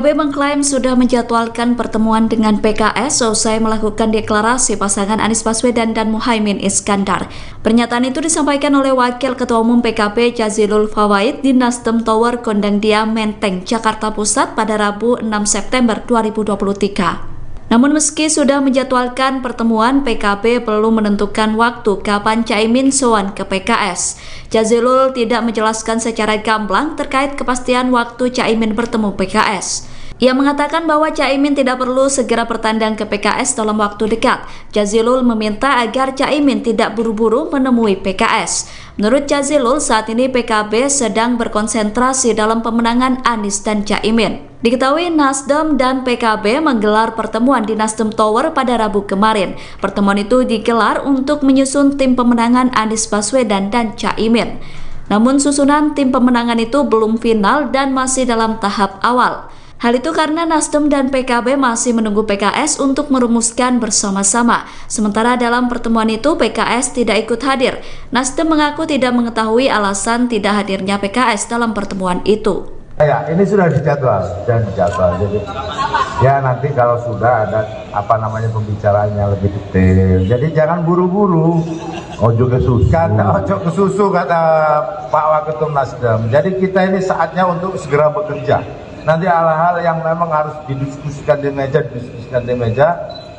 PKB mengklaim sudah menjadwalkan pertemuan dengan PKS seusai melakukan deklarasi pasangan Anies Baswedan dan Muhaimin Iskandar. Pernyataan itu disampaikan oleh Wakil Ketua Umum PKB Jazilul Fawait di Nasdem Tower Gondangdia Menteng, Jakarta Pusat pada Rabu 6 September 2023. Namun meski sudah menjadwalkan pertemuan, PKB belum menentukan waktu kapan Caimin sowan ke PKS. Jazilul tidak menjelaskan secara gamblang terkait kepastian waktu Caimin bertemu PKS. Ia mengatakan bahwa Caimin tidak perlu segera bertandang ke PKS dalam waktu dekat. Jazilul meminta agar Caimin tidak buru-buru menemui PKS. Menurut Jazilul, saat ini PKB sedang berkonsentrasi dalam pemenangan Anies dan Caimin. Diketahui Nasdem dan PKB menggelar pertemuan di Nasdem Tower pada Rabu kemarin. Pertemuan itu digelar untuk menyusun tim pemenangan Anies Baswedan dan Caimin. Namun susunan tim pemenangan itu belum final dan masih dalam tahap awal. Hal itu karena Nasdem dan PKB masih menunggu PKS untuk merumuskan bersama-sama. Sementara dalam pertemuan itu PKS tidak ikut hadir. Nasdem mengaku tidak mengetahui alasan tidak hadirnya PKS dalam pertemuan itu. Ya, ini sudah dijadwal. Jadi, ya nanti kalau sudah ada pembicaraannya lebih detail. Jadi jangan buru-buru. Ojo kesusu kata Pak Waketum Nasdem. Jadi kita ini saatnya untuk segera bekerja. Nanti hal-hal yang memang harus didiskusikan di meja,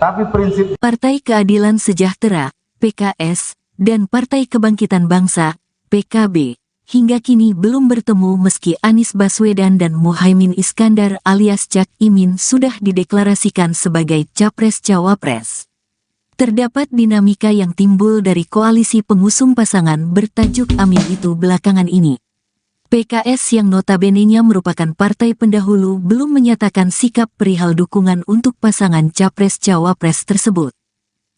tapi prinsip Partai Keadilan Sejahtera, PKS, dan Partai Kebangkitan Bangsa, PKB, hingga kini belum bertemu meski Anies Baswedan dan Muhaimin Iskandar alias Cak Imin sudah dideklarasikan sebagai Capres-Cawapres. Terdapat dinamika yang timbul dari koalisi pengusung pasangan bertajuk Amin itu belakangan ini. PKS yang notabene-nya merupakan partai pendahulu belum menyatakan sikap perihal dukungan untuk pasangan Capres-Cawapres tersebut.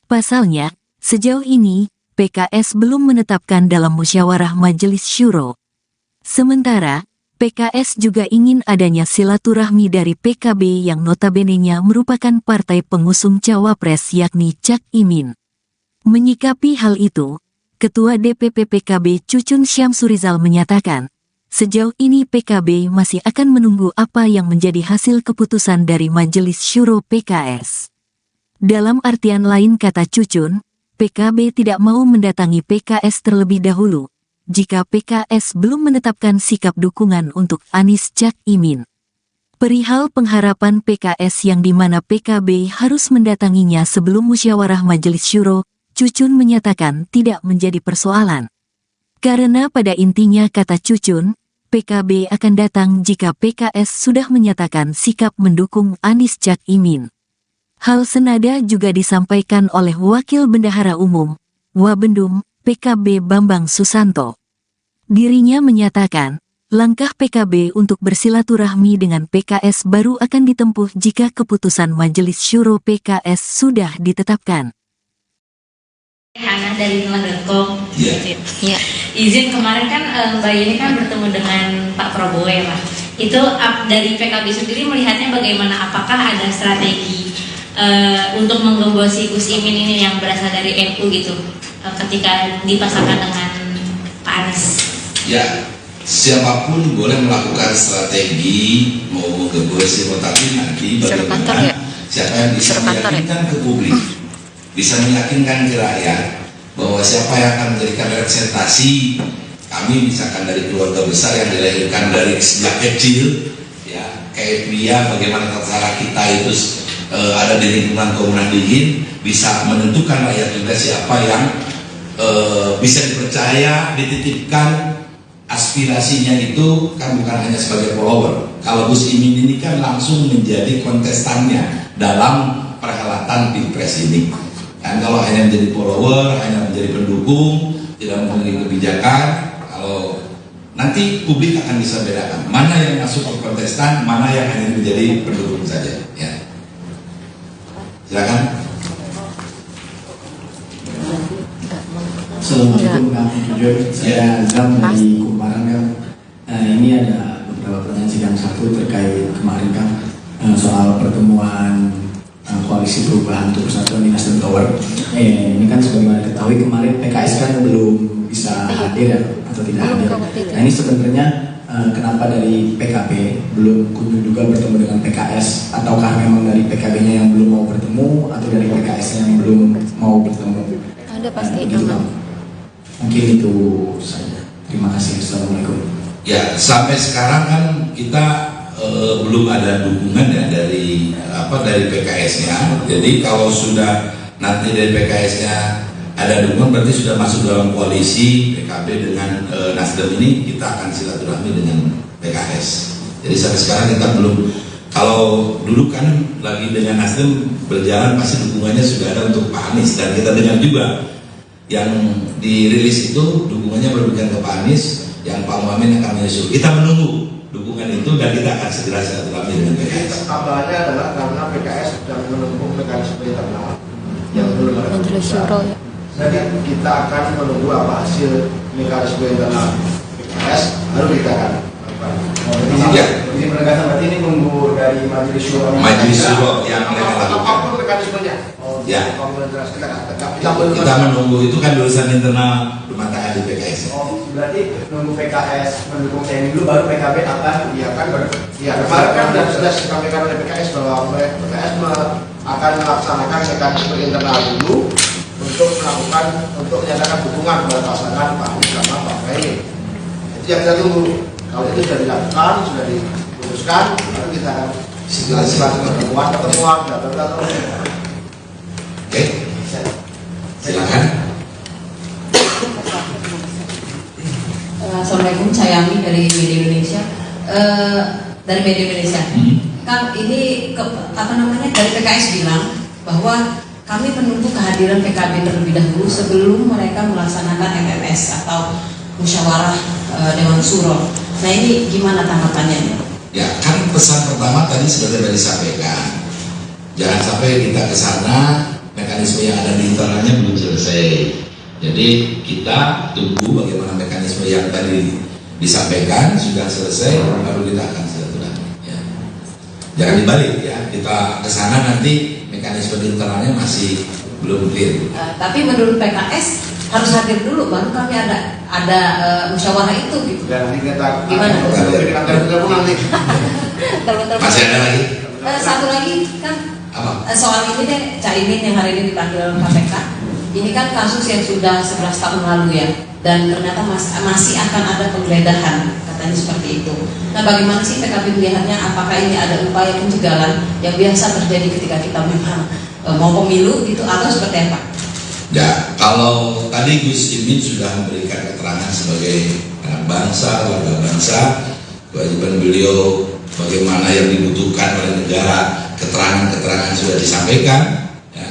Pasalnya, sejauh ini, PKS belum menetapkan dalam musyawarah Majelis Syuro. Sementara, PKS juga ingin adanya silaturahmi dari PKB yang notabene-nya merupakan partai pengusung Cawapres yakni Cak Imin. Menyikapi hal itu, Ketua DPP PKB Cucun Syamsurizal menyatakan, sejauh ini PKB masih akan menunggu apa yang menjadi hasil keputusan dari Majelis Syuro PKS. Dalam artian lain kata Cucun, PKB tidak mau mendatangi PKS terlebih dahulu, jika PKS belum menetapkan sikap dukungan untuk Anies Cak Imin. Perihal pengharapan PKS yang dimana PKB harus mendatanginya sebelum musyawarah Majelis Syuro, Cucun menyatakan tidak menjadi persoalan. Karena pada intinya kata Cucun, PKB akan datang jika PKS sudah menyatakan sikap mendukung Anies Cak Imin. Hal senada juga disampaikan oleh Wakil Bendahara Umum, Wabendum, PKB Bambang Susanto. Dirinya menyatakan, langkah PKB untuk bersilaturahmi dengan PKS baru akan ditempuh jika keputusan Majelis Syuro PKS sudah ditetapkan. Hana dari Nulah.com. Ya. Izin kemarin kan Mbak Yeni kan bertemu dengan Pak Prabowo ya Pak. Itu dari PKB sendiri melihatnya bagaimana? Apakah ada strategi untuk menggembosi Gus Imin ini yang berasal dari NU gitu ketika dipasangkan dengan Pak Anies? Ya, siapapun boleh melakukan strategi mau menggembosi, tapi nanti bagaimana siapa yang bisa meyakinkan ke publik, bisa meyakinkan ke rakyat bahwa siapa yang akan menjadikan representasi kami, misalkan dari keluarga besar yang dilahirkan dari sejak kecil, ya kayak dia bagaimana cara kita itu ada di lingkungan Komunal Dingin, bisa menentukan rakyat juga siapa yang bisa dipercaya, dititipkan aspirasinya itu kan bukan hanya sebagai follower. Kalau Gus Imin ini kan langsung menjadi kontestannya dalam perhelatan Pilpres ini. Dan kalau hanya menjadi follower, hanya menjadi pendukung, tidak memiliki kebijakan, kalau nanti publik akan bisa bedakan mana yang masuk ke kontestan, mana yang hanya menjadi pendukung saja. Ya. Silakan. Assalamualaikum warahmatullahi wabarakatuh. Saya Azam dari Kumparan kan. Ini ada beberapa pertanyaan sidang satu terkait kemarin kan soal pertemuan koalisi perubahan untuk persatuan di Nasdem Tower. Ini kan sebagaimana diketahui kemarin PKS kan belum bisa hadir ya, atau tidak hadir. Nah ini sebenarnya kenapa dari PKB belum kunjung juga bertemu dengan PKS, ataukah memang dari PKB-nya yang belum mau bertemu atau dari PKS-nya yang belum mau bertemu? Ada pasti gitu, mungkin itu saja. Terima kasih. Assalamualaikum. Ya, sampai sekarang kan kita belum ada dukungan ya dari PKS-nya. Jadi kalau sudah nanti dari PKS-nya ada dukungan, berarti sudah masuk dalam koalisi PKB dengan Nasdem ini, kita akan silaturahmi dengan PKS. Jadi sampai sekarang kita belum. Kalau dulu kan lagi dengan Nasdem berjalan, pasti dukungannya sudah ada untuk Pak Anies, dan kita dengar juga yang dirilis itu dukungannya berbicara ke Pak Anies, yang Pak Muhammad akan menyusul. Kita menunggu dukungan itu dan kita akan segera silaturahmi dengan PKS. Kabarnya adalah karena PKS sedang menempuh mekanisme internal yang belum ada keputusan. Jadi kita akan menunggu apa hasil mekanisme internal PKS, baru kita akan Izin penegasan berarti ini nunggu dari Majelis Syuro. Majelis Syuro yang mereka lakukan. Apa mekanismenya? Ya. Kita menunggu, itu kan urusan internal rumah tangga di PKS. Berarti nunggu PKS mendukung TNI dulu, baru PKB akan kemarin kan sudah disampaikan oleh PKS bahwa PKS akan melaksanakan mekanisme internal dulu untuk menyatakan dukungan kepada pasangan Pak Anies sama Pak Muhaimin. Itu yang kita tunggu. Kalau itu sudah dilakukan, sudah diputuskan, baru kita akan pertemuan. Oke, silakan. Assalamualaikum, saya Ami dari Media Indonesia. Kang, ini dari PKS bilang bahwa kami menunggu kehadiran PKB terlebih dahulu sebelum mereka melaksanakan MMS atau musyawarah Dewan Suro. Nah, ini gimana tanggapannya? Ya, kan pesan pertama tadi sudah disampaikan. Jangan sampai kita ke sana, mekanisme yang ada di internalnya belum selesai. Jadi kita tunggu bagaimana mekanisme yang tadi disampaikan sudah selesai, baru kita akan silaturahmi. Ya. Jangan dibalik ya, kita ke sana nanti mekanisme di internalnya masih belum clear. Tapi menurut PKS harus hadir dulu, baru kami ada musyawarah itu gitu. Dan kita gimana? Masih ada lagi? Satu lagi kan soal ini deh, Caimin yang hari ini dipanggil KPK. Ini kan kasus yang sudah 11 tahun lalu ya, dan ternyata masih akan ada penggeledahan, katanya seperti itu. Nah, bagaimana sih PKB melihatnya? Apakah ini ada upaya pencegahan yang biasa terjadi ketika kita memang mau pemilu gitu, atau seperti apa? Ya, kalau tadi Gus Imin sudah memberikan keterangan sebagai anak bangsa, warga bangsa, kewajiban beliau bagaimana yang dibutuhkan oleh negara, keterangan-keterangan sudah disampaikan ya,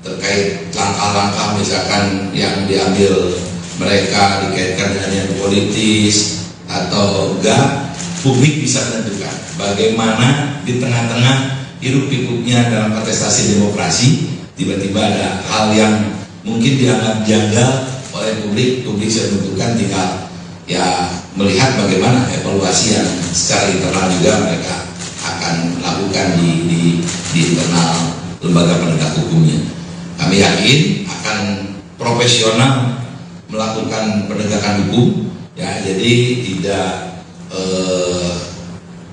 terkait langkah-langkah misalkan yang diambil mereka dikaitkan dengan yang politis atau enggak, publik bisa menentukan bagaimana di tengah-tengah hiruk-pikuknya dalam kontestasi demokrasi tiba-tiba ada hal yang mungkin dianggap janggal oleh publik bisa menentukan, tinggal ya melihat bagaimana evaluasi yang secara internal juga mereka akan lakukan di internal lembaga penegak hukumnya. Kami yakin akan profesional melakukan penegakan hukum ya, jadi tidak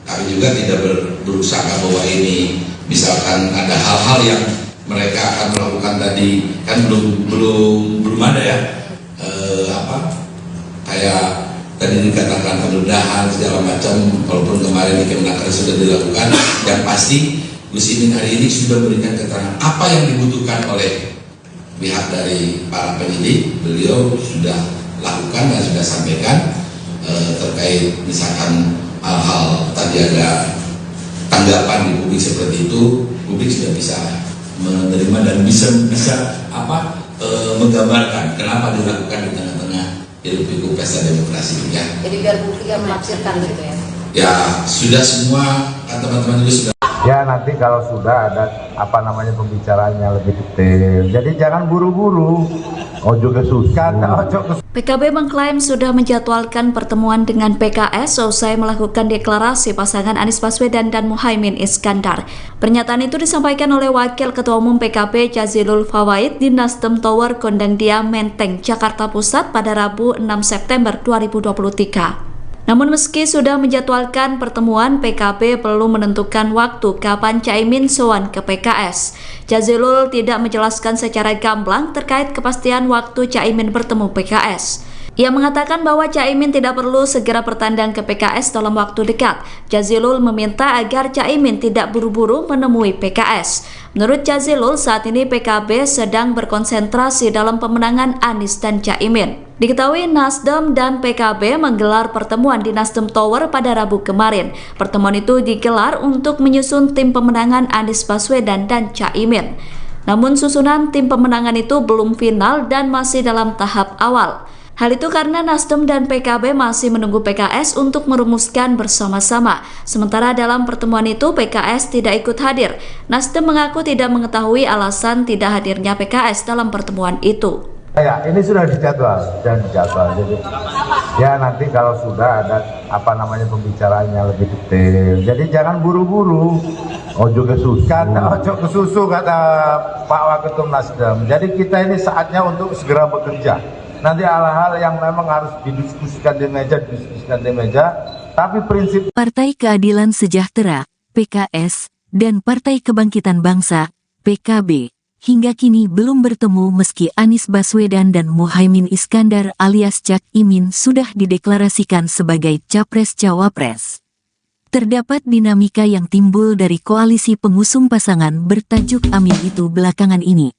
kami juga tidak berusaha bahwa ini misalkan ada hal-hal yang mereka akan melakukan tadi kan belum ada ya kayak tadi dikatakan penggeledahan segala macam, walaupun kemarin di Kemenaker sudah dilakukan. Yang pasti Gus Imin hari ini sudah memberikan keterangan apa yang dibutuhkan oleh pihak dari para penyidik. Beliau sudah lakukan dan sudah sampaikan terkait misalkan hal-hal tadi ada tanggapan di publik seperti itu, publik sudah bisa menerima dan bisa menggambarkan kenapa dilakukan di tengah-tengah hiruk-pikuk pesta demokrasi ya. Jadi biar publik yang menafsirkan gitu ya. Ya sudah semua kan teman-teman juga sudah. Ya nanti kalau sudah ada pembicaraannya lebih detail. Jadi jangan buru-buru. Ojo kesukaan, ojo PKB mengklaim sudah menjadwalkan pertemuan dengan PKS usai melakukan deklarasi pasangan Anies Baswedan dan Muhaimin Iskandar. Pernyataan itu disampaikan oleh Wakil Ketua Umum PKB Jazilul Fawait di Nasdem Tower Gondangdia Menteng, Jakarta Pusat pada Rabu 6 September 2023. Namun meski sudah menjadwalkan pertemuan, PKB belum menentukan waktu kapan Caimin sowan ke PKS. Jazilul tidak menjelaskan secara gamblang terkait kepastian waktu Caimin bertemu PKS. Ia mengatakan bahwa Caimin tidak perlu segera bertandang ke PKS dalam waktu dekat. Jazilul meminta agar Caimin tidak buru-buru menemui PKS. Menurut Jazilul, saat ini PKB sedang berkonsentrasi dalam pemenangan Anies dan Caimin. Diketahui Nasdem dan PKB menggelar pertemuan di Nasdem Tower pada Rabu kemarin. Pertemuan itu digelar untuk menyusun tim pemenangan Anies Baswedan dan Caimin. Namun susunan tim pemenangan itu belum final dan masih dalam tahap awal. Hal itu karena Nasdem dan PKB masih menunggu PKS untuk merumuskan bersama-sama. Sementara dalam pertemuan itu PKS tidak ikut hadir. Nasdem mengaku tidak mengetahui alasan tidak hadirnya PKS dalam pertemuan itu. Ya, ini sudah dijadwal dan dijadwal. Jadi, ya nanti kalau sudah ada pembicaraannya lebih detail. Jadi jangan buru-buru. Ojo kesusu kata Pak Waketum Nasdem. Jadi kita ini saatnya untuk segera bekerja. Nanti hal-hal yang memang harus didiskusikan di meja, tapi prinsip Partai Keadilan Sejahtera, PKS, dan Partai Kebangkitan Bangsa, PKB, hingga kini belum bertemu meski Anies Baswedan dan Muhaimin Iskandar alias Cak Imin sudah dideklarasikan sebagai Capres-Cawapres. Terdapat dinamika yang timbul dari koalisi pengusung pasangan bertajuk Amin itu belakangan ini.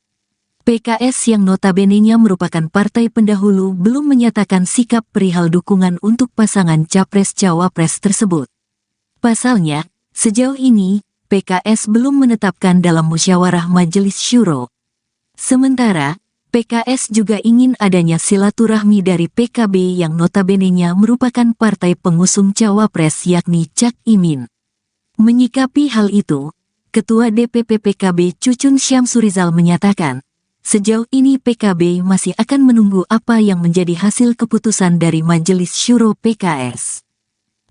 PKS yang notabene-nya merupakan partai pendahulu belum menyatakan sikap perihal dukungan untuk pasangan Capres-Cawapres tersebut. Pasalnya, sejauh ini, PKS belum menetapkan dalam musyawarah Majelis Syuro. Sementara, PKS juga ingin adanya silaturahmi dari PKB yang notabene-nya merupakan partai pengusung Cawapres yakni Cak Imin. Menyikapi hal itu, Ketua DPP PKB Cucun Syamsurizal menyatakan, sejauh ini PKB masih akan menunggu apa yang menjadi hasil keputusan dari Majelis Syuro PKS.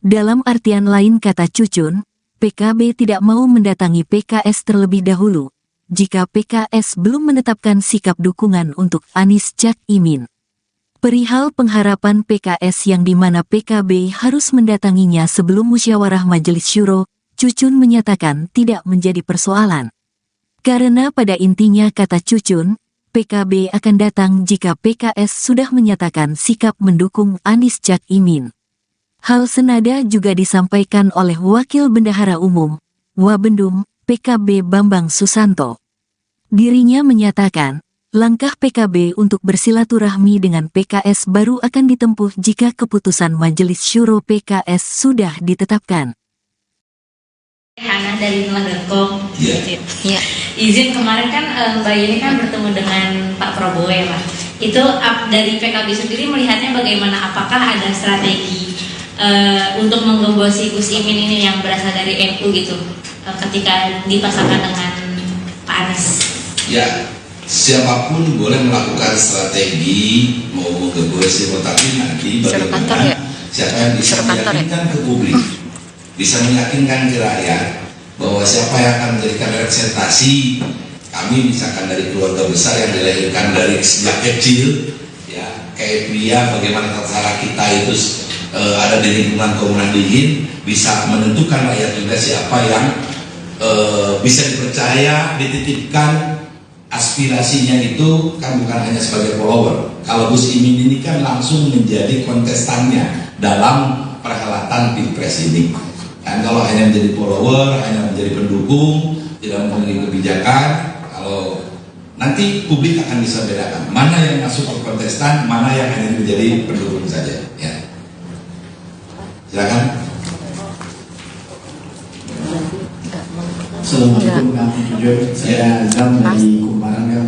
Dalam artian lain kata Cucun, PKB tidak mau mendatangi PKS terlebih dahulu, jika PKS belum menetapkan sikap dukungan untuk Anies Cak Imin. Perihal pengharapan PKS yang dimana PKB harus mendatanginya sebelum musyawarah Majelis Syuro, Cucun menyatakan tidak menjadi persoalan. Karena pada intinya kata Cucun, PKB akan datang jika PKS sudah menyatakan sikap mendukung Anies Cak Imin. Hal senada juga disampaikan oleh Wakil Bendahara Umum, Wabendum, PKB Bambang Susanto. Dirinya menyatakan, langkah PKB untuk bersilaturahmi dengan PKS baru akan ditempuh jika keputusan Majelis Syuro PKS sudah ditetapkan. Hana dari Nulah.com. Ya. Izin kemarin kan Mbak Yeni kan bertemu dengan Pak Prabowo ya Pak. Itu dari PKB sendiri melihatnya bagaimana? Apakah ada strategi untuk menggembosi Gus Imin ini yang berasal dari NU gitu ketika dipasangkan dengan Pak Anies? Ya, siapapun boleh melakukan strategi mau menggembosi, tapi nanti bagaimana siapa yang bisa meyakinkan ke publik. Bisa meyakinkan ke rakyat bahwa siapa yang akan menjadikan representasi kami, misalkan dari keluarga besar yang dilahirkan dari sejak kecil, ya kayak pria, bagaimana tata kita itu ada di lingkungan komunal dingin, bisa menentukan rakyat juga siapa yang bisa dipercaya, dititipkan aspirasinya itu kan bukan hanya sebagai follower. Kalau Gus Imin ini kan langsung menjadi kontestannya dalam perhelatan Pilpres ini. Dan kalau hanya menjadi follower, hanya menjadi pendukung, tidak memiliki kebijakan, kalau nanti publik akan bisa bedakan mana yang masuk ke kontestan, mana yang hanya menjadi pendukung saja. Ya. Silakan. Assalamualaikum warahmatullahi wabarakatuh. Saya Zam dari Kumparan kan.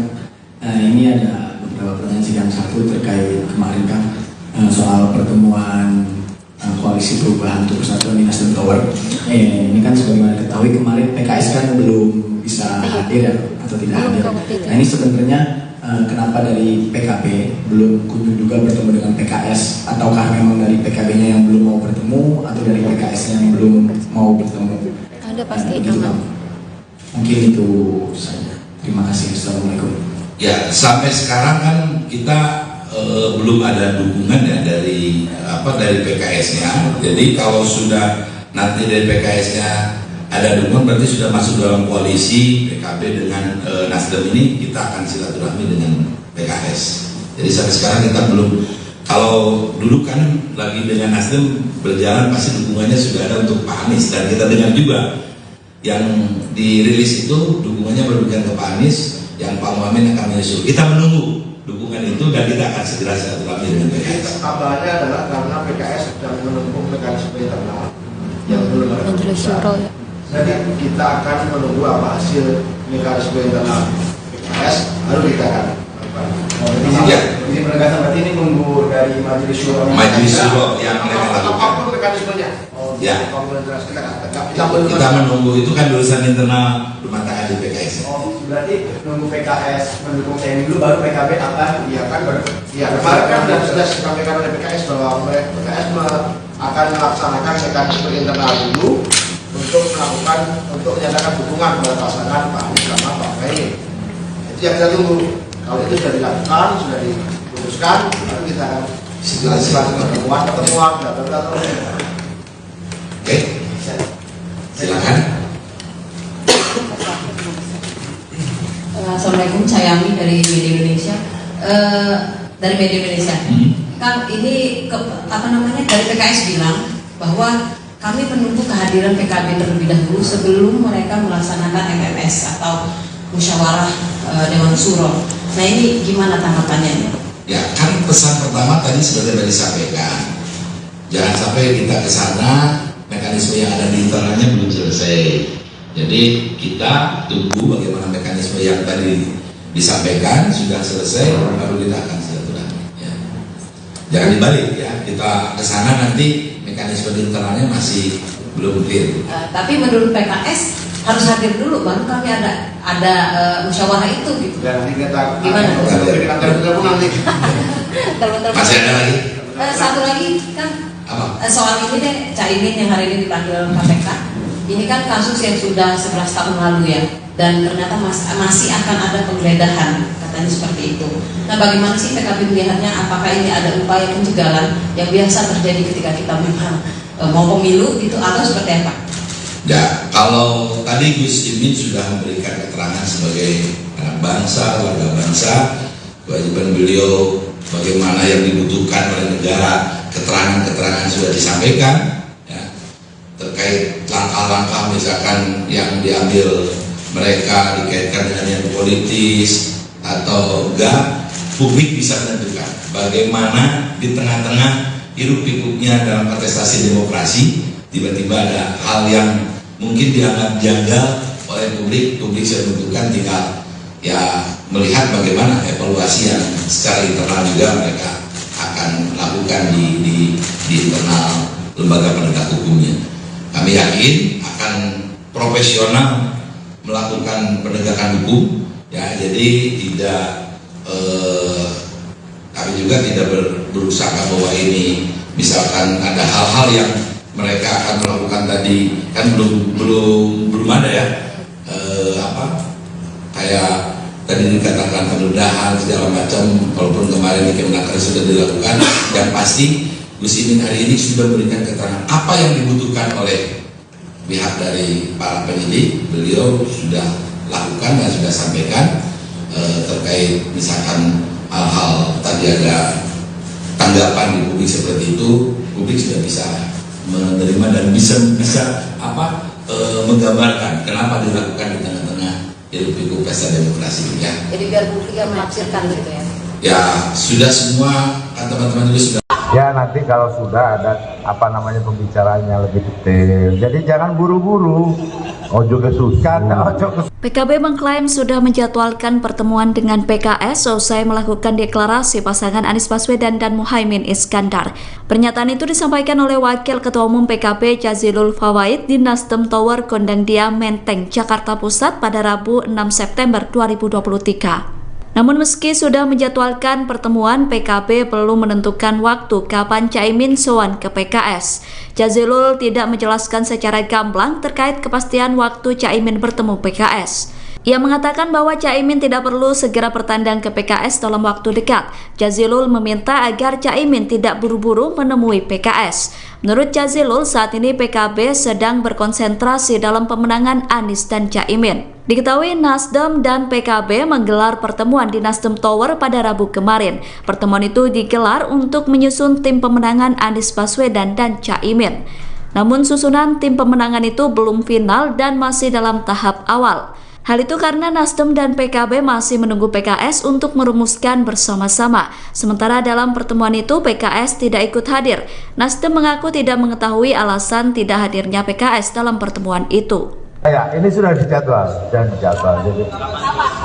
Ini ada beberapa pertanyaan sidang satu terkait kemarin kan soal pertemuan Koalisi Perubahan untuk Persatuan di Nasdem Tower. Ini kan sebagaimana diketahui kemarin PKS kan belum bisa hadir atau tidak hadir. Nah ini sebenarnya kenapa dari PKB belum kunjung juga bertemu dengan PKS, ataukah memang dari PKB-nya yang belum mau bertemu atau dari PKS-nya yang belum mau bertemu? Ada pasti mungkin itu saja. Terima kasih. Assalamualaikum. Ya, sampai sekarang kan kita belum ada dukungan ya dari PKS-nya. Jadi kalau sudah nanti dari PKS-nya ada dukungan, berarti sudah masuk dalam koalisi PKB dengan Nasdem ini, kita akan silaturahmi dengan PKS. Jadi sampai sekarang kita belum, kalau dulu kan lagi dengan Nasdem berjalan pasti dukungannya sudah ada untuk Pak Anies, dan kita dengar juga yang dirilis itu dukungannya berlebihan ke Pak Anies, yang Pak Muhaimin akan menyusul. Kita menunggu dukungan itu dan kita akan segera silaturahmi dengan PKS. Kabarnya adalah karena PKS sedang menempuh mekanisme internal yang belum ada keputusan. Jadi kita akan menunggu apa hasil mekanisme internal PKS, lalu kita akan Jadi penegasan berarti ini nunggu dari Majelis Syuro. Majelis Syuro yang mereka lakukan. Apapun mekanismenya. Ya. Kita menunggu, itu kan urusan internal rumah tangga di PKS. Berarti nunggu PKS mendukung TNI dulu, baru PKB akan. Iya kan, kemarin kan sudah disampaikan oleh PKS bahwa PKS akan melaksanakan mekanisme internal dulu untuk menyatakan dukungan kepada pasangan Pak Anies sama Pak Muhaimin. Itu yang kita tunggu. Kalau itu sudah dilakukan, sudah diputuskan, lalu kita akan pertemuan, Oke, silakan. Assalamualaikum, saya Ami dari Media Indonesia. Kang, ini dari PKS bilang bahwa kami menunggu kehadiran PKB terlebih dahulu sebelum mereka melaksanakan MMS atau musyawarah Dewan Syuro. Nah, ini gimana tanggapannya? Ya, kan pesan pertama tadi sudah disampaikan. Jangan sampai kita ke sana, mekanisme yang ada di internalnya belum selesai. Jadi kita tunggu bagaimana mekanisme yang tadi disampaikan sudah selesai, baru kita akan silaturahmi. Ya. Jangan dibalik ya, kita ke sana nanti mekanisme di internalnya masih belum clear. Tapi menurut PKS harus hadir dulu, baru kami ada musyawarah itu gitu. Dan nanti kita gimana? Masih ada lagi? Satu lagi kan soal ini deh, Caimin yang hari ini dipanggil KPK. Ini kan kasus yang sudah 11 tahun lalu ya, dan ternyata masih akan ada penggeledahan, katanya seperti itu. Nah, bagaimana sih PKB melihatnya? Apakah ini ada upaya pencegahan yang biasa terjadi ketika kita memang mau pemilu gitu, atau seperti apa? Ya, kalau tadi Gus Imin sudah memberikan keterangan sebagai anak bangsa, warga bangsa, kewajiban beliau bagaimana yang dibutuhkan oleh negara, keterangan-keterangan sudah disampaikan ya, terkait langkah-langkah misalkan yang diambil mereka dikaitkan dengan yang politis atau enggak, publik bisa menentukan bagaimana di tengah-tengah hiruk pikuknya dalam kontestasi demokrasi tiba-tiba ada hal yang mungkin dianggap janggal oleh publik sudah menentukan, tinggal ya melihat bagaimana evaluasi yang secara internal juga mereka akan lakukan di internal lembaga penegak hukumnya. Kami yakin akan profesional melakukan penegakan hukum ya, jadi tidak kami juga tidak berusaha bahwa ini misalkan ada hal-hal yang mereka akan melakukan tadi, kan belum ada ya kayak tadi dikatakan penggeledahan segala macam, walaupun kemarin di Kemenaker sudah dilakukan, dan pasti Gus Imin hari ini sudah memberikan keterangan apa yang dibutuhkan oleh pihak dari para penyidik. Beliau sudah lakukan dan sudah sampaikan terkait misalkan hal-hal tadi ada tanggapan di publik seperti itu, publik sudah bisa menerima dan bisa menggambarkan kenapa dilakukan di tengah-tengah hiruk pikuk pesta demokrasi ya. Jadi biar publik yang menafsirkan gitu ya. Ya sudah, semua teman-teman juga sudah. Ya nanti kalau sudah ada pembicaraannya lebih detail. Jadi jangan buru-buru. Ojo kesukaan, PKB mengklaim sudah menjadwalkan pertemuan dengan PKS selesai melakukan deklarasi pasangan Anies Baswedan dan Muhaimin Iskandar. Pernyataan itu disampaikan oleh Wakil Ketua Umum PKB Jazilul Fawait di Nasdem Tower Gondangdia Menteng, Jakarta Pusat pada Rabu 6 September 2023. Namun meski sudah menjadwalkan pertemuan, PKB belum menentukan waktu kapan Caimin sowan ke PKS. Jazilul tidak menjelaskan secara gamblang terkait kepastian waktu Caimin bertemu PKS. Ia mengatakan bahwa Caimin tidak perlu segera bertandang ke PKS dalam waktu dekat. Jazilul meminta agar Caimin tidak buru-buru menemui PKS. Menurut Jazilul, saat ini PKB sedang berkonsentrasi dalam pemenangan Anies dan Caimin. Diketahui Nasdem dan PKB menggelar pertemuan di Nasdem Tower pada Rabu kemarin. Pertemuan itu digelar untuk menyusun tim pemenangan Anies Baswedan dan Caimin. Namun susunan tim pemenangan itu belum final dan masih dalam tahap awal. Hal itu karena Nasdem dan PKB masih menunggu PKS untuk merumuskan bersama-sama. Sementara dalam pertemuan itu PKS tidak ikut hadir. Nasdem mengaku tidak mengetahui alasan tidak hadirnya PKS dalam pertemuan itu. Ya, ini sudah dijadwal dan dijadwal. Jadi,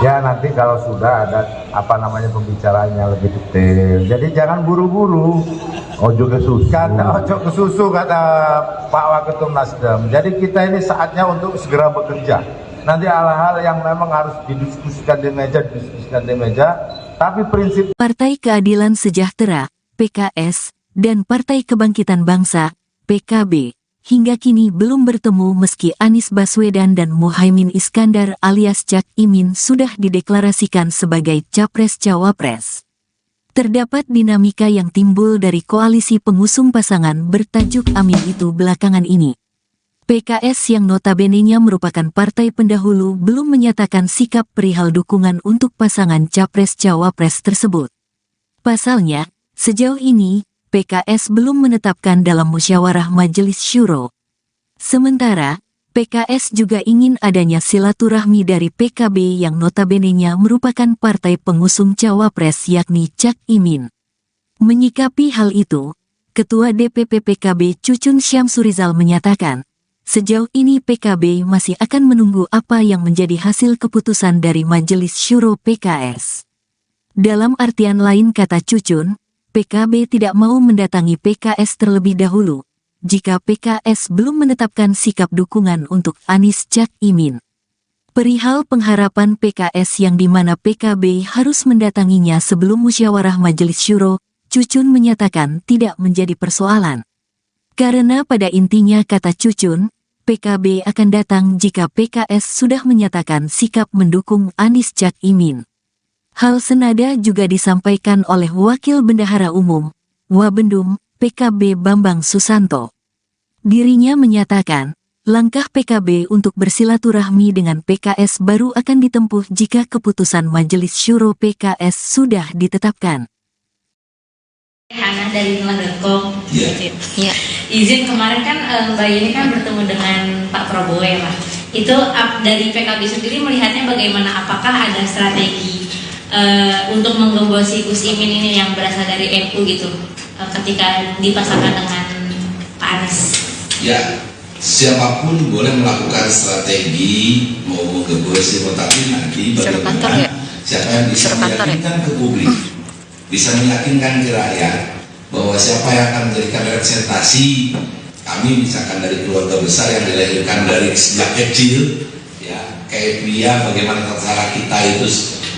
ya nanti kalau sudah ada pembicaraannya lebih detail. Jadi jangan buru-buru. Ojo kesusu kata Pak Waketum Nasdem. Jadi kita ini saatnya untuk segera bekerja. Nanti hal-hal yang memang harus didiskusikan di meja, tapi prinsip Partai Keadilan Sejahtera, PKS, dan Partai Kebangkitan Bangsa, PKB, hingga kini belum bertemu meski Anies Baswedan dan Muhaimin Iskandar alias Cak Imin sudah dideklarasikan sebagai Capres-Cawapres. Terdapat dinamika yang timbul dari koalisi pengusung pasangan bertajuk Amin itu belakangan ini. PKS yang notabene-nya merupakan partai pendahulu belum menyatakan sikap perihal dukungan untuk pasangan Capres-Cawapres tersebut. Pasalnya, sejauh ini, PKS belum menetapkan dalam musyawarah Majelis Syuro. Sementara, PKS juga ingin adanya silaturahmi dari PKB yang notabene-nya merupakan partai pengusung Cawapres yakni Cak Imin. Menyikapi hal itu, Ketua DPP PKB Cucun Syamsurizal menyatakan, sejauh ini PKB masih akan menunggu apa yang menjadi hasil keputusan dari Majelis Syuro PKS. Dalam artian lain kata Cucun, PKB tidak mau mendatangi PKS terlebih dahulu, jika PKS belum menetapkan sikap dukungan untuk Anies Cak Imin. Perihal pengharapan PKS yang dimana PKB harus mendatanginya sebelum musyawarah Majelis Syuro, Cucun menyatakan tidak menjadi persoalan. Karena pada intinya kata Cucun, PKB akan datang jika PKS sudah menyatakan sikap mendukung Anies Cak Imin. Hal senada juga disampaikan oleh Wakil Bendahara Umum, Wabendum, PKB Bambang Susanto. Dirinya menyatakan, langkah PKB untuk bersilaturahmi dengan PKS baru akan ditempuh jika keputusan Majelis Syuro PKS sudah ditetapkan. Hana dari Nulah.com. Iya. Izin kemarin kan Mbak Yeni kan bertemu dengan Pak Prabowo ya Pak. Itu dari PKB sendiri melihatnya bagaimana? Apakah ada strategi untuk menggembosi Gus Imin ini yang berasal dari NU gitu ketika dipasangkan dengan Pak Anies? Ya, siapapun boleh melakukan strategi mau menggembosi, tetapi nanti bagaimana siapa yang bisa meyakinkan ke publik, bisa meyakinkan ke rakyat bahwa siapa yang akan menjadikan representasi kami, misalkan dari keluarga besar yang dilahirkan dari sejak kecil, ya kayak dia bagaimana terserah kita itu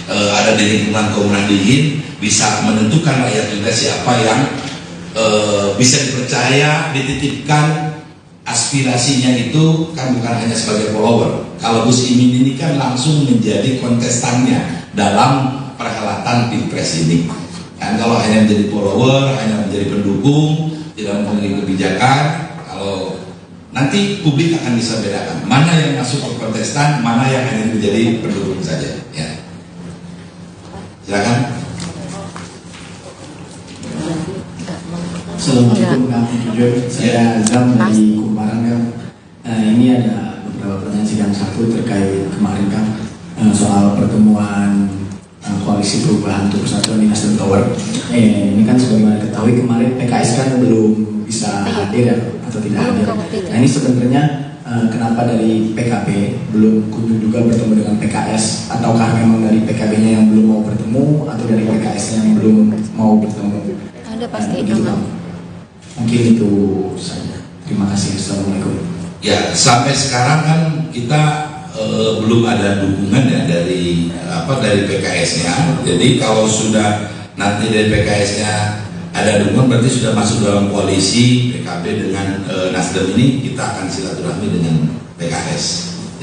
ada di lingkungan Komunal Dingin, bisa menentukan rakyat juga siapa yang bisa dipercaya, dititipkan aspirasinya itu kan bukan hanya sebagai follower. Kalau Gus Imin ini kan langsung menjadi kontestannya dalam perhelatan Pilpres ini. Kan kalau hanya menjadi follower, hanya menjadi pendukung, tidak memiliki kebijakan, kalau nanti publik akan bisa bedakan mana yang masuk ke kontestan, mana yang hanya menjadi pendukung saja. Ya. Silakan. Assalamualaikum warahmatullahi wabarakatuh. Saya Azam dari Kumparan kan. Ini ada beberapa pertanyaan sidang satu terkait kemarin kan soal pertemuan Koalisi Perubahan untuk Persatuan di Nasdem Tower. Ini kan sebagaimana diketahui kemarin PKS kan belum bisa hadir ya, atau tidak hadir. Nah ini sebenarnya kenapa dari PKB belum kunjung juga bertemu dengan PKS, ataukah memang dari PKB-nya yang belum mau bertemu atau dari PKS yang belum mau bertemu? Ada pasti mungkin itu saja. Terima kasih. Assalamualaikum. Ya, sampai sekarang kan kita belum ada dukungan ya dari PKS-nya. Jadi kalau sudah nanti dari PKS-nya ada dukungan, berarti sudah masuk dalam koalisi PKB dengan Nasdem ini, kita akan silaturahmi dengan PKS.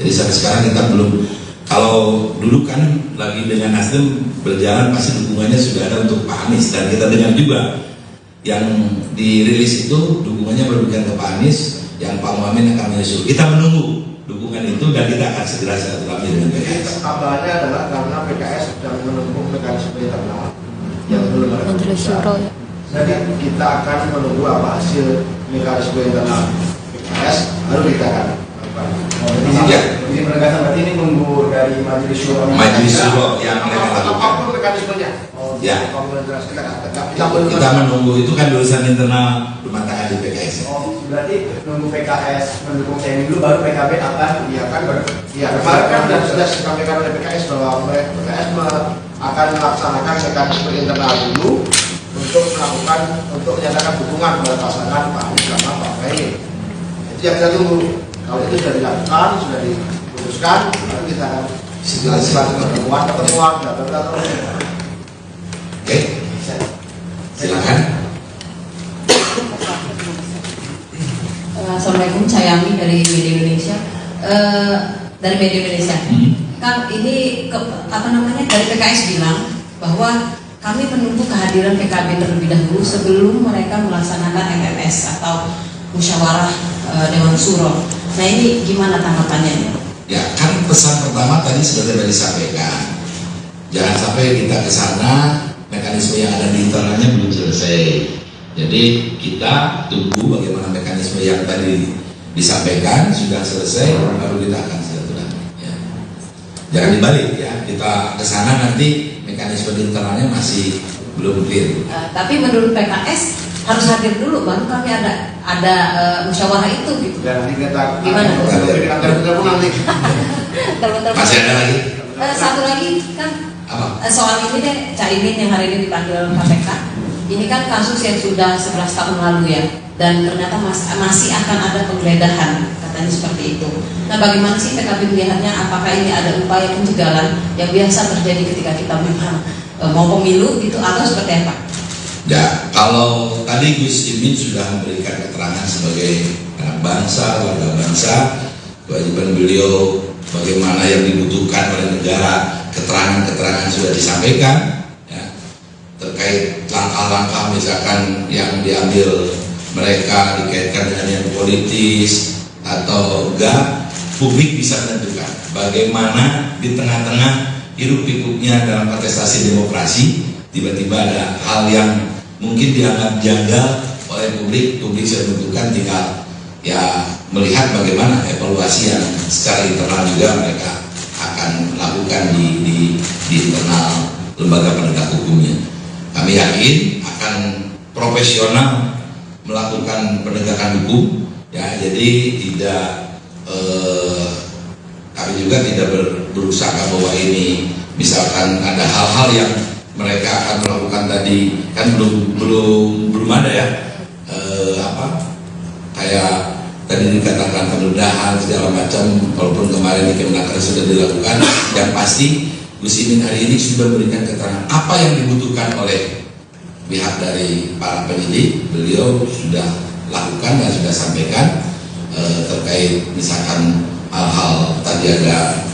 Jadi sampai sekarang kita belum Kalau dulu kan lagi dengan Nasdem berjalan pasti dukungannya sudah ada untuk Pak Anies, dan kita dengar juga yang dirilis itu dukungannya berlebihan ke Pak Anies, yang Pak Muhammad akan menyusul. Kita menunggu dukungan itu dan kita akan segera silaturahmi dengan PKS. Kabarnya adalah karena PKS sedang menempuh mekanisme internal yang belum ada keputusan. Jadi kita akan menunggu apa hasil mekanisme internal PKS, lalu kita akan Jadi penegasan berarti ini nunggu dari Majelis Syuro. Majelis Syuro yang mereka lakukan. Apapun mekanismenya. Ya. Kita menunggu itu kan urusan internal rumah tangga di PKS. Berarti nunggu PKS mendukung CIMIN dulu, baru PKB akan kemarin kan sudah disampaikan oleh PKS bahwa PKS akan melaksanakan mekanisme internal dulu untuk menyatakan dukungan kepada pasangan Pak Anies sama Pak Muhaimin. Itu yang kita tunggu. Kalau itu sudah dilakukan, sudah diputuskan, lalu kita akan pertemuan. Oke, silakan. Assalamualaikum, saya Ami dari Media Indonesia. Kan ini dari PKS bilang bahwa kami menunggu kehadiran PKB terlebih dahulu sebelum mereka melaksanakan MMS atau musyawarah Dewan Syuro. Nah, ini gimana tanggapannya? Ya, kan pesan pertama tadi sudah disampaikan. Jangan sampai kita ke sana mekanisme yang ada di internalnya belum selesai. Jadi kita tunggu bagaimana mekanisme yang tadi disampaikan sudah selesai, baru kita akan silaturahmi. Ya. Jangan dibalik ya, kita ke sana nanti mekanisme di internalnya masih belum clear. Tapi menurut PKS harus hadir dulu, baru kami ada musyawarah itu gitu. Dan kita gimana? Masih ada lagi? Satu lagi kan soal ini deh, Caimin yang hari ini dipanggil KPK. Ini kan kasus yang sudah 11 tahun lalu ya, dan ternyata masih akan ada penggeledahan, katanya seperti itu. Nah, bagaimana sih PKB melihatnya? Apakah ini ada upaya pencegahan yang biasa terjadi ketika kita memang mau pemilu gitu, atau seperti apa? Ya, kalau tadi Gus Imin sudah memberikan keterangan sebagai anak bangsa, warga bangsa, kewajiban beliau bagaimana yang dibutuhkan oleh negara, keterangan-keterangan sudah disampaikan ya, terkait langkah-langkah misalkan yang diambil mereka dikaitkan dengan yang politis atau enggak, publik bisa menentukan bagaimana di tengah-tengah hiruk-pikuknya dalam kontestasi demokrasi tiba-tiba ada hal yang mungkin dianggap janggal oleh publik sudah menentukan, tinggal ya melihat bagaimana evaluasi yang secara internal juga mereka akan lakukan di internal lembaga penegak hukumnya. Kami yakin akan profesional melakukan penegakan hukum ya, jadi tidak kami juga tidak berusaha bahwa ini misalkan ada hal-hal yang mereka akan melakukan tadi kan belum ada ya kayak tadi dikatakan penggeledahan segala macam, walaupun kemarin di Kemenaker sudah dilakukan. Yang pasti Gus Imin hari ini sudah memberikan keterangan apa yang dibutuhkan oleh pihak dari para penyidik. Beliau sudah lakukan dan sudah sampaikan terkait misalkan hal-hal tadi ada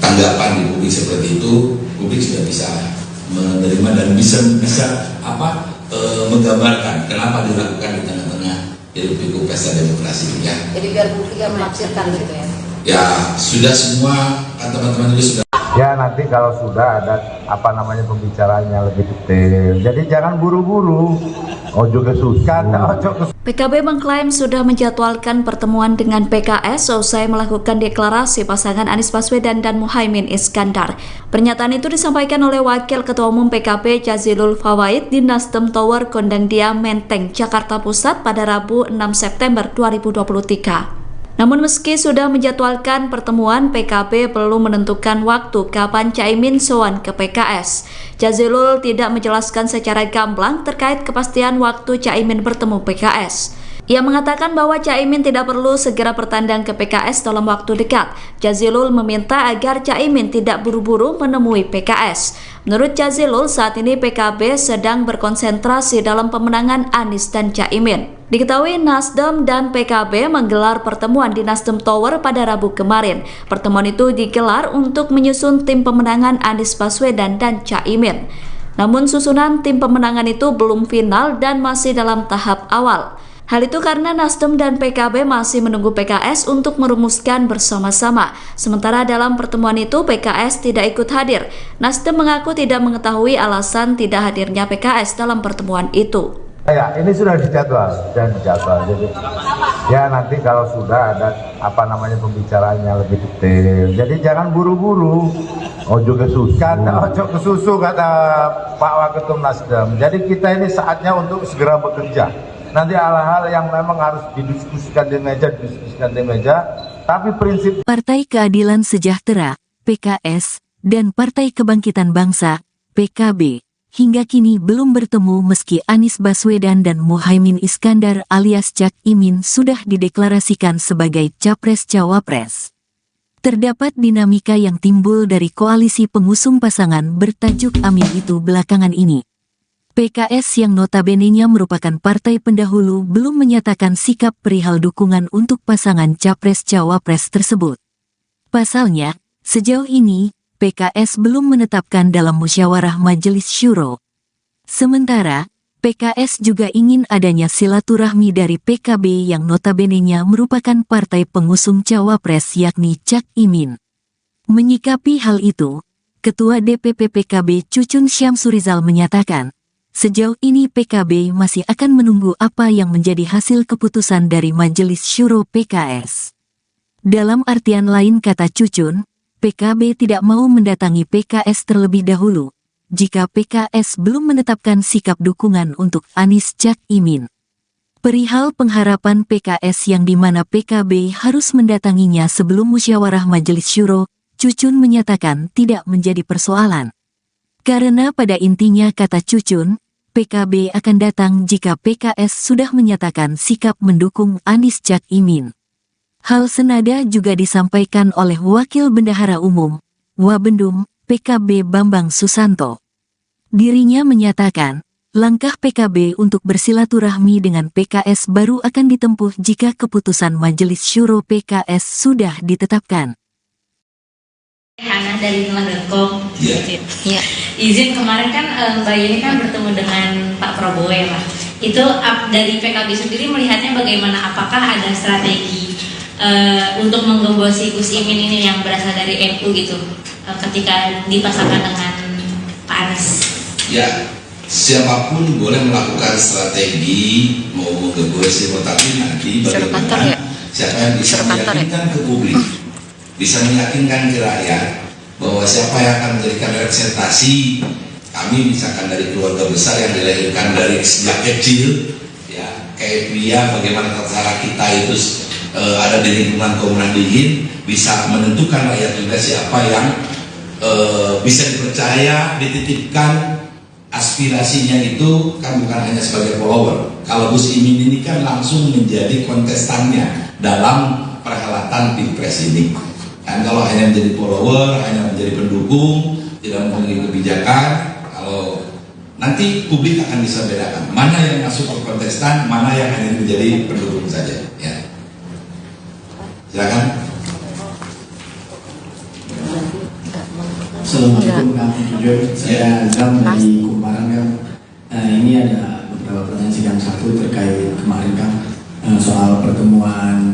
tanggapan di publik seperti itu, publik sudah bisa menerima dan bisa menggambarkan kenapa dilakukan di tengah-tengah hiruk-pikuk pesta demokrasi ya. Jadi biar publik yang menafsirkan gitu ya. Ya sudah semua kan teman-teman juga sudah. Ya nanti kalau sudah ada pembicaraannya lebih detail. Jadi jangan buru-buru. Ojo kesukaan, ojo PKB mengklaim sudah menjadwalkan pertemuan dengan PKS usai melakukan deklarasi pasangan Anies Baswedan dan Muhaimin Iskandar. Pernyataan itu disampaikan oleh Wakil Ketua Umum PKB Jazilul Fawait di Nasdem Tower Gondangdia Menteng, Jakarta Pusat pada Rabu 6 September 2023. Namun meski sudah menjadwalkan pertemuan, PKB belum menentukan waktu kapan Caimin sowan ke PKS. Jazilul tidak menjelaskan secara gamblang terkait kepastian waktu Caimin bertemu PKS. Ia mengatakan bahwa Caimin tidak perlu segera bertandang ke PKS dalam waktu dekat. Jazilul meminta agar Caimin tidak buru-buru menemui PKS. Menurut Jazilul, saat ini PKB sedang berkonsentrasi dalam pemenangan Anies dan Caimin. Diketahui Nasdem dan PKB menggelar pertemuan di Nasdem Tower pada Rabu kemarin. Pertemuan itu digelar untuk menyusun tim pemenangan Anies Baswedan dan Caimin. Namun susunan tim pemenangan itu belum final dan masih dalam tahap awal. Hal itu karena Nasdem dan PKB masih menunggu PKS untuk merumuskan bersama-sama. Sementara dalam pertemuan itu PKS tidak ikut hadir. Nasdem mengaku tidak mengetahui alasan tidak hadirnya PKS dalam pertemuan itu. Ya, ini sudah dijadwal dan dijadwal. Jadi, ya nanti kalau sudah ada pembicaraannya lebih detail. Jadi jangan buru-buru. Ojo kesusu kata Pak Waketum Nasdem. Jadi kita ini saatnya untuk segera bekerja. Nanti hal-hal yang memang harus didiskusikan di meja, tapi prinsip Partai Keadilan Sejahtera, PKS, dan Partai Kebangkitan Bangsa, PKB, hingga kini belum bertemu meski Anies Baswedan dan Muhaimin Iskandar alias Cak Imin sudah dideklarasikan sebagai Capres-Cawapres. Terdapat dinamika yang timbul dari koalisi pengusung pasangan bertajuk Amin itu belakangan ini. PKS yang notabene-nya merupakan partai pendahulu belum menyatakan sikap perihal dukungan untuk pasangan Capres-Cawapres tersebut. Pasalnya, sejauh ini, PKS belum menetapkan dalam musyawarah Majelis Syuro. Sementara, PKS juga ingin adanya silaturahmi dari PKB yang notabene-nya merupakan partai pengusung Cawapres yakni Cak Imin. Menyikapi hal itu, Ketua DPP PKB Cucun Syamsurizal menyatakan, sejauh ini PKB masih akan menunggu apa yang menjadi hasil keputusan dari Majelis Syuro PKS. Dalam artian lain kata Cucun, PKB tidak mau mendatangi PKS terlebih dahulu, jika PKS belum menetapkan sikap dukungan untuk Anies Cak Imin. Perihal pengharapan PKS yang dimana PKB harus mendatanginya sebelum musyawarah Majelis Syuro, Cucun menyatakan tidak menjadi persoalan. Karena pada intinya kata Cucun, PKB akan datang jika PKS sudah menyatakan sikap mendukung Anies Cak Imin. Hal senada juga disampaikan oleh Wakil Bendahara Umum, Wabendum, PKB Bambang Susanto. Dirinya menyatakan, langkah PKB untuk bersilaturahmi dengan PKS baru akan ditempuh jika keputusan Majelis Syuro PKS sudah ditetapkan. Hana dari Nulah.com. Ya. Izin kemarin kan Mbak Yeni kan bertemu dengan Pak Prabowo ya Pak. Itu dari PKB sendiri melihatnya bagaimana? Apakah ada strategi untuk menggembosi Gus Imin ini yang berasal dari NU gitu ketika dipasangkan dengan Pak Anies? Ya, siapapun boleh melakukan strategi mau menggembosi, tapi nanti bagaimana siapa yang bisa meyakinkan ke publik, bisa meyakinkan ke rakyat bahwa siapa yang akan menjadikan representasi kami, misalkan dari keluarga besar yang dilahirkan dari sejak kecil, ya kayak dia bagaimana cara kita itu ada di lingkungan Komunan Dingin, bisa menentukan rakyat juga siapa yang bisa dipercaya, dititipkan aspirasinya itu kan bukan hanya sebagai follower. Kalau Gus Imin ini kan langsung menjadi kontestannya dalam perhelatan Pilpres ini. Dan kalau hanya menjadi follower, hanya menjadi pendukung, tidak memiliki kebijakan, kalau nanti publik akan bisa bedakan mana yang masuk ke kontestan, mana yang hanya menjadi pendukung saja. Ya. Silakan. Assalamualaikum warahmatullahi wabarakatuh. Saya Zam dari Kumparan kan. Ini ada beberapa pertanyaan sidang satu terkait kemarin kan soal pertemuan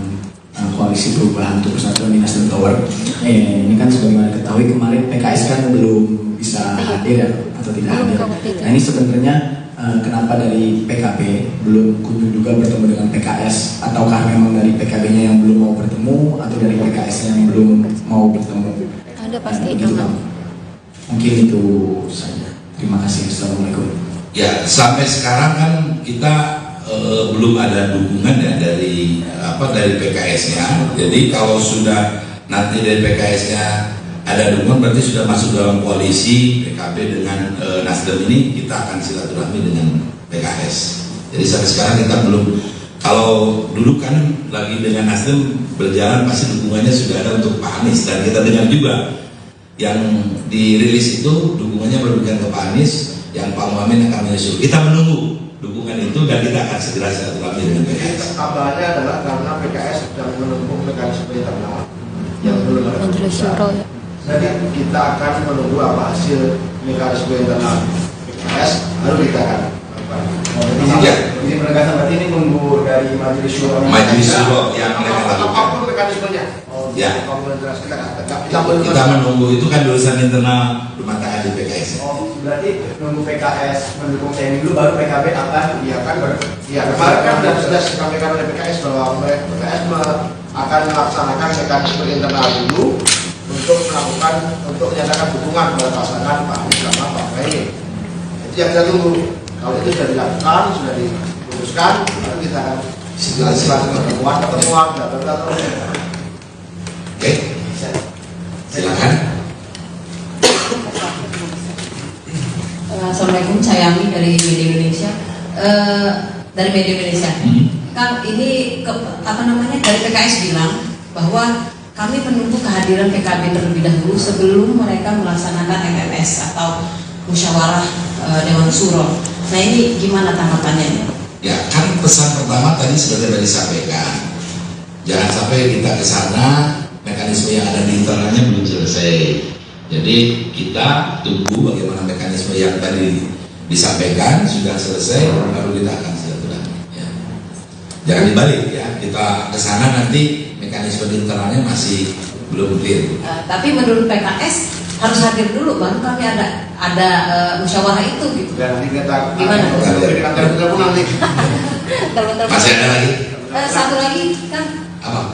Koalisi Perubahan untuk Persatuan di Nasdem Tower. Ini kan sebagaimana diketahui kemarin PKS kan belum bisa hadir ya, atau tidak hadir. Nah ini sebenarnya kenapa dari PKB belum kunjung juga bertemu dengan PKS, ataukah memang dari PKB-nya yang belum mau bertemu atau dari PKS-nya yang belum mau bertemu? Ada pasti itu. Mungkin itu saja. Terima kasih. Assalamualaikum. Ya, sampai sekarang kan kita belum ada dukungan ya dari PKS-nya. Jadi kalau sudah nanti dari PKS-nya ada dukungan, berarti sudah masuk dalam koalisi PKB dengan Nasdem ini, kita akan silaturahmi dengan PKS. Jadi sampai sekarang kita belum Kalau dulu kan lagi dengan Nasdem berjalan pasti dukungannya sudah ada untuk Pak Anies, dan kita dengar juga yang dirilis itu dukungannya berlebihan ke Pak Anies, yang Pak Muhammad akan menyusul. Kita menunggu dukungan itu dan kita akan segera silaturahmi dengan PKS. Kabarnya adalah karena PKS sedang menempuh mekanisme internal yang belum ada keputusan. Jadi kita akan menunggu apa hasil mekanisme internal PKS, lalu kita akan Izin penegasan berarti ini nunggu dari Majelis Syuro. Majelis Syuro yang mereka lakukan. Apapun mekanismenya. Ya. Kita menunggu itu kan urusan internal rumah tangga di PKS. Oh, berarti nunggu PKS mendukung TNI dulu baru PKB akan kemarin kan sudah disampaikan oleh PKS bahwa PKS akan melaksanakan mekanisme internal dulu untuk menyatakan dukungan kepada pasangan Pak Anies sama Pak Muhaimin. Itu yang kita tunggu. Kalau itu sudah dilakukan, sudah diputuskan, lalu kita akan pertemuan. Oke, silakan. Assalamualaikum, saya Ami dari Media Indonesia. Kang, ini dari PKS bilang bahwa kami menunggu kehadiran PKB terlebih dahulu sebelum mereka melaksanakan MMS atau musyawarah Dewan Suro. Nah, ini gimana tanggapannya? Ya, kan pesan pertama tadi sudah disampaikan. Jangan sampai kita ke sana, mekanisme yang ada di internalnya belum selesai. Jadi kita tunggu bagaimana mekanisme yang tadi disampaikan sudah selesai, baru kita akan silaturahmi. Ya. Jangan dibalik ya, kita ke sana nanti mekanisme di internalnya masih belum clear. Tapi menurut PKS harus hadir dulu baru kami ada musyawarah itu gitu. Dan nanti kita gimana? Masih ada lagi? Satu lagi kan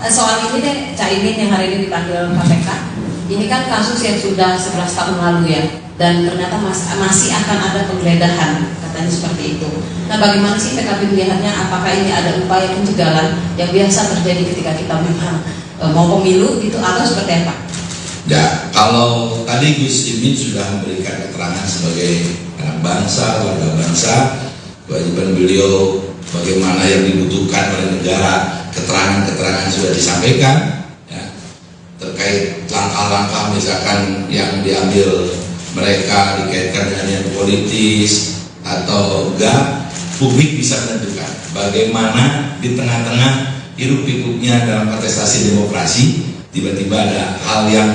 soal ini deh, Caimin yang hari ini dipanggil KPK. Ini kan kasus yang sudah 11 tahun lalu ya, dan ternyata masih akan ada penggeledahan, katanya seperti itu. Nah, bagaimana sih PKB melihatnya? Apakah ini ada upaya pencegahan yang biasa terjadi ketika kita memang mau pemilu gitu, atau seperti apa? Ya, kalau tadi Gus Imin sudah memberikan keterangan sebagai anak bangsa, warga bangsa, kewajiban beliau bagaimana yang dibutuhkan oleh negara, keterangan-keterangan sudah disampaikan ya, terkait langkah-langkah misalkan yang diambil mereka dikaitkan dengan yang politis atau enggak, publik bisa menentukan bagaimana di tengah-tengah hiruk-pikuknya dalam kontestasi demokrasi tiba-tiba ada hal yang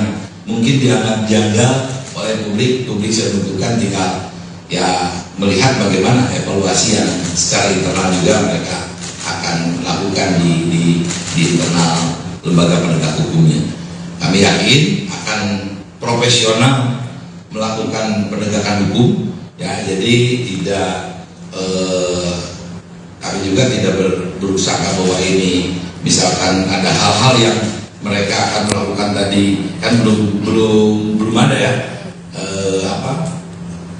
mungkin dianggap janggal oleh publik sudah menentukan, tinggal ya melihat bagaimana evaluasi yang secara internal juga mereka akan lakukan di internal lembaga penegak hukumnya. Kami yakin akan profesional melakukan penegakan hukum ya, jadi tidak kami juga tidak berusaha bahwa ini misalkan ada hal-hal yang mereka akan melakukan tadi kan belum ada ya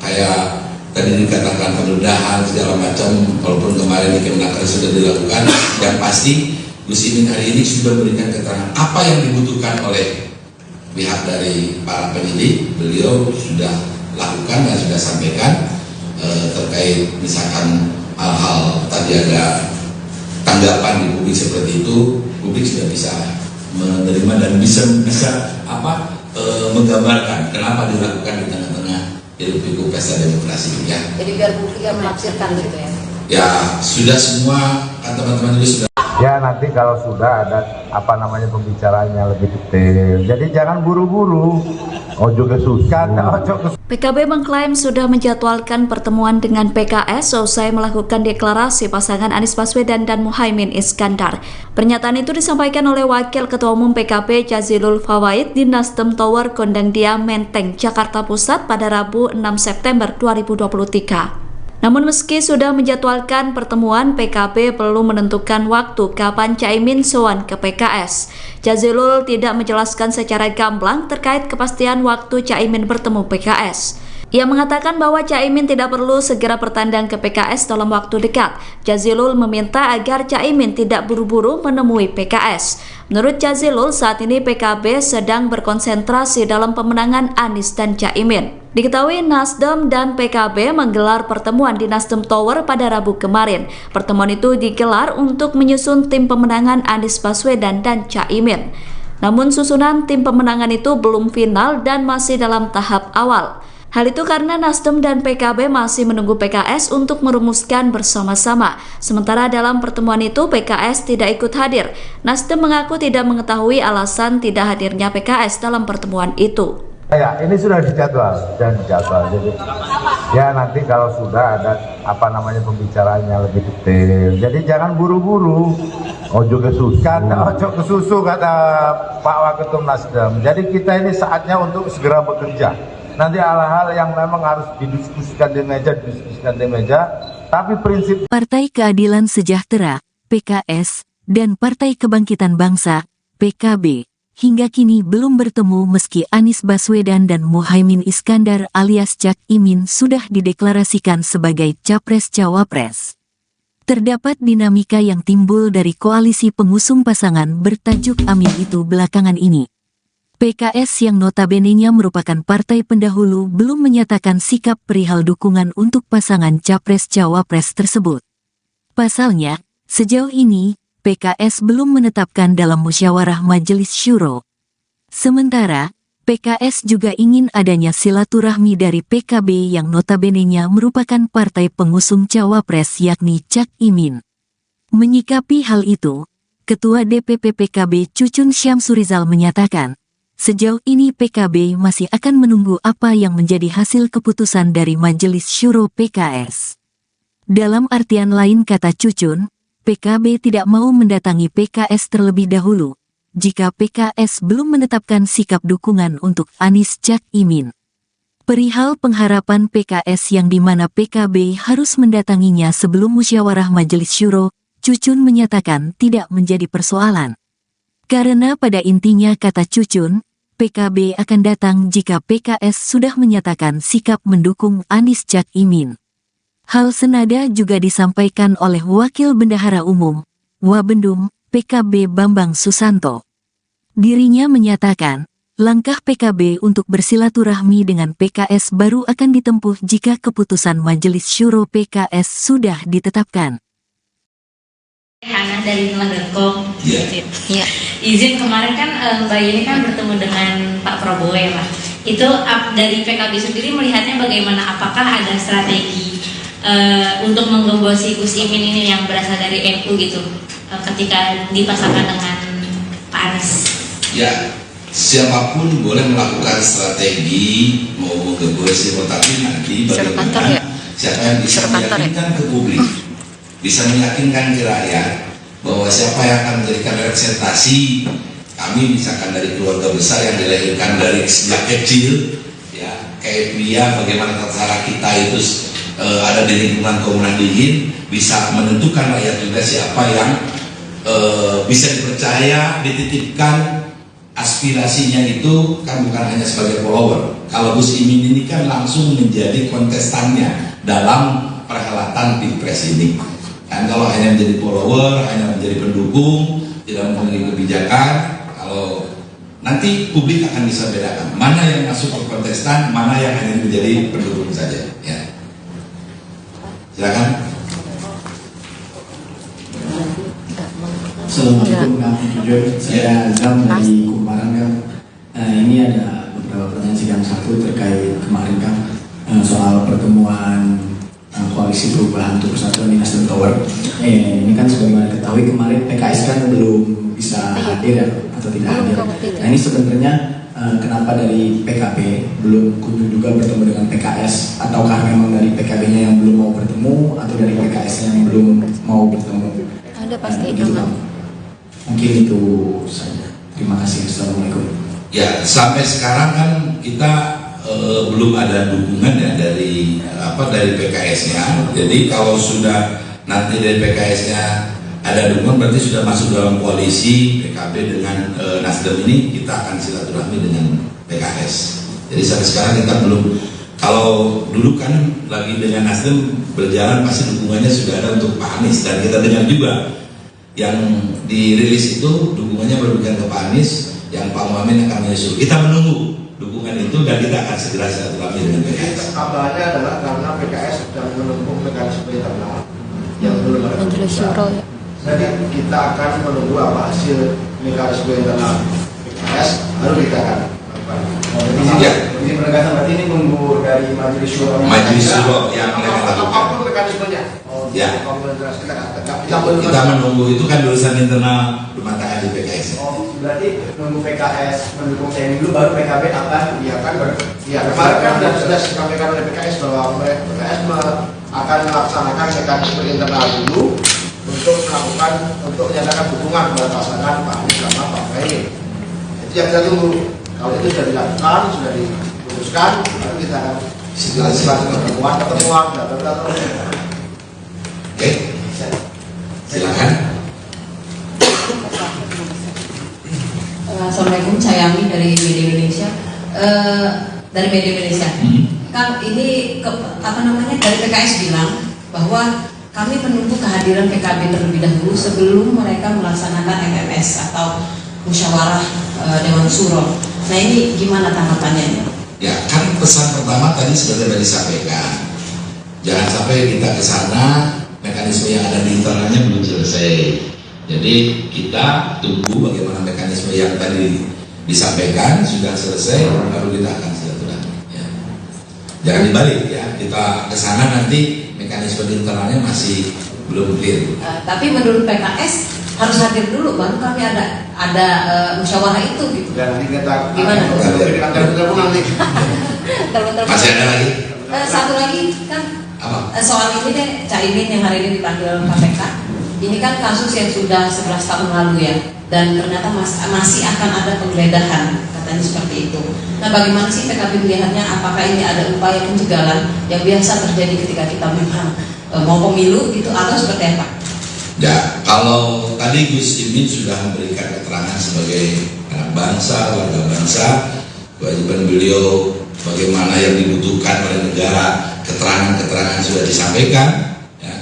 kayak tadi dikatakan penggeledahan segala macam, walaupun kemarin di Kemenaker sudah dilakukan. Yang pasti Gus Imin hari ini sudah memberikan keterangan apa yang dibutuhkan oleh pihak dari para penyidik. Beliau sudah lakukan dan sudah sampaikan terkait misalkan hal-hal tadi ada tanggapan di publik seperti itu, publik sudah bisa menerima dan bisa menggambarkan kenapa dilakukan di tengah-tengah hiruk-pikuk pesta demokrasi ya. Jadi biar publik yang menafsirkan gitu ya. Ya sudah semua kan teman-teman juga sudah. Ya nanti kalau sudah ada pembicaraannya lebih detail. Jadi jangan buru-buru. Ojo kesusahan, PKB mengklaim sudah menjadwalkan pertemuan dengan PKS selesai melakukan deklarasi pasangan Anies Baswedan dan Muhaimin Iskandar. Pernyataan itu disampaikan oleh Wakil Ketua Umum PKB Jazilul Fawait di Nasdem Tower Gondangdia Menteng, Jakarta Pusat pada Rabu 6 September 2023. Namun meski sudah menjadwalkan pertemuan, PKB belum menentukan waktu kapan Caimin sowan ke PKS. Jazilul tidak menjelaskan secara gamblang terkait kepastian waktu Caimin bertemu PKS. Ia mengatakan bahwa Caimin tidak perlu segera bertandang ke PKS dalam waktu dekat. Jazilul meminta agar Caimin tidak buru-buru menemui PKS. Menurut Jazilul, saat ini PKB sedang berkonsentrasi dalam pemenangan Anies dan Caimin. Diketahui Nasdem dan PKB menggelar pertemuan di Nasdem Tower pada Rabu kemarin. Pertemuan itu digelar untuk menyusun tim pemenangan Anies Baswedan dan Caimin. Namun susunan tim pemenangan itu belum final dan masih dalam tahap awal. Hal itu karena Nasdem dan PKB masih menunggu PKS untuk merumuskan bersama-sama. Sementara dalam pertemuan itu PKS tidak ikut hadir. Nasdem mengaku tidak mengetahui alasan tidak hadirnya PKS dalam pertemuan itu. Ya, ini sudah dijadwal dan dijadwal. Jadi ya nanti kalau sudah ada pembicaraannya lebih detail. Jadi jangan buru-buru. Ojo kesusu kata Pak Waketum Nasdem. Jadi kita ini saatnya untuk segera bekerja. Nanti hal-hal yang memang harus didiskusikan di meja, tapi prinsip Partai Keadilan Sejahtera, PKS, dan Partai Kebangkitan Bangsa, PKB, hingga kini belum bertemu meski Anies Baswedan dan Muhaimin Iskandar alias Cak Imin sudah dideklarasikan sebagai Capres-Cawapres. Terdapat dinamika yang timbul dari koalisi pengusung pasangan bertajuk Amin itu belakangan ini. PKS yang notabene-nya merupakan partai pendahulu belum menyatakan sikap perihal dukungan untuk pasangan Capres-Cawapres tersebut. Pasalnya, sejauh ini, PKS belum menetapkan dalam musyawarah Majelis Syuro. Sementara, PKS juga ingin adanya silaturahmi dari PKB yang notabene-nya merupakan partai pengusung Cawapres yakni Cak Imin. Menyikapi hal itu, Ketua DPP PKB Cucun Syamsurizal menyatakan, sejauh ini PKB masih akan menunggu apa yang menjadi hasil keputusan dari Majelis Syuro PKS. Dalam artian lain kata Cucun, PKB tidak mau mendatangi PKS terlebih dahulu, jika PKS belum menetapkan sikap dukungan untuk Anies Cak Imin. Perihal pengharapan PKS yang dimana PKB harus mendatanginya sebelum musyawarah Majelis Syuro, Cucun menyatakan tidak menjadi persoalan. Karena pada intinya kata Cucun, PKB akan datang jika PKS sudah menyatakan sikap mendukung Anies Cak Imin. Hal senada juga disampaikan oleh Wakil Bendahara Umum, Wabendum, PKB Bambang Susanto. Dirinya menyatakan, langkah PKB untuk bersilaturahmi dengan PKS baru akan ditempuh jika keputusan Majelis Syuro PKS sudah ditetapkan. Hana dari Nulah.com. Iya. Izin kemarin kan Mbak Yeni kan bertemu dengan Pak Prabowo ya Pak. Itu dari PKB sendiri melihatnya bagaimana? Apakah ada strategi untuk menggembosi Gus Imin ini yang berasal dari NU gitu ketika dipasangkan dengan Pak Anies? Ya, siapapun boleh melakukan strategi mau menggembosi, tetapi nanti bagaimana siapa yang bisa meyakinkan ke publik, bisa meyakinkan ke rakyat bahwa siapa yang akan menjadikan representasi kami, misalkan dari keluarga besar yang dilahirkan dari sejak kecil, ya kayak dia bagaimana tata kita itu ada di lingkungan Komunan Dingin, bisa menentukan rakyat juga siapa yang bisa dipercaya, dititipkan aspirasinya itu kan bukan hanya sebagai follower. Kalau Gus Imin ini kan langsung menjadi kontestannya dalam perhelatan Pilpres ini. Kan kalau hanya menjadi follower, hanya menjadi pendukung, tidak memiliki kebijakan, kalau nanti publik akan bisa bedakan mana yang masuk ke kontestan, mana yang hanya menjadi pendukung saja. Ya. Silakan. Assalamualaikum warahmatullahi wabarakatuh. Saya Azam dari Kumparan kan. Ini ada beberapa pertanyaan sidang satu terkait kemarin kan soal pertemuan koalisi perubahan untuk persatuan di Nasdem Tower. Ini kan sebagaimana ketahui kemarin PKS kan belum bisa hadir ya, atau tidak hadir. Nah ini sebenarnya kenapa dari PKB belum kunjung juga bertemu dengan PKS, ataukah memang dari PKB-nya yang belum mau bertemu atau dari PKS yang belum mau bertemu? Ada pasti gitu, mungkin itu saja. Terima kasih. Assalamualaikum. Ya, sampai sekarang kan kita belum ada dukungan ya dari PKS-nya. Jadi kalau sudah nanti dari PKS-nya ada dukungan, berarti sudah masuk dalam koalisi PKB dengan Nasdem ini, kita akan silaturahmi dengan PKS. Jadi sampai sekarang kita belum. Kalau dulu kan lagi dengan Nasdem berjalan pasti dukungannya sudah ada untuk Pak Anies, dan kita dengar juga yang dirilis itu dukungannya berlebihan ke Pak Anies, yang Pak Muhammad akan menyusul. Kita menunggu dukungan itu dan kita akan segera silaturahmi dengan PKS. Kabarnya adalah karena PKS sedang menempuh mekanisme internal yang belum ada keputusan. Jadi kita akan menunggu apa hasil mekanisme internal PKS, baru kita akan Jadi penegasan berarti ini nunggu dari Majelis Syuro. Majelis Syuro yang mereka lakukan. Apapun mekanismenya. Ya. Kita menunggu, itu kan urusan internal rumah tangga di PKS. Berarti nunggu PKS mendukung saya dulu, baru PKB akan. Iya kan, kemarin kan sudah disampaikan oleh PKS bahwa PKS akan melaksanakan mekanisme internal dulu untuk menyatakan dukungan kepada pasangan Pak Anies sama Pak Muhaimin. Itu yang kita tunggu. Kalau itu sudah dilakukan, sudah diputuskan, lalu kita akan pertemuan. Oke, silakan. Assalamualaikum, saya Ami dari Media Indonesia. Dari Media Indonesia, kan ini dari PKS bilang bahwa kami menunggu kehadiran PKB terlebih dahulu sebelum mereka melaksanakan MMS atau musyawarah Dewan Syuro. Nah ini gimana tanggapannya? Ya kan pesan pertama tadi sudah disampaikan. Jangan sampai kita ke sana mekanisme yang ada di internalnya belum selesai. Jadi kita tunggu bagaimana mekanisme yang tadi disampaikan sudah selesai, baru kita akan silaturahmi. Ya. Jangan dibalik ya, kita ke sana nanti mekanisme di internalnya masih belum clear. Tapi menurut PKS harus hadir dulu, baru kami ada musyawarah itu gitu. Dan nanti kita gimana? Masih ada lagi? Satu lagi kan soal ini deh, Caimin yang hari ini dipanggil KPK. Ini kan kasus yang sudah 11 tahun lalu ya, dan ternyata masih akan ada penggeledahan, katanya seperti itu. Nah bagaimana sih PKB melihatnya? Apakah ini ada upaya pencegahan yang biasa terjadi ketika kita memang mau pemilu gitu, atau seperti apa? Ya, kalau tadi Gus Imin sudah memberikan keterangan sebagai anak bangsa, warga bangsa, kewajiban beliau bagaimana yang dibutuhkan oleh negara, keterangan-keterangan sudah disampaikan ya,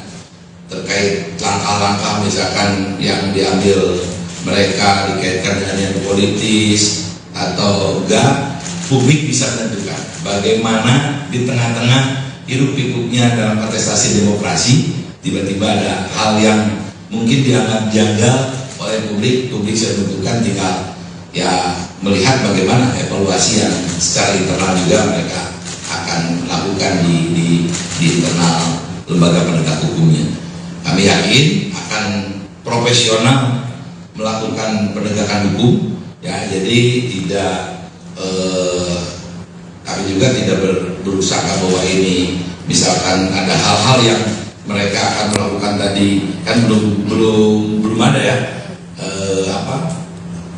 terkait langkah-langkah misalkan yang diambil mereka dikaitkan dengan yang politis atau enggak, publik bisa menentukan bagaimana di tengah-tengah hiruk-pikuknya dalam kontestasi demokrasi tiba-tiba ada hal yang mungkin dianggap janggal oleh publik sudah menentukan, tinggal ya melihat bagaimana evaluasi yang secara internal juga mereka akan lakukan di internal lembaga penegak hukumnya. Kami yakin akan profesional melakukan penegakan hukum ya, jadi tidak kami juga tidak berusaha bahwa ini misalkan ada hal-hal yang mereka akan melakukan tadi kan belum ada ya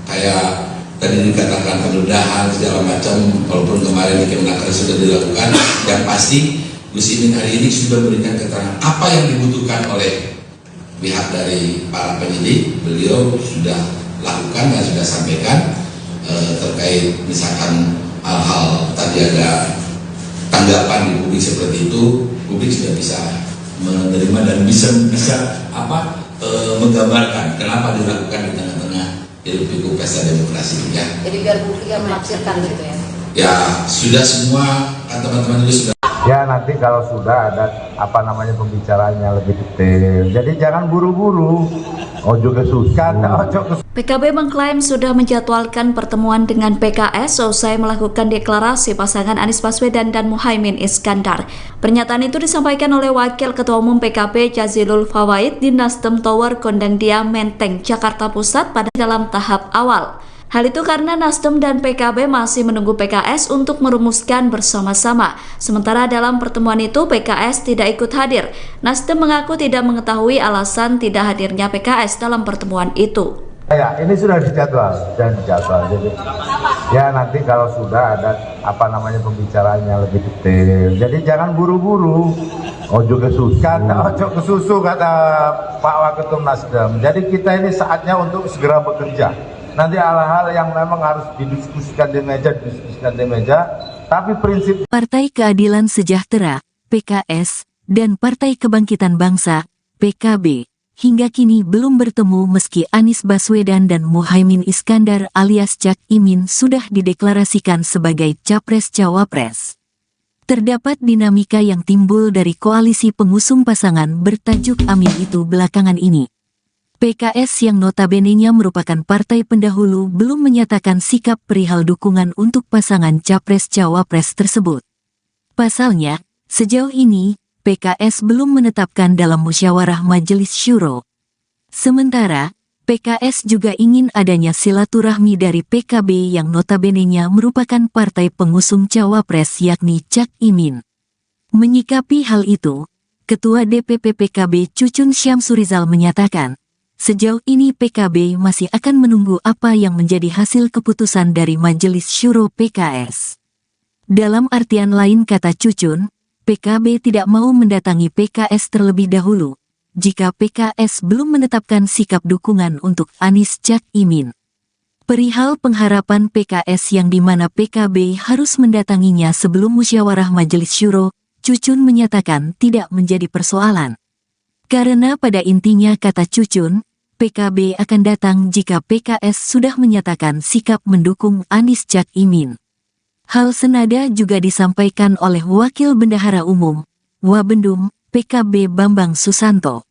kayak tadi dikatakan penggeledahan segala macam, walaupun kemarin di Kemenaker sudah dilakukan. Yang pasti Gus Imin hari ini sudah memberikan keterangan apa yang dibutuhkan oleh pihak dari para penyidik. Beliau sudah lakukan dan sudah sampaikan terkait misalkan hal-hal tadi ada tanggapan di publik seperti itu, publik sudah bisa menerima dan bisa menggambarkan kenapa dilakukan di tengah-tengah hiruk-pikuk pesta demokrasi ya. Jadi biar publik yang menafsirkan gitu ya. Ya sudah semua teman-teman itu sudah. Ya nanti kalau sudah ada pembicaraannya lebih detail. Jadi jangan buru-buru. Ojo kesusahan, PKB mengklaim sudah menjadwalkan pertemuan dengan PKS usai melakukan deklarasi pasangan Anies Baswedan dan Muhaimin Iskandar. Pernyataan itu disampaikan oleh Wakil Ketua Umum PKB Jazilul Fawait di Nasdem Tower Gondangdia Menteng, Jakarta Pusat pada dalam tahap awal. Hal itu karena Nasdem dan PKB masih menunggu PKS untuk merumuskan bersama-sama. Sementara dalam pertemuan itu PKS tidak ikut hadir. Nasdem mengaku tidak mengetahui alasan tidak hadirnya PKS dalam pertemuan itu. Ya, ini sudah dijadwal dan dijadwal. Jadi ya nanti kalau sudah ada pembicaraannya lebih detail. Jadi jangan buru-buru. Ojo kesusu kata Pak Waketum Nasdem. Jadi kita ini saatnya untuk segera bekerja. Nanti hal-hal yang memang harus didiskusikan di meja, Tapi prinsip Partai Keadilan Sejahtera, PKS, dan Partai Kebangkitan Bangsa, PKB, hingga kini belum bertemu meski Anies Baswedan dan Muhaimin Iskandar alias Cak Imin sudah dideklarasikan sebagai Capres-Cawapres. Terdapat dinamika yang timbul dari koalisi pengusung pasangan bertajuk Amin itu belakangan ini. PKS yang notabene-nya merupakan partai pendahulu belum menyatakan sikap perihal dukungan untuk pasangan Capres-Cawapres tersebut. Pasalnya, sejauh ini, PKS belum menetapkan dalam musyawarah Majelis Syuro. Sementara, PKS juga ingin adanya silaturahmi dari PKB yang notabene-nya merupakan partai pengusung Cawapres yakni Cak Imin. Menyikapi hal itu, Ketua DPP PKB Cucun Syamsurizal menyatakan, sejauh ini PKB masih akan menunggu apa yang menjadi hasil keputusan dari Majelis Syuro PKS. Dalam artian lain kata Cucun, PKB tidak mau mendatangi PKS terlebih dahulu, jika PKS belum menetapkan sikap dukungan untuk Anies Cak Imin. Perihal pengharapan PKS yang dimana PKB harus mendatanginya sebelum musyawarah Majelis Syuro, Cucun menyatakan tidak menjadi persoalan. Karena pada intinya kata Cucun, PKB akan datang jika PKS sudah menyatakan sikap mendukung Anies Cak Imin. Hal senada juga disampaikan oleh Wakil Bendahara Umum, Wabendum, PKB Bambang Susanto.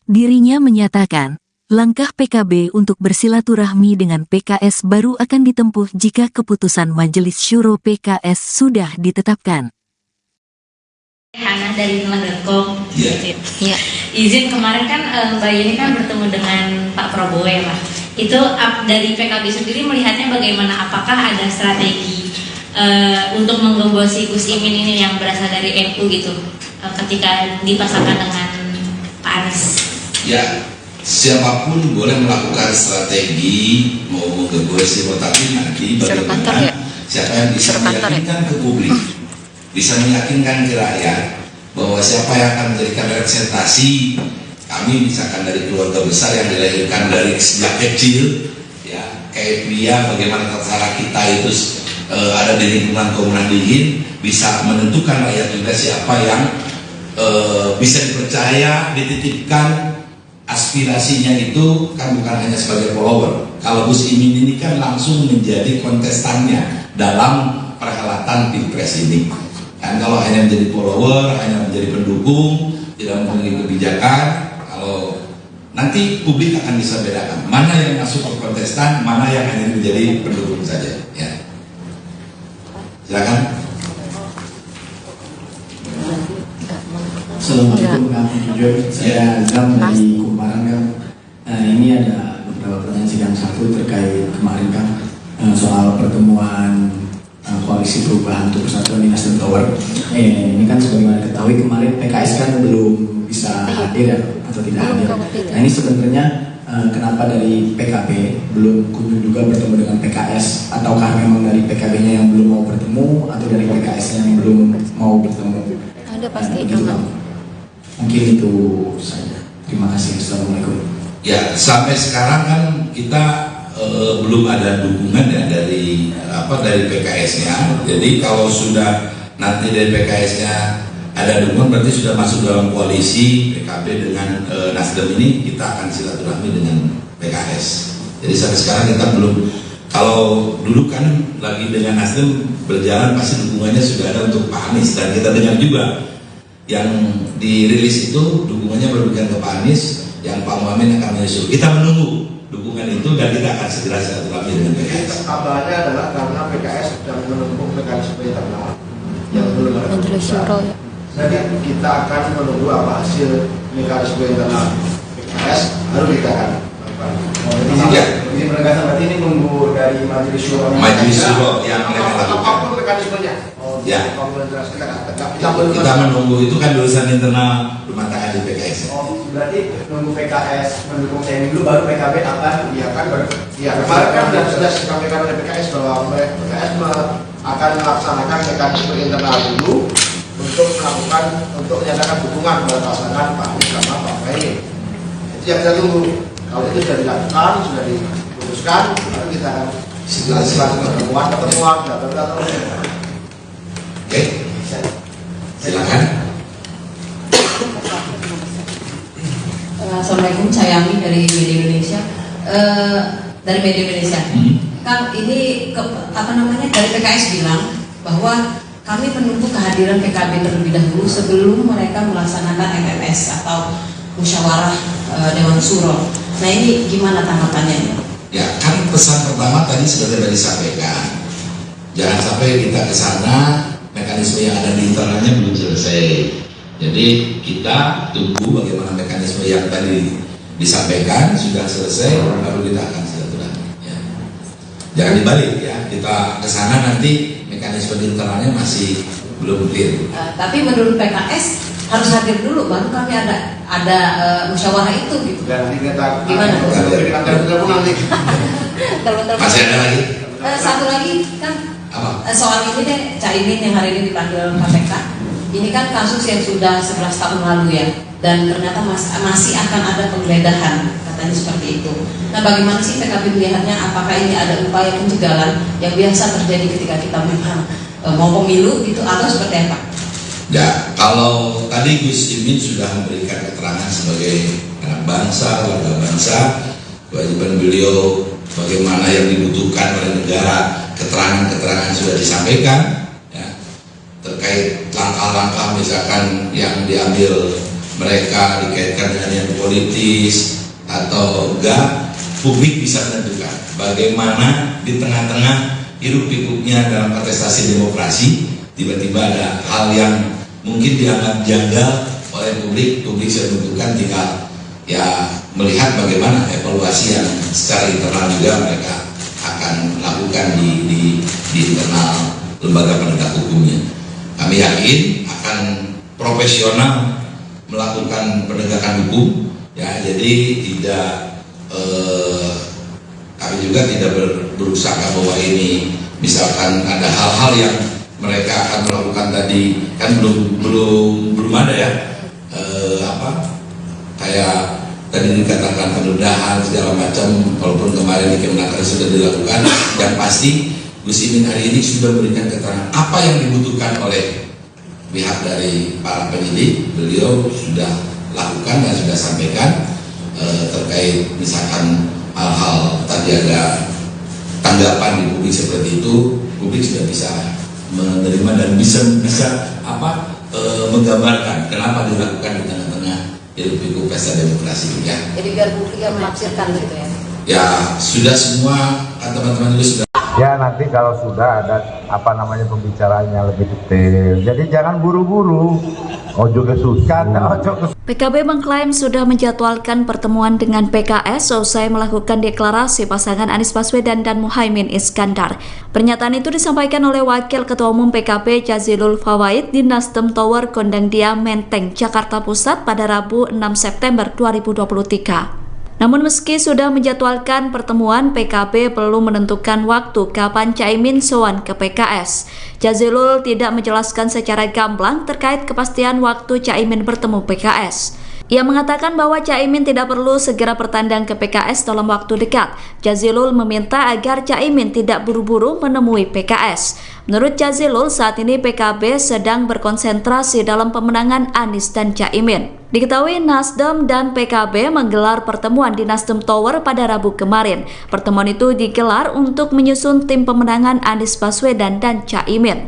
Dirinya menyatakan, langkah PKB untuk bersilaturahmi dengan PKS baru akan ditempuh jika keputusan Majelis Syuro PKS sudah ditetapkan. Hana dari Telang.com. Ya. Izin kemarin kan Mbak Yeni kan bertemu dengan Pak Prabowo ya Pak. Itu dari PKB sendiri melihatnya bagaimana? Apakah ada strategi untuk menggembosi Gus Imin ini yang berasal dari NU gitu ketika dipasangkan dengan Pak Anies? Ya, siapapun boleh melakukan strategi mau menggembosi, tetapi nanti bagaimana siapa yang bisa meyakinkan ke publik, bisa meyakinkan ke rakyat bahwa siapa yang akan menjadikan representasi kami, misalkan dari keluarga besar yang dilahirkan dari sejak kecil, ya kayak dia bagaimana tata kita itu ada di lingkungan Komunan Dingin, bisa menentukan rakyat juga siapa yang bisa dipercaya, dititipkan aspirasinya itu kan bukan hanya sebagai follower. Kalau Gus Imin ini kan langsung menjadi kontestannya dalam perhelatan Pilpres ini. Kan kalau hanya menjadi follower, hanya menjadi pendukung, tidak memiliki kebijakan, kalau nanti publik akan bisa bedakan mana yang masuk ke kontestan, mana yang hanya menjadi pendukung saja. Ya. Silakan. Assalamualaikum warahmatullahi wabarakatuh. Saya Azam dari Kumparan kan. Ini ada beberapa pertanyaan sidang satu terkait kemarin kan soal pertemuan Koalisi Perubahan untuk Persatuan di Nasdem Tower. Ini kan sebagaimana ketahui kemarin PKS kan belum bisa hadir atau tidak hadir. Nah ini sebenarnya kenapa dari PKB belum kunjung juga bertemu dengan PKS, ataukah memang dari PKB-nya yang belum mau bertemu atau dari PKS-nya yang belum mau bertemu? Ada pasti mungkin itu saja. Terima kasih. Assalamualaikum. Ya, sampai sekarang kan kita belum ada dukungan ya dari PKS-nya. Jadi kalau sudah nanti dari PKS-nya ada dukungan, berarti sudah masuk dalam koalisi PKB dengan Nasdem ini, kita akan silaturahmi dengan PKS. Jadi sampai sekarang kita belum. Kalau dulu kan lagi dengan Nasdem berjalan, pasti dukungannya sudah ada untuk Pak Anies, dan kita dengar juga yang dirilis itu dukungannya berlebihan ke Pak Anies, yang Pak Muhaimin akan menyusul. Kita menunggu dukungan itu dan kita akan segera silaturahmi dengan PKS. Kabarnya adalah karena PKS sedang menempuh mekanisme internal yang belum ada keputusan. Jadi kita akan menunggu apa hasil mekanisme internal PKS, baru kita akan Ini penegasan berarti ini nunggu dari Majelis Syuro. Majelis Syuro yang mereka lakukan. Apapun mekanismenya. Ya. Kita menunggu, itu kan urusan internal rumah tangga di PKS. Berarti nunggu PKS mendukung saya dulu, baru PKB akan kemarin kan sudah disampaikan oleh PKS bahwa PKS akan melaksanakan mekanisme internal dulu untuk menyatakan dukungan kepada pasangan Pak Anies sama Pak Muhaimin. Itu yang kita tunggu. Kalau itu sudah dilakukan, sudah diputuskan, lalu kita akan silaturahmi pertemuan. dari media Indonesia. Kan ini dari PKS bilang bahwa kami menunggu kehadiran PKB terlebih dahulu sebelum mereka melaksanakan MMS atau musyawarah Dewan Suro. Nah ini gimana tanggapannya? Ya kan pesan pertama tadi sudah disampaikan. Jangan sampai kita ke sana mekanisme yang ada di internalnya belum selesai. Jadi kita tunggu bagaimana mekanisme yang tadi disampaikan sudah selesai, baru kita akan silaturahmi. Ya. Jangan dibalik ya, kita ke sana nanti mekanisme di internalnya masih belum clear. Tapi menurut PKS harus hadir dulu, baru kami ada musyawarah itu gitu. Dan kita gimana? Masih ada lagi? Satu lagi kan soal ini deh, Caimin yang hari ini dipanggil KPK. Ini kan kasus yang sudah 11 tahun lalu ya, dan ternyata masih akan ada penggeledahan, katanya seperti itu. Nah bagaimana sih PKB melihatnya, apakah ini ada upaya pencegahan yang biasa terjadi ketika kita memang mau pemilu gitu, atau seperti apa? Ya, kalau tadi Gus Imin sudah memberikan keterangan sebagai anak bangsa, warga bangsa, kewajiban beliau bagaimana yang dibutuhkan oleh negara, keterangan-keterangan sudah disampaikan ya, terkait langkah-langkah misalkan yang diambil mereka dikaitkan dengan yang politis atau enggak, publik bisa menentukan bagaimana di tengah-tengah hiruk pikuknya dalam kontestasi demokrasi tiba-tiba ada hal yang mungkin dianggap janggal oleh publik sudah menentukan, tinggal ya melihat bagaimana evaluasi yang secara internal juga mereka akan lakukan di internal lembaga penegak hukumnya. Kami yakin akan profesional melakukan penegakan hukum ya, jadi tidak kami juga tidak berusaha bahwa ini misalkan ada hal-hal yang mereka akan melakukan tadi kan belum ada ya kayak tadi dikatakan penundaan segala macam, walaupun kemarin di Kemenaker sudah dilakukan. Yang pasti Gus Imin hari ini sudah memberikan keterangan apa yang dibutuhkan oleh pihak dari para penyidik. Beliau sudah lakukan dan sudah sampaikan terkait misalkan hal-hal tadi ada tanggapan di publik seperti itu, publik sudah bisa menerima dan bisa menggambarkan kenapa dilakukan di tengah-tengah hiruk-pikuk pesta demokrasi ya. Jadi biar publik yang menafsirkan gitu ya. Ya sudah semua teman-teman itu sudah. Ya nanti kalau sudah ada pembicaraannya lebih detail. Jadi jangan buru-buru. Ojo kesusahan, PKB mengklaim sudah menjadwalkan pertemuan dengan PKS usai melakukan deklarasi pasangan Anies Baswedan dan Muhaimin Iskandar. Pernyataan itu disampaikan oleh Wakil Ketua Umum PKB Jazilul Fawait di Nasdem Tower Gondangdia Menteng, Jakarta Pusat pada Rabu 6 September 2023. Namun meski sudah menjadwalkan pertemuan, PKB belum menentukan waktu kapan Caimin sowan ke PKS. Jazilul tidak menjelaskan secara gamblang terkait kepastian waktu Caimin bertemu PKS. Ia mengatakan bahwa Caimin tidak perlu segera bertandang ke PKS dalam waktu dekat. Jazilul meminta agar Caimin tidak buru-buru menemui PKS. Menurut Jazilul, saat ini PKB sedang berkonsentrasi dalam pemenangan Anies dan Caimin. Diketahui Nasdem dan PKB menggelar pertemuan di Nasdem Tower pada Rabu kemarin. Pertemuan itu digelar untuk menyusun tim pemenangan Anies Baswedan dan Caimin.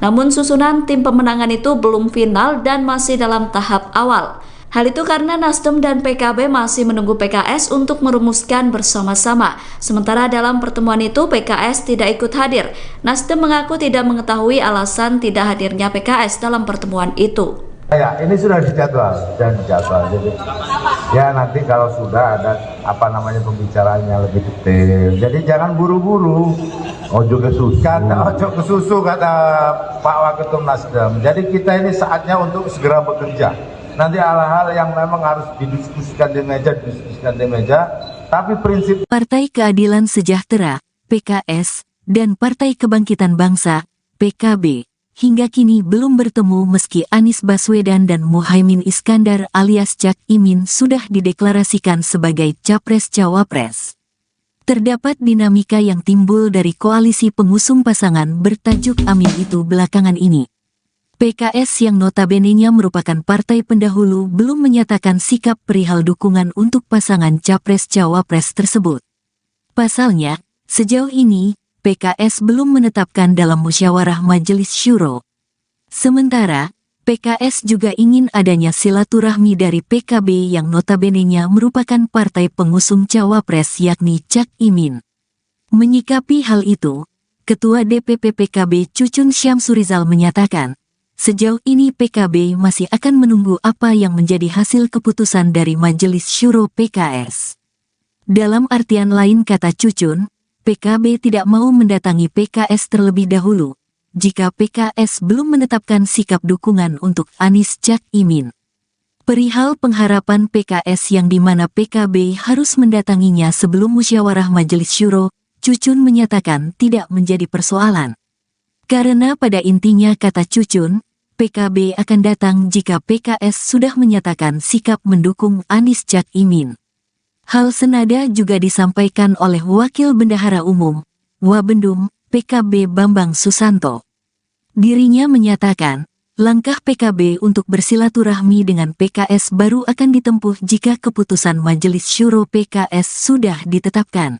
Namun susunan tim pemenangan itu belum final dan masih dalam tahap awal. Hal itu karena Nasdem dan PKB masih menunggu PKS untuk merumuskan bersama-sama. Sementara dalam pertemuan itu PKS tidak ikut hadir. Nasdem mengaku tidak mengetahui alasan tidak hadirnya PKS dalam pertemuan itu. Ya, ini sudah dijadwal dan dijadwal. Jadi, ya nanti kalau sudah ada pembicaraannya lebih detail. Jadi jangan buru-buru. Ojo kesusahan, ojo kesusu kata Pak Waketum Nasdem. Jadi kita ini saatnya untuk segera bekerja. Nanti hal-hal yang memang harus didiskusikan di meja, tapi prinsip Partai Keadilan Sejahtera, PKS, dan Partai Kebangkitan Bangsa, PKB, hingga kini belum bertemu meski Anies Baswedan dan Muhaimin Iskandar alias Cak Imin sudah dideklarasikan sebagai Capres-Cawapres. Terdapat dinamika yang timbul dari koalisi pengusung pasangan bertajuk Amin itu belakangan ini. PKS yang notabene-nya merupakan partai pendahulu belum menyatakan sikap perihal dukungan untuk pasangan Capres-Cawapres tersebut. Pasalnya, sejauh ini, PKS belum menetapkan dalam musyawarah Majelis Syuro. Sementara, PKS juga ingin adanya silaturahmi dari PKB yang notabene-nya merupakan partai pengusung cawapres yakni Cak Imin. Menyikapi hal itu, Ketua DPP PKB Cucun Syamsurizal menyatakan, sejauh ini PKB masih akan menunggu apa yang menjadi hasil keputusan dari Majelis Syuro PKS. Dalam artian lain kata Cucun, PKB tidak mau mendatangi PKS terlebih dahulu, jika PKS belum menetapkan sikap dukungan untuk Anies Cak Imin. Perihal pengharapan PKS yang dimana PKB harus mendatanginya sebelum musyawarah Majelis Syuro, Cucun menyatakan tidak menjadi persoalan. Karena pada intinya kata Cucun, PKB akan datang jika PKS sudah menyatakan sikap mendukung Anies Cak Imin. Hal senada juga disampaikan oleh Wakil Bendahara Umum, Wabendum, PKB Bambang Susanto. Dirinya menyatakan, langkah PKB untuk bersilaturahmi dengan PKS baru akan ditempuh jika keputusan Majelis Syuro PKS sudah ditetapkan.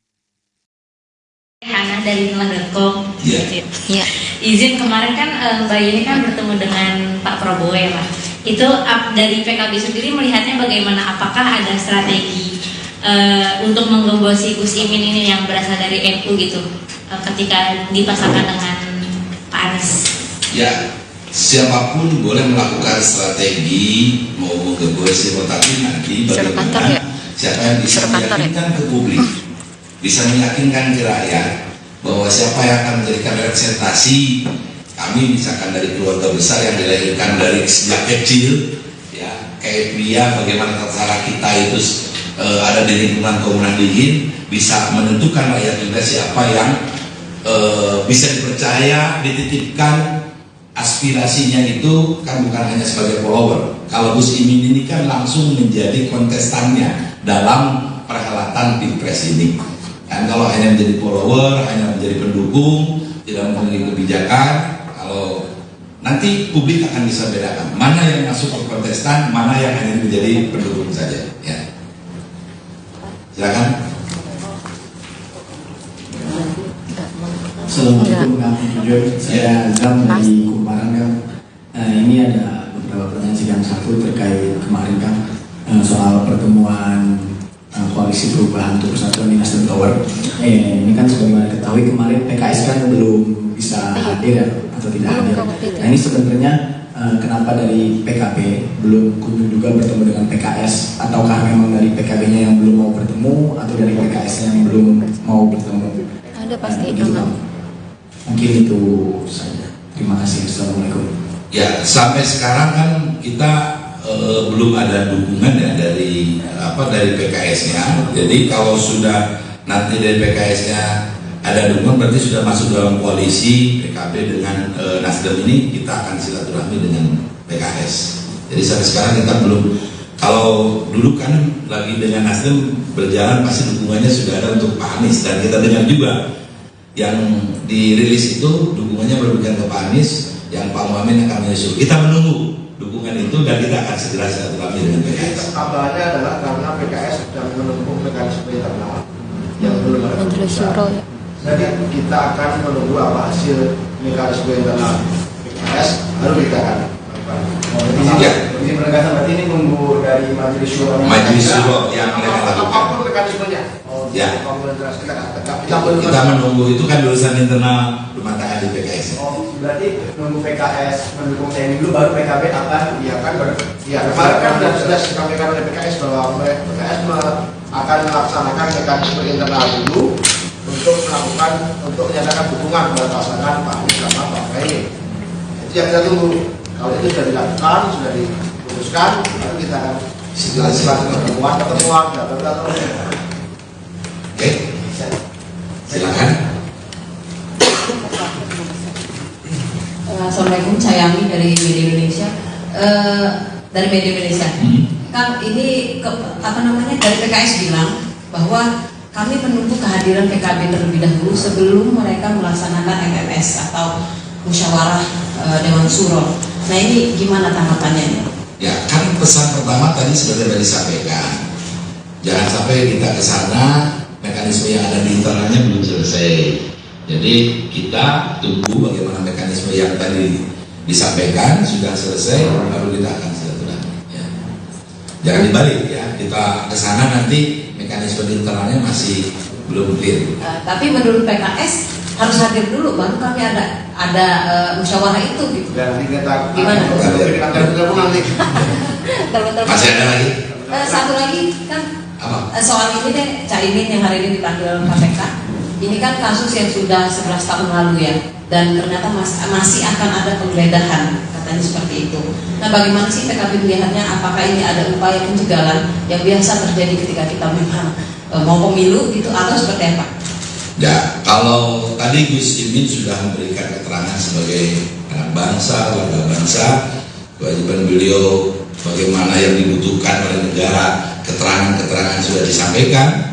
Hana dari Nulah.com. Iya. Izin kemarin kan Mbak Yeni kan bertemu dengan Pak Prabowo ya Pak. Itu dari PKB sendiri melihatnya bagaimana? Apakah ada strategi untuk menggembosi Gus Imin ini yang berasal dari NU gitu ketika dipasangkan dengan Pak Anies? Ya, siapapun boleh melakukan strategi mau menggembosi, tetapi nanti bagaimana siapa yang bisa meyakinkan ke publik, bisa meyakinkan ke rakyat bahwa siapa yang akan menjadikan representasi kami, misalkan dari keluarga besar yang dilahirkan dari sejak kecil, ya kayak pria, bagaimana tata kita itu ada di lingkungan kaum nahdliyin, bisa menentukan rakyat juga siapa yang bisa dipercaya, dititipkan aspirasinya itu kan bukan hanya sebagai follower. Kalau Gus Imin ini kan langsung menjadi kontestannya dalam perhelatan Pilpres ini. Dan kalau hanya menjadi follower, hanya menjadi pendukung, tidak memiliki kebijakan, kalau nanti publik akan bisa bedakan mana yang masuk ke kontestan, mana yang hanya menjadi pendukung saja. Ya. Silakan. Assalamualaikum warahmatullahi wabarakatuh. Saya Azam dari Kumparan Kang. Ini ada beberapa pertanyaan sidang satu terkait kemarin Kang soal pertemuan koalisi perubahan untuk persatuan di Nasdem Tower. Ini kan sebagaimana diketahui kemarin PKS kan belum bisa hadir ya, atau tidak hadir. Nah ini sebenarnya kenapa dari PKB belum kunjung juga bertemu dengan PKS, ataukah memang dari PKB-nya yang belum mau bertemu atau dari PKS yang belum mau bertemu? Ada pasti Mungkin itu saja. Terima kasih. Assalamualaikum. Ya, sampai sekarang kan kita belum ada dukungan ya dari PKS-nya. Jadi kalau sudah nanti dari PKS-nya ada dukungan, berarti sudah masuk dalam koalisi PKB dengan Nasdem ini, kita akan silaturahmi dengan PKS. Jadi sampai sekarang kita belum. Kalau dulu kan lagi dengan Nasdem berjalan, pasti dukungannya sudah ada untuk Pak Anies, dan kita dengar juga yang dirilis itu dukungannya berlebihan ke Pak Anies, yang Pak Muhammad akan menyusul. Kita menunggu dukungan itu dan kita akan segera silaturahmi dengan PKS. Kabarnya adalah karena PKS sedang menempuh mekanisme internal yang belum ada keputusan. Jadi kita akan menunggu apa hasil mekanisme internal PKS, lalu kita akan. Jadi penegasan berarti ini nunggu dari Majelis Syuro. Majelis Syuro yang mereka lakukan. Apapun mekanismenya. Ya. Kita menunggu itu kan urusan internal rumah tangga di PKS. Berarti nunggu PKS mendukung TNI dulu, baru PKB akan. Iya kan, kemarin kan sudah disampaikan oleh PKS bahwa PKS akan melaksanakan mekanisme internal dulu untuk menyatakan dukungan kepada pasangan Pak Anies sama Pak Muhaimin. Itu yang kita tunggu. Kalau itu sudah dilakukan, sudah diputuskan, lalu kita akan pertemuan, Oke, silakan. Assalamualaikum, Cayami dari Media Indonesia. Kang, ini dari PKS bilang bahwa kami menunggu kehadiran PKB terlebih dahulu sebelum mereka melaksanakan MMS atau musyawarah Dewan Syuro. Nah ini gimana tanggapannya? Ya kan pesan pertama tadi sudah disampaikan. Jangan sampai kita ke sana mekanisme yang ada di internalnya belum selesai. Jadi kita tunggu bagaimana mekanisme yang tadi disampaikan sudah selesai, baru kita akan silaturahmi. Ya. Jangan dibalik ya, kita ke sana nanti mekanisme di internalnya masih belum clear. Tapi menurut PKS harus hadir dulu, baru kami ada musyawarah itu gitu. Dan kita gimana? Masih ada lagi? Satu lagi kan soal ini deh, Caimin yang hari ini dipanggil KPK. Ini kan kasus yang sudah 11 tahun lalu ya, dan ternyata masih akan ada penggeledahan, katanya seperti itu. Nah, bagaimana sih PKB melihatnya? Apakah ini ada upaya pencegahan yang biasa terjadi ketika kita memang mau pemilu gitu, atau seperti apa? Ya, kalau tadi Gus Imin sudah memberikan keterangan sebagai anak bangsa, warga bangsa, kewajiban beliau bagaimana yang dibutuhkan oleh negara, keterangan-keterangan sudah disampaikan.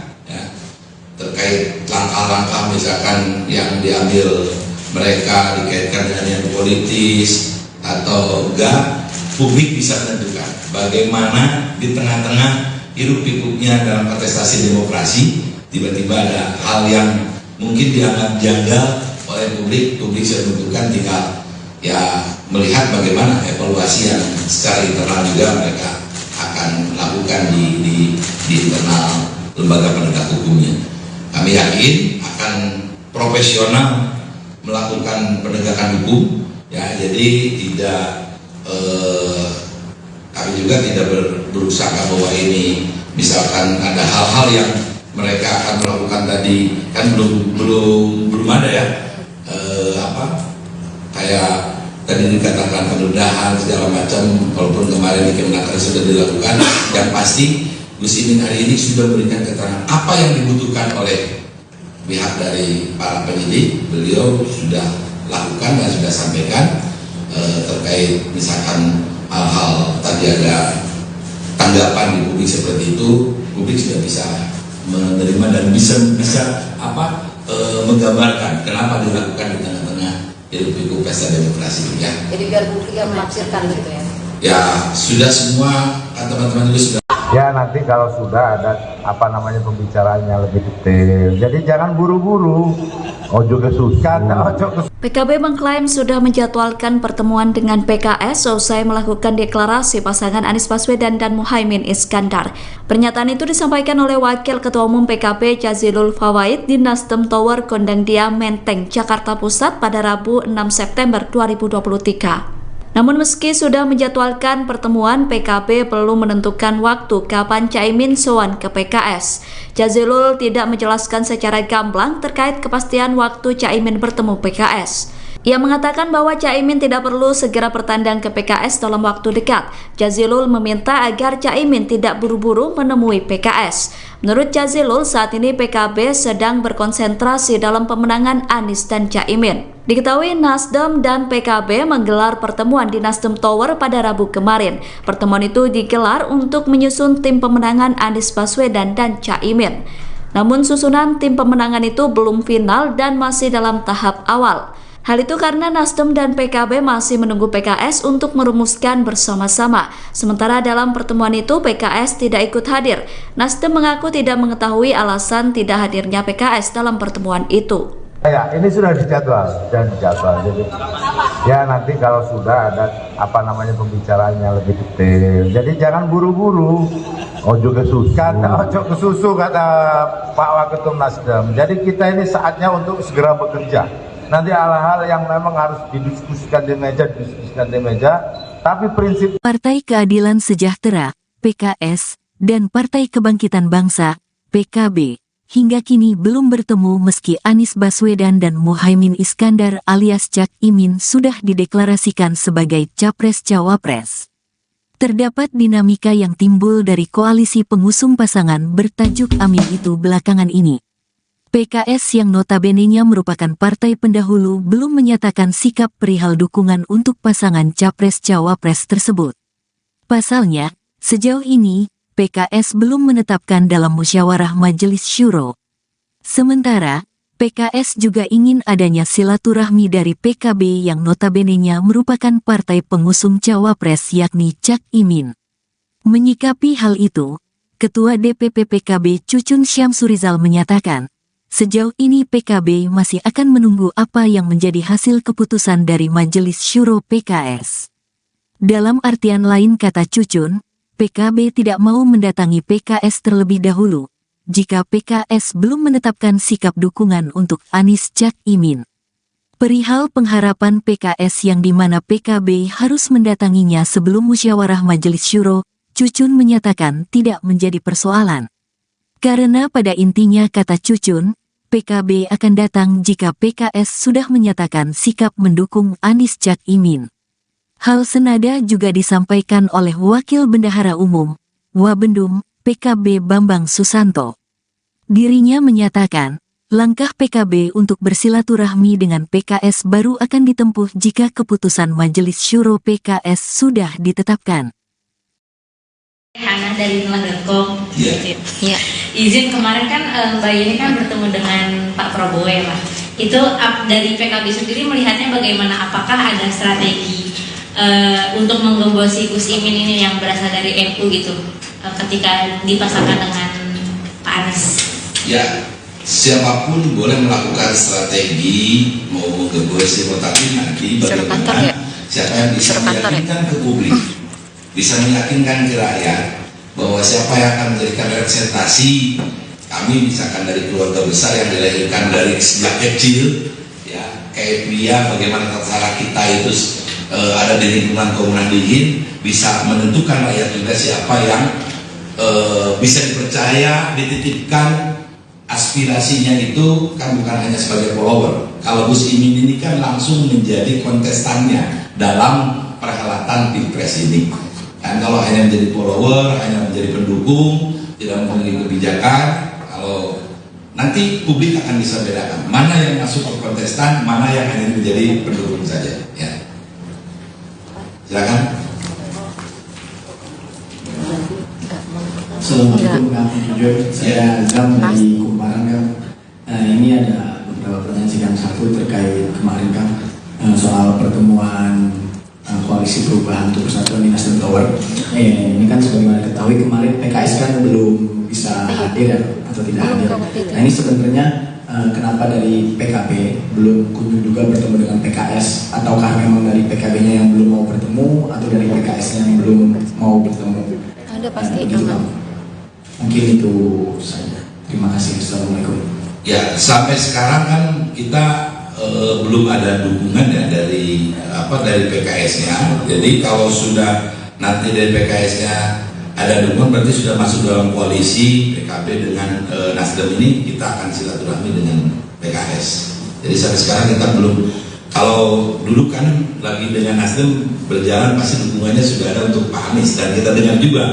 Terkait langkah-langkah misalkan yang diambil mereka dikaitkan dengan yang politis atau enggak, publik bisa menentukan bagaimana di tengah-tengah hiruk-pikuknya dalam kontestasi demokrasi tiba-tiba ada hal yang mungkin dianggap janggal oleh publik bisa menentukan, tinggal ya melihat bagaimana evaluasi yang secara internal juga mereka akan lakukan di internal lembaga penegak hukumnya. Kami yakin akan profesional melakukan penegakan hukum, ya. Jadi tidak kami juga tidak berusaha bahwa ini misalkan ada hal-hal yang mereka akan melakukan tadi kan belum ada ya kayak tadi dikatakan penggeledahan segala macam, walaupun kemarin di Kemenaker sudah dilakukan. Yang pasti Gus Imin hari ini sudah memberikan keterangan apa yang dibutuhkan oleh pihak dari para penyidik. Beliau sudah lakukan dan sudah sampaikan terkait misalkan hal-hal tadi ada tanggapan di publik seperti itu, publik sudah bisa menerima dan bisa menggambarkan kenapa dilakukan di tengah-tengah hiruk-pikuk pesta demokrasi ya. Jadi biar publik yang menafsirkan gitu ya. Ya sudah semua kan teman-teman juga sudah. Ya nanti kalau sudah ada pembicaraannya lebih detail. Jadi jangan buru-buru. Ojo kesusahan, ojo PKB mengklaim sudah menjadwalkan pertemuan dengan PKS usai melakukan deklarasi pasangan Anies Baswedan dan Muhaimin Iskandar. Pernyataan itu disampaikan oleh Wakil Ketua Umum PKB Jazilul Fawait di Nasdem Tower Gondangdia Menteng, Jakarta Pusat pada Rabu 6 September 2023. Namun meski sudah menjadwalkan pertemuan, PKB belum menentukan waktu kapan Caimin sowan ke PKS. Jazilul tidak menjelaskan secara gamblang terkait kepastian waktu Caimin bertemu PKS. Ia mengatakan bahwa Caimin tidak perlu segera bertandang ke PKS dalam waktu dekat. Jazilul meminta agar Caimin tidak buru-buru menemui PKS. Menurut Jazilul, saat ini PKB sedang berkonsentrasi dalam pemenangan Anies dan Caimin. Diketahui Nasdem dan PKB menggelar pertemuan di Nasdem Tower pada Rabu kemarin. Pertemuan itu digelar untuk menyusun tim pemenangan Anies Baswedan dan Caimin. Namun susunan tim pemenangan itu belum final dan masih dalam tahap awal. Hal itu karena Nasdem dan PKB masih menunggu PKS untuk merumuskan bersama-sama. Sementara dalam pertemuan itu PKS tidak ikut hadir. Nasdem mengaku tidak mengetahui alasan tidak hadirnya PKS dalam pertemuan itu. Ya, ini sudah dijadwal dan dijadwal. Jadi ya nanti kalau sudah ada pembicaraannya lebih detail. Jadi jangan buru-buru. Ojo kesusu kata Pak Waketum Nasdem. Jadi kita ini saatnya untuk segera bekerja. Nanti hal-hal yang memang harus didiskusikan di meja, tapi prinsip Partai Keadilan Sejahtera, PKS, dan Partai Kebangkitan Bangsa, PKB, hingga kini belum bertemu meski Anies Baswedan dan Muhaimin Iskandar alias Cak Imin sudah dideklarasikan sebagai Capres-Cawapres. Terdapat dinamika yang timbul dari koalisi pengusung pasangan bertajuk Amin itu belakangan ini. PKS yang notabene-nya merupakan partai pendahulu belum menyatakan sikap perihal dukungan untuk pasangan Capres-Cawapres tersebut. Pasalnya, sejauh ini, PKS belum menetapkan dalam musyawarah Majelis Syuro. Sementara, PKS juga ingin adanya silaturahmi dari PKB yang notabene-nya merupakan partai pengusung Cawapres yakni Cak Imin. Menyikapi hal itu, Ketua DPP PKB Cucun Syamsurizal menyatakan, sejauh ini PKB masih akan menunggu apa yang menjadi hasil keputusan dari Majelis Syuro PKS. Dalam artian lain kata Cucun, PKB tidak mau mendatangi PKS terlebih dahulu, jika PKS belum menetapkan sikap dukungan untuk Anies Cak Imin. Perihal pengharapan PKS yang dimana PKB harus mendatanginya sebelum musyawarah Majelis Syuro, Cucun menyatakan tidak menjadi persoalan. Karena pada intinya kata Cucun, PKB akan datang jika PKS sudah menyatakan sikap mendukung Anies Cak Imin. Hal senada juga disampaikan oleh Wakil Bendahara Umum, Wabendum, PKB Bambang Susanto. Dirinya menyatakan, langkah PKB untuk bersilaturahmi dengan PKS baru akan ditempuh jika keputusan Majelis Syuro PKS sudah ditetapkan. Hana dari Nulah.com. Ya. Izin kemarin kan Mbak Yeni kan bertemu dengan Pak Prabowo ya Pak. Itu dari PKB sendiri melihatnya bagaimana? Apakah ada strategi untuk menggembosi Gus Imin ini yang berasal dari NU gitu ketika dipasangkan dengan Pak Anies? Ya, siapapun boleh melakukan strategi mau menggembosi, tapi nanti bagaimana siapa yang bisa meyakinkan ke publik, bisa meyakinkan ke rakyat bahwa siapa yang akan menjadikan representasi kami, misalkan dari keluarga besar yang dilahirkan dari sejak kecil, ya kayak pria, bagaimana tata kita itu ada di lingkungan Komunan Dingin, bisa menentukan rakyat juga siapa yang bisa dipercaya, dititipkan aspirasinya itu kan bukan hanya sebagai follower. Kalau Gus Imin ini kan langsung menjadi kontestannya dalam perhelatan Pilpres ini. Dan kalau hanya menjadi follower, hanya menjadi pendukung, tidak memiliki kebijakan, kalau nanti publik akan bisa bedakan mana yang masuk ke kontestan, mana yang hanya menjadi pendukung saja. Ya. Silakan. Assalamualaikum warahmatullahi wabarakatuh. Saya Zam dari Kumparan kan. Ini ada beberapa pertanyaan sih kan. Satu terkait kemarin kan soal pertemuan Koalisi Perubahan untuk Persatuan di Nasdem Tower. Ini kan sebagaimana ketahui kemarin PKS kan belum bisa hadir atau tidak hadir. Nah ini sebenarnya kenapa dari PKB belum kunjung juga bertemu dengan PKS, ataukah memang dari PKB-nya yang belum mau bertemu atau dari PKS-nya yang belum mau bertemu? Ada pasti Mungkin itu saja. Terima kasih. Assalamualaikum. Ya, sampai sekarang kan kita belum ada dukungan ya dari PKS-nya. Jadi kalau sudah nanti dari PKS-nya ada dukungan, berarti sudah masuk dalam koalisi PKB dengan Nasdem ini, kita akan silaturahmi dengan PKS. Jadi sampai sekarang kita belum. Kalau dulu kan lagi dengan Nasdem berjalan, pasti dukungannya sudah ada untuk Pak Anies, dan kita dengar juga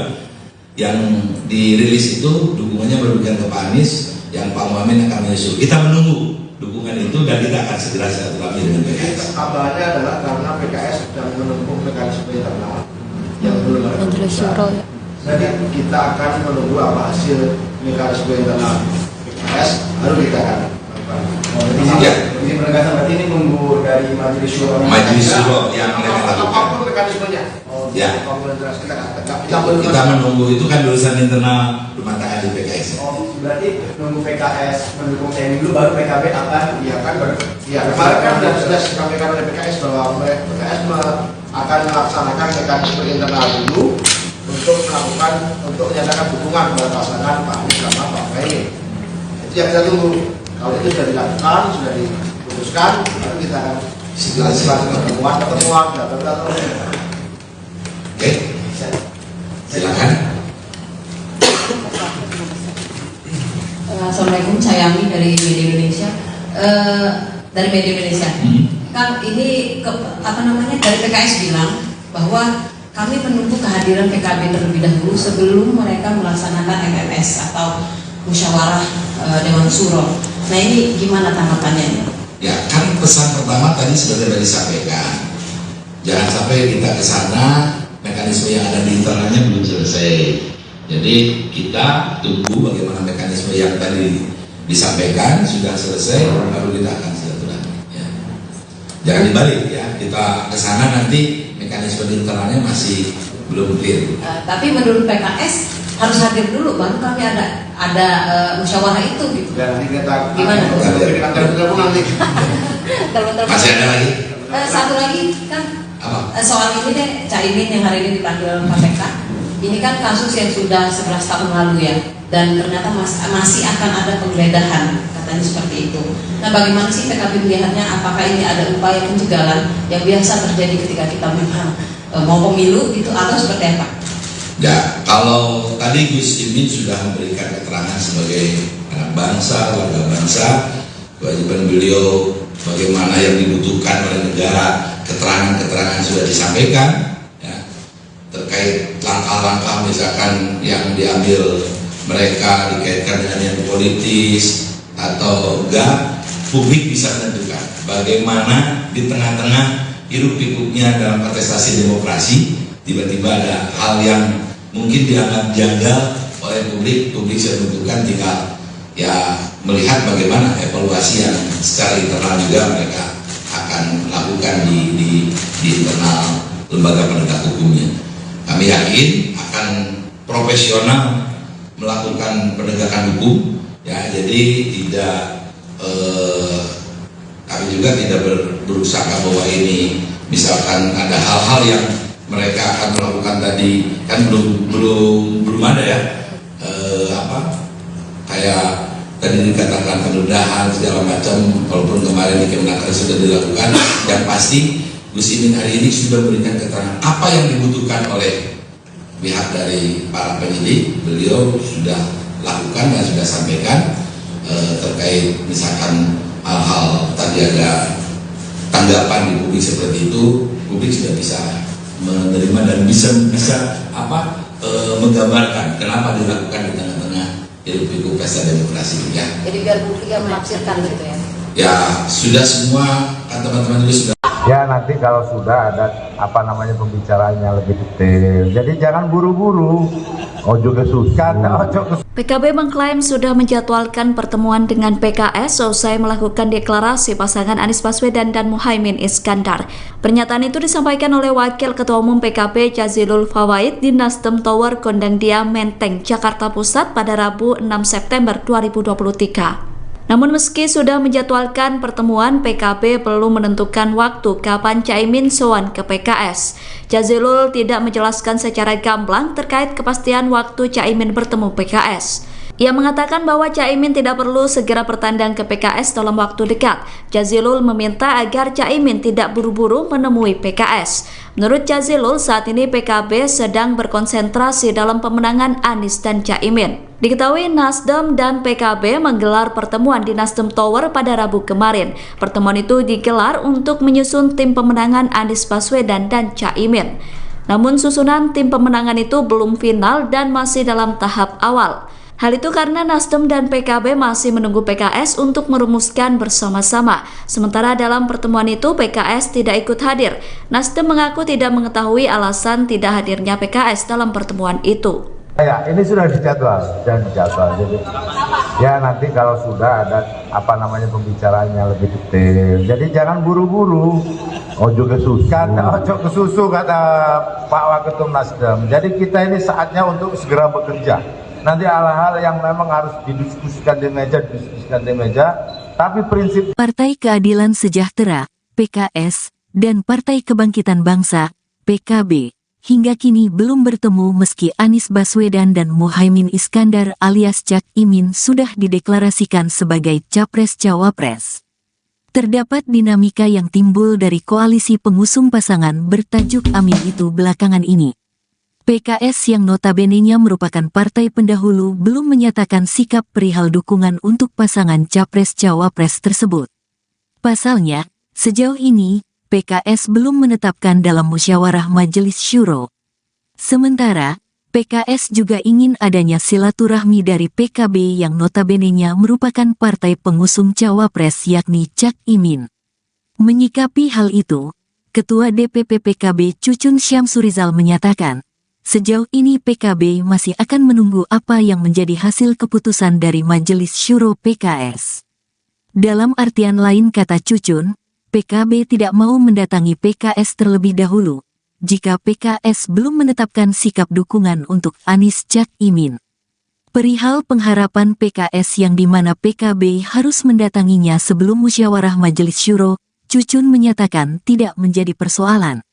yang dirilis itu dukungannya berlebihan ke Pak Anies, yang Pak Muhammad akan menyusul. Kita menunggu dukungan itu dan kita akan segera silaturahmi dengan PKS. Kabarnya adalah karena PKS sedang menempuh mekanisme internal yang belum ada. Jadi kita akan menunggu apa hasil mekanisme internal PKS, baru kita akan. Izin penegasan berarti ini nunggu dari Majelis Syuro. Majelis Syuro yang mereka lakukan. Apapun mekanismenya. Ya. Kita menunggu, itu kan urusan internal rumah tangga di PKS. Berarti nunggu PKS mendukung TNI dulu, baru PKB akan. Iya kan, kemarin kan sudah disampaikan oleh PKS bahwa PKS akan melaksanakan mekanisme internal dulu untuk menyatakan dukungan kepada pasangan Pak Anies sama Pak Muhaimin. Itu yang kita tunggu. Kalau itu sudah dilakukan, sudah diputuskan, lalu kita akan pertemuan, data. Oke, silakan. Assalamualaikum, saya Ami dari Media Indonesia. Dari Media Indonesia. Kan ini dari PKS bilang bahwa kami menunggu kehadiran PKB terlebih dahulu sebelum mereka melaksanakan MMS atau musyawarah Dewan Syuro. Nah ini gimana tanggapannya? Ya kan pesan pertama tadi sudah disampaikan. Jangan sampai kita ke sana mekanisme yang ada di internalnya belum selesai. Jadi kita tunggu bagaimana mekanisme yang tadi disampaikan sudah selesai, baru kita akan silaturahmi. Ya. Jangan dibalik ya, kita ke sana nanti mekanisme di internalnya masih belum clear. Tapi menurut PKS harus hadir dulu baru kami ada musyawarah itu gitu. Dan nanti kita Gimana? telepon nanti. Masih ada lagi? Satu lagi kan soal ini deh, Caimin yang hari ini dipanggil KPK. Ini kan kasus yang sudah 11 tahun lalu ya, dan ternyata masih akan ada penggeledahan, katanya seperti itu. Nah, bagaimana sih PKB melihatnya? Apakah ini ada upaya pencegahan yang biasa terjadi ketika kita memang mau pemilu gitu, atau seperti apa? Ya, kalau tadi Gus Imin sudah memberikan keterangan sebagai anak bangsa, warga bangsa, kewajiban beliau bagaimana yang dibutuhkan oleh negara, keterangan-keterangan sudah disampaikan ya, terkait langkah-langkah misalkan yang diambil mereka dikaitkan dengan yang politis atau enggak, publik bisa menentukan bagaimana di tengah-tengah hiruk pikuknya dalam kontestasi demokrasi tiba-tiba ada hal yang mungkin dianggap janggal oleh publik sudah menentukan, tinggal ya melihat bagaimana evaluasi yang secara internal juga mereka akan lakukan di internal lembaga penegak hukumnya. Kami yakin akan profesional melakukan penegakan hukum ya, jadi tidak kami juga tidak berusaha bahwa ini misalkan ada hal-hal yang mereka akan melakukan tadi kan belum ada ya, kayak tadi dikatakan penggeledahan segala macam, walaupun kemarin di Kemenaker sudah dilakukan. Yang pasti Gus Imin hari ini sudah memberikan keterangan apa yang dibutuhkan oleh pihak dari para penyidik. Beliau sudah lakukan dan sudah sampaikan terkait misalkan hal-hal tadi ada tanggapan di publik seperti itu, publik sudah bisa menerima dan bisa menggambarkan kenapa dilakukan di tengah-tengah hiruk-pikuk pesta demokrasi ya. Jadi biar publik yang menafsirkan gitu ya. Ya sudah semua kan teman-teman juga sudah. Ya nanti kalau sudah ada pembicaraannya lebih detail. Jadi jangan buru-buru. Ojo kesusahan, ojo PKB mengklaim sudah menjadwalkan pertemuan dengan PKS usai melakukan deklarasi pasangan Anies Baswedan dan Muhaimin Iskandar. Pernyataan itu disampaikan oleh Wakil Ketua Umum PKB Jazilul Fawait di Nasdem Tower Gondangdia Menteng, Jakarta Pusat pada Rabu 6 September 2023. Namun meski sudah menjadwalkan pertemuan, PKB belum menentukan waktu kapan Caimin sowan ke PKS. Jazilul tidak menjelaskan secara gamblang terkait kepastian waktu Caimin bertemu PKS. Ia mengatakan bahwa Caimin tidak perlu segera bertandang ke PKS dalam waktu dekat. Jazilul meminta agar Caimin tidak buru-buru menemui PKS. Menurut Jazilul, saat ini PKB sedang berkonsentrasi dalam pemenangan Anies dan Caimin. Diketahui Nasdem dan PKB menggelar pertemuan di Nasdem Tower pada Rabu kemarin. Pertemuan itu digelar untuk menyusun tim pemenangan Anies Baswedan dan Caimin. Namun susunan tim pemenangan itu belum final dan masih dalam tahap awal. Hal itu karena Nasdem dan PKB masih menunggu PKS untuk merumuskan bersama-sama. Sementara dalam pertemuan itu PKS tidak ikut hadir. Nasdem mengaku tidak mengetahui alasan tidak hadirnya PKS dalam pertemuan itu. Ya, ini sudah dijadwal dan dijadwal. Jadi ya nanti kalau sudah ada pembicaraannya lebih detail. Jadi jangan buru-buru. Ojo kesusahan, ojo kesusu kata Pak Waketum Nasdem. Jadi kita ini saatnya untuk segera bekerja. Nanti hal-hal yang memang harus didiskusikan di meja, tapi prinsip Partai Keadilan Sejahtera, PKS, dan Partai Kebangkitan Bangsa, PKB, hingga kini belum bertemu meski Anies Baswedan dan Muhaimin Iskandar alias Cak Imin sudah dideklarasikan sebagai Capres-Cawapres. Terdapat dinamika yang timbul dari koalisi pengusung pasangan bertajuk Amin itu belakangan ini. PKS yang notabene-nya merupakan partai pendahulu belum menyatakan sikap perihal dukungan untuk pasangan Capres-Cawapres tersebut. Pasalnya, sejauh ini, PKS belum menetapkan dalam musyawarah Majelis Syuro. Sementara, PKS juga ingin adanya silaturahmi dari PKB yang notabene-nya merupakan partai pengusung Cawapres yakni Cak Imin. Menyikapi hal itu, Ketua DPP PKB Cucun Syamsurizal menyatakan, sejauh ini PKB masih akan menunggu apa yang menjadi hasil keputusan dari Majelis Syuro PKS. Dalam artian lain kata Cucun, PKB tidak mau mendatangi PKS terlebih dahulu, jika PKS belum menetapkan sikap dukungan untuk Anies Cak Imin. Perihal pengharapan PKS yang dimana PKB harus mendatanginya sebelum musyawarah Majelis Syuro, Cucun menyatakan tidak menjadi persoalan.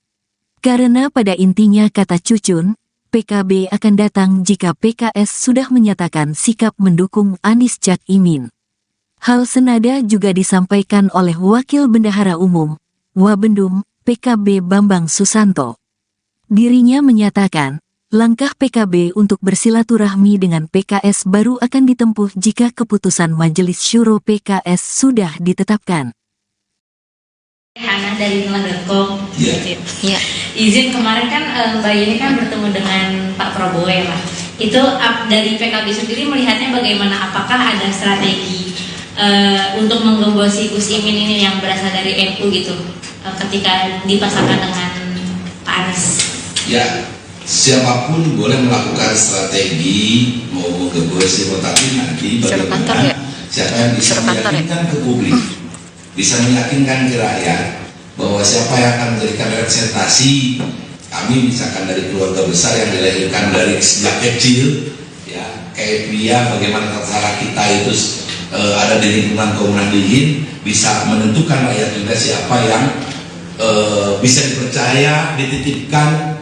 Karena pada intinya kata Cucun, PKB akan datang jika PKS sudah menyatakan sikap mendukung Anies Cak Imin. Hal senada juga disampaikan oleh Wakil Bendahara Umum, Wabendum, PKB Bambang Susanto. Dirinya menyatakan, langkah PKB untuk bersilaturahmi dengan PKS baru akan ditempuh jika keputusan Majelis Syuro PKS sudah ditetapkan. Hana dari Nulah.com. Ya. Izin kemarin kan Mbak Yeni kan bertemu dengan Pak Prabowo ya Pak. Itu dari PKB sendiri melihatnya bagaimana? Apakah ada strategi untuk menggembosi Gus Imin ini yang berasal dari NU gitu ketika dipasangkan dengan Pak Anies? Ya, siapapun boleh melakukan strategi mau menggembosi, tetapi nanti bagaimana siapa yang bisa meyakinkan ke publik, bisa meyakinkan ke rakyat bahwa siapa yang akan menjadikan representasi kami, misalkan dari keluarga besar yang dilahirkan dari sejak kecil, ya kayak dia bagaimana cara kita itu ada di lingkungan kaum nahdliyin, bisa menentukan rakyat juga siapa yang bisa dipercaya, dititipkan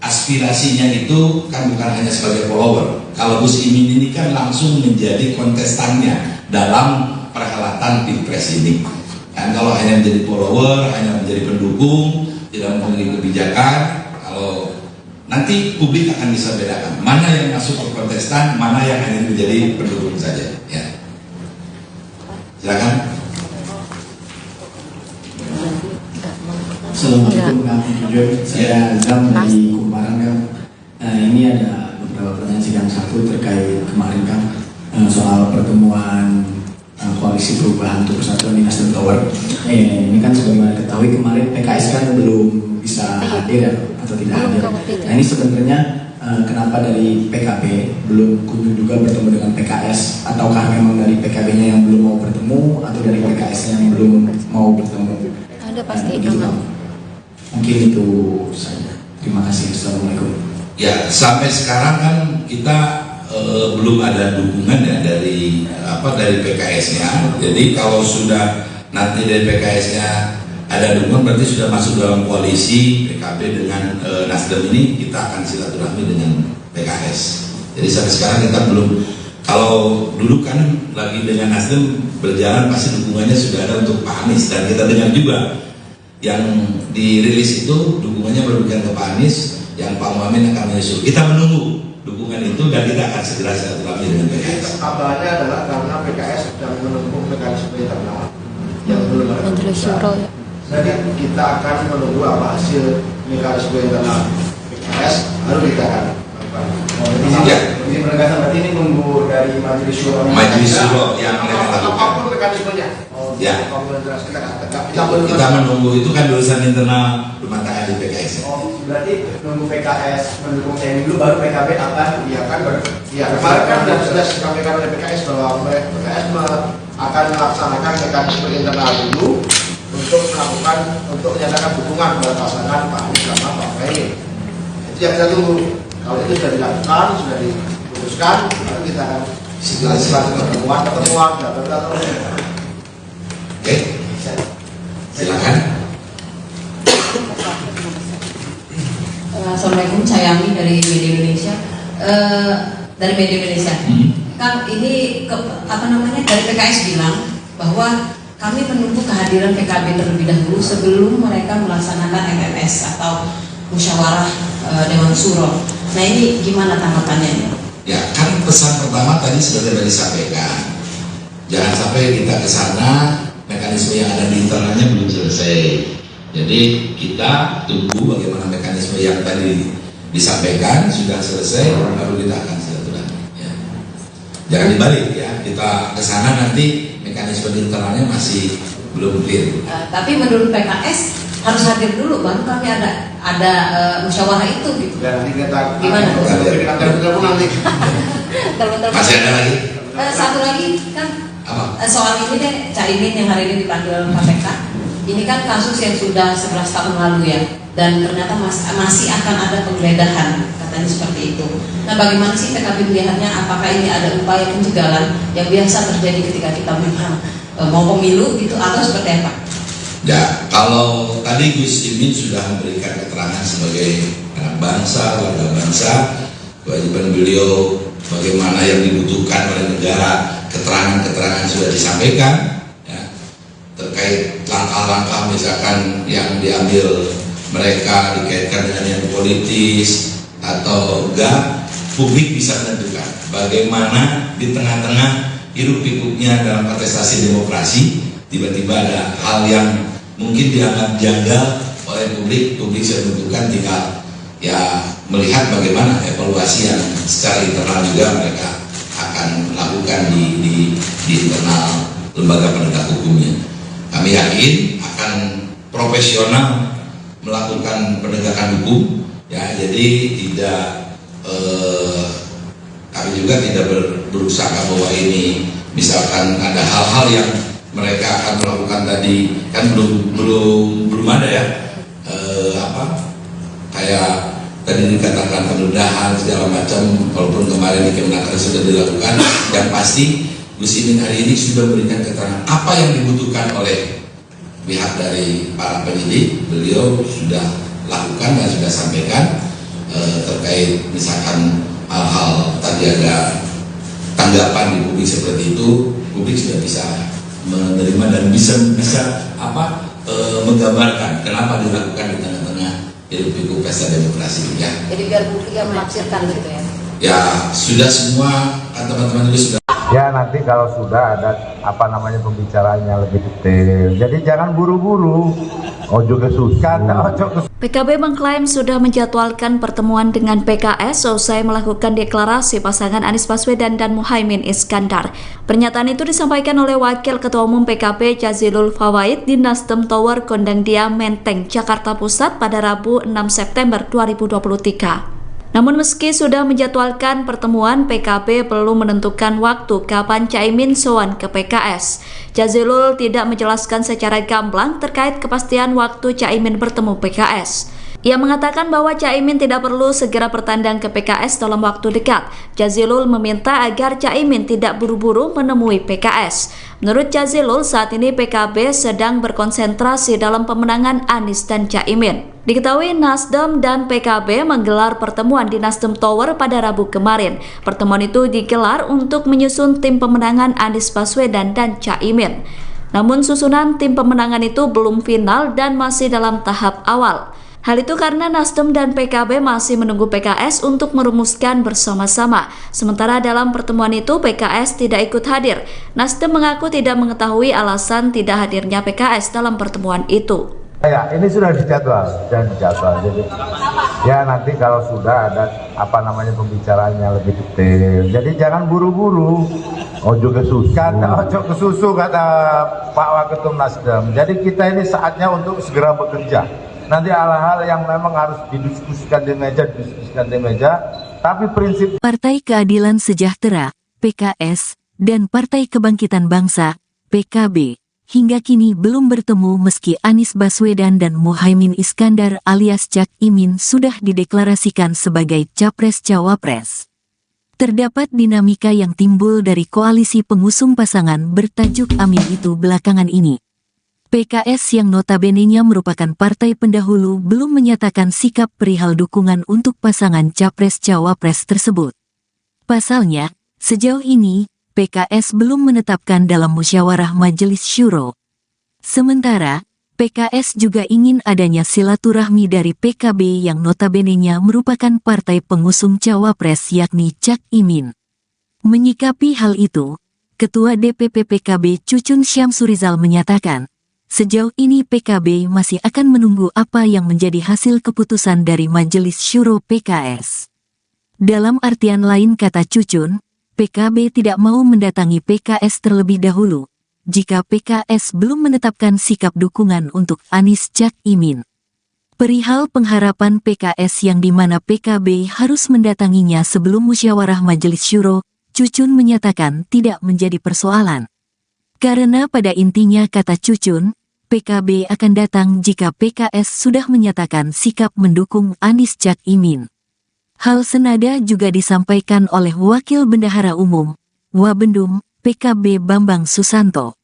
aspirasinya itu kan bukan hanya sebagai follower. Kalau Gus Imin ini kan langsung menjadi kontestannya dalam perhelatan Pilpres ini. Kan kalau hanya menjadi follower, hanya menjadi pendukung, tidak memiliki kebijakan, kalau nanti publik akan bisa bedakan mana yang masuk ke kontestan, mana yang hanya menjadi pendukung saja. Ya. Silakan. Assalamualaikum warahmatullahi wabarakatuh. Saya Azam dari Kumparan kan. Ini ada beberapa pertanyaan sidang satu terkait kemarin kan soal pertemuan koalisi perubahan untuk persatuan di Nasdem Tower. Ini kan sebagaimana ketahui kemarin PKS kan belum bisa hadir ya, atau tidak hadir. Nah ini sebenarnya kenapa dari PKB belum kunjung juga bertemu dengan PKS, ataukah memang dari PKB-nya yang belum mau bertemu atau dari PKS yang belum mau bertemu? Ada pasti mungkin itu saja. Terima kasih. Assalamualaikum. Ya, sampai sekarang kan kita belum ada dukungan ya dari PKS-nya. Jadi kalau sudah nanti dari PKS-nya ada dukungan, berarti sudah masuk dalam koalisi PKB dengan Nasdem ini, kita akan silaturahmi dengan PKS. Jadi sampai sekarang kita belum. Kalau dulu kan lagi dengan Nasdem berjalan, pasti dukungannya sudah ada untuk Pak Anies, dan kita dengar juga yang dirilis itu dukungannya berlebihan ke Pak Anies, yang Pak Muhammad akan menyusul. Kita menunggu dukungan itu dan kita akan segera silaturahmi dengan PKS. Kabarnya adalah karena PKS sedang menempuh mekanisme internal yang belum ada keputusan. Jadi kita akan menunggu apa hasil mekanisme internal PKS, lalu kita akan Ini penegasan berarti ini nunggu dari Majelis Syuro. Majelis Syuro yang mereka lakukan. Apapun mekanismenya. Ya. Kita menunggu itu kan urusan internal rumah tangga di PKS. Berarti nunggu PKS mendukung CIMIN dulu, baru PKB akan. Iya kan, kemarin kan sudah disampaikan oleh PKS bahwa PKS akan melaksanakan mekanisme internal dulu untuk menyatakan dukungan kepada pasangan Pak Anies sama Pak Muhaimin. Itu yang kita tunggu. Kalau itu sudah dilakukan, sudah diputuskan, lalu kita akan pertemuan, Oke, silakan. Assalamualaikum, saya Ami dari Media Indonesia. Kan ini dari PKS bilang bahwa kami menunggu kehadiran PKB terlebih dahulu sebelum mereka melaksanakan MMS atau musyawarah Dewan Syuro. Nah ini gimana tanggapannya? Ya kan pesan pertama tadi sudah disampaikan. Jangan sampai kita ke sana mekanisme yang ada di internalnya belum selesai. Jadi kita tunggu bagaimana mekanisme yang tadi disampaikan sudah selesai, baru kita akan silaturahmi. Ya. Jangan dibalik ya, kita ke sana nanti mekanisme di internalnya masih belum clear. Tapi menurut PKS harus hadir dulu, baru kami ada musyawarah itu gitu. Dan nanti kita gimana? Nanti. Masih ada lagi? Satu lagi kan soal ini deh, Caimin yang hari ini dipanggil KPK. Ini kan kasus yang sudah 11 tahun lalu ya. dan ternyata masih akan ada penggeledahan, katanya seperti itu. Nah, bagaimana sih PKB melihatnya? Apakah ini ada upaya pencegahan yang biasa terjadi ketika kita memang mau pemilu gitu, atau seperti apa? Ya, kalau tadi Gus Imin sudah memberikan keterangan sebagai anak bangsa, warga bangsa, kewajiban beliau bagaimana yang dibutuhkan oleh negara, keterangan-keterangan sudah disampaikan, ya, terkait langkah-langkah misalkan yang diambil mereka dikaitkan dengan yang politis atau enggak, publik bisa menentukan bagaimana di tengah-tengah hiruk pikuknya dalam kontestasi demokrasi tiba-tiba ada hal yang mungkin dianggap janggal oleh publik bisa menentukan, tinggal ya melihat bagaimana evaluasi yang secara internal juga mereka akan lakukan di internal lembaga penegak hukumnya. Kami yakin akan profesional melakukan penegakan hukum, ya, jadi tidak kami juga tidak berusaha bahwa ini misalkan ada hal-hal yang mereka akan melakukan tadi kan belum ada ya, kayak tadi dikatakan penggeledahan segala macam, walaupun kemarin di Kemenaker sudah dilakukan. Yang pasti Gus Imin hari ini sudah memberikan keterangan apa yang dibutuhkan oleh pihak dari para penyidik, beliau sudah lakukan dan sudah sampaikan terkait misalkan hal-hal tadi ada tanggapan di publik seperti itu, publik sudah bisa menerima dan bisa menggambarkan kenapa dilakukan di tengah-tengah hiruk pikuk pesta demokrasi, ya. Jadi biar publik yang menafsirkan gitu ya. Ya sudah semua teman-teman itu sudah. Ya nanti kalau sudah ada pembicaraannya lebih detail. Jadi jangan buru-buru. Ojo kesusahan, ojo PKB mengklaim sudah menjadwalkan pertemuan dengan PKS usai melakukan deklarasi pasangan Anies Baswedan dan Muhaimin Iskandar. Pernyataan itu disampaikan oleh Wakil Ketua Umum PKB Jazilul Fawait di Nasdem Tower Gondangdia Menteng, Jakarta Pusat pada Rabu 6 September 2023. Namun meski sudah menjadwalkan pertemuan, PKB belum menentukan waktu kapan Caimin sowan ke PKS. Jazilul tidak menjelaskan secara gamblang terkait kepastian waktu Caimin bertemu PKS. Ia mengatakan bahwa Caimin tidak perlu segera bertandang ke PKS dalam waktu dekat. Jazilul meminta agar Caimin tidak buru-buru menemui PKS. Menurut Jazilul, saat ini PKB sedang berkonsentrasi dalam pemenangan Anies dan Caimin. Diketahui Nasdem dan PKB menggelar pertemuan di Nasdem Tower pada Rabu kemarin. Pertemuan itu digelar untuk menyusun tim pemenangan Anies Baswedan dan Caimin. Namun susunan tim pemenangan itu belum final dan masih dalam tahap awal. Hal itu karena Nasdem dan PKB masih menunggu PKS untuk merumuskan bersama-sama. Sementara dalam pertemuan itu PKS tidak ikut hadir. Nasdem mengaku tidak mengetahui alasan tidak hadirnya PKS dalam pertemuan itu. Ya, ini sudah dijadwal. Jadi ya nanti kalau sudah ada pembicaraannya lebih detail. Jadi jangan buru-buru. Ojo kesusahan, ojo kesusu kata Pak Waketum Nasdem. Jadi kita ini saatnya untuk segera bekerja. Nanti hal-hal yang memang harus didiskusikan di meja, tapi prinsip Partai Keadilan Sejahtera, PKS, dan Partai Kebangkitan Bangsa, PKB, hingga kini belum bertemu meski Anies Baswedan dan Muhaimin Iskandar alias Cak Imin sudah dideklarasikan sebagai Capres-Cawapres. Terdapat dinamika yang timbul dari koalisi pengusung pasangan bertajuk Amin itu belakangan ini. PKS yang notabene-nya merupakan partai pendahulu belum menyatakan sikap perihal dukungan untuk pasangan Capres-Cawapres tersebut. Pasalnya, sejauh ini, PKS belum menetapkan dalam musyawarah Majelis Syuro. Sementara, PKS juga ingin adanya silaturahmi dari PKB yang notabene-nya merupakan partai pengusung Cawapres yakni Cak Imin. Menyikapi hal itu, Ketua DPP PKB Cucun Syamsurizal menyatakan, sejauh ini PKB masih akan menunggu apa yang menjadi hasil keputusan dari Majelis Syuro PKS. Dalam artian lain kata Cucun, PKB tidak mau mendatangi PKS terlebih dahulu, jika PKS belum menetapkan sikap dukungan untuk Anies Cak Imin. Perihal pengharapan PKS yang dimana PKB harus mendatanginya sebelum musyawarah Majelis Syuro, Cucun menyatakan tidak menjadi persoalan. Karena pada intinya kata Cucun, PKB akan datang jika PKS sudah menyatakan sikap mendukung Anies Cak Imin. Hal senada juga disampaikan oleh Wakil Bendahara Umum, Wabendum, PKB Bambang Susanto.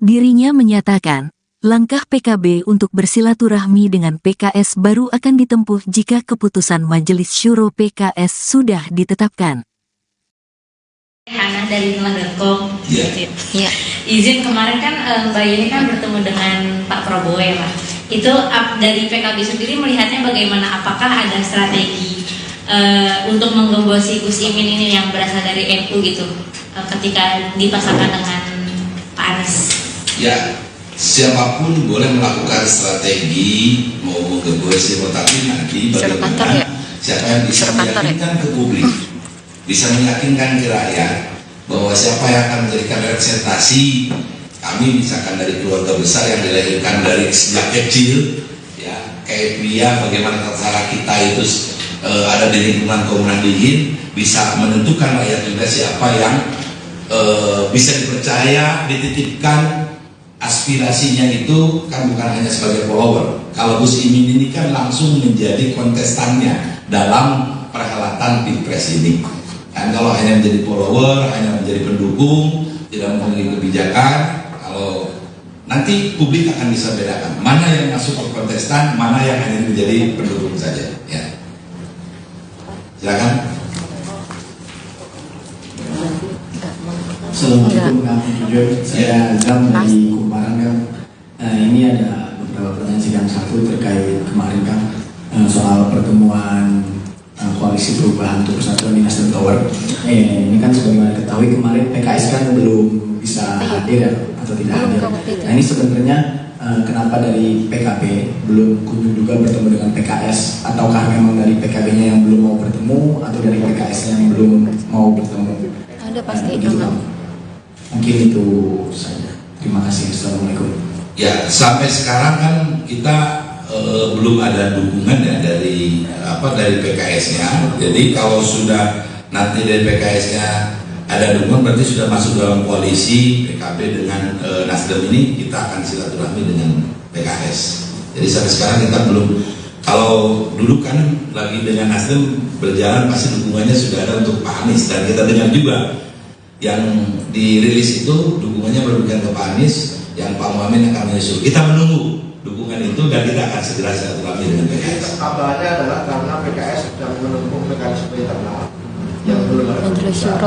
Dirinya menyatakan, langkah PKB untuk bersilaturahmi dengan PKS baru akan ditempuh jika keputusan Majelis Syuro PKS sudah ditetapkan. Hana dari nulah.com. Ya. Izin kemarin kan Mbak Yeni kan bertemu dengan Pak Prabowo ya Pak. Itu dari PKB sendiri melihatnya bagaimana? Apakah ada strategi untuk menggembosi Gus Imin ini yang berasal dari NU gitu ketika dipasangkan dengan Pak Anies? Ya, siapapun boleh melakukan strategi mau menggembosi, tapi nanti bagaimana siapa yang bisa meyakinkan ke publik, bisa meyakinkan ke rakyat bahwa siapa yang akan menjadikan representasi kami, misalkan dari keluarga besar yang dilahirkan dari sejak kecil, ya kayak pria, bagaimana cara kita itu ada di lingkungan Komunan Dingin, bisa menentukan rakyat juga siapa yang bisa dipercaya, dititipkan aspirasinya itu kan bukan hanya sebagai follower. Kalau Gus Imin ini kan langsung menjadi kontestannya dalam perhelatan Pilpres ini. Dan kalau hanya menjadi follower, hanya menjadi pendukung, tidak memiliki kebijakan, kalau nanti publik akan bisa bedakan mana yang masuk ke kontestan, mana yang hanya menjadi pendukung saja. Ya. Silakan. Assalamualaikum warahmatullahi wabarakatuh. Saya Gam dari Kumparan kan. Ini ada beberapa pertanyaan sidang satu terkait kemarin kan soal pertemuan koalisi perubahan untuk persatuan di Nasdem Tower. Ini kan sebagaimana diketahui kemarin PKS kan belum bisa hadir ya, atau tidak hadir. Nah ini sebenarnya kenapa dari PKB belum kunjung juga bertemu dengan PKS, ataukah memang dari PKB-nya yang belum mau bertemu, atau dari PKS-nya yang belum mau bertemu? Ada pasti Mungkin itu saja. Terima kasih. Assalamualaikum. Ya, sampai sekarang kan kita belum ada dukungan ya dari PKS-nya. Jadi kalau sudah nanti dari PKS-nya ada dukungan, berarti sudah masuk dalam koalisi PKB dengan Nasdem ini, kita akan silaturahmi dengan PKS. Jadi sampai sekarang kita belum. Kalau dulu kan lagi dengan Nasdem berjalan, pasti dukungannya sudah ada untuk Pak Anies, dan kita dengar juga yang dirilis itu dukungannya berlebihan ke Pak Anies, yang Pak Muhammad akan menyusul. Kita menunggu dukungan itu dan kita akan segera silaturahmi dengan PKS. Kabarnya adalah karena PKS sedang menempuh mekanisme internal yang belum ada keputusan.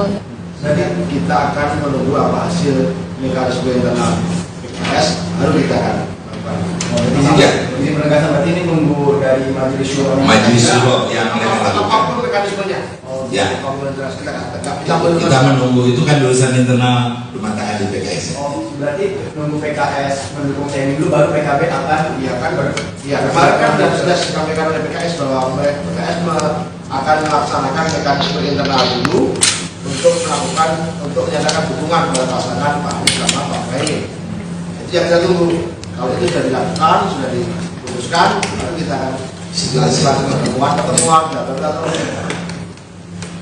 Jadi kita akan menunggu apa hasil mekanisme internal PKS, baru kita akan Ini penegasan berarti ini nunggu dari Majelis Syuro. Majelis Syuro yang mereka lakukan. Apapun mekanismenya. Ya. Kita menunggu, itu kan urusan internal rumah tangga di PKS. Berarti nunggu PKS mendukung CIMIN dulu, baru PKB akan kemarin kan sudah disampaikan oleh PKS bahwa PKS akan melaksanakan mekanisme internal dulu untuk menyatakan dukungan kepada pasangan Pak Anies sama Pak Muhaimin. Itu yang kita tunggu. Kalau itu sudah dilakukan, sudah diputuskan, lalu kita akan pertemuan.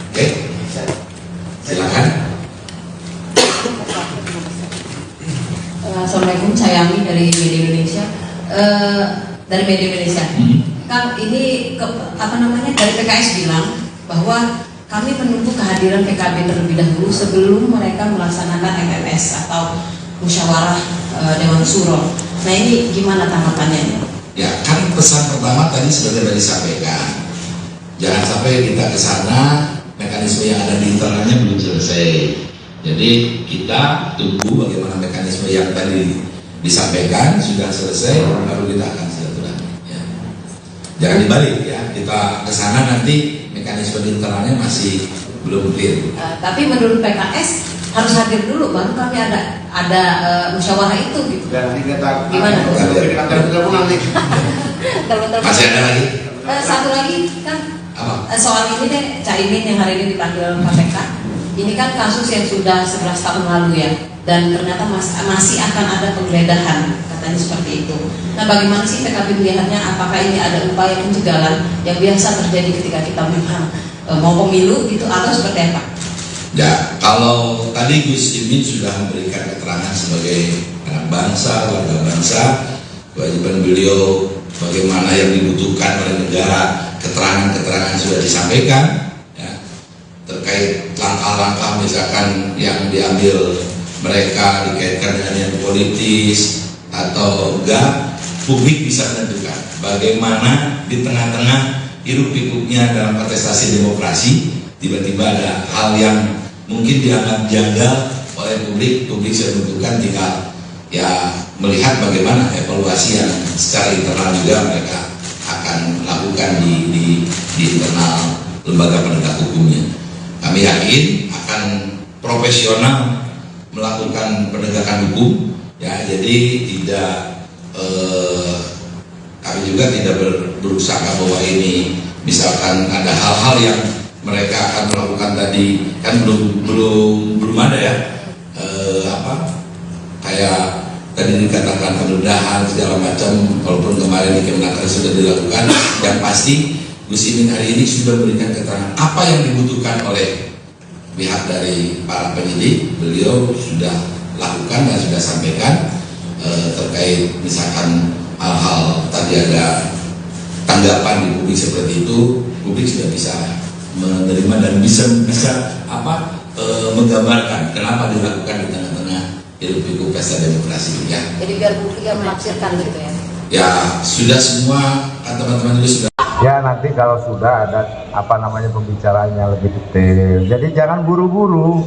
Oke, silakan. Assalamualaikum, saya Ami dari Media Indonesia. Kan ini dari PKS bilang bahwa kami menunggu kehadiran PKB terlebih dahulu sebelum mereka melaksanakan MMS atau musyawarah Dewan Suro. Nah ini gimana tanggapannya? Ya kan pesan pertama tadi sudah disampaikan. Jangan sampai kita ke sana mekanisme yang ada di internalnya belum selesai. Jadi kita tunggu bagaimana mekanisme yang tadi disampaikan sudah selesai, baru kita akan silaturahmi. Ya. Jangan dibalik ya, kita ke sana nanti mekanisme di internalnya masih belum clear. Tapi menurut PKS harus hadir dulu, baru kami ada musyawarah itu gitu. Dan kita gimana? Masih ada lagi? Satu lagi kan soal ini deh, Caimin yang hari ini dipanggil KPK. Ini kan kasus yang sudah 11 tahun lalu ya, dan ternyata masih akan ada penggeledahan, katanya seperti itu. Nah bagaimana sih PKB melihatnya? Apakah ini ada upaya pencegahan yang biasa terjadi ketika kita memang mau pemilu gitu, atau seperti apa? Ya, kalau tadi Gus Imin sudah memberikan keterangan sebagai anak bangsa, warga bangsa. Kewajiban beliau bagaimana yang dibutuhkan oleh negara, keterangan-keterangan sudah disampaikan ya, terkait langkah-langkah misalkan yang diambil mereka dikaitkan dengan yang politis atau enggak, publik bisa menentukan bagaimana di tengah-tengah hiruk pikuknya dalam kontestasi demokrasi tiba-tiba ada hal yang mungkin dianggap janggal oleh publik sudah menentukan, tinggal ya melihat bagaimana evaluasi yang secara internal juga mereka akan lakukan di internal lembaga penegak hukumnya. Kami yakin akan profesional melakukan penegakan hukum ya, jadi tidak kami juga tidak berusaha bahwa ini misalkan ada hal-hal yang mereka akan melakukan tadi kan belum ada ya kayak tadi dikatakan penggeledahan segala macam, walaupun kemarin di Kemenaker sudah dilakukan. Yang pasti Gus Imin hari ini sudah memberikan keterangan apa yang dibutuhkan oleh pihak dari para penyidik. Beliau sudah lakukan dan sudah sampaikan terkait misalkan hal-hal tadi ada tanggapan di publik seperti itu, publik sudah bisa menerima dan bisa menggambarkan kenapa dilakukan di tengah-tengah hiruk pikuk pesta demokrasi ya. Jadi biar publik yang menafsirkan gitu ya. Ya sudah semua kan teman-teman juga sudah. Ya nanti kalau sudah ada pembicaraannya lebih detail. Jadi jangan buru-buru.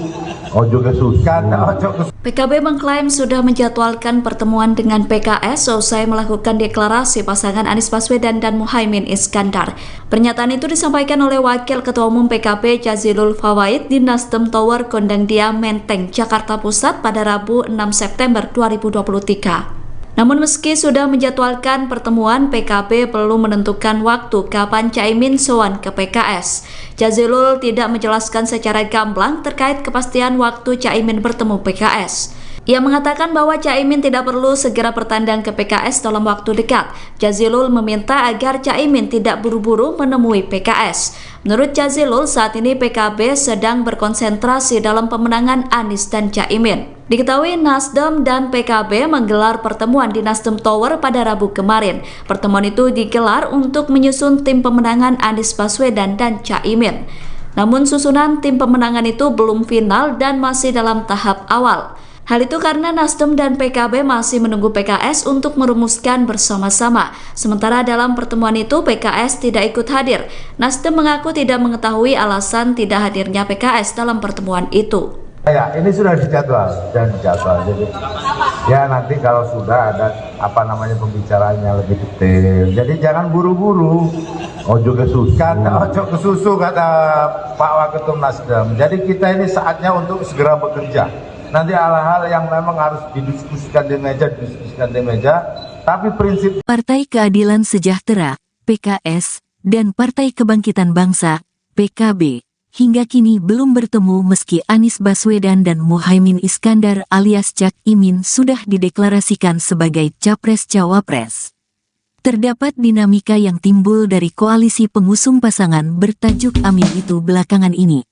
Ojo kesusahan, ojo PKB mengklaim sudah menjadwalkan pertemuan dengan PKS selesai melakukan deklarasi pasangan Anies Baswedan dan Muhaimin Iskandar. Pernyataan itu disampaikan oleh Wakil Ketua Umum PKB Jazilul Fawait di Nasdem Tower Gondangdia, Menteng, Jakarta Pusat pada Rabu 6 September 2023. Namun meski sudah menjadwalkan pertemuan, PKB belum menentukan waktu kapan Caimin sowan ke PKS. Jazilul tidak menjelaskan secara gamblang terkait kepastian waktu Caimin bertemu PKS. Ia mengatakan bahwa Caimin tidak perlu segera bertandang ke PKS dalam waktu dekat. Jazilul meminta agar Caimin tidak buru-buru menemui PKS. Menurut Jazilul, saat ini PKB sedang berkonsentrasi dalam pemenangan Anies dan Caimin. Diketahui Nasdem dan PKB menggelar pertemuan di Nasdem Tower pada Rabu kemarin. Pertemuan itu digelar untuk menyusun tim pemenangan Anies Baswedan dan Caimin. Namun susunan tim pemenangan itu belum final dan masih dalam tahap awal. Hal itu karena Nasdem dan PKB masih menunggu PKS untuk merumuskan bersama-sama. Sementara dalam pertemuan itu PKS tidak ikut hadir. Nasdem mengaku tidak mengetahui alasan tidak hadirnya PKS dalam pertemuan itu. Ya, ini sudah dijadwal. Jadi ya nanti kalau sudah ada pembicaraannya lebih detail. Jadi jangan buru-buru. Ojo kesusahan, ojo kesusu kata Pak Waketum Nasdem. Jadi kita ini saatnya untuk segera bekerja. Nanti hal-hal yang memang harus didiskusikan di meja, tapi prinsip Partai Keadilan Sejahtera, PKS, dan Partai Kebangkitan Bangsa, PKB, hingga kini belum bertemu meski Anies Baswedan dan Muhaimin Iskandar alias Cak Imin sudah dideklarasikan sebagai Capres-Cawapres. Terdapat dinamika yang timbul dari koalisi pengusung pasangan bertajuk Amin itu belakangan ini.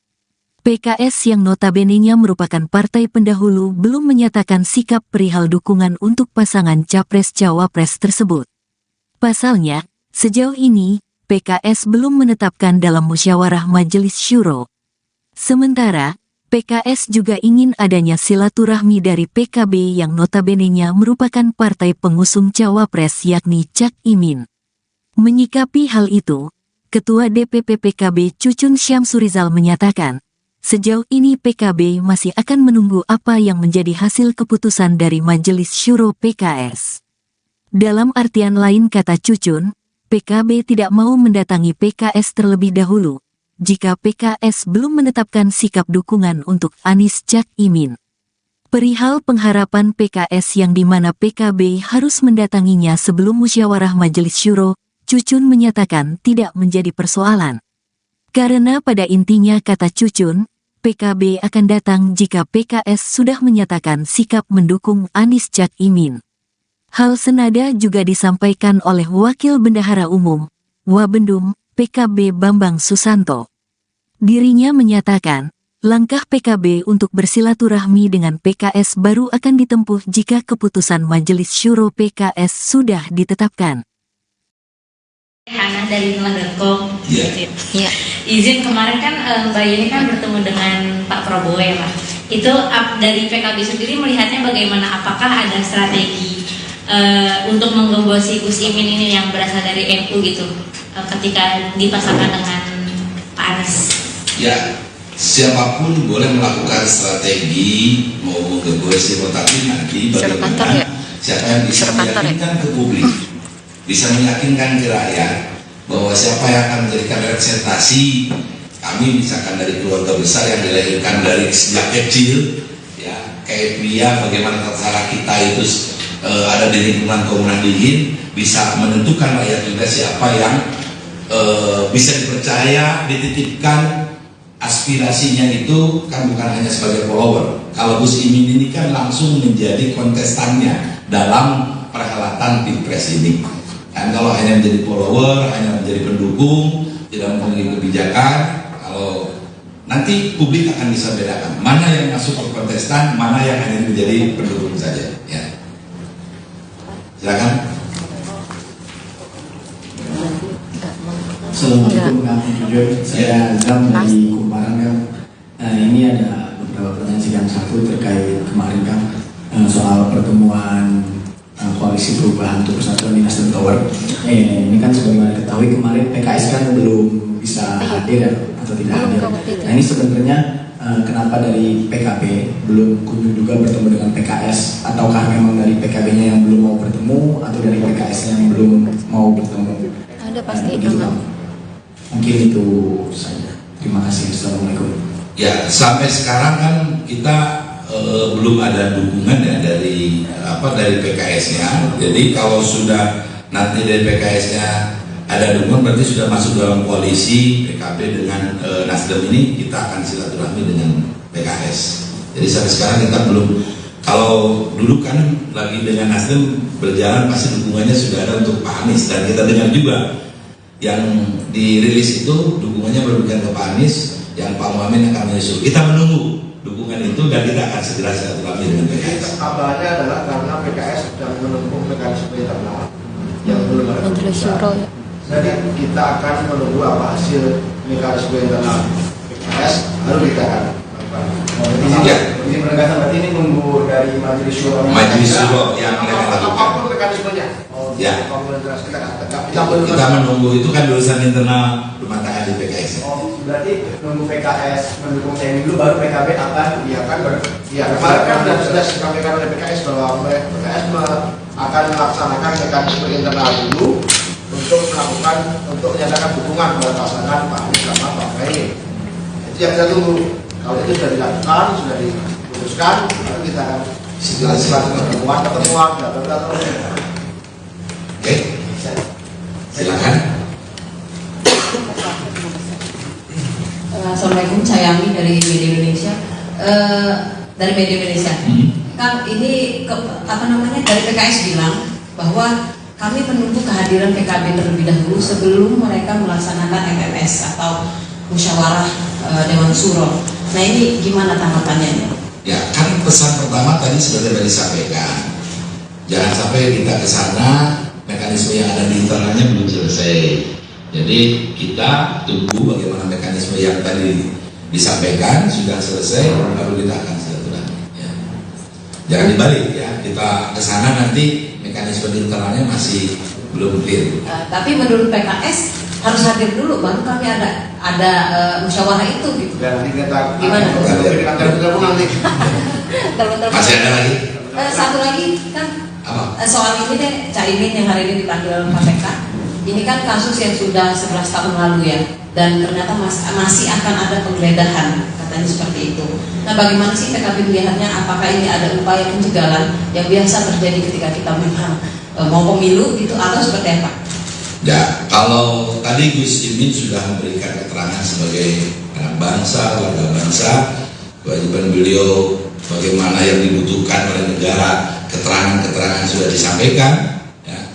PKS yang notabene-nya merupakan partai pendahulu belum menyatakan sikap perihal dukungan untuk pasangan Capres-Cawapres tersebut. Pasalnya, sejauh ini, PKS belum menetapkan dalam musyawarah Majelis Syuro. Sementara, PKS juga ingin adanya silaturahmi dari PKB yang notabene-nya merupakan partai pengusung Cawapres yakni Cak Imin. Menyikapi hal itu, Ketua DPP PKB Cucun Syamsurizal menyatakan, sejauh ini PKB masih akan menunggu apa yang menjadi hasil keputusan dari Majelis Syuro PKS. Dalam artian lain kata Cucun, PKB tidak mau mendatangi PKS terlebih dahulu, jika PKS belum menetapkan sikap dukungan untuk Anies Cak Imin. Perihal pengharapan PKS yang dimana PKB harus mendatanginya sebelum musyawarah Majelis Syuro, Cucun menyatakan tidak menjadi persoalan. Karena pada intinya kata Cucun, PKB akan datang jika PKS sudah menyatakan sikap mendukung Anies Cak Imin. Hal senada juga disampaikan oleh Wakil Bendahara Umum, Wabendum, PKB Bambang Susanto. Dirinya menyatakan, Langkah PKB untuk bersilaturahmi dengan PKS baru akan ditempuh jika keputusan Majelis Syuro PKS sudah ditetapkan. Hana dari Nulah.com. Iya. Izin kemarin kan Mbak Yeni kan bertemu dengan Pak Prabowo ya Pak. Itu dari PKB sendiri melihatnya bagaimana? Apakah ada strategi untuk menggembosi Gus Imin ini yang berasal dari NU gitu ketika dipasangkan dengan Pak Anies? Ya, siapapun boleh melakukan strategi mau menggembosi, tetapi nanti bagaimana siapa yang bisa meyakinkan ke publik, bisa meyakinkan ke rakyat bahwa siapa yang akan menjadikan representasi kami, misalkan dari keluarga besar yang dilahirkan dari sejak kecil, ya kayak pria, bagaimana tata kita itu ada di lingkungan Komunas Dingin, bisa menentukan rakyat juga siapa yang bisa dipercaya, dititipkan aspirasinya itu kan bukan hanya sebagai follower. Kalau Gus Imin ini kan langsung menjadi kontestannya dalam perhelatan Pilpres ini. Dan kalau hanya menjadi follower, hanya menjadi pendukung, tidak mempunyai kebijakan, kalau nanti publik akan bisa bedakan mana yang masuk ke kontestan, mana yang hanya menjadi pendukung saja. Ya. Silakan. Assalamualaikum warahmatullahi wabarakatuh. Saya Azam dari Kumparan kan. Ini ada beberapa pertanyaan yang satu terkait kemarin kan soal pertemuan Koalisi Perubahan untuk Persatuan di Nasdem Tower. Ini kan sebagaimana diketahui kemarin PKS kan belum bisa hadir atau tidak hadir. Nah ini sebenarnya kenapa dari PKB belum kunjung juga bertemu dengan PKS, ataukah memang dari PKB-nya yang belum mau bertemu atau dari PKS-nya yang belum mau bertemu? Ada pasti itu. Mungkin itu saja. Terima kasih. Assalamualaikum. Ya, sampai sekarang kan kita belum ada dukungan ya dari PKS-nya. Jadi kalau sudah nanti dari PKS-nya ada dukungan, berarti sudah masuk dalam koalisi PKB dengan Nasdem ini, kita akan silaturahmi dengan PKS. Jadi sampai sekarang kita belum. Kalau dulu kan lagi dengan Nasdem berjalan, pasti dukungannya sudah ada untuk Pak Anies, dan kita dengar juga yang dirilis itu dukungannya berlebihan ke Pak Anies, yang Pak Muhammad akan menyusul. Kita menunggu dukungan itu dan kita akan segera silaturahmi dengan PKS. Kabarnya adalah karena PKS sedang menempuh mekanisme internal yang belum ada keputusan. Jadi kita akan menunggu apa hasil mekanisme internal PKS, lalu kita akan Izin penegasan berarti ini nunggu dari Majelis Syuro. Majelis Syuro yang mereka lakukan. Apapun mekanismenya. Ya. Kita menunggu, itu kan urusan internal rumah tangga di PKS. Berarti nunggu PKS mendukung TNI dulu, baru PKB akan. Iya kan, kemarin kan sudah disampaikan oleh PKS bahwa PKS akan melaksanakan mekanisme internal dulu untuk menyatakan dukungan kepada pasangan Pak Anies sama Pak Muhaimin. Itu yang kita tunggu. Kalau itu sudah dilakukan, sudah diputuskan, lalu kita akan pertemuan, data. Oke, silakan. Assalamualaikum, saya Ami dari Media Indonesia. Dari Media Indonesia, Kang, ini dari PKS bilang bahwa kami menunggu kehadiran PKB terlebih dahulu sebelum mereka melaksanakan MMS atau musyawarah Dewan Syuro. Nah ini gimana tanggapannya? Ya kan pesan pertama tadi sudah disampaikan, jangan sampai kita ke sana mekanisme yang ada di internalnya belum selesai. Jadi kita tunggu bagaimana mekanisme yang tadi disampaikan sudah selesai, baru kita akan silaturahmi. Ya. Jangan dibalik ya, kita ke sana nanti mekanisme di internalnya masih belum clear. Tapi menurut PKS harus hadir dulu, baru kami ada musyawarah itu gitu. Dan nanti kita gimana? Masih ada lagi? Satu lagi kan soal ini deh, Caimin yang hari ini dipanggil KPK. Ini kan kasus yang sudah 11 tahun lalu ya, dan ternyata masih akan ada penggeledahan, katanya seperti itu. Nah bagaimana sih PKB melihatnya? Apakah ini ada upaya pencegahan yang biasa terjadi ketika kita memang mau pemilu gitu, atau seperti apa? Ya, kalau tadi Gus Imin sudah memberikan keterangan sebagai anak bangsa, warga bangsa, kewajiban beliau bagaimana yang dibutuhkan oleh negara, keterangan-keterangan sudah disampaikan, ya,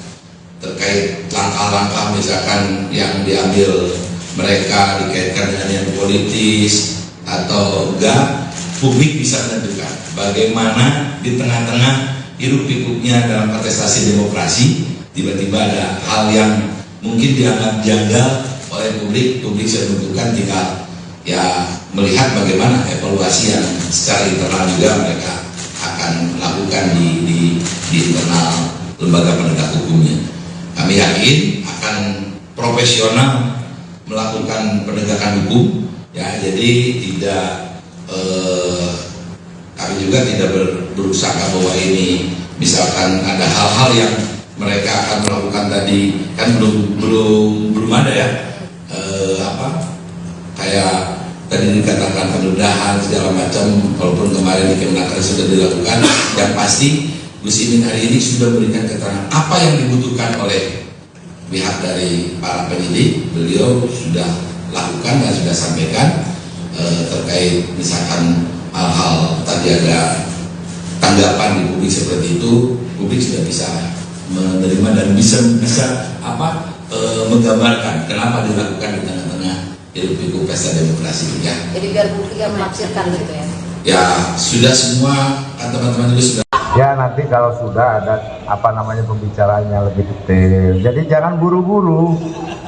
terkait langkah-langkah misalkan yang diambil mereka dikaitkan dengan yang politis, atau enggak, publik bisa menentukan bagaimana di tengah-tengah hiruk pikuknya dalam kontestasi demokrasi tiba-tiba ada hal yang mungkin dianggap janggal oleh publik bisa menentukan, tinggal ya melihat bagaimana evaluasi yang secara internal juga mereka akan lakukan di internal lembaga penegak hukumnya. Kami yakin akan profesional melakukan penegakan hukum, ya, jadi tidak kami juga tidak berusaha bahwa ini misalkan ada hal-hal yang mereka akan melakukan tadi kan belum ada ya, kayak tadi dikatakan penundaan segala macam, walaupun kemarin di Kemenaker sudah dilakukan. Yang pasti Gus Imin hari ini sudah memberikan keterangan apa yang dibutuhkan oleh pihak dari para penyidik. Beliau sudah lakukan dan sudah sampaikan terkait misalkan hal-hal tadi ada tanggapan di publik seperti itu, publik sudah bisa menerima dan bisa menggambarkan kenapa dilakukan di tengah-tengah hiruk pikuk pesta demokrasi, ya. Jadi biar publik yang menafsirkan gitu ya. Ya sudah, semua teman-teman itu sudah. Ya nanti kalau sudah ada pembicaraannya lebih detail. Jadi jangan buru-buru.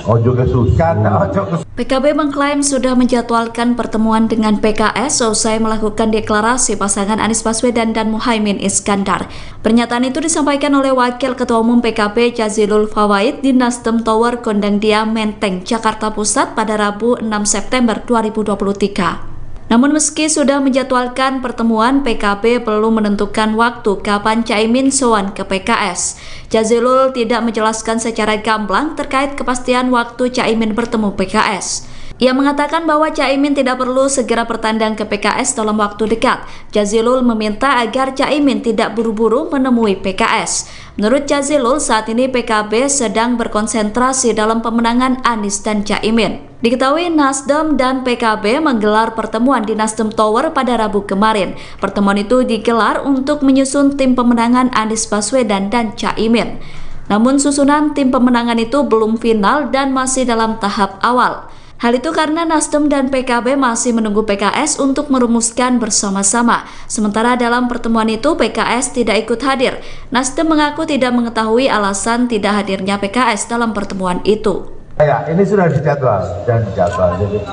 Ojo kesusahan, ojo. PKB mengklaim sudah menjadwalkan pertemuan dengan PKS usai melakukan deklarasi pasangan Anies Baswedan dan Muhaimin Iskandar. Pernyataan itu disampaikan oleh Wakil Ketua Umum PKB Jazilul Fawait di Nasdem Tower Gondangdia, Menteng, Jakarta Pusat pada Rabu 6 September 2023. Namun meski sudah menjadwalkan pertemuan, PKB belum menentukan waktu kapan Caimin sowan ke PKS. Jazilul tidak menjelaskan secara gamblang terkait kepastian waktu Caimin bertemu PKS. Ia mengatakan bahwa Caimin tidak perlu segera bertandang ke PKS dalam waktu dekat. Jazilul meminta agar Caimin tidak buru-buru menemui PKS. Menurut Jazilul, saat ini PKB sedang berkonsentrasi dalam pemenangan Anies dan Caimin. Diketahui Nasdem dan PKB menggelar pertemuan di Nasdem Tower pada Rabu kemarin. Pertemuan itu digelar untuk menyusun tim pemenangan Anies Baswedan dan Caimin. Namun susunan tim pemenangan itu belum final dan masih dalam tahap awal. Hal itu karena Nasdem dan PKB masih menunggu PKS untuk merumuskan bersama-sama. Sementara dalam pertemuan itu PKS tidak ikut hadir. Nasdem mengaku tidak mengetahui alasan tidak hadirnya PKS dalam pertemuan itu. Ya, ini sudah dijadwal dan dijadwal. Jadi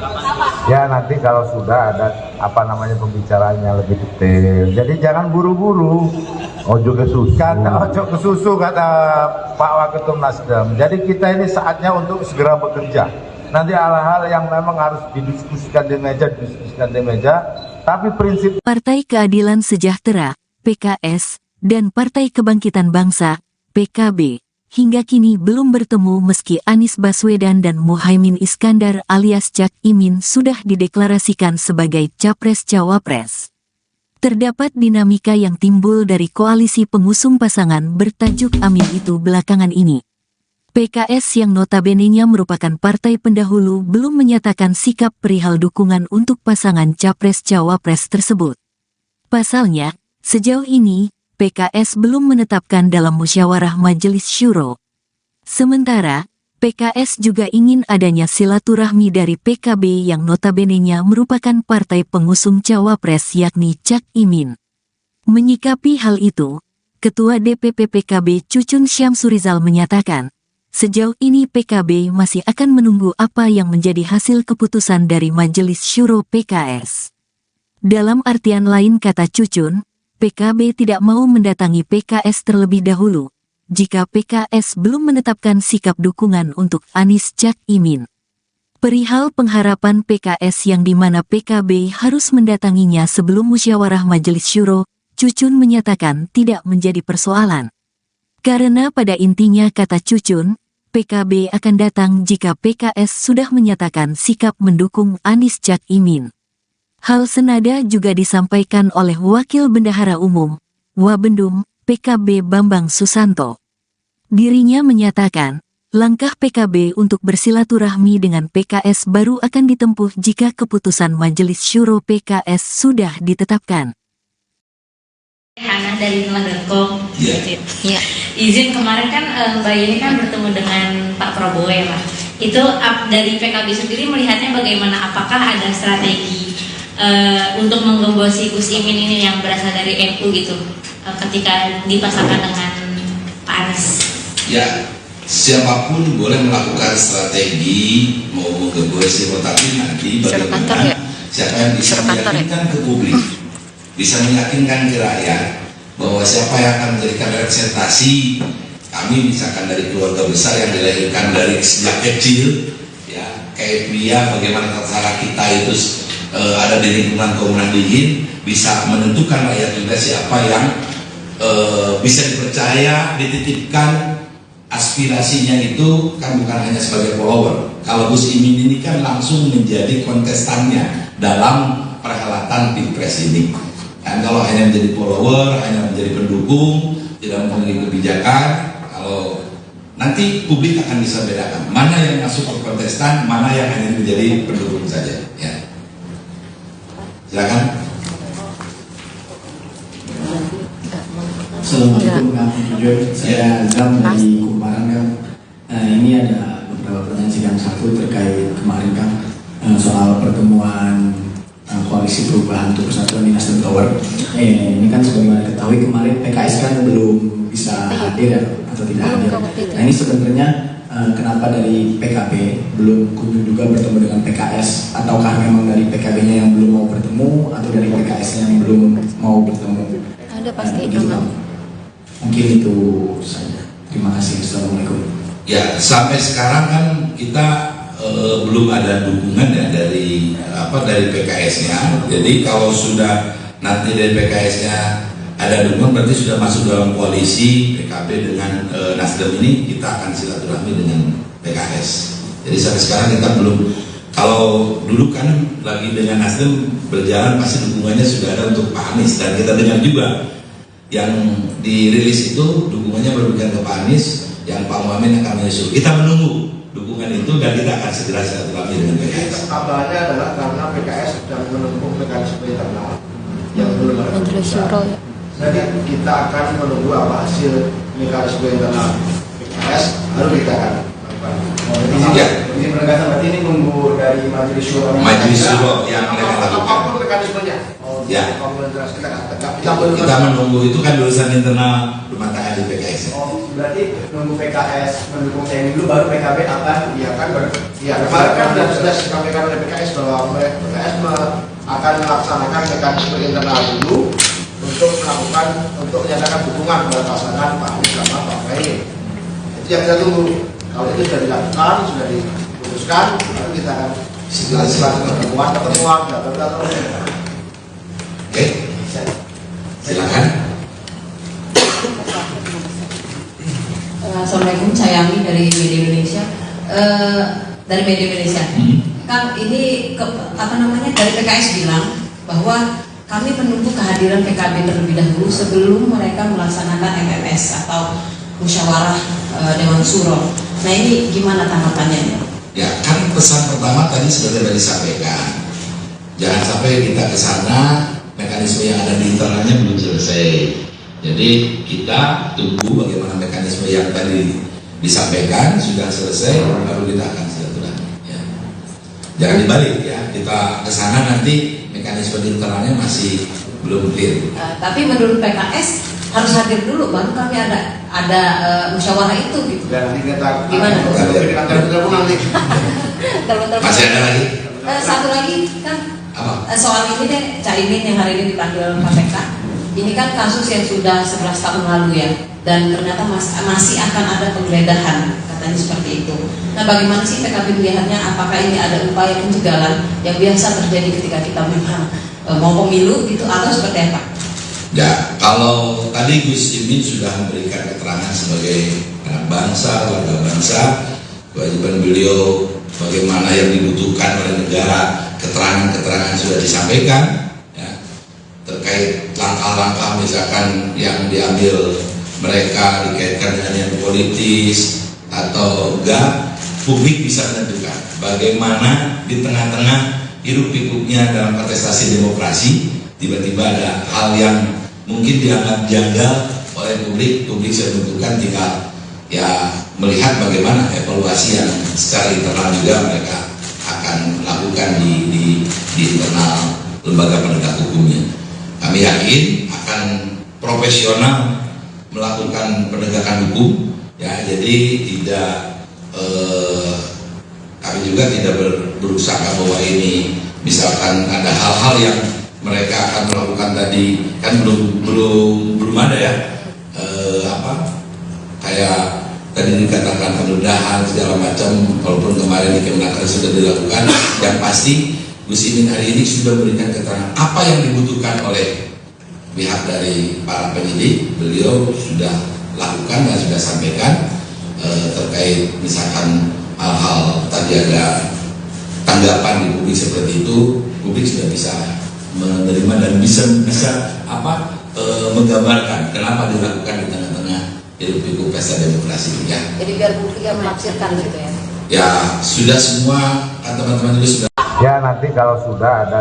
ya nanti kalau sudah ada pembicaraannya lebih detail. Jadi jangan buru-buru. Ojo kesusahan, ojo kesusu kata Pak Waketum Nasdem. Jadi kita ini saatnya untuk segera bekerja. Nanti hal-hal yang memang harus didiskusikan di meja, tapi prinsip Partai Keadilan Sejahtera, PKS, dan Partai Kebangkitan Bangsa, PKB, hingga kini belum bertemu meski Anies Baswedan dan Muhaimin Iskandar alias Cak Imin sudah dideklarasikan sebagai Capres-Cawapres. Terdapat dinamika yang timbul dari koalisi pengusung pasangan bertajuk Amin itu belakangan ini. PKS yang notabene-nya merupakan partai pendahulu belum menyatakan sikap perihal dukungan untuk pasangan Capres-Cawapres tersebut. Pasalnya, sejauh ini, PKS belum menetapkan dalam musyawarah Majelis Syuro. Sementara, PKS juga ingin adanya silaturahmi dari PKB yang notabene-nya merupakan partai pengusung Cawapres yakni Cak Imin. Menyikapi hal itu, Ketua DPP PKB Cucun Syamsurizal menyatakan, sejauh ini PKB masih akan menunggu apa yang menjadi hasil keputusan dari Majelis Syuro PKS. Dalam artian lain kata Cucun, PKB tidak mau mendatangi PKS terlebih dahulu, jika PKS belum menetapkan sikap dukungan untuk Anies Cak Imin. Perihal pengharapan PKS yang dimana PKB harus mendatanginya sebelum musyawarah Majelis Syuro, Cucun menyatakan tidak menjadi persoalan. Karena pada intinya kata Cucun, PKB akan datang jika PKS sudah menyatakan sikap mendukung Anies Cak Imin. Hal senada juga disampaikan oleh Wakil Bendahara Umum, Wabendum, PKB Bambang Susanto. Dirinya menyatakan, langkah PKB untuk bersilaturahmi dengan PKS baru akan ditempuh jika keputusan Majelis Syuro PKS sudah ditetapkan. Hana dari Nela.com. Ya. Izin kemarin kan Mbak Yeni kan bertemu dengan Pak Prabowo ya Pak. Itu dari PKB sendiri melihatnya bagaimana? Apakah ada strategi untuk menggembosi Gus Imin ini yang berasal dari NU gitu ketika dipasangkan dengan Pak Anies? Ya, siapapun boleh melakukan strategi mau menggembosi, tetapi nanti bagaimana siapa yang bisa meyakinkan ke publik, bisa meyakinkan ke rakyat bahwa siapa yang akan menjadikan representasi kami, misalkan dari keluarga besar yang dilahirkan dari sejak kecil, ya kayak Pria, bagaimana tata kita itu ada di lingkungan Komunal Dingin, bisa menentukan rakyat juga siapa yang bisa dipercaya, dititipkan aspirasinya itu kan bukan hanya sebagai follower. Kalau Gus Imin ini kan langsung menjadi kontestannya dalam perhelatan Pilpres ini. Dan kalau hanya menjadi follower, hanya menjadi pendukung, tidak memiliki kebijakan, kalau nanti publik akan bisa bedakan mana yang masuk ke kontestan, mana yang hanya menjadi pendukung saja. Ya. Silakan. Assalamualaikum warahmatullahi wabarakatuh. Saya Azam dari Kumparan Kang. Ini ada beberapa pertanyaan sidang satu terkait kemarin Kang, soal pertemuan koalisi perubahan untuk persatuan di Nasdem Tower. Ini kan sebagaimana diketahui kemarin PKS kan belum bisa hadir ya, atau tidak hadir. Nah ini sebenarnya kenapa dari PKB belum kunjung juga bertemu dengan PKS, ataukah memang dari PKB-nya yang belum mau bertemu, atau dari PKS-nya yang belum mau bertemu? Ada pasti mungkin itu saja. Terima kasih. Assalamualaikum. Ya, sampai sekarang kan kita belum ada dukungan ya dari PKS-nya. Jadi kalau sudah nanti dari PKS-nya ada dukungan, berarti sudah masuk dalam koalisi PKB dengan Nasdem ini, kita akan silaturahmi dengan PKS. Jadi sampai sekarang kita belum. Kalau dulu kan lagi dengan Nasdem berjalan, pasti dukungannya sudah ada untuk Pak Anies, dan kita dengar juga yang dirilis itu dukungannya berbukan ke Pak Anies, yang Pak Muhammad akan menyusul. Kita menunggu dukungan itu dan kita akan segera silaturahmi dengan PKS. Kabarnya adalah karena PKS sedang menempuh mekanisme internal yang belum ada keputusan. Jadi kita akan menunggu apa hasil mekanisme internal PKS, lalu kita akan ini penegasan berarti ini nunggu dari Majelis Syuro. Majelis Syuro yang mereka lakukan. Apapun mekanismenya. Ya. Kita menunggu itu kan urusan internal rumah tangga di PKS. Berarti nunggu PKS mendukung TNI dulu, baru PKB akan. Iya kan, kemarin kan sudah disampaikan oleh PKS bahwa PKS akan melaksanakan mekanisme internal dulu untuk menyatakan dukungan kepada pasangan Pak Anies sama Pak Muhaimin. Itu yang kita tunggu. Kalau itu sudah dilakukan, sudah diputuskan, lalu kita akan pertemuan, Oke, silakan. Assalamualaikum, saya Ami dari Media Indonesia. Kan ini dari PKS bilang bahwa kami menunggu kehadiran PKB terlebih dahulu sebelum mereka melaksanakan MMS atau musyawarah Dewan Suro. Nah ini gimana tanggapannya? Ya kan pesan pertama tadi sudah disampaikan. Jangan sampai kita ke sana mekanisme yang ada di internalnya belum selesai. Jadi kita tunggu bagaimana mekanisme yang tadi disampaikan sudah selesai, baru kita akan silaturahmi. Ya. Jangan dibalik ya, kita ke sana nanti mekanisme di internalnya masih belum clear. Tapi menurut PKS harus hadir dulu, baru kami ada musyawarah itu gitu. Dan kita gimana? Masih ada lagi? Satu lagi kan soal ini deh, Caimin yang hari ini dipanggil KPK. Ini kan kasus yang sudah 11 tahun lalu ya, dan ternyata masih akan ada penggeledahan, katanya seperti itu. Nah bagaimana sih PKB melihatnya? Apakah ini ada upaya pencegahan yang biasa terjadi ketika kita memang mau pemilu gitu, atau seperti apa? Ya, kalau tadi Gus Imin sudah memberikan keterangan sebagai anak bangsa, warga bangsa, kewajiban beliau bagaimana yang dibutuhkan oleh negara, keterangan-keterangan sudah disampaikan ya, terkait langkah-langkah misalkan yang diambil mereka dikaitkan dengan yang politis atau enggak, publik bisa menentukan bagaimana di tengah-tengah hiruk-pikuknya dalam kontestasi demokrasi tiba-tiba ada hal yang mungkin dianggap janggal oleh publik bisa menentukan, tinggal ya melihat bagaimana evaluasi yang secara internal juga mereka akan lakukan di internal lembaga penegak hukumnya. Kami yakin akan profesional melakukan penegakan hukum, ya. Jadi kami juga tidak berusaha bahwa ini misalkan ada hal-hal yang mereka akan melakukan tadi, kan belum ada ya, kayak tadi dikatakan penggeledahan segala macam, walaupun kemarin di Kemenaker sudah dilakukan. Yang pasti Gus Imin hari ini sudah memberikan keterangan apa yang dibutuhkan oleh pihak dari para penyidik. Beliau sudah lakukan dan sudah sampaikan terkait misalkan hal-hal tadi ada tanggapan di publik seperti itu, publik sudah bisa menerima dan bisa menggambarkan kenapa dilakukan di tengah-tengah hidup pikuk pesta demokrasi, ya. Jadi biar publik yang menafsirkan gitu ya. Ya sudah, semua teman-teman juga sudah. Ya nanti kalau sudah ada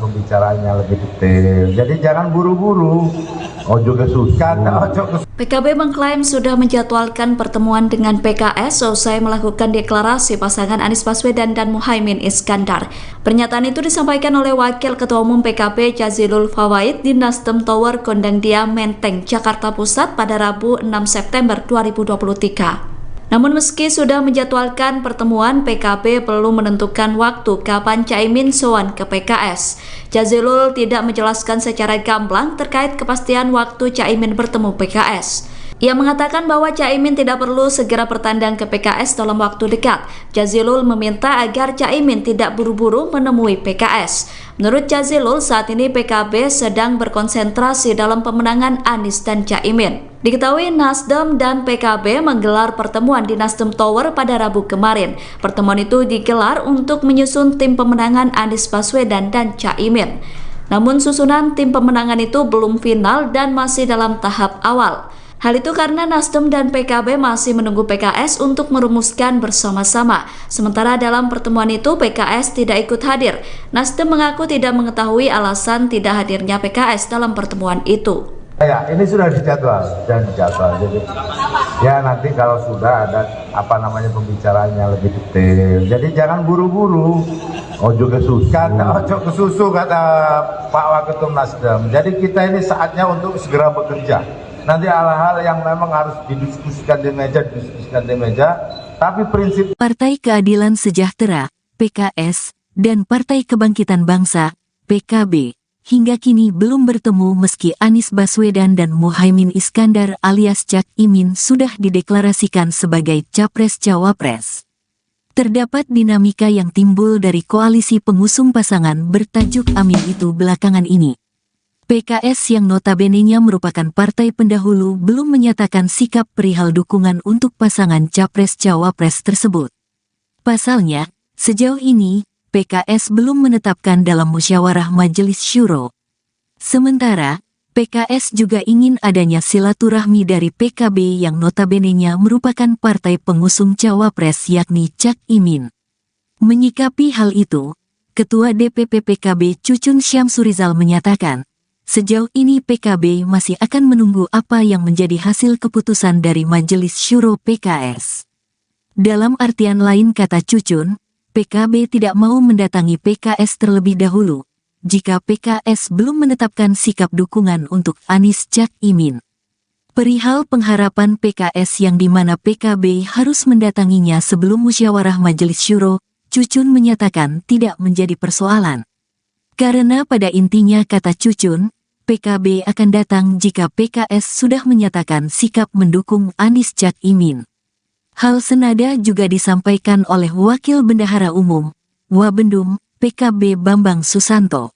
pembicaraannya lebih detail. Jadi jangan buru-buru. Ojo kesusahan, ojo PKB mengklaim sudah menjadwalkan pertemuan dengan PKS usai melakukan deklarasi pasangan Anies Baswedan dan Muhaimin Iskandar. Pernyataan itu disampaikan oleh Wakil Ketua Umum PKB Jazilul Fawait di Nasdem Tower Gondangdia Menteng, Jakarta Pusat pada Rabu 6 September 2023. Namun meski sudah menjadwalkan pertemuan, PKB belum menentukan waktu kapan Caimin sowan ke PKS. Jazilul tidak menjelaskan secara gamblang terkait kepastian waktu Caimin bertemu PKS. Ia mengatakan bahwa Caimin tidak perlu segera bertandang ke PKS dalam waktu dekat. Jazilul meminta agar Caimin tidak buru-buru menemui PKS. Menurut Jazilul, saat ini PKB sedang berkonsentrasi dalam pemenangan Anies dan Caimin. Diketahui Nasdem dan PKB menggelar pertemuan di Nasdem Tower pada Rabu kemarin. Pertemuan itu digelar untuk menyusun tim pemenangan Anies Baswedan dan Caimin. Namun susunan tim pemenangan itu belum final dan masih dalam tahap awal. Hal itu karena Nasdem dan PKB masih menunggu PKS untuk merumuskan bersama-sama. Sementara dalam pertemuan itu PKS tidak ikut hadir. Nasdem mengaku tidak mengetahui alasan tidak hadirnya PKS dalam pertemuan itu. Ya, ini sudah dijadwal. Jadi, ya nanti kalau sudah ada pembicaraannya lebih detail. Jadi jangan buru-buru. Ojo kesusahan, ojo kesusu kata Pak Waketum Nasdem. Jadi kita ini saatnya untuk segera bekerja. Nanti hal-hal yang memang harus didiskusikan di meja, tapi prinsip Partai Keadilan Sejahtera, PKS, dan Partai Kebangkitan Bangsa, PKB, hingga kini belum bertemu meski Anies Baswedan dan Muhaimin Iskandar alias Cak Imin sudah dideklarasikan sebagai Capres-Cawapres. Terdapat dinamika yang timbul dari koalisi pengusung pasangan bertajuk Amin itu belakangan ini. PKS yang notabene-nya merupakan partai pendahulu belum menyatakan sikap perihal dukungan untuk pasangan Capres-Cawapres tersebut. Pasalnya, sejauh ini, PKS belum menetapkan dalam musyawarah Majelis Syuro. Sementara, PKS juga ingin adanya silaturahmi dari PKB yang notabene-nya merupakan partai pengusung Cawapres yakni Cak Imin. Menyikapi hal itu, Ketua DPP PKB Cucun Syamsurizal menyatakan, sejauh ini PKB masih akan menunggu apa yang menjadi hasil keputusan dari Majelis Syuro PKS. Dalam artian lain kata Cucun, PKB tidak mau mendatangi PKS terlebih dahulu, jika PKS belum menetapkan sikap dukungan untuk Anies Cak Imin. Perihal pengharapan PKS yang dimana PKB harus mendatanginya sebelum musyawarah Majelis Syuro, Cucun menyatakan tidak menjadi persoalan. Karena pada intinya kata Cucun, PKB akan datang jika PKS sudah menyatakan sikap mendukung Anies Cak Imin. Hal senada juga disampaikan oleh Wakil Bendahara Umum, Wabendum, PKB Bambang Susanto.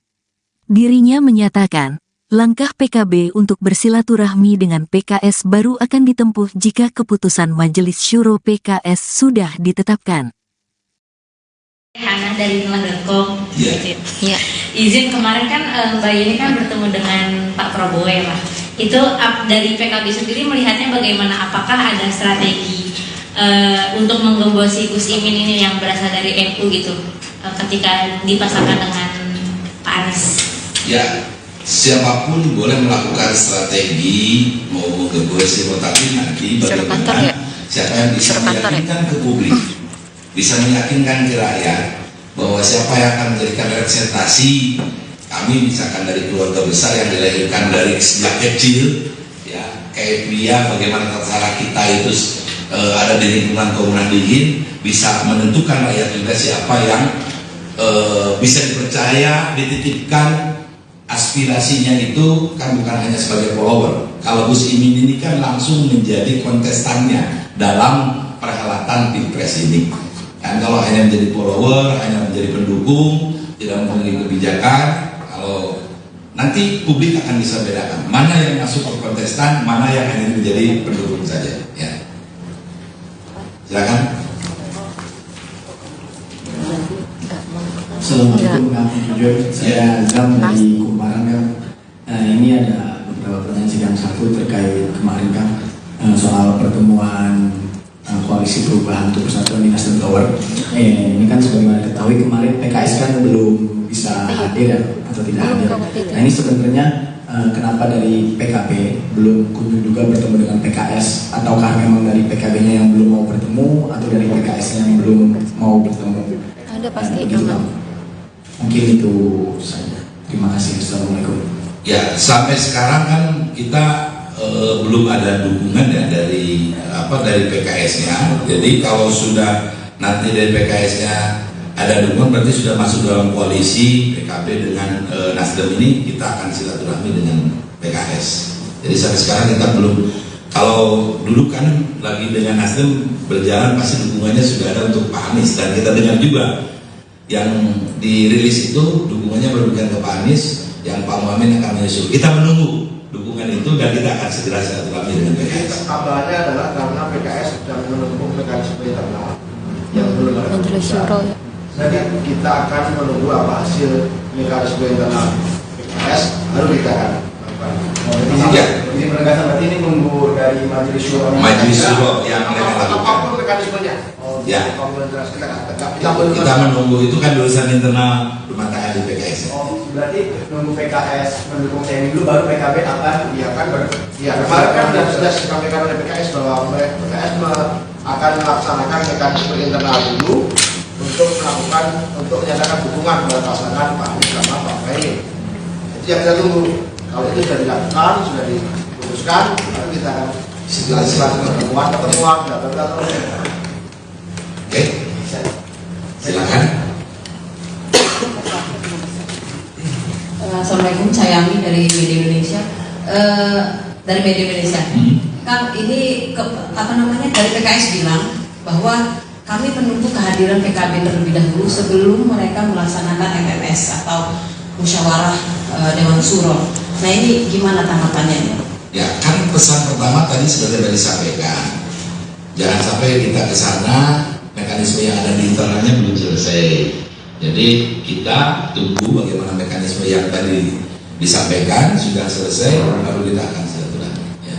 Dirinya menyatakan, langkah PKB untuk bersilaturahmi dengan PKS baru akan ditempuh jika keputusan Majelis Syuro PKS sudah ditetapkan. Hana dari nulah.com. Ya. Izin kemarin kan Mbak Yeni kan bertemu dengan Pak Prabowo ya Pak. Itu dari PKB sendiri melihatnya bagaimana? Apakah ada strategi untuk menggembosi Gus Imin ini yang berasal dari NU gitu ketika dipasangkan dengan Pak Anies? Ya, siapapun boleh melakukan strategi mau menggembosi, tapi nanti bagaimana siapa yang bisa meyakinkan ke publik, bisa meyakinkan ke rakyat bahwa siapa yang akan menjadikan representasi kami misalkan dari keluarga besar yang dilahirkan dari sejak kecil, ya kayak pria, bagaimana tata kita itu ada di lingkungan kaum nahdliyin, bisa menentukan rakyat juga siapa yang bisa dipercaya, dititipkan aspirasinya itu kan bukan hanya sebagai follower. Kalau Gus Imin ini kan langsung menjadi kontestannya dalam perhelatan Pilpres ini. Dan kalau hanya menjadi follower, hanya menjadi pendukung, tidak mempunyai kebijakan, kalau nanti publik akan bisa bedakan mana yang masuk ke kontestan, mana yang hanya menjadi pendukung saja. Ya. Silakan. Assalamualaikum warahmatullahi wabarakatuh. Saya Azam dari Kumparan kan. Ini ada beberapa pertanyaan sidang satu terkait kemarin kan soal pertemuan koalisi perubahan untuk persatuan di Nasdem Tower. Ini kan sebagaimana diketahui kemarin PKS kan belum bisa hadir ya, atau tidak hadir. Nah ini sebenarnya kenapa dari PKB belum kunjung juga bertemu dengan PKS, ataukah memang dari PKB-nya yang belum mau bertemu, atau dari PKS-nya yang belum mau bertemu? Ada pasti Mungkin itu saja. Terima kasih. Assalamualaikum. Ya, sampai sekarang kan kita belum ada dukungan ya dari PKS-nya. Jadi kalau sudah nanti dari PKS-nya ada dukungan, berarti sudah masuk dalam koalisi PKB dengan Nasdem ini, kita akan silaturahmi dengan PKS. Jadi sampai sekarang kita belum. Kalau dulu kan lagi dengan Nasdem berjalan, pasti dukungannya sudah ada untuk Pak Anies, dan kita dengar juga yang dirilis itu dukungannya berlebihan ke Pak Anies, yang Pak Muhammad akan menyusul. Kita menunggu dukungan itu dan kita akan segera silaturahmi dengan PKS. Kabarnya adalah karena PKS sedang menempuh mekanisme internal yang belum ada keputusan. Jadi kita akan menunggu apa hasil mekanisme internal PKS, baru kita akan Ini penegasan berarti ini nunggu dari Majelis Syuro. Majelis Syuro yang mereka lakukan. Apapun mekanismenya. Ya. Kita menunggu itu kan urusan internal rumah tangga di PKS. Berarti nunggu PKS mendukung TNI dulu, baru PKB akan kan kemarin kan sudah disampaikan oleh PKS bahwa PKS akan melaksanakan mekanisme internal dulu untuk menyatakan dukungan kepada pasangan Pak Anies sama Pak Muhaimin. Itu yang kita tunggu. Kalau itu sudah dilakukan, sudah diputuskan, lalu kita akan pertemuan, Oke, silakan. Assalamualaikum, saya Ami dari Media Indonesia. Kan ini dari PKS bilang bahwa kami menunggu kehadiran PKB terlebih dahulu sebelum mereka melaksanakan MMS atau musyawarah Dewan Suro. Nah ini gimana tanggapannya? Ya kan pesan pertama tadi sudah disampaikan. Jangan sampai kita ke sana mekanisme yang ada di internalnya belum selesai. Jadi kita tunggu bagaimana mekanisme yang tadi disampaikan sudah selesai, baru kita akan silaturahmi. Ya.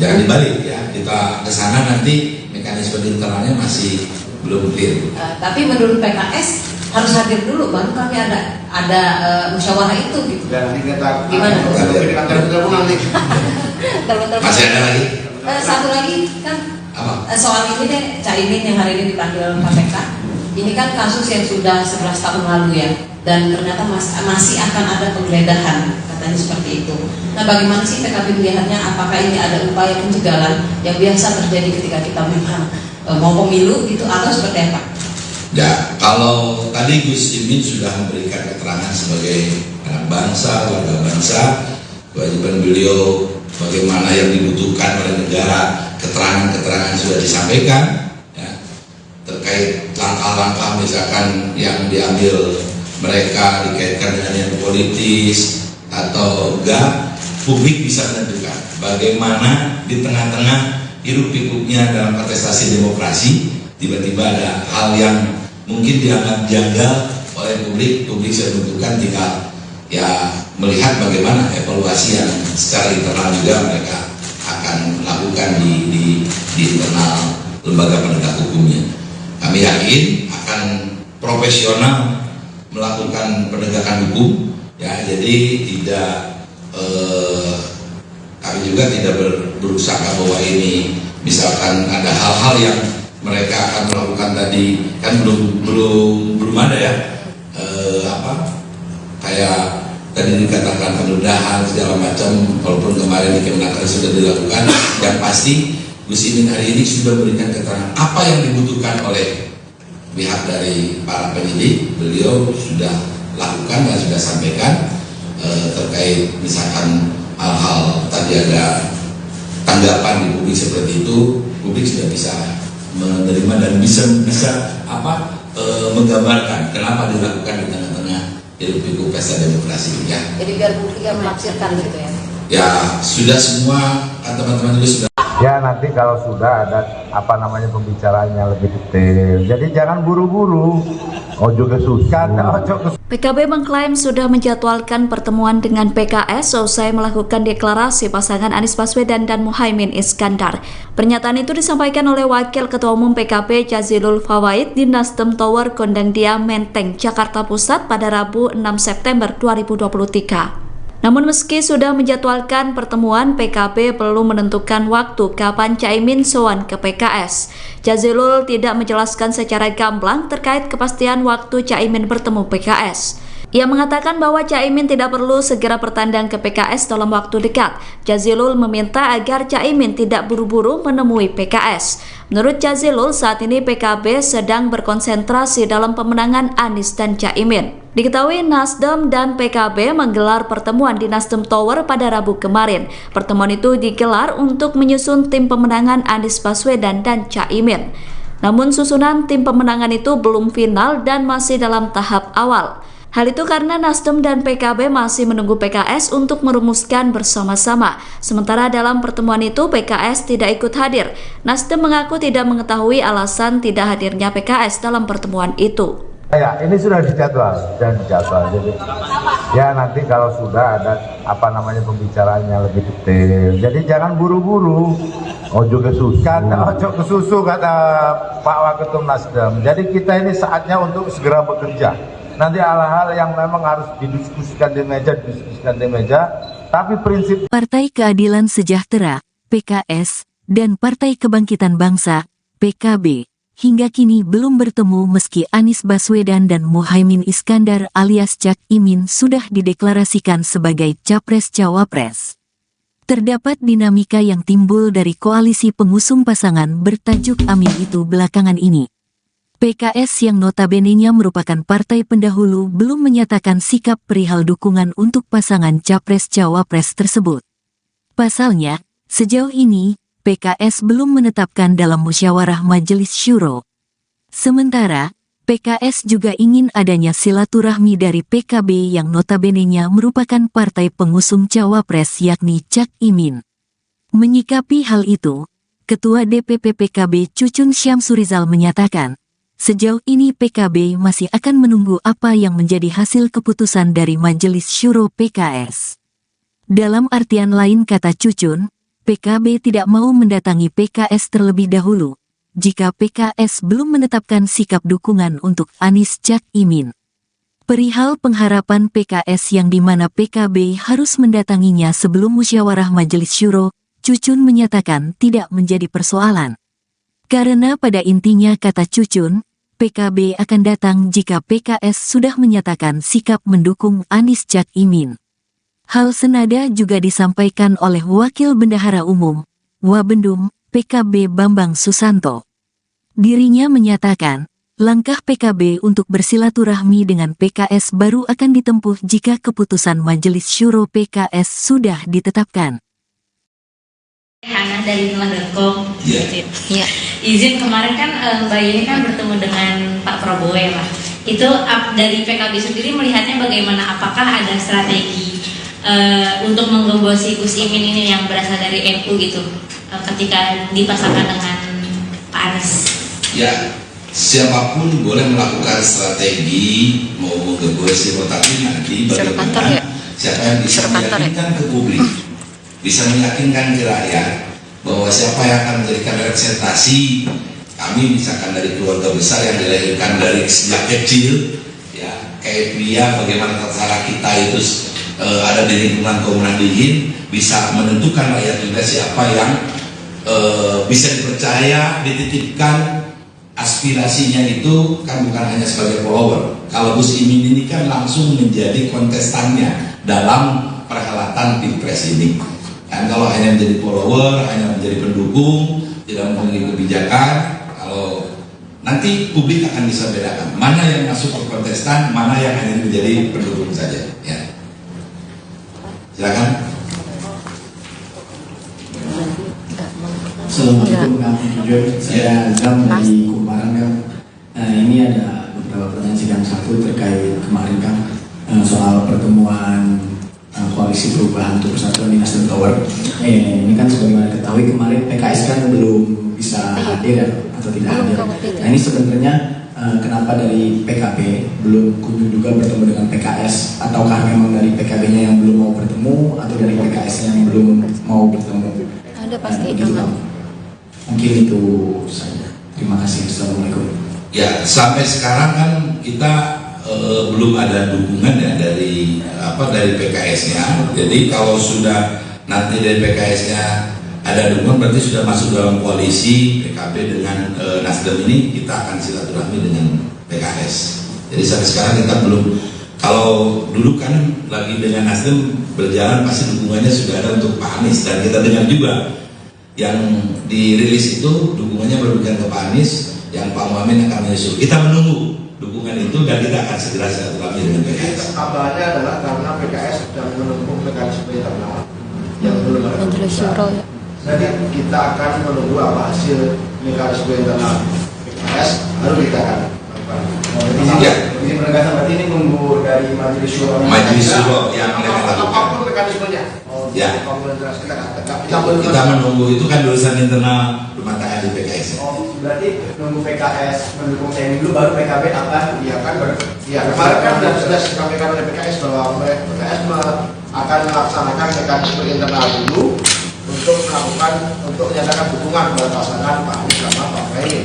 Jangan dibalik ya, kita ke sana nanti mekanisme di internalnya masih belum clear. Tapi menurut PKS harus hadir dulu, baru kami ada musyawarah itu gitu. Dan kita gimana? Masih ada lagi? Satu lagi kan soal ini deh, Caimin yang hari ini dipanggil KPK. Ini kan kasus yang sudah 11 tahun lalu ya, dan ternyata masih akan ada penggeledahan, katanya seperti itu. Nah bagaimana sih PKB melihatnya? Apakah ini ada upaya pencegahan yang biasa terjadi ketika kita memang mau pemilu gitu, atau seperti apa? Ya, kalau tadi Gus Imin sudah memberikan keterangan sebagai anak bangsa, warga bangsa, kewajiban beliau bagaimana yang dibutuhkan oleh negara, keterangan-keterangan sudah disampaikan ya, terkait langkah-langkah misalkan yang diambil mereka dikaitkan dengan yang politis atau enggak, publik bisa menentukan bagaimana di tengah-tengah hiruk-pikuknya dalam kontestasi demokrasi tiba-tiba ada hal yang mungkin dianggap janggal oleh publik bisa menentukan, tinggal ya melihat bagaimana evaluasi yang secara internal juga mereka akan lakukan di internal lembaga penegak hukumnya. Kami yakin akan profesional melakukan penegakan hukum ya, jadi tidak kami juga tidak berusaha bahwa ini misalkan ada hal-hal yang mereka akan melakukan tadi kan belum ada ya kayak tadi dikatakan penggeledahan segala macam, walaupun kemarin di Kemenaker sudah dilakukan, dan pasti Gus Imin hari ini sudah memberikan keterangan apa yang dibutuhkan oleh pihak dari para penyidik. Beliau sudah lakukan dan sudah sampaikan terkait misalkan hal-hal tadi ada tanggapan di publik seperti itu, publik sudah bisa menerima dan bisa menggambarkan kenapa dilakukan di tengah-tengah hiruk pikuk pesta demokrasi ya. Jadi biar publik yang menafsirkan gitu ya. Ya sudah semua kan teman-teman juga sudah. Ya nanti kalau sudah ada pembicaraannya lebih detail. Jadi jangan buru-buru. Ojo kesusahan, PKB mengklaim sudah menjadwalkan pertemuan dengan PKS usai melakukan deklarasi pasangan Anies Baswedan dan Muhaimin Iskandar. Pernyataan itu disampaikan oleh Wakil Ketua Umum PKB Jazilul Fawait di Nasdem Tower Gondangdia Menteng, Jakarta Pusat pada Rabu 6 September 2023. Namun meski sudah menjadwalkan pertemuan, PKB belum menentukan waktu kapan Caimin sowan ke PKS. Jazilul tidak menjelaskan secara gamblang terkait kepastian waktu Caimin bertemu PKS. Ia mengatakan bahwa Caimin tidak perlu segera bertandang ke PKS dalam waktu dekat. Jazilul meminta agar Caimin tidak buru-buru menemui PKS. Menurut Jazilul, saat ini PKB sedang berkonsentrasi dalam pemenangan Anies dan Caimin. Diketahui Nasdem dan PKB menggelar pertemuan di Nasdem Tower pada Rabu kemarin. Pertemuan itu digelar untuk menyusun tim pemenangan Anies Baswedan dan Caimin. Namun susunan tim pemenangan itu belum final dan masih dalam tahap awal. Hal itu karena Nasdem dan PKB masih menunggu PKS untuk merumuskan bersama-sama. Sementara dalam pertemuan itu PKS tidak ikut hadir. Nasdem mengaku tidak mengetahui alasan tidak hadirnya PKS dalam pertemuan itu. Ya, ini sudah dijadwal. Jadi ya nanti kalau sudah ada pembicaraannya lebih detail. Jadi jangan buru-buru. Ojo kesusahan, kata Pak Waketum Nasdem. Jadi kita ini saatnya untuk segera bekerja. Nanti hal-hal yang memang harus didiskusikan di meja, tapi prinsip Partai Keadilan Sejahtera, PKS, dan Partai Kebangkitan Bangsa, PKB, hingga kini belum bertemu meski Anies Baswedan dan Muhaimin Iskandar alias Cak Imin sudah dideklarasikan sebagai Capres-Cawapres. Terdapat dinamika yang timbul dari koalisi pengusung pasangan bertajuk Amin itu belakangan ini. PKS yang notabene-nya merupakan partai pendahulu belum menyatakan sikap perihal dukungan untuk pasangan Capres-Cawapres tersebut. Pasalnya, sejauh ini, PKS belum menetapkan dalam musyawarah Majelis Syuro. Sementara, PKS juga ingin adanya silaturahmi dari PKB yang notabene-nya merupakan partai pengusung Cawapres yakni Cak Imin. Menyikapi hal itu, Ketua DPP PKB Cucun Syamsurizal menyatakan, sejauh ini PKB masih akan menunggu apa yang menjadi hasil keputusan dari Majelis Syuro PKS. Dalam artian lain kata Cucun, PKB tidak mau mendatangi PKS terlebih dahulu, jika PKS belum menetapkan sikap dukungan untuk Anies Cak Imin. Perihal pengharapan PKS yang dimana PKB harus mendatanginya sebelum musyawarah Majelis Syuro, Cucun menyatakan tidak menjadi persoalan. Karena pada intinya kata Cucun, PKB akan datang jika PKS sudah menyatakan sikap mendukung Anies Cak Imin. Hal senada juga disampaikan oleh Wakil Bendahara Umum, Wabendum, PKB Bambang Susanto. Dirinya menyatakan, langkah PKB untuk bersilaturahmi dengan PKS baru akan ditempuh jika keputusan Majelis Syuro PKS sudah ditetapkan. Hana dari Nulah.com. Ya. Izin kemarin kan Mbak Yeni kan bertemu dengan Pak Prabowo ya Pak. Itu dari PKB sendiri melihatnya bagaimana? Apakah ada strategi untuk menggembosi Gus Imin ini yang berasal dari NU gitu ketika dipasangkan dengan Pak Anies? Ya, siapapun boleh melakukan strategi mau menggembosi, tetapi nanti bagaimana siapa yang bisa meyakinkan ke publik, bisa meyakinkan ke rakyat bahwa siapa yang akan menjadikan representasi kami, misalkan dari keluarga besar yang dilahirkan dari sejak kecil, ya kayak dia bagaimana tata kita itu ada di lingkungan Komunan Dingin, bisa menentukan rakyat juga siapa yang bisa dipercaya, dititipkan aspirasinya itu kan bukan hanya sebagai follower, Kalau Gus Imin ini kan langsung menjadi kontestannya dalam perhelatan Pilpres ini. Dan kalau hanya menjadi follower, hanya menjadi pendukung, tidak memiliki kebijakan, kalau nanti publik akan bisa bedakan mana yang masuk ke kontestan, mana yang hanya menjadi pendukung saja. Ya. Silakan. Assalamualaikum warahmatullahi wabarakatuh. Saya Azam dari Kumparan kan. Ini ada beberapa pertanyaan sidang satu terkait kemarin kan soal pertemuan koalisi perubahan untuk persatuan di Nasdem Tower. Ini kan sebagaimana ketahui kemarin PKS kan belum bisa hadir atau tidak hadir. Nah ini sebenarnya kenapa dari PKB belum kunjung juga bertemu dengan PKS, ataukah memang dari PKB-nya yang belum mau bertemu atau dari PKS yang belum mau bertemu? Ada pasti begitu, mungkin itu saja. Terima kasih. Assalamualaikum. Ya, sampai sekarang kan kita belum ada dukungan ya dari PKS-nya. Jadi kalau sudah nanti dari PKS-nya ada dukungan, berarti sudah masuk dalam koalisi PKB dengan Nasdem ini, kita akan silaturahmi dengan PKS. Jadi sampai sekarang kita belum. Kalau dulu kan lagi dengan Nasdem berjalan, pasti dukungannya sudah ada untuk Pak Anies, dan kita dengar juga yang dirilis itu dukungannya berlebihan ke Pak Anies, yang Pak Muhammad akan menyusul. Kita menunggu dukungan itu dan kita akan segera silaturahmi dengan PKS. Kabarnya adalah karena PKS sedang menunggu mekanisme internal yang belum ada. Jadi kita akan menunggu apa hasil mekanisme internal PKS, lalu kita akan Ini penegasan berarti ini nunggu dari Majelis Syuro. Majelis Syuro yang mereka lakukan. Apapun mekanismenya. Ya. Kita menunggu, itu kan urusan internal rumah tangga di PKS. Berarti nunggu PKS mendukung saya dulu, baru PKB akan. Iya kan, kemarin kan sudah disampaikan oleh PKS bahwa PKS akan melaksanakan mekanisme internal dulu untuk menyatakan dukungan kepada pasangan Pak Anies sama Pak Muhaimin.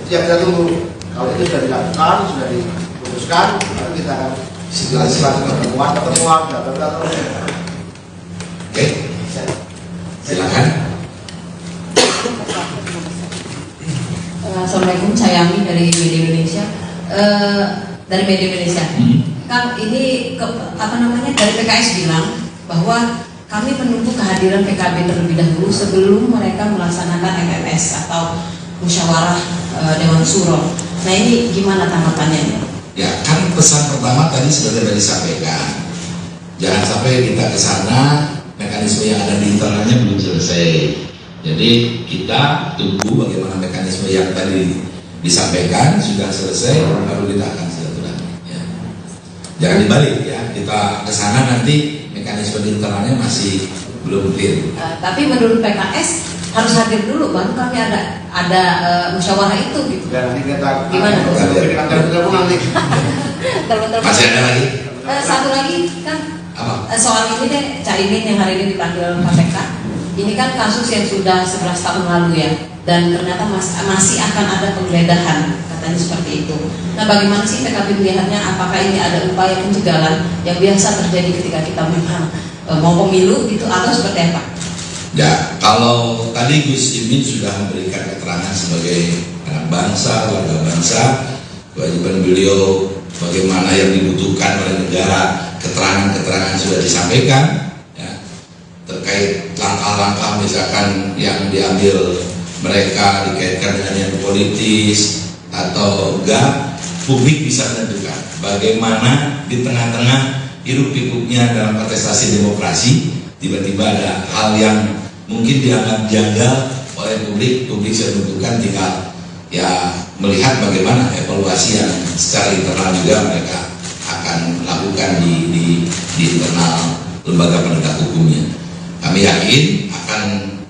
Itu yang kita tunggu. Kalau itu sudah dilakukan, sudah diputuskan, lalu kita akan pertemuan, Oke, silakan. Assalamualaikum, saya Ami dari Media Indonesia. Dari Media Indonesia, kan ini dari PKS bilang bahwa kami menunggu kehadiran PKB terlebih dahulu sebelum mereka melaksanakan MMS atau musyawarah Dewan Suro. Nah ini gimana tanggapannya? Ya kan pesan pertama tadi sudah disampaikan. Jangan sampai kita ke sana mekanisme yang ada di internalnya belum selesai. Jadi kita tunggu bagaimana mekanisme yang tadi disampaikan sudah selesai, baru kita akan silaturahmi. Ya. Jangan dibalik ya, kita ke sana nanti mekanisme di internalnya masih belum clear. Tapi menurut PKS harus hadir dulu, baru kami ada musyawarah itu gitu. Dan nanti kita gimana? Masih ada lagi? Satu lagi kan soal ini deh, Caimin yang hari ini dipanggil KPK. Ini kan kasus yang sudah 11 tahun lalu ya, dan ternyata masih akan ada penggeledahan, katanya seperti itu. Nah bagaimana sih PKB melihatnya? Apakah ini ada upaya pencegahan yang biasa terjadi ketika kita memang mau pemilu gitu, atau seperti apa? Ya, kalau tadi Gus Imin sudah memberikan keterangan sebagai anak bangsa, warga bangsa, kewajiban beliau bagaimana yang dibutuhkan oleh negara, keterangan-keterangan sudah disampaikan, ya, terkait langkah-langkah misalkan yang diambil mereka dikaitkan dengan yang politis atau enggak, publik bisa menentukan bagaimana di tengah-tengah hiruk-pikuknya dalam kontestasi demokrasi, tiba-tiba ada hal yang mungkin dianggap janggal oleh publik sudah menentukan, tinggal ya melihat bagaimana evaluasi yang secara internal juga mereka akan lakukan di internal lembaga penegak hukumnya. Kami yakin akan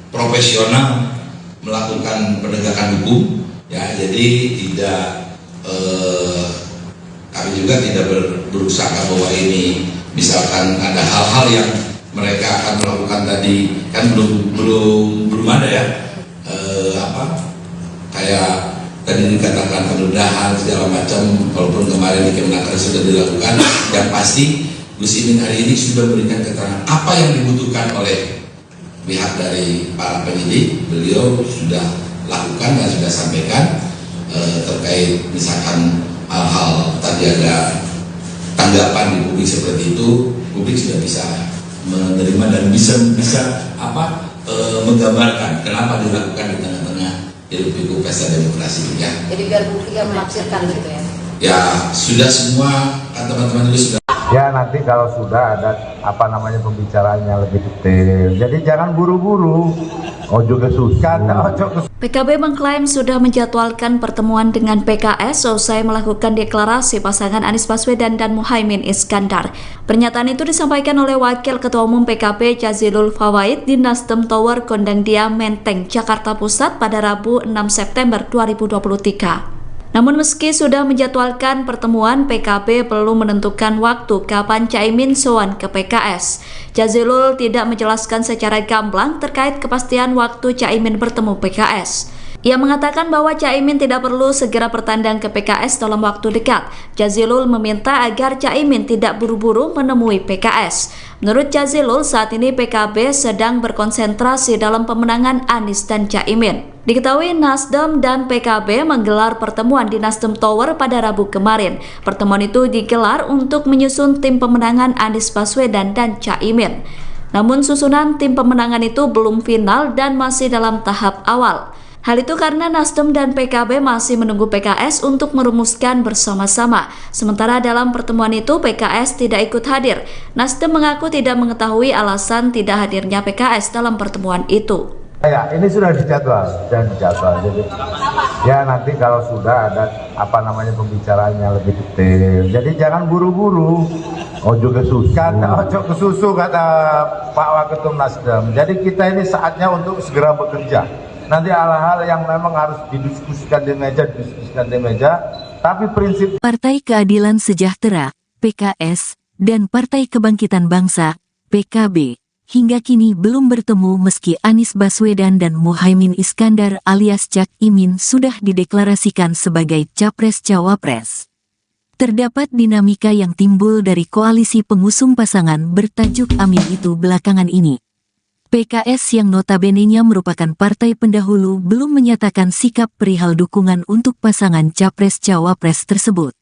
profesional melakukan penegakan hukum, ya, jadi tidak kami juga tidak berusaha bahwa ini misalkan ada hal-hal yang mereka akan melakukan tadi, kan belum ada ya, kayak tadi dikatakan penggeledahan segala macam, walaupun kemarin di Kemenaker sudah dilakukan. Yang pasti Gus Imin hari ini sudah memberikan keterangan apa yang dibutuhkan oleh pihak dari para penyidik. Beliau sudah lakukan dan sudah sampaikan terkait misalkan hal-hal tadi ada tanggapan di publik seperti itu, publik sudah bisa menerima dan bisa menggambarkan kenapa dilakukan di tengah-tengah hiruk pikuk pesta demokrasi ya. Jadi biar publik yang menafsirkan gitu ya. Ya sudah semua teman-teman itu sudah. Ya nanti kalau sudah ada pembicaraannya lebih detail. Jadi jangan buru-buru. Ojo kesusahan, PKB mengklaim sudah menjadwalkan pertemuan dengan PKS usai melakukan deklarasi pasangan Anies Baswedan dan Muhaimin Iskandar. Pernyataan itu disampaikan oleh Wakil Ketua Umum PKB Jazilul Fawait di Nasdem Tower Gondangdia Menteng, Jakarta Pusat pada Rabu 6 September 2023. Namun meski sudah menjadwalkan pertemuan, PKB belum menentukan waktu kapan Caimin sowan ke PKS. Jazilul tidak menjelaskan secara gamblang terkait kepastian waktu Caimin bertemu PKS. Ia mengatakan bahwa Caimin tidak perlu segera bertandang ke PKS dalam waktu dekat. Jazilul meminta agar Caimin tidak buru-buru menemui PKS. Menurut Jazilul, saat ini PKB sedang berkonsentrasi dalam pemenangan Anies dan Caimin. Diketahui Nasdem dan PKB menggelar pertemuan di Nasdem Tower pada Rabu kemarin. Pertemuan itu digelar untuk menyusun tim pemenangan Anies Baswedan dan Caimin. Namun susunan tim pemenangan itu belum final dan masih dalam tahap awal. Hal itu karena Nasdem dan PKB masih menunggu PKS untuk merumuskan bersama-sama. Sementara dalam pertemuan itu PKS tidak ikut hadir. Nasdem mengaku tidak mengetahui alasan tidak hadirnya PKS dalam pertemuan itu. Ya, ini sudah dijadwal dan dijadwal. Jadi, ya nanti kalau sudah ada pembicaraannya lebih detail. Jadi jangan buru-buru. Ojo kesusahan, ojo kesusu kata Pak Waketum Nasdem. Jadi kita ini saatnya untuk segera bekerja. Nanti hal-hal yang memang harus didiskusikan di meja, tapi prinsip Partai Keadilan Sejahtera, PKS, dan Partai Kebangkitan Bangsa, PKB, hingga kini belum bertemu meski Anies Baswedan dan Muhaimin Iskandar alias Cak Imin sudah dideklarasikan sebagai Capres-Cawapres. Terdapat dinamika yang timbul dari koalisi pengusung pasangan bertajuk Amin itu belakangan ini. PKS yang notabene-nya merupakan partai pendahulu belum menyatakan sikap perihal dukungan untuk pasangan Capres-Cawapres tersebut.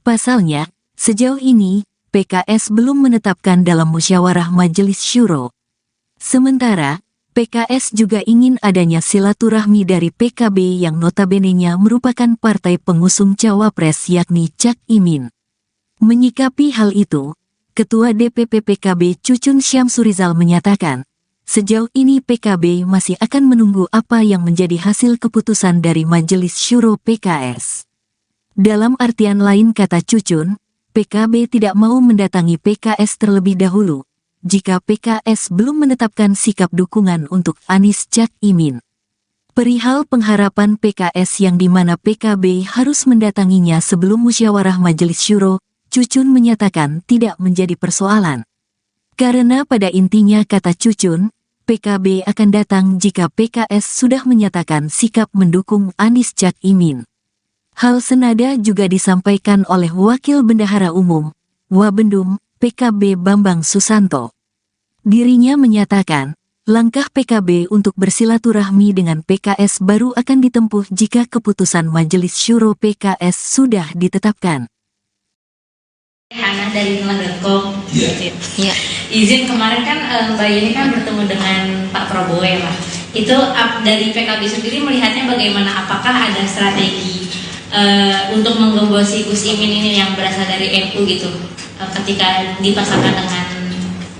Pasalnya, sejauh ini, PKS belum menetapkan dalam musyawarah Majelis Syuro. Sementara, PKS juga ingin adanya silaturahmi dari PKB yang notabene-nya merupakan partai pengusung Cawapres yakni Cak Imin. Menyikapi hal itu, Ketua DPP PKB Cucun Syamsurizal menyatakan, sejauh ini PKB masih akan menunggu apa yang menjadi hasil keputusan dari Majelis Syuro PKS. Dalam artian lain kata Cucun, PKB tidak mau mendatangi PKS terlebih dahulu, jika PKS belum menetapkan sikap dukungan untuk Anies Cak Imin. Perihal pengharapan PKS yang dimana PKB harus mendatanginya sebelum musyawarah Majelis Syuro, Cucun menyatakan tidak menjadi persoalan. Karena pada intinya kata Cucun, PKB akan datang jika PKS sudah menyatakan sikap mendukung Anies Cak Imin. Hal senada juga disampaikan oleh Wakil Bendahara Umum, Wabendum, PKB Bambang Susanto. Dirinya menyatakan, langkah PKB untuk bersilaturahmi dengan PKS baru akan ditempuh jika keputusan Majelis Syuro PKS sudah ditetapkan. Hana dari Nulah.com. Yeah. Izin kemarin kan Mbak Yeni kan bertemu dengan Pak Prabowo ya Pak. Itu dari PKB sendiri melihatnya bagaimana? Apakah ada strategi untuk menggembosi Gus Imin ini yang berasal dari NU gitu ketika dipasangkan dengan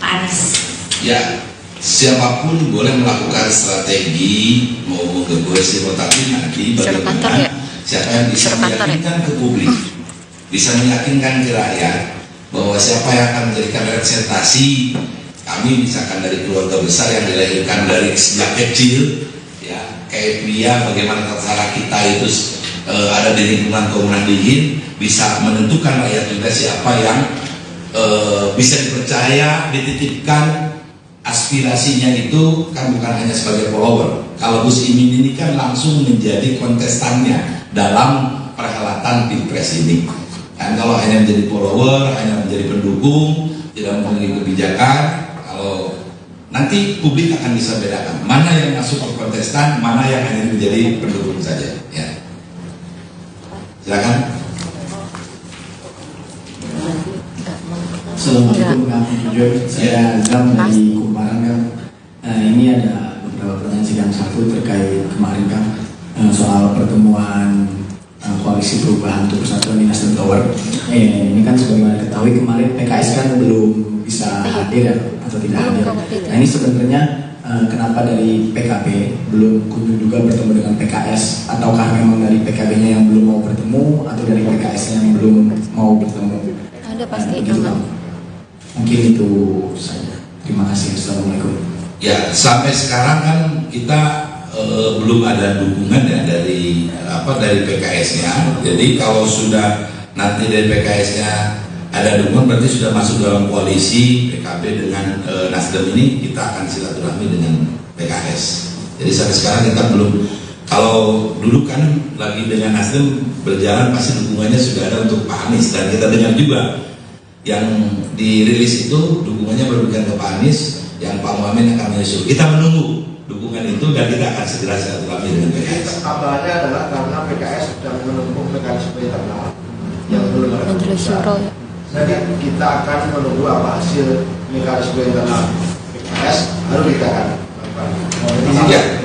Pak Anies? Ya, siapapun boleh melakukan strategi mau menggembosi, tetapi nanti bagaimana siapa yang bisa meyakinkan ke publik, bisa meyakinkan ke rakyat bahwa siapa yang akan menjadikan representasi kami, misalkan dari keluarga besar yang dilahirkan dari sejak kecil, ya kayak pria, bagaimana tata kita itu ada di lingkungan Komunan Dingin, bisa menentukan rakyat juga siapa yang bisa dipercaya, dititipkan aspirasinya itu kan bukan hanya sebagai follower. Kalau Gus Imin ini kan langsung menjadi kontestannya dalam perhelatan Pilpres ini. Dan kalau hanya menjadi follower, hanya menjadi pendukung, tidak memiliki kebijakan, kalau nanti publik akan bisa bedakan mana yang masuk ke kontestan, mana yang hanya menjadi pendukung saja. Ya. Silakan. Assalamualaikum warahmatullahi wabarakatuh. Saya Azam dari Kumparan Kang. Ini ada beberapa pertanyaan sidang satu terkait kemarin Kang, soal pertemuan koalisi perubahan untuk persatuan di Nasdem Tower. Ini kan sebagaimana diketahui kemarin PKS kan belum bisa hadir ya, atau tidak hadir. Nah ini sebenarnya kenapa dari PKB belum kunjung juga bertemu dengan PKS, ataukah memang dari PKB-nya yang belum mau bertemu, atau dari PKS-nya yang belum mau bertemu? Ada pasti Mungkin itu saja. Terima kasih. Assalamualaikum. Ya, sampai sekarang kan kita belum ada dukungan ya dari PKS-nya. Jadi kalau sudah nanti dari PKS-nya ada dukungan, berarti sudah masuk dalam koalisi PKB dengan Nasdem ini, kita akan silaturahmi dengan PKS. Jadi sampai sekarang kita belum. Kalau dulu kan lagi dengan Nasdem berjalan, pasti dukungannya sudah ada untuk Pak Anies, dan kita dengar juga yang dirilis itu dukungannya berberikan ke Pak Anies, yang Pak Muhammad akan menyusul. Kita menunggu dukungan itu dan kita akan segera silaturahmi dengan PKS. Kabarnya adalah karena PKS sedang menempuh mekanisme internal yang belum ada keputusan. Jadi kita akan menunggu apa hasil mekanisme internal PKS, baru kita akan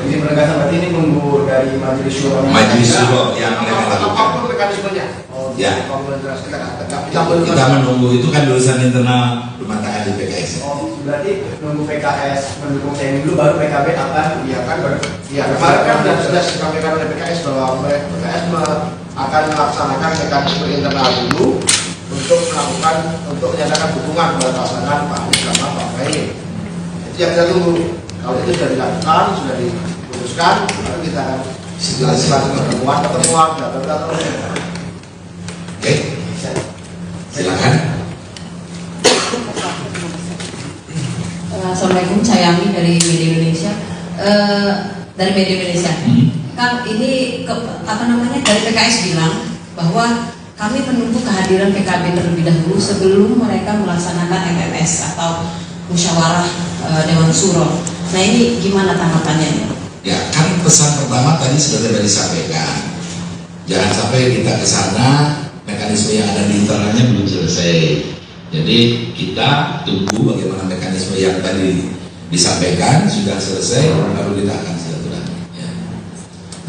Izin penegasan berarti ini nunggu dari Majelis Syuro. Majelis Syuro yang mereka lakukan. Apapun mekanismenya. Ya. Kita menunggu itu kan urusan internal rumah tangga di PKS. Berarti nunggu PKS mendukung TNI dulu, baru PKB akan kemarin kan sudah disampaikan oleh PKS bahwa PKS akan melaksanakan mekanisme internal dulu untuk menyatakan dukungan kepada pasangan Pak Anies sama Pak Muhaimin. Itu yang kita tunggu. Kalau itu sudah dilakukan, sudah diputuskan, lalu kita akan pertemuan data. Oke, silakan. Assalamualaikum, saya Ami dari Media Indonesia. Kan ini dari PKS bilang bahwa kami menunggu kehadiran PKB terlebih dahulu sebelum mereka melaksanakan MMS atau musyawarah Dewan Suro. Nah ini gimana tanggapannya? Ya kan pesan pertama tadi sudah disampaikan. Jangan sampai kita ke sana mekanisme yang ada di internalnya belum selesai. Jadi kita tunggu bagaimana mekanisme yang tadi disampaikan sudah selesai, baru kita akan silaturahmi. Ya.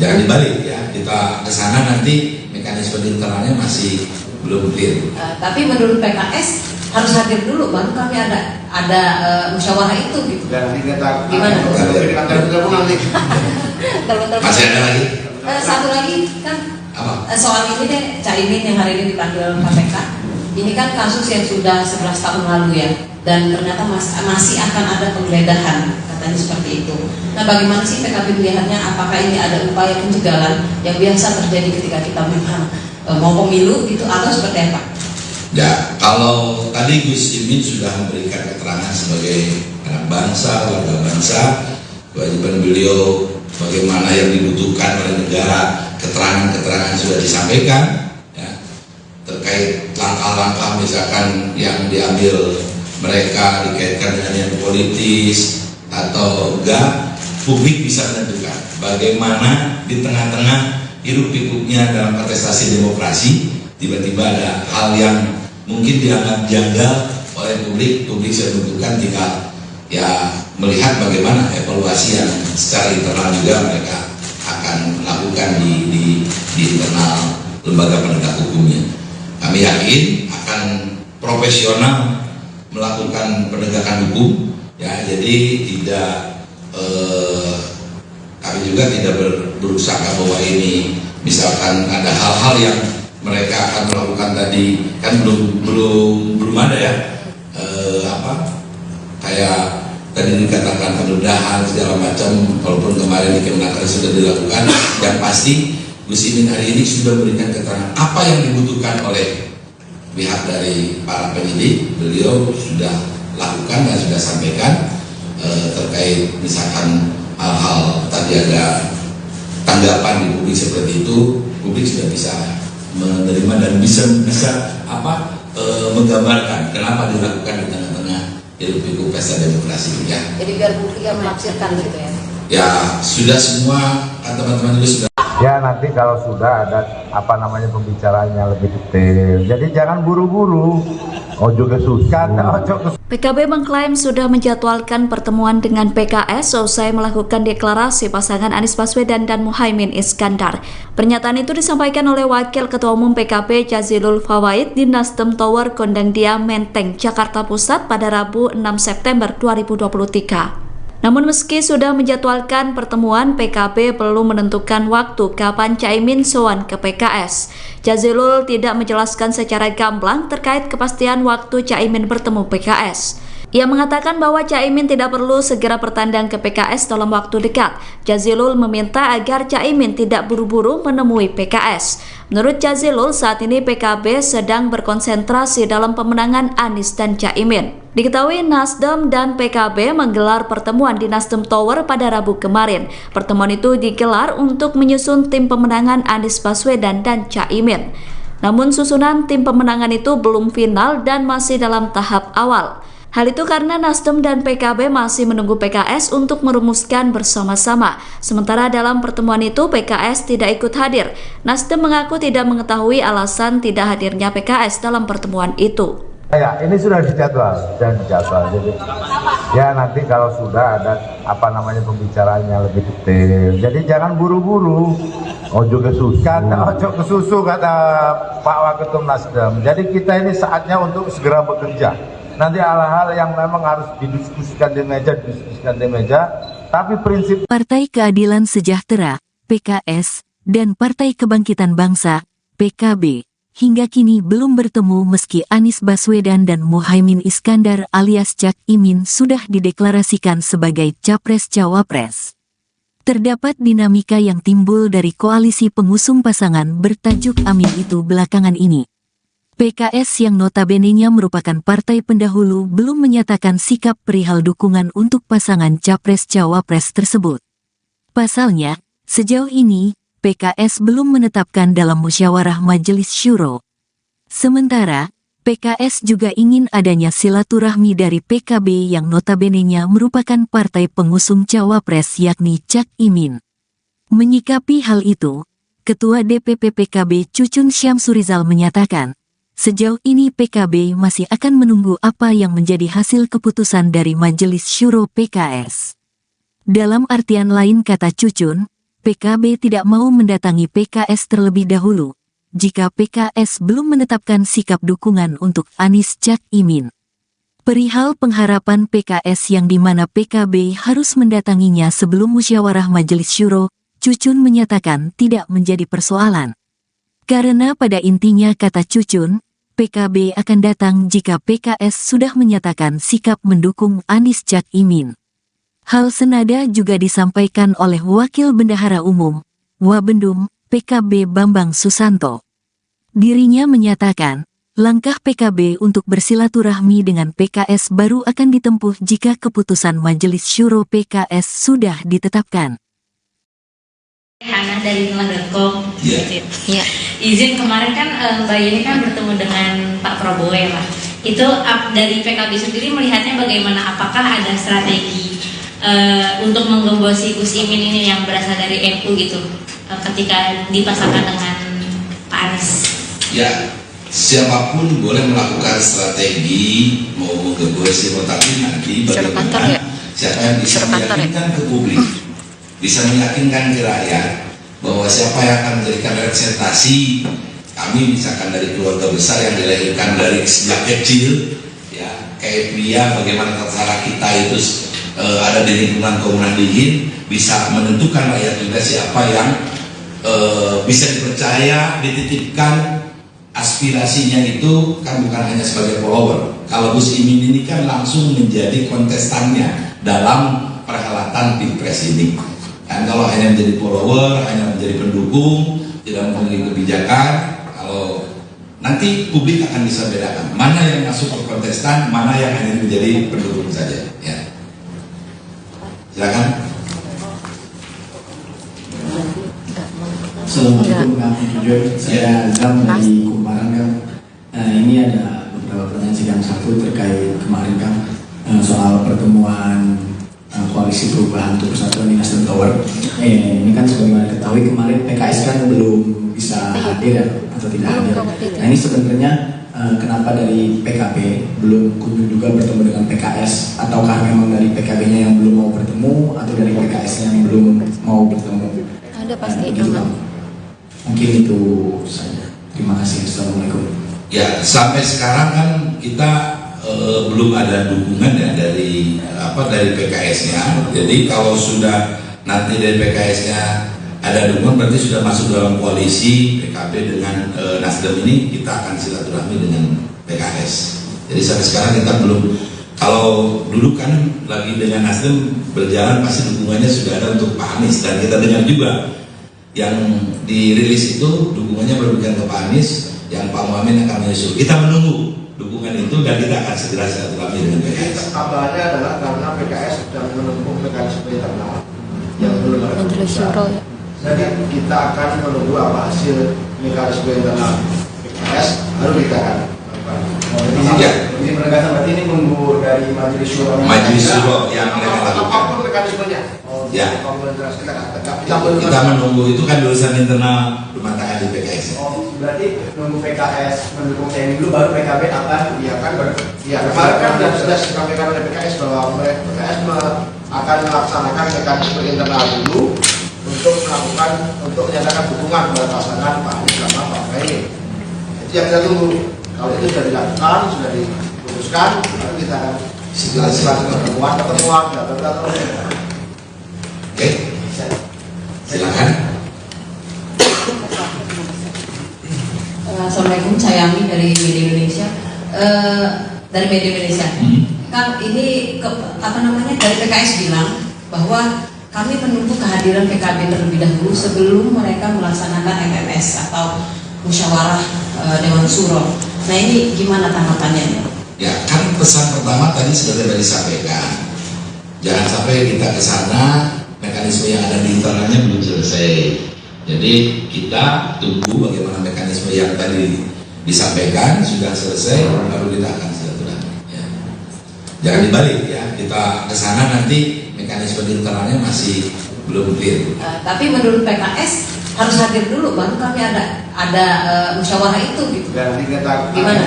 Jangan dibalik ya, kita ke sana nanti mekanisme di internalnya masih belum clear. Tapi menurut PKS harus hadir dulu, baru kami ada musyawarah itu gitu. Dan kita gimana? Masih ada lagi? Satu lagi kan soal ini deh, Caimin yang hari ini dipanggil KPK. Ini kan kasus yang sudah 11 tahun lalu ya, dan ternyata masih akan ada penggeledahan, katanya seperti itu. Nah bagaimana sih PKB melihatnya? Apakah ini ada upaya pencegahan yang biasa terjadi ketika kita memang mau pemilu gitu, atau seperti apa? Ya, kalau tadi Gus Imin sudah memberikan keterangan sebagai anak bangsa, warga bangsa, kewajiban beliau bagaimana yang dibutuhkan oleh negara, keterangan-keterangan sudah disampaikan ya, terkait langkah-langkah misalkan yang diambil mereka dikaitkan dengan yang politis atau enggak, publik bisa menentukan bagaimana di tengah-tengah hiruk-pikuknya dalam kontestasi demokrasi tiba-tiba ada hal yang mungkin dianggap janggal oleh publik bisa menentukan, tinggal ya melihat bagaimana evaluasi yang secara internal juga mereka akan melakukan di internal lembaga penegak hukumnya. Kami yakin akan profesional melakukan penegakan hukum ya, jadi tidak kami juga tidak berusaha bahwa ini misalkan ada hal-hal yang mereka akan melakukan tadi kan belum ada ya kayak tadi dikatakan penggeledahan segala macam, walaupun kemarin di Kemenaker sudah dilakukan. Yang pasti Gus Imin hari ini sudah memberikan keterangan apa yang dibutuhkan oleh pihak dari para penyidik. Beliau sudah lakukan dan sudah sampaikan terkait misalkan hal-hal tadi ada tanggapan di publik seperti itu, publik sudah bisa menerima dan bisa menggambarkan kenapa dilakukan di tengah-tengah hiruk-pikuk pesta demokrasi ya. Jadi biar publik yang menafsirkan gitu ya. Ya sudah semua kan teman-teman juga sudah. Ya nanti kalau sudah ada pembicaraannya lebih detail. Jadi jangan buru-buru. Ojo kesusahan, PKB mengklaim sudah menjadwalkan pertemuan dengan PKS usai melakukan deklarasi pasangan Anies Baswedan dan Muhaimin Iskandar. Pernyataan itu disampaikan oleh Wakil Ketua Umum PKB Jazilul Fawait di Nasdem Tower Gondangdia Menteng, Jakarta Pusat pada Rabu 6 September 2023. Namun meski sudah menjadwalkan pertemuan, PKB belum menentukan waktu kapan Caimin sowan ke PKS. Jazilul tidak menjelaskan secara gamblang terkait kepastian waktu Caimin bertemu PKS. Ia mengatakan bahwa Caimin tidak perlu segera bertandang ke PKS dalam waktu dekat. Jazilul meminta agar Caimin tidak buru-buru menemui PKS. Menurut Jazilul, saat ini PKB sedang berkonsentrasi dalam pemenangan Anies dan Caimin. Diketahui Nasdem dan PKB menggelar pertemuan di Nasdem Tower pada Rabu kemarin. Pertemuan itu digelar untuk menyusun tim pemenangan Anies Baswedan dan Caimin. Namun susunan tim pemenangan itu belum final dan masih dalam tahap awal. Hal itu karena Nasdem dan PKB masih menunggu PKS untuk merumuskan bersama-sama. Sementara dalam pertemuan itu PKS tidak ikut hadir. Nasdem mengaku tidak mengetahui alasan tidak hadirnya PKS dalam pertemuan itu. Ya, ini sudah dijadwal dan dijadwal. Jadi, ya nanti kalau sudah ada pembicaraannya lebih detail. Jadi jangan buru-buru. Ojo kesusu kata Pak Waketum Nasdem. Jadi kita ini saatnya untuk segera bekerja. Nanti hal-hal yang memang harus didiskusikan di meja, tapi prinsip Partai Keadilan Sejahtera, PKS, dan Partai Kebangkitan Bangsa, PKB, hingga kini belum bertemu meski Anies Baswedan dan Muhaimin Iskandar alias Cak Imin sudah dideklarasikan sebagai Capres-Cawapres. Terdapat dinamika yang timbul dari koalisi pengusung pasangan bertajuk Amin itu belakangan ini. PKS yang notabene-nya merupakan partai pendahulu belum menyatakan sikap perihal dukungan untuk pasangan Capres-Cawapres tersebut. Pasalnya, sejauh ini, PKS belum menetapkan dalam musyawarah Majelis Syuro. Sementara, PKS juga ingin adanya silaturahmi dari PKB yang notabene-nya merupakan partai pengusung Cawapres yakni Cak Imin. Menyikapi hal itu, Ketua DPP PKB Cucun Syamsurizal menyatakan, sejauh ini PKB masih akan menunggu apa yang menjadi hasil keputusan dari Majelis Syuro PKS. Dalam artian lain kata Cucun, PKB tidak mau mendatangi PKS terlebih dahulu, jika PKS belum menetapkan sikap dukungan untuk Anies Cak Imin. Perihal pengharapan PKS yang dimana PKB harus mendatanginya sebelum musyawarah Majelis Syuro, Cucun menyatakan tidak menjadi persoalan. Karena pada intinya kata Cucun, PKB akan datang jika PKS sudah menyatakan sikap mendukung Anies Cak Imin. Hal senada juga disampaikan oleh Wakil Bendahara Umum, Wabendum, PKB Bambang Susanto. Dirinya menyatakan, langkah PKB untuk bersilaturahmi dengan PKS baru akan ditempuh jika keputusan Majelis Syuro PKS sudah ditetapkan. Hana dari Nulah.com. Iya. Izin kemarin kan Mbak Yeni kan bertemu dengan Pak Prabowo ya Pak. Itu dari PKB sendiri melihatnya bagaimana? Apakah ada strategi untuk menggembosi Gus Imin ini yang berasal dari NU gitu ketika dipasangkan dengan Pak Anies? Ya, siapapun boleh melakukan strategi mau menggembosi, tetapi nanti bagaimana siapa yang bisa meyakinkan ke publik, bisa meyakinkan ke rakyat bahwa siapa yang akan menjadikan representasi kami, misalkan dari keluarga besar yang dilahirkan dari sejak kecil, ya kayak pria, bagaimana tata kita itu ada di lingkungan Komunan Dingin, bisa menentukan rakyat juga siapa yang bisa dipercaya, dititipkan aspirasinya itu kan bukan hanya sebagai follower. Kalau Gus Imin ini kan langsung menjadi kontestannya dalam perhelatan Pilpres ini. Dan kalau hanya menjadi follower, hanya menjadi pendukung, tidak memiliki kebijakan, kalau nanti publik akan bisa bedakan mana yang masuk ke kontestan, mana yang hanya menjadi pendukung saja. Ya. Silakan. Assalamualaikum warahmatullahi wabarakatuh. Saya Azam dari Kumparan kan. Ini ada beberapa pertanyaan sidang satu terkait kemarin kan soal pertemuan koalisi perubahan untuk persatuan di Nasdem Tower. Ini kan sebagaimana ketahui kemarin PKS kan belum bisa hadir atau tidak hadir. Nah ini sebenarnya kenapa dari PKB belum kunjung juga bertemu dengan PKS, ataukah memang dari PKB-nya yang belum mau bertemu atau dari PKS-nya yang belum mau bertemu? Ada pasti. Gitu, Bang. Mungkin itu saja. Terima kasih. Assalamualaikum. Ya, sampai sekarang kan kita belum ada dukungan ya dari PKS-nya. Jadi kalau sudah nanti dari PKS-nya ada dukungan, berarti sudah masuk dalam koalisi PKB dengan Nasdem ini, kita akan silaturahmi dengan PKS. Jadi sampai sekarang kita belum, kalau dulu kan lagi dengan Nasdem berjalan pasti dukungannya sudah ada untuk Pak Anies, dan kita dengar juga yang dirilis itu dukungannya berlebihan ke Pak Anies, yang Pak Muhammad akan menyusul. Kita menunggu dukungan itu dan kita akan segera silaturahmi dengan PKS. Kabarnya adalah karena PKS sedang menempuh mekanisme internal yang belum ada keputusan. Jadi kita akan menunggu apa hasil mekanisme internal PKS, baru kita akan Ini penegasan berarti ini nunggu dari Majelis Syuro. Majelis Syuro yang mereka lakukan. Apapun mekanismenya. Ya. Kita menunggu, itu kan urusan internal rumah tangga di PKS. Berarti nunggu PKS mendukung TNI dulu, baru PKB akan. Iya kan, kemarin kan sudah disampaikan oleh PKS bahwa PKS akan melaksanakan mekanisme internal dulu untuk menyatakan dukungan kepada pasangan Pak Anies sama Pak Muhaimin. Itu yang kita tunggu. Kalau itu sudah dilakukan, sudah diputuskan, lalu kita akan pertemuan, Oke, silakan. Assalamualaikum, saya Ami dari Media Indonesia. Kan ini dari PKS bilang bahwa kami menunggu kehadiran PKB terlebih dahulu sebelum mereka melaksanakan MMS atau musyawarah Dewan Syuro. Nah, ini gimana tanggapannya? Ya, kan pesan pertama tadi sudah disampaikan. Jangan sampai kita ke sana, mekanisme yang ada di internalnya belum selesai. Jadi kita tunggu bagaimana mekanisme yang tadi disampaikan sudah selesai, baru kita akan silaturahmi. Ya. Jangan dibalik ya, kita ke sana nanti mekanisme di internalnya masih belum clear. Tapi menurut PKS harus hadir dulu, baru kami ada musyawarah itu gitu. Dan kita gimana?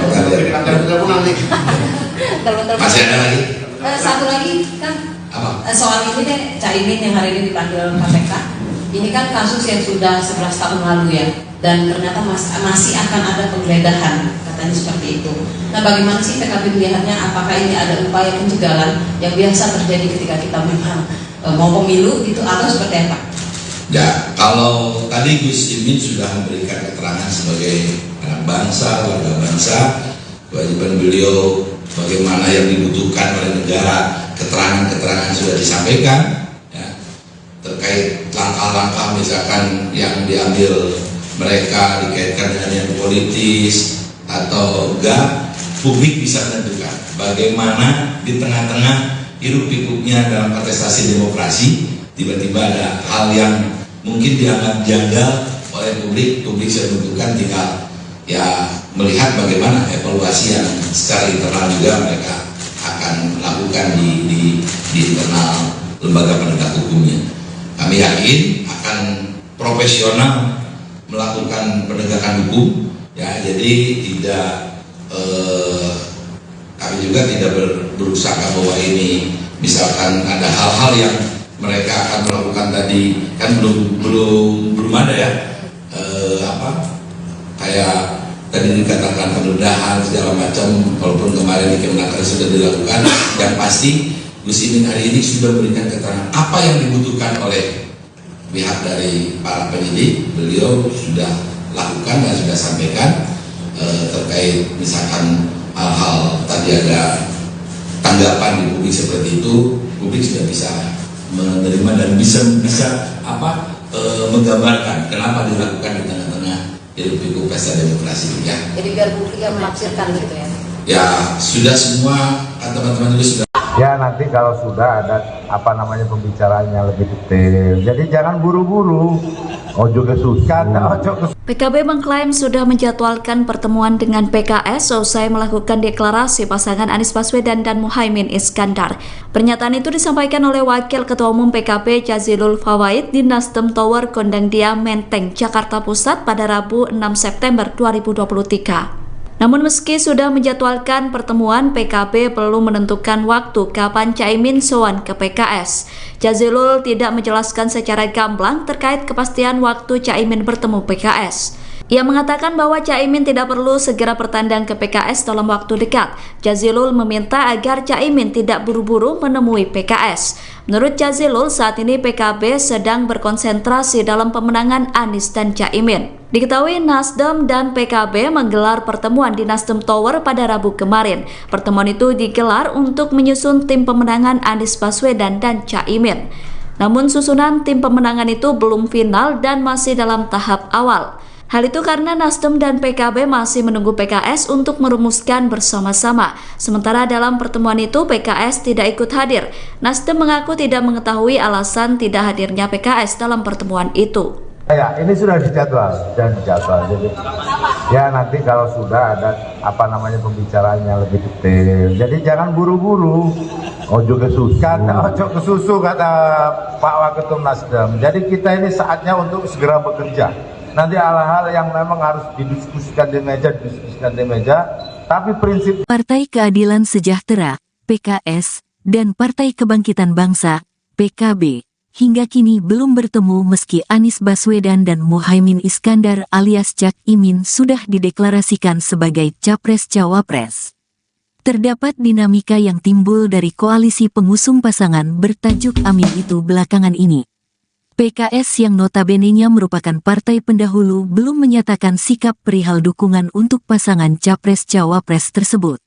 Masih ada lagi? Satu lagi kan soal ini deh, Caimin yang hari ini dipanggil KPK. Ini kan kasus yang sudah 11 tahun lalu ya, dan ternyata masih akan ada penggeledahan, katanya seperti itu. Nah, bagaimana sih PKB melihatnya? Apakah ini ada upaya pencegahan yang biasa terjadi ketika kita memang mau pemilu gitu, atau seperti apa? Ya, kalau tadi Gus Imin sudah memberikan keterangan sebagai anak bangsa, warga bangsa, kewajiban beliau bagaimana yang dibutuhkan oleh negara, keterangan-keterangan sudah disampaikan ya, terkait langkah-langkah misalkan yang diambil mereka dikaitkan dengan yang politis atau enggak, publik bisa menentukan bagaimana di tengah-tengah hiruk pikuknya dalam kontestasi demokrasi tiba-tiba ada hal yang mungkin dianggap janggal oleh publik sudah menentukan, tinggal ya melihat bagaimana evaluasi yang secara internal juga mereka akan lakukan di internal lembaga penegak hukumnya. Kami yakin akan profesional melakukan penegakan hukum ya, jadi tidak kami juga tidak berusaha bahwa ini misalkan ada hal-hal yang mereka akan melakukan tadi kan belum ada ya kayak tadi dikatakan penggeledahan segala macam, walaupun kemarin di Kemenaker sudah dilakukan. Yang pasti Gus Imin hari ini sudah memberikan keterangan apa yang dibutuhkan oleh pihak dari para penyidik. Beliau sudah lakukan dan sudah sampaikan terkait misalkan hal-hal tadi ada tanggapan di publik seperti itu, publik sudah bisa menerima dan bisa menggambarkan kenapa dilakukan di tengah-tengah hiruk-pikuk pesta demokrasi ya. Jadi biar publik yang menafsirkan gitu ya. Ya sudah, semua teman-teman itu sudah. Ya nanti kalau sudah ada pembicaraannya lebih detail. Jadi jangan buru-buru. Ojo kesusahan, ojo PKB mengklaim sudah menjadwalkan pertemuan dengan PKS usai melakukan deklarasi pasangan Anies Baswedan dan Muhaimin Iskandar. Pernyataan itu disampaikan oleh Wakil Ketua Umum PKB Jazilul Fawait di Nasdem Tower Kondang Dia, Menteng, Jakarta Pusat pada Rabu 6 September 2023. Namun meski sudah menjadwalkan pertemuan, PKB belum menentukan waktu kapan Caimin sowan ke PKS. Jazilul tidak menjelaskan secara gamblang terkait kepastian waktu Caimin bertemu PKS. Ia mengatakan bahwa Caimin tidak perlu segera bertandang ke PKS dalam waktu dekat. Jazilul meminta agar Caimin tidak buru-buru menemui PKS. Menurut Jazilul, saat ini PKB sedang berkonsentrasi dalam pemenangan Anies dan Caimin. Diketahui Nasdem dan PKB menggelar pertemuan di Nasdem Tower pada Rabu kemarin. Pertemuan itu digelar untuk menyusun tim pemenangan Anies Baswedan dan Caimin. Namun susunan tim pemenangan itu belum final dan masih dalam tahap awal. Hal itu karena Nasdem dan PKB masih menunggu PKS untuk merumuskan bersama-sama. Sementara dalam pertemuan itu PKS tidak ikut hadir. Nasdem mengaku tidak mengetahui alasan tidak hadirnya PKS dalam pertemuan itu. Ya, ini sudah dijadwal dan dijadwal. Jadi, ya nanti kalau sudah ada pembicaraannya lebih detail. Jadi jangan buru-buru. Ojo kesusu kata Pak Waketum Nasdem. Jadi kita ini saatnya untuk segera bekerja. Nanti hal-hal yang memang harus didiskusikan di meja, tapi prinsip Partai Keadilan Sejahtera, PKS, dan Partai Kebangkitan Bangsa, PKB, hingga kini belum bertemu meski Anies Baswedan dan Muhaimin Iskandar alias Cak Imin sudah dideklarasikan sebagai Capres-Cawapres. Terdapat dinamika yang timbul dari koalisi pengusung pasangan bertajuk Amin itu belakangan ini. PKS yang notabene-nya merupakan partai pendahulu belum menyatakan sikap perihal dukungan untuk pasangan Capres-Cawapres tersebut.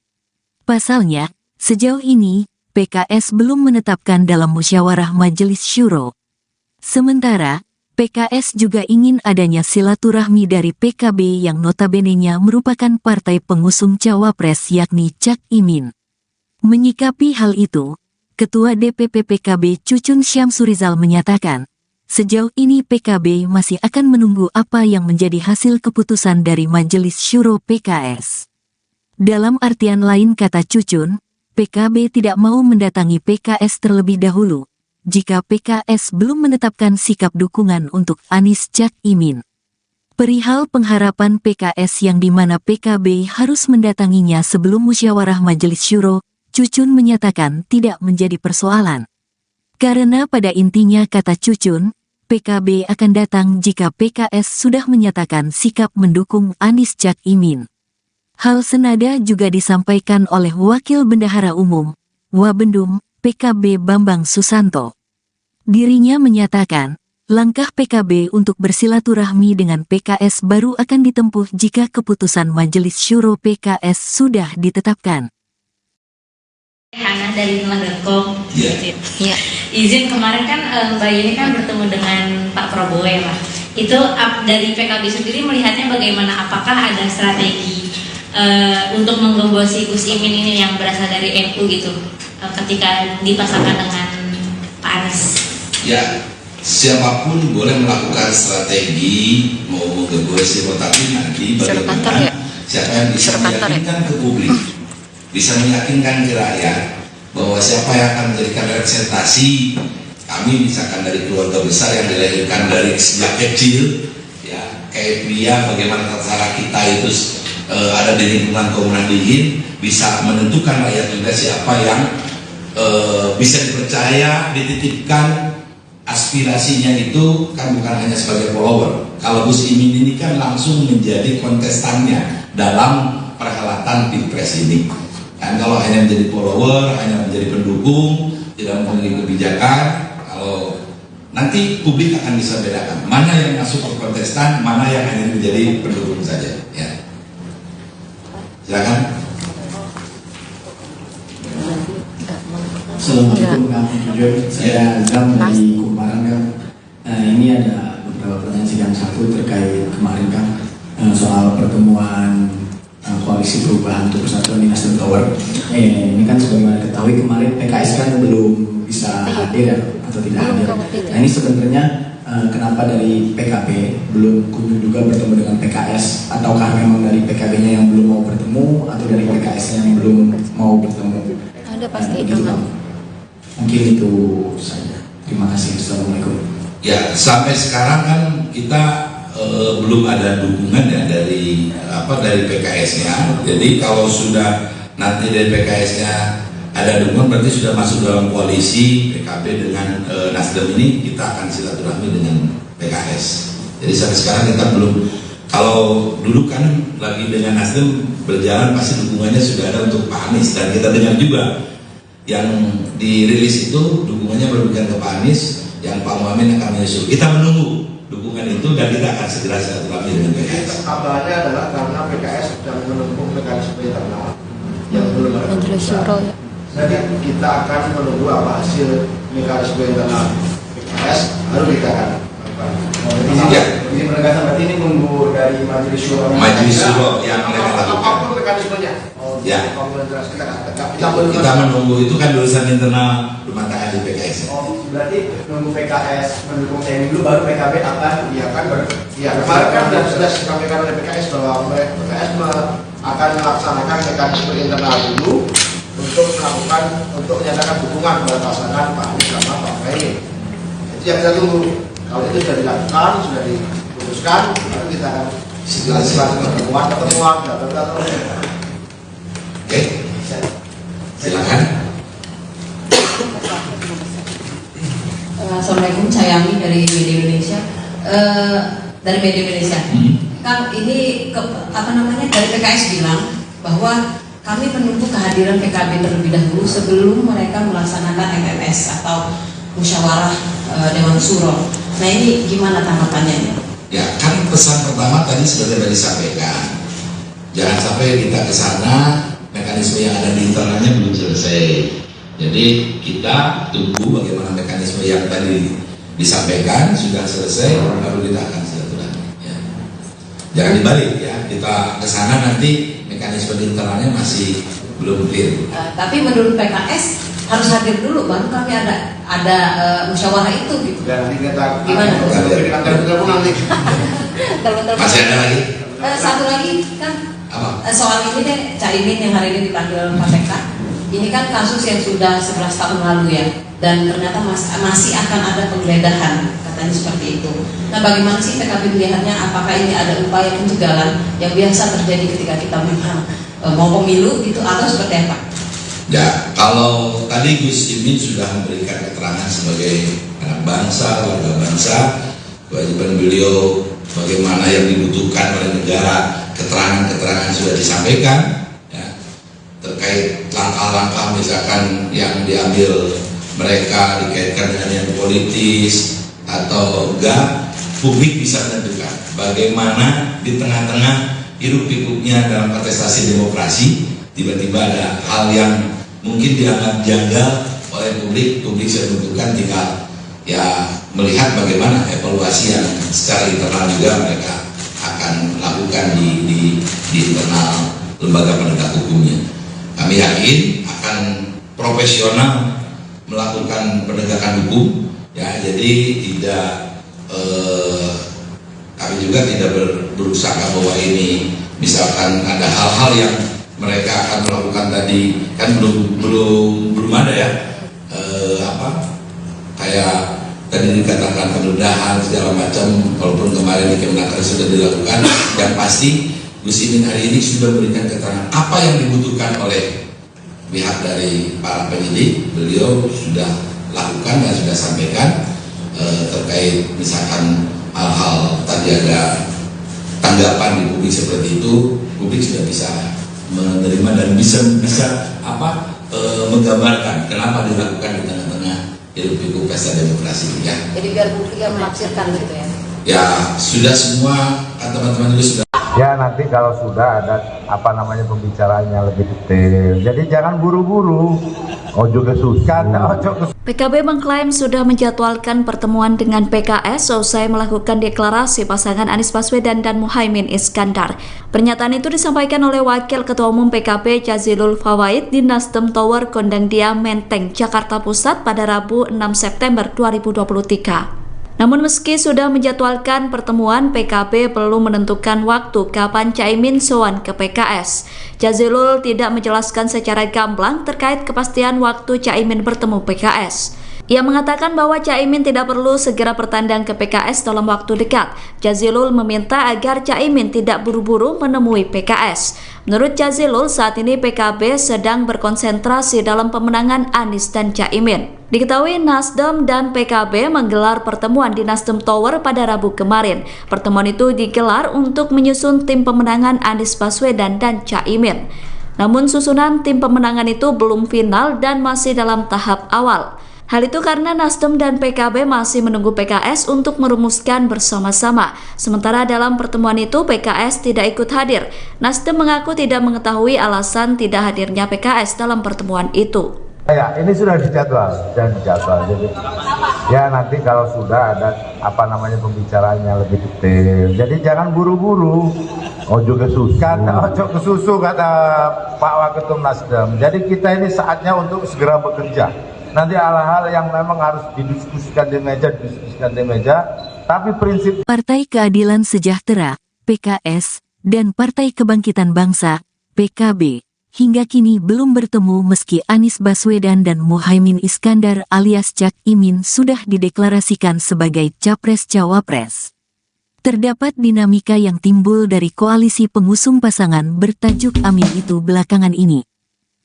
Pasalnya, sejauh ini, PKS belum menetapkan dalam musyawarah Majelis Syuro. Sementara, PKS juga ingin adanya silaturahmi dari PKB yang notabene-nya merupakan partai pengusung Cawapres yakni Cak Imin. Menyikapi hal itu, Ketua DPP PKB Cucun Syamsurizal menyatakan, sejauh ini PKB masih akan menunggu apa yang menjadi hasil keputusan dari Majelis Syuro PKS. Dalam artian lain kata Cucun, PKB tidak mau mendatangi PKS terlebih dahulu, jika PKS belum menetapkan sikap dukungan untuk Anies Cak Imin. Perihal pengharapan PKS yang dimana PKB harus mendatanginya sebelum musyawarah Majelis Syuro, Cucun menyatakan tidak menjadi persoalan. Karena pada intinya kata Cucun, PKB akan datang jika PKS sudah menyatakan sikap mendukung Anies Cak Imin. Hal senada juga disampaikan oleh Wakil Bendahara Umum, Wabendum, PKB Bambang Susanto. Dirinya menyatakan, langkah PKB untuk bersilaturahmi dengan PKS baru akan ditempuh jika keputusan Majelis Syuro PKS sudah ditetapkan. Hana dari Nela.com. Iya. Izin kemarin kan Mbak Yeni kan bertemu dengan Pak Prabowo ya Pak. Itu dari PKB sendiri melihatnya bagaimana? Apakah ada strategi untuk menggembosi Gus Imin ini yang berasal dari NU gitu ketika dipasangkan dengan Pak Anies? Ya, siapapun boleh melakukan strategi mau menggembosi, tetapi nanti bagaimana siapa yang bisa meyakinkan ke publik, bisa meyakinkan ke rakyat bahwa siapa yang akan menjadikan representasi kami, misalkan dari keluarga besar yang dilahirkan dari sejak kecil, ya kayak pria, bagaimana cara kita itu ada di lingkungan Komunal Dingin, bisa menentukan rakyat juga siapa yang bisa dipercaya, dititipkan aspirasinya itu kan bukan hanya sebagai follower. Kalau Gus Imin ini kan langsung menjadi kontestannya dalam perhelatan Pilpres ini. Dan kalau hanya menjadi follower, hanya menjadi pendukung, tidak memiliki kebijakan, kalau nanti publik akan bisa bedakan mana yang masuk ke kontestan, mana yang hanya menjadi pendukung saja. Ya. Silakan. Assalamualaikum warahmatullahi wabarakatuh. Saya Azam dari Kumparan kan. Ini ada beberapa pertanyaan sidang satu terkait kemarin kan soal pertemuan koalisi perubahan untuk persatuan di Nasdem Tower. Ini kan sebagaimana diketahui kemarin PKS kan belum bisa hadir ya, atau tidak hadir. Nah ini sebenarnya kenapa dari PKB belum kunjung juga bertemu dengan PKS, ataukah memang dari PKB-nya yang belum mau bertemu atau dari PKS-nya yang belum mau bertemu? Ada pasti Mungkin itu saja. Terima kasih. Assalamualaikum. Ya, sampai sekarang kan kita belum ada dukungan ya dari PKS-nya. Jadi kalau sudah nanti dari PKS-nya ada dukungan, berarti sudah masuk dalam koalisi PKB dengan Nasdem ini, kita akan silaturahmi dengan PKS. Jadi sampai sekarang kita belum, kalau dulu kan lagi dengan Nasdem berjalan pasti dukungannya sudah ada untuk Pak Anies, dan kita dengar juga yang dirilis itu dukungannya berlebihan ke Pak Anies, yang Pak Muhammad akan menyusul. Kita menunggu dukungan itu dan kita akan segera silaturahmi dengan PKS. Kabarnya adalah karena PKS sedang menempuh mekanisme internal yang belum ada keputusan. Jadi kita akan menunggu apa hasil mekanisme internal PKS, lalu kita akan Jadi penegasan berarti ini menunggu dari Majelis Syuro. Majelis Syuro yang mereka lakukan. Apapun mekanismenya. Ya. Kita menunggu itu kan urusan internal rumah tangga di PKS. Berarti menunggu PKS mendukung TNI dulu, baru PKB akan kemarin kan sudah disampaikan oleh PKS bahwa PKS akan melaksanakan mekanisme internal dulu untuk menyatakan dukungan kepada pasangan Pak Anies sama Pak Muhaimin. Itu yang kita tunggu. Kalau itu sudah dilakukan, sudah diputuskan, lalu kita akan pertemuan. Oke, silakan. Assalamualaikum, saya Ami dari Media Indonesia. Kan ini dari PKS bilang bahwa kami menunggu kehadiran PKB terlebih dahulu sebelum mereka melaksanakan MMS atau musyawarah Dewan Syuro. Nah ini gimana tanggapannya? Ya kan pesan pertama tadi sudah disampaikan. Jangan sampai kita ke sana mekanisme yang ada di internalnya belum selesai. Jadi kita tunggu bagaimana mekanisme yang tadi disampaikan sudah selesai, lalu kita akan silaturahmi. Ya. Jangan dibalik ya, kita ke sana nanti mekanisme di internalnya masih belum clear. Tapi menurut PKS harus hadir dulu baru kami ada musyawarah itu gitu. Dan kita gimana? Masih ada lagi? Satu lagi kan soal ini deh, Caimin yang hari ini dipanggil KPK. Ini kan kasus yang sudah 11 tahun lalu ya, dan ternyata masih akan ada penggeledahan, katanya seperti itu. Nah bagaimana sih PKB melihatnya? Apakah ini ada upaya pencegahan yang biasa terjadi ketika kita memang mau pemilu gitu, atau seperti apa? Ya, kalau tadi Gus Imin sudah memberikan keterangan sebagai anak bangsa, warga bangsa, kewajiban beliau bagaimana yang dibutuhkan oleh negara, keterangan-keterangan sudah disampaikan, ya, terkait langkah-langkah misalkan yang diambil mereka dikaitkan dengan yang politis atau enggak, publik bisa menentukan bagaimana di tengah-tengah hiruk-pikuknya dalam kontestasi demokrasi tiba-tiba ada hal yang mungkin dianggap janggal oleh publik bisa menentukan, tinggal ya melihat bagaimana evaluasi yang secara internal juga mereka akan lakukan di internal lembaga penegak hukumnya. Kami yakin akan profesional melakukan penegakan hukum, ya, jadi tidak kami juga tidak berusaha bahwa ini misalkan ada hal-hal yang mereka akan melakukan tadi kan belum ada ya kayak tadi dikatakan penggeledahan segala macam, walaupun kemarin di Kemenaker sudah dilakukan. Yang pasti Gus Imin hari ini sudah memberikan keterangan apa yang dibutuhkan oleh pihak dari para penyidik. Beliau sudah lakukan dan sudah sampaikan terkait misalkan hal-hal tadi ada tanggapan di publik seperti itu, publik sudah bisa menerima dan bisa menggambarkan kenapa dilakukan di tengah-tengah hiruk-pikuk pesta demokrasi ya. Jadi biar publik yang menafsirkan gitu ya. Ya sudah semua kan teman-teman juga sudah. Ya nanti kalau sudah ada pembicaraannya lebih detail. Jadi jangan buru-buru. Ojo kesusahan, ojo. PKB mengklaim sudah menjadwalkan pertemuan dengan PKS usai melakukan deklarasi pasangan Anies Baswedan dan Muhaimin Iskandar. Pernyataan itu disampaikan oleh Wakil Ketua Umum PKB Jazilul Fawait di Nasdem Tower Gondangdia Menteng, Jakarta Pusat pada Rabu 6 September 2023. Namun meski sudah menjadwalkan pertemuan, PKB belum menentukan waktu kapan Caimin sowan ke PKS. Jazilul tidak menjelaskan secara gamblang terkait kepastian waktu Caimin bertemu PKS. Ia mengatakan bahwa Caimin tidak perlu segera bertandang ke PKS dalam waktu dekat. Jazilul meminta agar Caimin tidak buru-buru menemui PKS. Menurut Jazilul, saat ini PKB sedang berkonsentrasi dalam pemenangan Anies dan Caimin. Diketahui Nasdem dan PKB menggelar pertemuan di Nasdem Tower pada Rabu kemarin. Pertemuan itu digelar untuk menyusun tim pemenangan Anies Baswedan dan Caimin. Namun susunan tim pemenangan itu belum final dan masih dalam tahap awal. Hal itu karena Nasdem dan PKB masih menunggu PKS untuk merumuskan bersama-sama. Sementara dalam pertemuan itu PKS tidak ikut hadir. Nasdem mengaku tidak mengetahui alasan tidak hadirnya PKS dalam pertemuan itu. Ya, ini sudah dijadwal dan dijadwal. Jadi, ya nanti kalau sudah ada pembicaraannya lebih detail. Jadi jangan buru-buru. Ojo kesusu kata Pak Waketum Nasdem. Jadi kita ini saatnya untuk segera bekerja. Nanti hal-hal yang memang harus didiskusikan di meja, tapi prinsip Partai Keadilan Sejahtera, PKS, dan Partai Kebangkitan Bangsa, PKB, hingga kini belum bertemu meski Anies Baswedan dan Muhaimin Iskandar alias Cak Imin sudah dideklarasikan sebagai Capres-Cawapres. Terdapat dinamika yang timbul dari koalisi pengusung pasangan bertajuk Amin itu belakangan ini.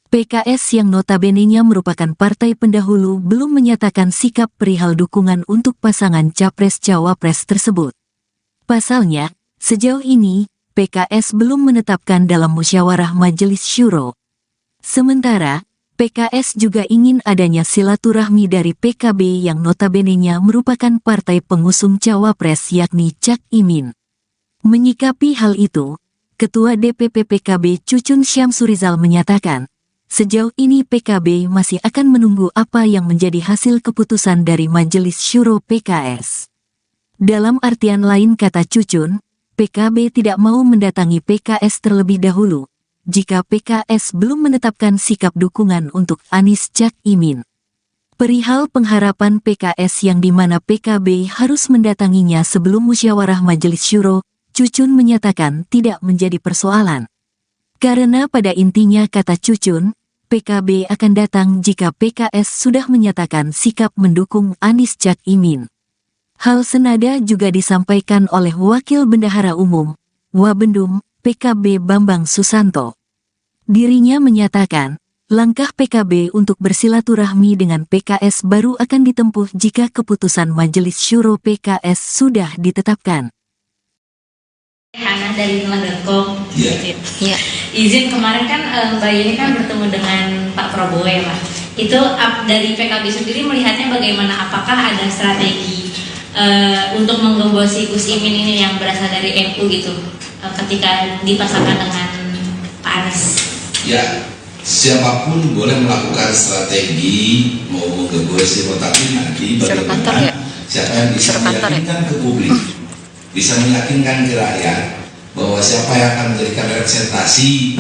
PKS yang notabene-nya merupakan partai pendahulu belum menyatakan sikap perihal dukungan untuk pasangan Capres-Cawapres tersebut. Pasalnya, sejauh ini, PKS belum menetapkan dalam musyawarah Majelis Syuro. Sementara, PKS juga ingin adanya silaturahmi dari PKB yang notabene-nya merupakan partai pengusung Cawapres yakni Cak Imin. Menyikapi hal itu, Ketua DPP PKB Cucun Syamsurizal menyatakan, sejauh ini PKB masih akan menunggu apa yang menjadi hasil keputusan dari Majelis Syuro PKS. Dalam artian lain kata Cucun, PKB tidak mau mendatangi PKS terlebih dahulu, jika PKS belum menetapkan sikap dukungan untuk Anies Cak Imin. Perihal pengharapan PKS yang dimana PKB harus mendatanginya sebelum musyawarah Majelis Syuro, Cucun menyatakan tidak menjadi persoalan. Karena pada intinya kata Cucun, PKB akan datang jika PKS sudah menyatakan sikap mendukung Anies Cak Imin. Hal senada juga disampaikan oleh Wakil Bendahara Umum, Wabendum, PKB Bambang Susanto. Dirinya menyatakan, langkah PKB untuk bersilaturahmi dengan PKS baru akan ditempuh jika keputusan Majelis Syuro PKS sudah ditetapkan. Hana dari Telah.com. Iya. Izin kemarin kan Mbak Yeni kan bertemu dengan Pak Prabowo ya Pak. Itu dari PKB sendiri melihatnya bagaimana? Apakah ada strategi untuk menggembosi Gus Imin ini yang berasal dari NU gitu ketika dipasangkan dengan Pak Anies? Ya, siapapun boleh melakukan strategi mau menggembosi, tapi nanti bagaimana siapa yang bisa meyakinkan ke publik, bisa meyakinkan ke rakyat bahwa siapa yang akan menjadikan representasi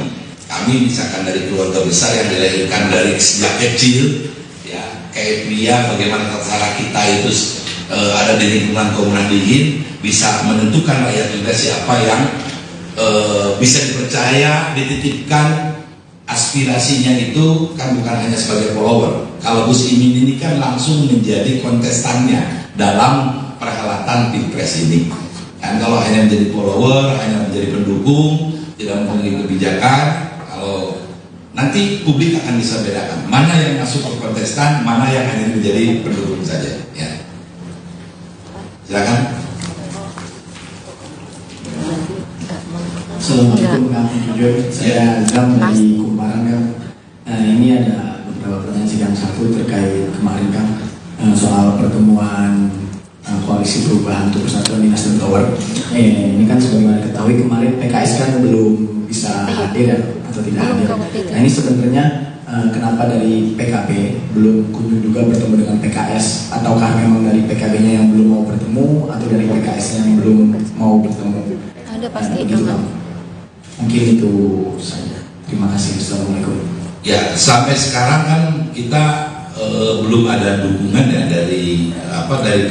kami, misalkan dari keluarga besar yang dilahirkan dari sejak kecil, ya kayak pria, bagaimana tata kita itu ada di lingkungan Komunan Dingin, bisa menentukan rakyat juga siapa yang bisa dipercaya, dititipkan aspirasinya itu kan bukan hanya sebagai follower. Kalau Gus Imin ini kan langsung menjadi kontestannya dalam perhelatan Pilpres ini. Dan kalau hanya menjadi follower, hanya menjadi pendukung, tidak mempunyai kebijakan, kalau nanti publik akan bisa bedakan mana yang masuk ke kontestan, mana yang hanya menjadi pendukung saja. Ya. Silakan. Assalamualaikum warahmatullahi wabarakatuh. Saya Zam dari Kumparan kan. Ini ada beberapa pertanyaan sidang satu terkait kemarin kan soal pertemuan koalisi perubahan untuk persatuan di Nasdem Tower. Ini kan sebagaimana diketahui kemarin PKS kan belum bisa hadir atau tidak hadir. Nah ini sebenarnya kenapa dari PKB belum kunjung juga bertemu dengan PKS, ataukah memang dari PKB-nya yang belum mau bertemu atau dari PKS-nya yang belum mau bertemu? Ada pasti Mungkin itu saja. Terima kasih. Assalamualaikum. Ya, sampai sekarang kan kita belum ada dukungan ya dari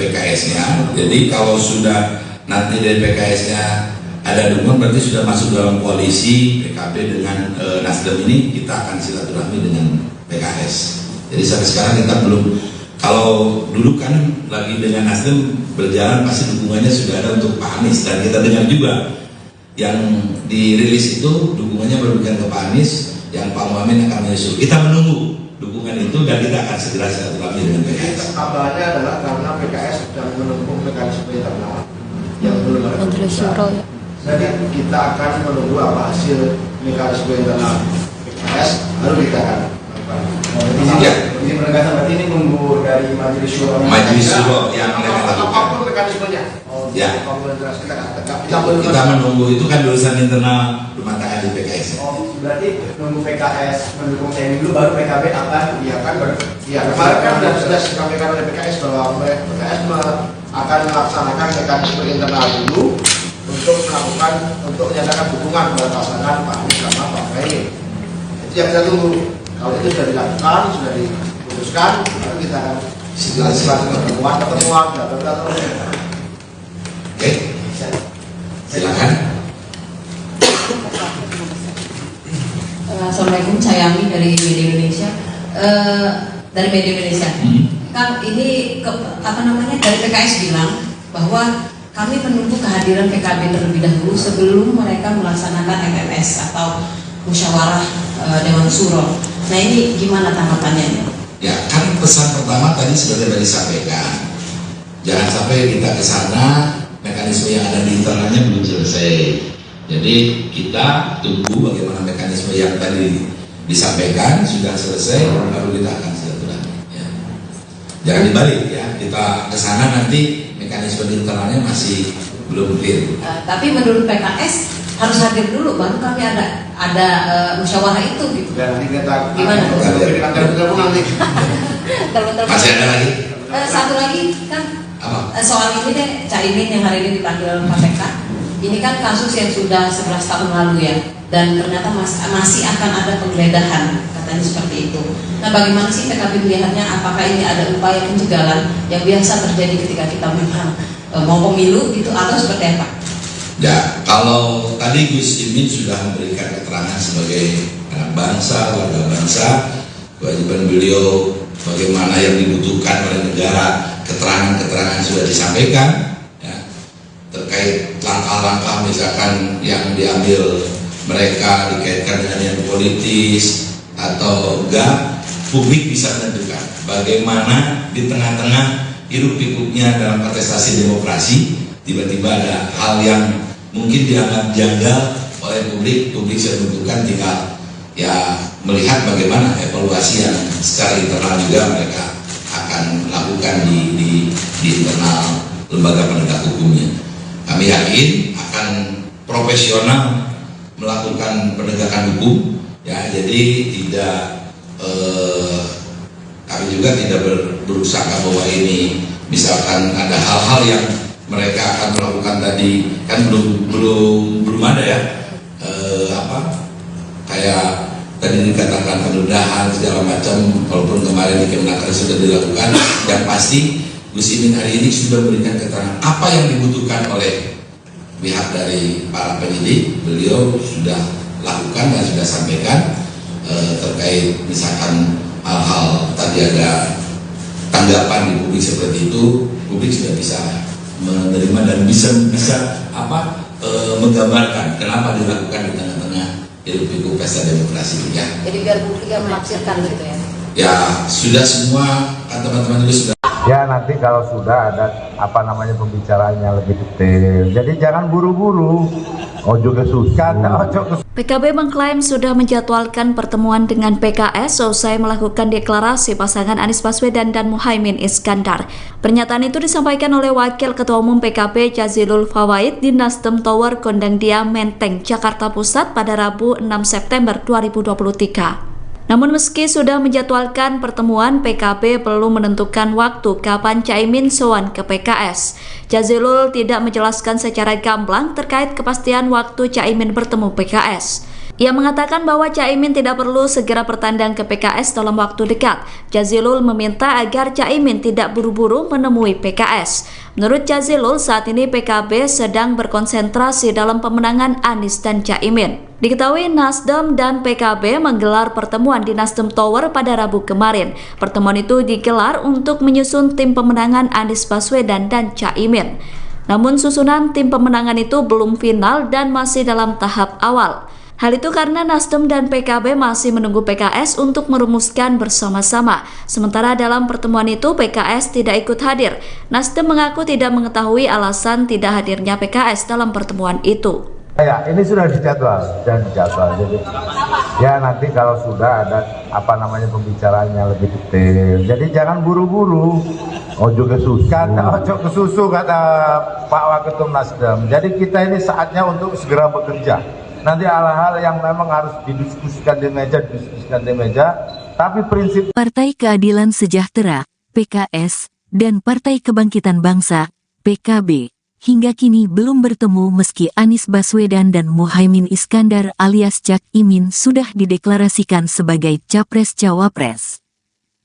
PKS-nya. Jadi kalau sudah nanti dari PKS-nya ada dukungan, berarti sudah masuk dalam koalisi PKB dengan Nasdem ini, kita akan silaturahmi dengan PKS. Jadi sampai sekarang kita belum, Kalau dulu kan lagi dengan Nasdem berjalan pasti dukungannya sudah ada untuk Pak Anies, dan kita dengar juga yang dirilis itu dukungannya berlebihan ke Pak Anies, yang Pak Muhaimin akan menyusul. Kita menunggu dukungan itu dan kita akan segera silaturahmi dengan PKS. Kabarnya adalah karena PKS sedang menempuh mekanisme internal yang belum ada keputusan. Jadi kita akan menunggu apa hasil mekanisme internal PKS, lalu kita akan Izin penegasan berarti ini nunggu dari Majelis Syuro. Majelis Syuro yang mereka lakukan. Apapun mekanismenya. Ya. Kita menunggu itu kan urusan internal rumah tangga di PKS. Berarti nunggu PKS mendukung TNI dulu, baru PKB akan. Iya kan, ya kemarin kan sudah disampaikan oleh PKS bahwa PKS akan melaksanakan mekanisme internal dulu untuk menyatakan dukungan kepada pasangan Pak Anies sama Pak Muhaimin. Itu yang kita tunggu. Kalau itu sudah dilakukan, sudah diputuskan, lalu kita akan pertemuan, Oke, silakan. Assalamualaikum, saya Ami dari Media Indonesia. Kan ini dari PKS bilang bahwa kami menunggu kehadiran PKB terlebih dahulu sebelum mereka melaksanakan MMS atau musyawarah Dewan Suro. Nah ini gimana tanggapannya? Ya kan pesan pertama tadi sudah disampaikan. Jangan sampai kita ke sana mekanisme yang ada di internalnya belum selesai. Jadi kita tunggu bagaimana mekanisme yang tadi disampaikan sudah selesai, baru kita akan silaturahmi. Ya. Jangan dibalik ya, kita ke sana nanti mekanisme di internalnya masih belum clear. Tapi menurut PKS harus hadir dulu, baru kami ada musyawarah itu gitu. Dan nanti kita gimana? Masih ada lagi? Satu lagi kan soal ini deh, Caimin yang hari ini dipanggil KPK. Ini kan kasus yang sudah 11 tahun lalu ya, dan ternyata masih akan ada penggeledahan, katanya seperti itu. Nah bagaimana sih PKB melihatnya? Apakah ini ada upaya pencegahan yang biasa terjadi ketika kita memang mau pemilu gitu, atau seperti apa? Ya, kalau tadi Gus Imin sudah memberikan keterangan sebagai anak bangsa, warga bangsa, kewajiban beliau bagaimana yang dibutuhkan oleh negara, keterangan-keterangan sudah disampaikan, ya, terkait langkah-langkah misalkan yang diambil mereka dikaitkan dengan yang politis atau enggak, publik bisa menentukan bagaimana di tengah-tengah hiruk-pikuknya dalam kontestasi demokrasi tiba-tiba ada hal yang mungkin dianggap janggal oleh publik sudah menentukan, tinggal ya melihat bagaimana evaluasi yang secara internal juga mereka akan lakukan di internal lembaga penegak hukumnya. Kami yakin akan profesional melakukan penegakan hukum, ya, jadi tidak kami juga tidak berusaha bahwa ini misalkan ada hal-hal yang mereka akan melakukan tadi kan belum ada ya, kayak tadi dikatakan penggeledahan segala macam, walaupun kemarin di Kemenaker sudah dilakukan. Yang pasti Gus Imin hari ini sudah memberikan keterangan apa yang dibutuhkan oleh pihak dari para penyidik. Beliau sudah lakukan dan sudah sampaikan terkait misalkan hal-hal tadi ada tanggapan di publik seperti itu, publik sudah bisa menerima dan bisa menggambarkan kenapa dilakukan di tengah-tengah hiruk-pikuk pesta demokrasi ya. Jadi biar publik yang menafsirkan gitu ya. Ya sudah semua kan teman-teman itu sudah. Ya nanti kalau sudah ada pembicaraannya lebih detail. Jadi jangan buru-buru. Ojo kesusahan, ojo. PKB mengklaim sudah menjadwalkan pertemuan dengan PKS usai melakukan deklarasi pasangan Anies Baswedan dan Muhaimin Iskandar. Pernyataan itu disampaikan oleh Wakil Ketua Umum PKB Jazilul Fawait di Nasdem Tower Gondangdia, Menteng, Jakarta Pusat pada Rabu 6 September 2023. Namun meski sudah menjadwalkan pertemuan, PKB belum menentukan waktu kapan Caimin sowan ke PKS. Jazilul tidak menjelaskan secara gamblang terkait kepastian waktu Caimin bertemu PKS. Ia mengatakan bahwa Caimin tidak perlu segera bertandang ke PKS dalam waktu dekat. Jazilul meminta agar Caimin tidak buru-buru menemui PKS. Menurut Jazilul, saat ini PKB sedang berkonsentrasi dalam pemenangan Anies dan Caimin. Diketahui Nasdem dan PKB menggelar pertemuan di Nasdem Tower pada Rabu kemarin. Pertemuan itu digelar untuk menyusun tim pemenangan Anies Baswedan dan Caimin. Namun susunan tim pemenangan itu belum final dan masih dalam tahap awal. Hal itu karena Nasdem dan PKB masih menunggu PKS untuk merumuskan bersama-sama. Sementara dalam pertemuan itu PKS tidak ikut hadir. Nasdem mengaku tidak mengetahui alasan tidak hadirnya PKS dalam pertemuan itu. Ya, ini sudah dijadwal dan dijadwal. Jadi, ya nanti kalau sudah ada pembicaraannya lebih detail. Jadi jangan buru-buru. Ojo kesusu kata Pak Waketum Nasdem. Jadi kita ini saatnya untuk segera bekerja. Nanti hal-hal yang memang harus didiskusikan di meja, tapi prinsip Partai Keadilan Sejahtera, PKS, dan Partai Kebangkitan Bangsa, PKB, hingga kini belum bertemu meski Anies Baswedan dan Muhaimin Iskandar alias Cak Imin sudah dideklarasikan sebagai Capres-Cawapres.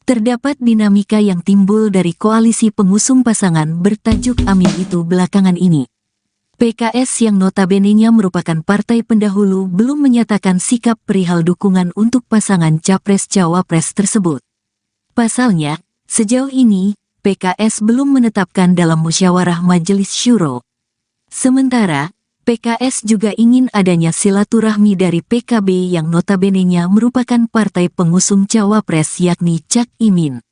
Terdapat dinamika yang timbul dari koalisi pengusung pasangan bertajuk Amin itu belakangan ini. PKS yang notabene-nya merupakan partai pendahulu belum menyatakan sikap perihal dukungan untuk pasangan Capres-Cawapres tersebut. Pasalnya, sejauh ini, PKS belum menetapkan dalam musyawarah Majelis Syuro. Sementara, PKS juga ingin adanya silaturahmi dari PKB yang notabene-nya merupakan partai pengusung Cawapres yakni Cak Imin.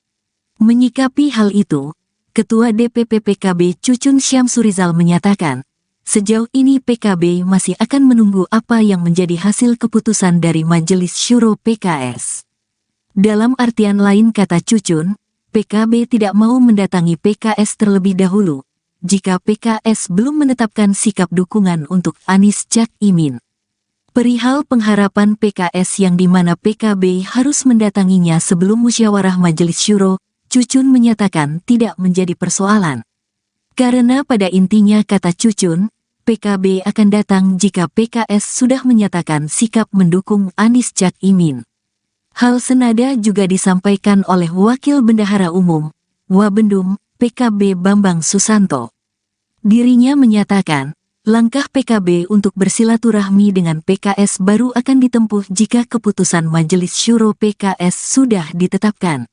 Menyikapi hal itu, Ketua DPP PKB Cucun Syamsurizal menyatakan, sejauh ini PKB masih akan menunggu apa yang menjadi hasil keputusan dari Majelis Syuro PKS. Dalam artian lain kata Cucun, PKB tidak mau mendatangi PKS terlebih dahulu, jika PKS belum menetapkan sikap dukungan untuk Anies Cak Imin. Perihal pengharapan PKS yang dimana PKB harus mendatanginya sebelum musyawarah Majelis Syuro, Cucun menyatakan tidak menjadi persoalan. Karena pada intinya kata Cucun, PKB akan datang jika PKS sudah menyatakan sikap mendukung Anies Cak Imin. Hal senada juga disampaikan oleh Wakil Bendahara Umum, Wabendum, PKB Bambang Susanto. Dirinya menyatakan, langkah PKB untuk bersilaturahmi dengan PKS baru akan ditempuh jika keputusan Majelis Syuro PKS sudah ditetapkan.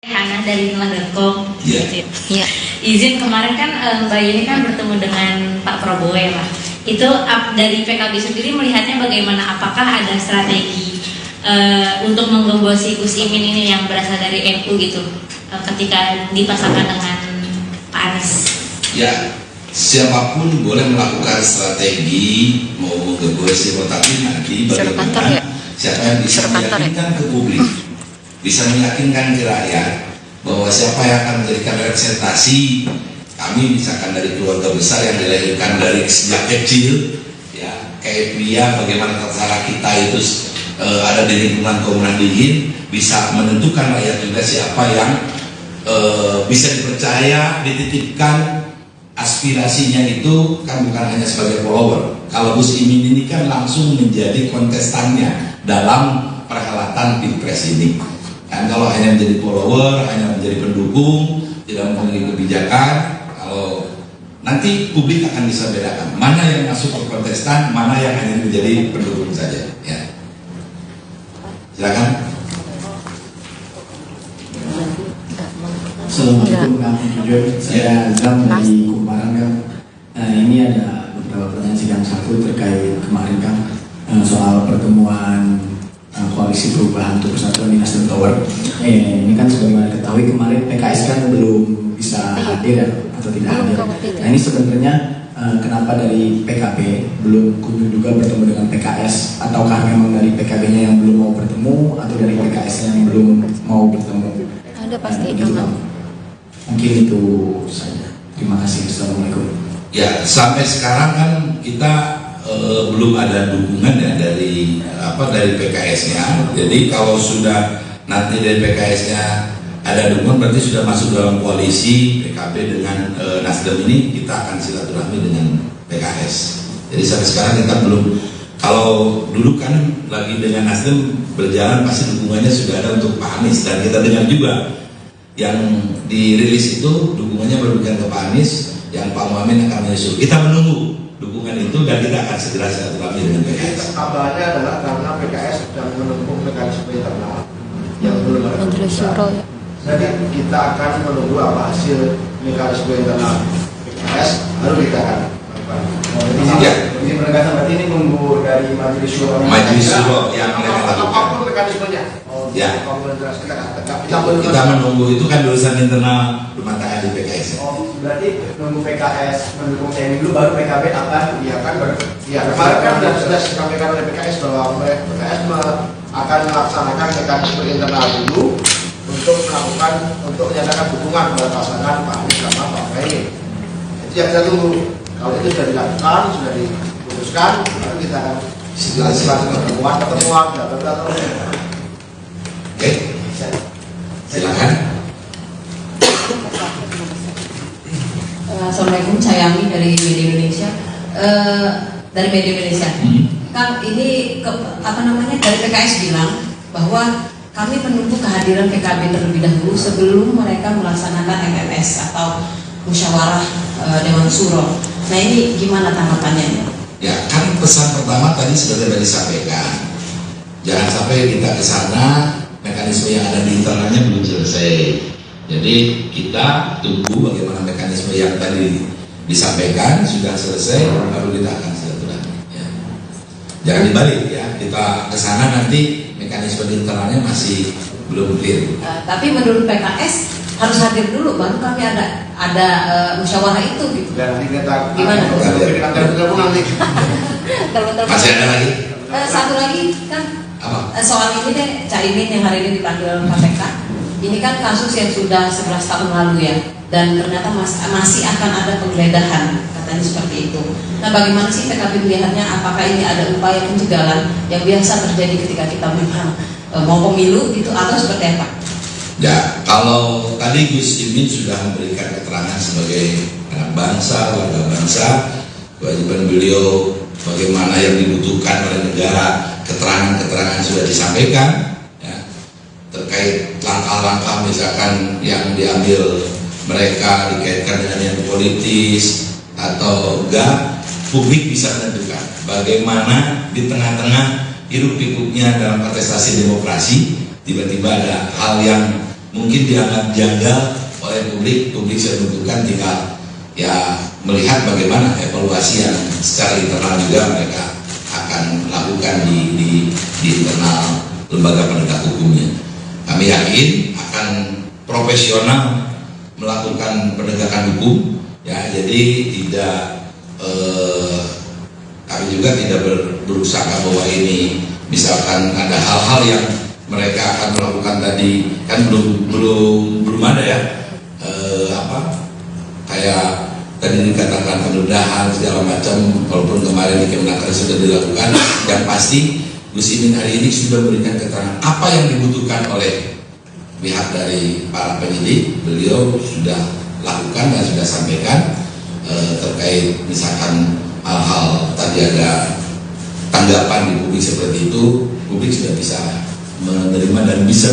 Hana dari Nulah.com. Iya. Izin kemarin kan Mbak Yeni kan bertemu dengan Pak Prabowo ya Pak. Itu dari PKB sendiri melihatnya bagaimana? Apakah ada strategi untuk menggembosi Gus Imin ini yang berasal dari NU gitu ketika dipasangkan dengan Pak Anies? Ya, siapapun boleh melakukan strategi mau menggembosi, tetapi nanti bagaimana siapa yang bisa meyakinkan ke publik, bisa meyakinkan ke rakyat bahwa siapa yang akan menjadikan representasi kami, misalkan dari keluarga besar yang dilahirkan dari sejak kecil, ya kayak pria, bagaimana terserah kita itu ada di lingkungan Komunal Dingin, bisa menentukan rakyat juga siapa yang bisa dipercaya, dititipkan aspirasinya itu kan bukan hanya sebagai follower. Kalau Gus Imin ini kan langsung menjadi kontestannya dalam perhelatan Pilpres ini. Dan kalau hanya menjadi follower, hanya menjadi pendukung, tidak memiliki kebijakan, kalau nanti publik akan bisa bedakan mana yang masuk ke kontestan, mana yang hanya menjadi pendukung saja. Ya. Silakan. Assalamualaikum warahmatullahi wabarakatuh. Saya Azam dari Kumparan kan. Ini ada beberapa pertanyaan sidang satu terkait kemarin kan soal pertemuan koalisi perubahan untuk persatuan di Nasdem Tower. Ini kan sebagaimana diketahui kemarin PKS kan belum bisa hadir ya, atau tidak hadir. Nah ini sebenarnya kenapa dari PKB belum kunjung juga bertemu dengan PKS, ataukah memang dari PKB-nya yang belum mau bertemu atau dari PKS-nya yang belum mau bertemu? Ada pasti mungkin itu saja. Terima kasih. Assalamualaikum. Ya, sampai sekarang kan kita belum ada dukungan ya dari PKS-nya. Jadi kalau sudah nanti dari PKS-nya ada dukungan, berarti sudah masuk dalam koalisi PKB dengan Nasdem ini, kita akan silaturahmi dengan PKS. Jadi sampai sekarang kita belum Kalau dulu kan lagi dengan Nasdem berjalan pasti dukungannya sudah ada untuk Pak Anies, dan kita dengar juga yang dirilis itu dukungannya berlebihan ke Pak Anies, yang Pak Muhammad akan menyusul. Kita menunggu dukungan itu dan kita akan segera silaturahmi dengan PKS. Kabarnya adalah karena PKS sedang menempuh mekanisme internal yang belum ada keputusan. Jadi kita akan menunggu apa hasil mekanisme internal PKS, lalu kita akan Izin penegasan berarti ini nunggu dari majelis syuro. Majelis syuro yang mereka lakukan. Apapun mekanismenya. Ya. Kita menunggu itu kan urusan internal rumah tangga di PKS. Berarti nunggu PKS mendukung TNI dulu, baru PKB akan kemarin kan sudah disampaikan oleh PKS bahwa PKS akan melaksanakan mekanisme internal dulu untuk menyatakan dukungan kepada pasangan Pak Anies sama Pak Muhaimin. Itu yang kita tunggu. Kalau itu sudah dilakukan, sudah diputuskan, lalu kita akan pertemuan. Oke, silakan. Assalamualaikum, saya Ami dari Media Indonesia. Kan ini dari PKS bilang bahwa kami menunggu kehadiran PKB terlebih dahulu sebelum mereka melaksanakan MMS atau musyawarah Dewan Suro. Nah ini gimana tanggapannya? Ya kan pesan pertama tadi sudah disampaikan. Jangan sampai kita ke sana mekanisme yang ada di internalnya belum selesai. Jadi kita tunggu bagaimana mekanisme yang tadi disampaikan sudah selesai, baru kita akan silaturahmi. Ya. Jangan dibalik ya, kita ke sana nanti mekanisme di internalnya masih belum clear. Tapi menurut PKS harus hadir dulu baru kami ada musyawarah itu gitu. Dan kita gimana? Masih ada lagi? Satu lagi kan soal ini deh, Caimin yang hari ini dipanggil KPK. Ini kan kasus yang sudah 11 tahun lalu ya, dan ternyata masih akan ada penggeledahan, katanya seperti itu. Nah bagaimana sih PKB melihatnya? Apakah ini ada upaya pencegahan yang biasa terjadi ketika kita memang mau pemilu gitu, atau seperti apa? Ya, kalau tadi Gus Imin sudah memberikan keterangan sebagai anak bangsa, warga bangsa, kewajiban beliau bagaimana yang dibutuhkan oleh negara, keterangan-keterangan sudah disampaikan, ya, terkait langkah-langkah misalkan yang diambil mereka dikaitkan dengan yang politis atau enggak, publik bisa menentukan bagaimana di tengah-tengah hiruk-pikuknya dalam kontestasi demokrasi tiba-tiba ada hal yang mungkin dianggap janggal oleh publik bisa menentukan, tinggal ya melihat bagaimana evaluasi yang secara internal juga mereka akan lakukan di internal lembaga penegak hukumnya. Kami yakin akan profesional melakukan penegakan hukum, ya, jadi tidak kami juga tidak berusaha bahwa ini misalkan ada hal-hal yang mereka akan melakukan tadi kan belum ada ya kayak tadi dikatakan penggeledahan segala macam, walaupun kemarin di Kemenaker sudah dilakukan. Yang pasti Gus Imin hari ini sudah memberikan keterangan apa yang dibutuhkan oleh pihak dari para penyidik. Beliau sudah lakukan dan sudah sampaikan terkait misalkan hal-hal tadi ada tanggapan di publik seperti itu, publik sudah bisa menerima dan bisa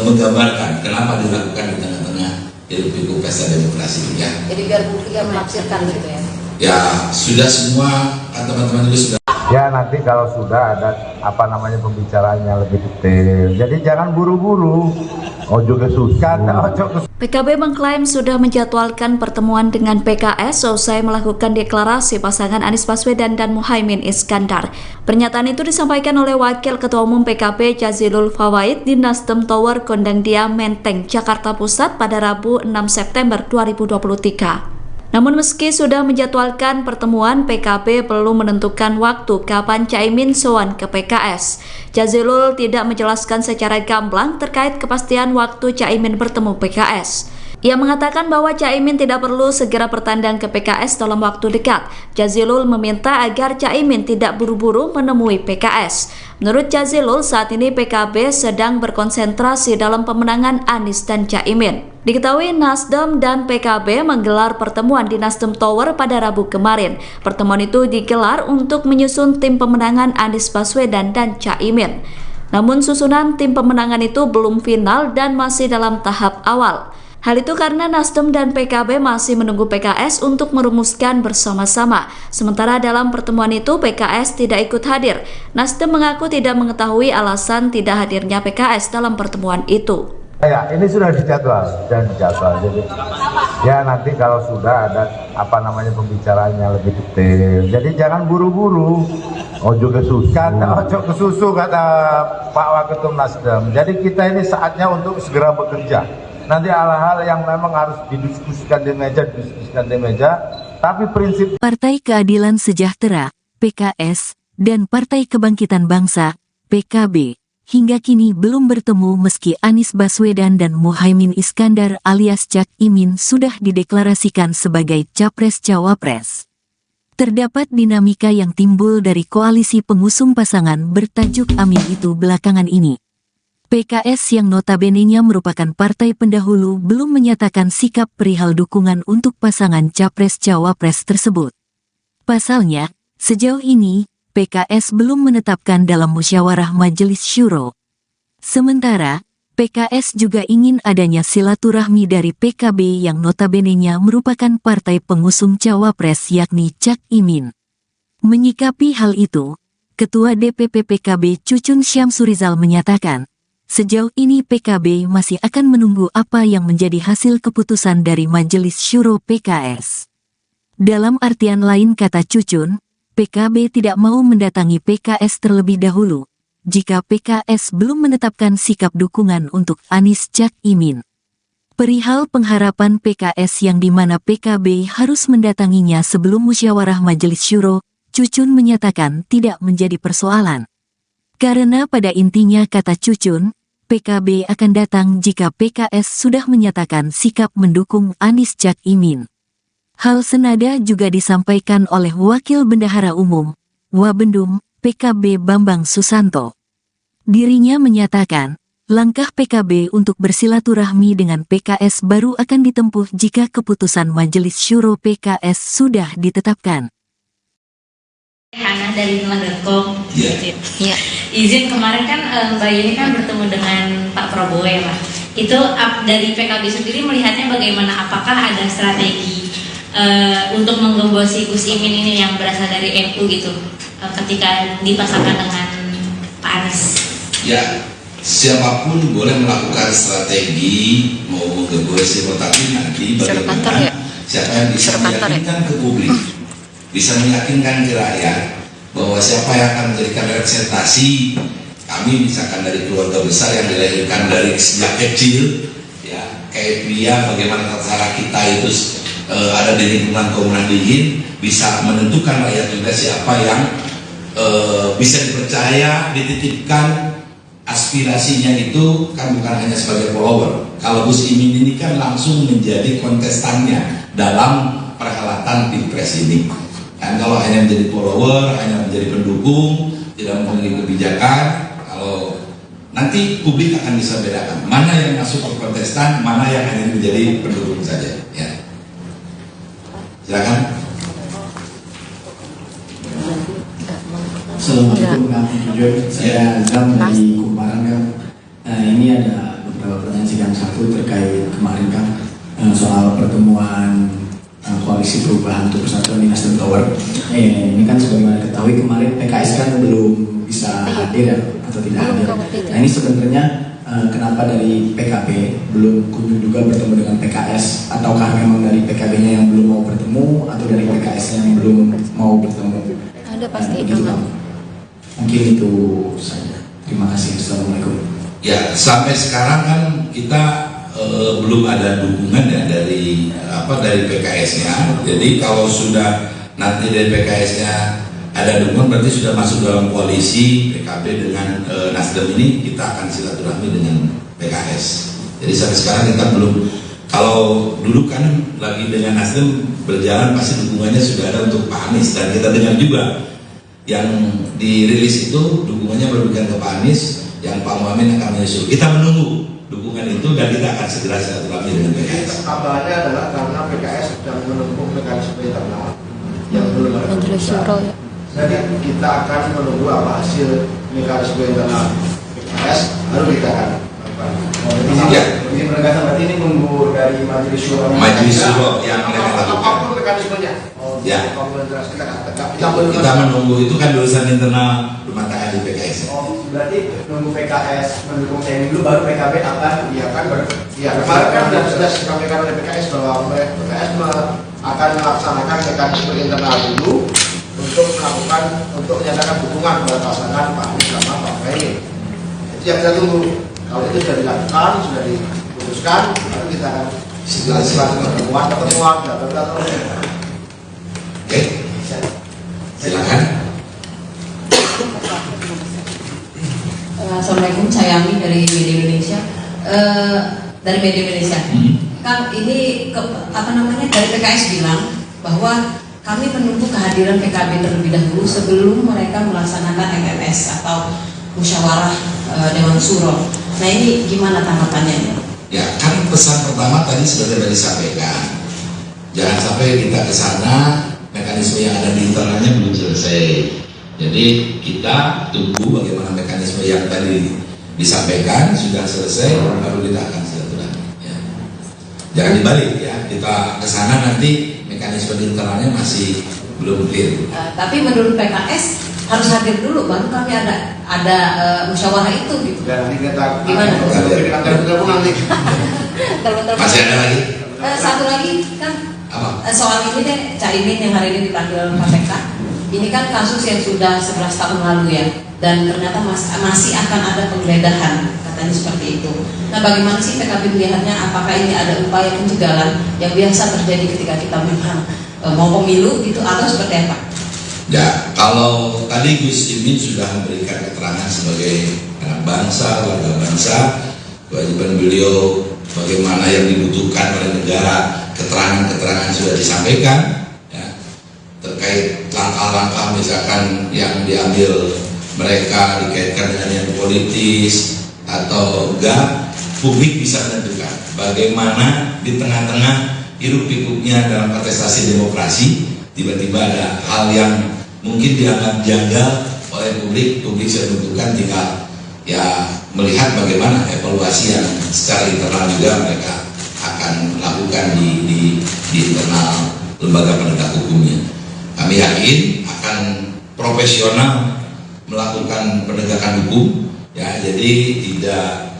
menggambarkan kenapa dilakukan di tengah-tengah hiruk-pikuk pesta demokrasi ya. Jadi biar publik yang menafsirkan gitu ya. Ya sudah semua kan teman-teman juga sudah. Ya nanti kalau sudah ada pembicaraannya lebih detail. Jadi jangan buru-buru. Ojo kesusahan, ojo. PKB mengklaim sudah menjadwalkan pertemuan dengan PKS selesai melakukan deklarasi pasangan Anies Baswedan dan Muhaimin Iskandar. Pernyataan itu disampaikan oleh Wakil Ketua Umum PKB Jazilul Fawait di Nasdem Tower Gondangdia Menteng, Jakarta Pusat pada Rabu 6 September 2023. Namun meski sudah menjadwalkan pertemuan, PKB belum menentukan waktu kapan Caimin sowan ke PKS. Jazilul tidak menjelaskan secara gamblang terkait kepastian waktu Caimin bertemu PKS. Ia mengatakan bahwa Caimin tidak perlu segera bertandang ke PKS dalam waktu dekat. Jazilul meminta agar Caimin tidak buru-buru menemui PKS. Menurut Jazilul, saat ini PKB sedang berkonsentrasi dalam pemenangan Anies dan Caimin. Diketahui Nasdem dan PKB menggelar pertemuan di Nasdem Tower pada Rabu kemarin. Pertemuan itu digelar untuk menyusun tim pemenangan Anies Baswedan dan Caimin. Namun susunan tim pemenangan itu belum final dan masih dalam tahap awal. Hal itu karena Nasdem dan PKB masih menunggu PKS untuk merumuskan bersama-sama. Sementara dalam pertemuan itu PKS tidak ikut hadir. Nasdem mengaku tidak mengetahui alasan tidak hadirnya PKS dalam pertemuan itu. Ya, ini sudah dijadwal dan dijadwal. Jadi ya nanti kalau sudah ada pembicaraannya lebih detail. Jadi jangan buru-buru. Ojo kesusu kata Pak Waketum Nasdem. Jadi kita ini saatnya untuk segera bekerja. Nanti hal-hal yang memang harus didiskusikan di meja, tapi prinsip Partai Keadilan Sejahtera, PKS, dan Partai Kebangkitan Bangsa, PKB, hingga kini belum bertemu meski Anies Baswedan dan Muhaimin Iskandar alias Cak Imin sudah dideklarasikan sebagai Capres-Cawapres. Terdapat dinamika yang timbul dari koalisi pengusung pasangan bertajuk Amin itu belakangan ini. PKS yang notabene-nya merupakan partai pendahulu belum menyatakan sikap perihal dukungan untuk pasangan Capres-Cawapres tersebut. Pasalnya, sejauh ini, PKS belum menetapkan dalam musyawarah Majelis Syuro. Sementara, PKS juga ingin adanya silaturahmi dari PKB yang notabene-nya merupakan partai pengusung Cawapres yakni Cak Imin. Menyikapi hal itu, Ketua DPP PKB Cucun Syamsurizal menyatakan, sejauh ini PKB masih akan menunggu apa yang menjadi hasil keputusan dari Majelis Syuro PKS. Dalam artian lain kata Cucun, PKB tidak mau mendatangi PKS terlebih dahulu, jika PKS belum menetapkan sikap dukungan untuk Anies Cak Imin. Perihal pengharapan PKS yang dimana PKB harus mendatanginya sebelum musyawarah Majelis Syuro, Cucun menyatakan tidak menjadi persoalan. Karena pada intinya kata Cucun, PKB akan datang jika PKS sudah menyatakan sikap mendukung Anies Cak Imin. Hal senada juga disampaikan oleh Wakil Bendahara Umum, Wabendum, PKB Bambang Susanto. Dirinya menyatakan, langkah PKB untuk bersilaturahmi dengan PKS baru akan ditempuh jika keputusan Majelis Syuro PKS sudah ditetapkan. Hana dari Telang.com. Iya. Izin kemarin kan Mbak Yeni kan bertemu dengan Pak Prabowo ya Pak. Itu dari PKB sendiri melihatnya bagaimana? Apakah ada strategi untuk menggembosi Gus Imin ini yang berasal dari NU gitu ketika dipasangkan dengan Pak Anies? Ya, siapapun boleh melakukan strategi mau menggembosi, tetapi nanti bagaimana siapa yang bisa meyakinkan ke publik, bisa meyakinkan ke rakyat bahwa siapa yang akan menjadikan representasi kami, misalkan dari keluarga besar yang dilahirkan dari sejak kecil, ya kayak dia, bagaimana tata kita itu ada di lingkungan Komunan Dingin, bisa menentukan rakyat juga siapa yang bisa dipercaya, dititipkan aspirasinya itu kan bukan hanya sebagai follower. Kalau Gus Imin ini kan langsung menjadi kontestannya dalam perhelatan Pilpres ini. Dan kalau hanya menjadi follower, hanya menjadi pendukung, tidak memiliki kebijakan, kalau nanti publik akan bisa bedakan mana yang masuk ke kontestan, mana yang hanya menjadi pendukung saja. Ya. Silakan. Assalamualaikum warahmatullahi wabarakatuh. Saya Azam dari Kumparan kan. Ini ada beberapa pertanyaan sidang satu terkait kemarin kan soal pertemuan koalisi perubahan untuk persatuan di Nasdem Tower. Ini kan sebagaimana ketahui kemarin PKS kan belum bisa hadir ya, atau tidak hadir. Nah ini sebenarnya kenapa dari PKB belum kunjung juga bertemu dengan PKS, ataukah memang dari PKB-nya yang belum mau bertemu atau dari PKS-nya yang belum mau bertemu? Ada pasti. Mungkin itu saja. Terima kasih. Assalamualaikum. Ya, sampai sekarang kan kita belum ada dukungan ya dari PKS-nya. Jadi kalau sudah nanti dari PKS-nya ada dukungan, berarti sudah masuk dalam koalisi PKB dengan Nasdem ini, kita akan silaturahmi dengan PKS. Jadi sampai sekarang kita belum Kalau dulu kan lagi dengan Nasdem berjalan pasti dukungannya sudah ada untuk Pak Anies, dan kita dengar juga yang dirilis itu dukungannya berpihak ke Pak Anies, yang Pak Muhaimin akan menyusul. Kita menunggu dukungan itu dan kita akan segera silaturahmi dengan PKS. Kabarnya adalah karena PKS sedang menempuh mekanisme internal yang belum ada keputusan. Jadi kita akan menunggu apa hasil mekanisme internal PKS, lalu kita akan Izin penegasan berarti ini nunggu dari Majelis Syuro. Majelis Syuro yang mereka lakukan. Apapun mekanismenya. Ya. Kita menunggu itu kan urusan internal rumah tangga di PKS. Oh, berarti nunggu PKS mendukung Caimin dulu, baru PKB akan. Iya kan, kemarin kan sudah disampaikan oleh PKS bahwa PKS akan melaksanakan mekanisme internal dulu untuk menyatakan dukungan kepada pasangan Pak Anies sama Pak Muhaimin. Itu yang kita tunggu. Kalau itu sudah dilakukan, sudah diputuskan, lalu kita akan pertemuan, data. Oke, silakan. Assalamualaikum, saya Ami dari Media Indonesia. Kan ini dari PKS bilang bahwa kami menunggu kehadiran PKB terlebih dahulu sebelum mereka melaksanakan MMS atau musyawarah Dewan Syuro. Nah ini gimana tanggapannya? Ya kan pesan pertama tadi sudah disampaikan. Jangan sampai kita ke sana mekanisme yang ada di internalnya belum selesai. Jadi kita tunggu bagaimana mekanisme yang tadi disampaikan sudah selesai, baru kita akan silaturahmi. Ya. Jangan dibalik ya, kita ke sana nanti mekanisme di internalnya masih belum clear. Tapi menurut PKS harus hadir dulu, baru kami ada musyawarah itu gitu. Dan nanti kita gimana? Masih ada lagi? Satu lagi kan soal ini deh, Caimin yang hari ini dipanggil KPK. Ini kan kasus yang sudah 11 tahun lalu ya, dan ternyata masih akan ada penggeledahan, katanya seperti itu. Nah bagaimana sih PKB melihatnya? Apakah ini ada upaya pencegahan yang biasa terjadi ketika kita memang mau pemilu gitu, atau seperti apa? Ya, kalau tadi Gus Imin sudah memberikan keterangan sebagai anak bangsa, warga bangsa, kewajiban beliau bagaimana yang dibutuhkan oleh negara, keterangan-keterangan sudah disampaikan, ya, terkait langkah-langkah misalkan yang diambil mereka dikaitkan dengan yang politis atau enggak, publik bisa menentukan bagaimana di tengah-tengah hiruk-pikuknya dalam kontestasi demokrasi tiba-tiba ada hal yang mungkin dianggap janggal oleh publik sudah menentukan, tinggal ya melihat bagaimana evaluasi yang secara internal juga mereka akan lakukan di internal lembaga penegak hukumnya. Kami yakin akan profesional melakukan penegakan hukum, ya, jadi tidak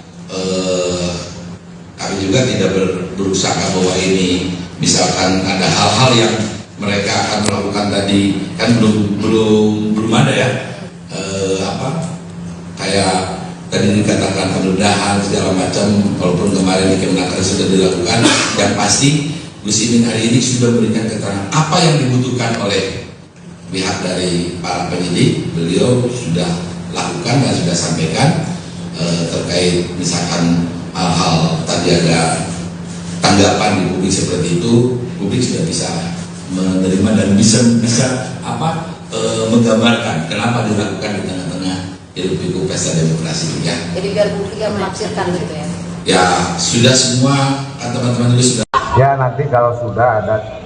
kami juga tidak berusaha bahwa ini misalkan ada hal-hal yang mereka akan melakukan tadi kan belum ada ya, kayak tadi dikatakan penggeledahan segala macam, walaupun kemarin di Kemenaker sudah dilakukan. Yang pasti Gus Imin hari ini sudah memberikan keterangan apa yang dibutuhkan oleh pihak dari para penyidik. Beliau sudah lakukan dan sudah sampaikan terkait misalkan hal-hal tadi ada tanggapan di publik seperti itu, publik sudah bisa menerima dan bisa menggambarkan kenapa dilakukan di tengah-tengah hiruk-pikuk pesta demokrasi ya. Jadi biar publik yang menafsirkan gitu ya. Ya sudah semua teman-teman itu sudah. Ya nanti kalau sudah ada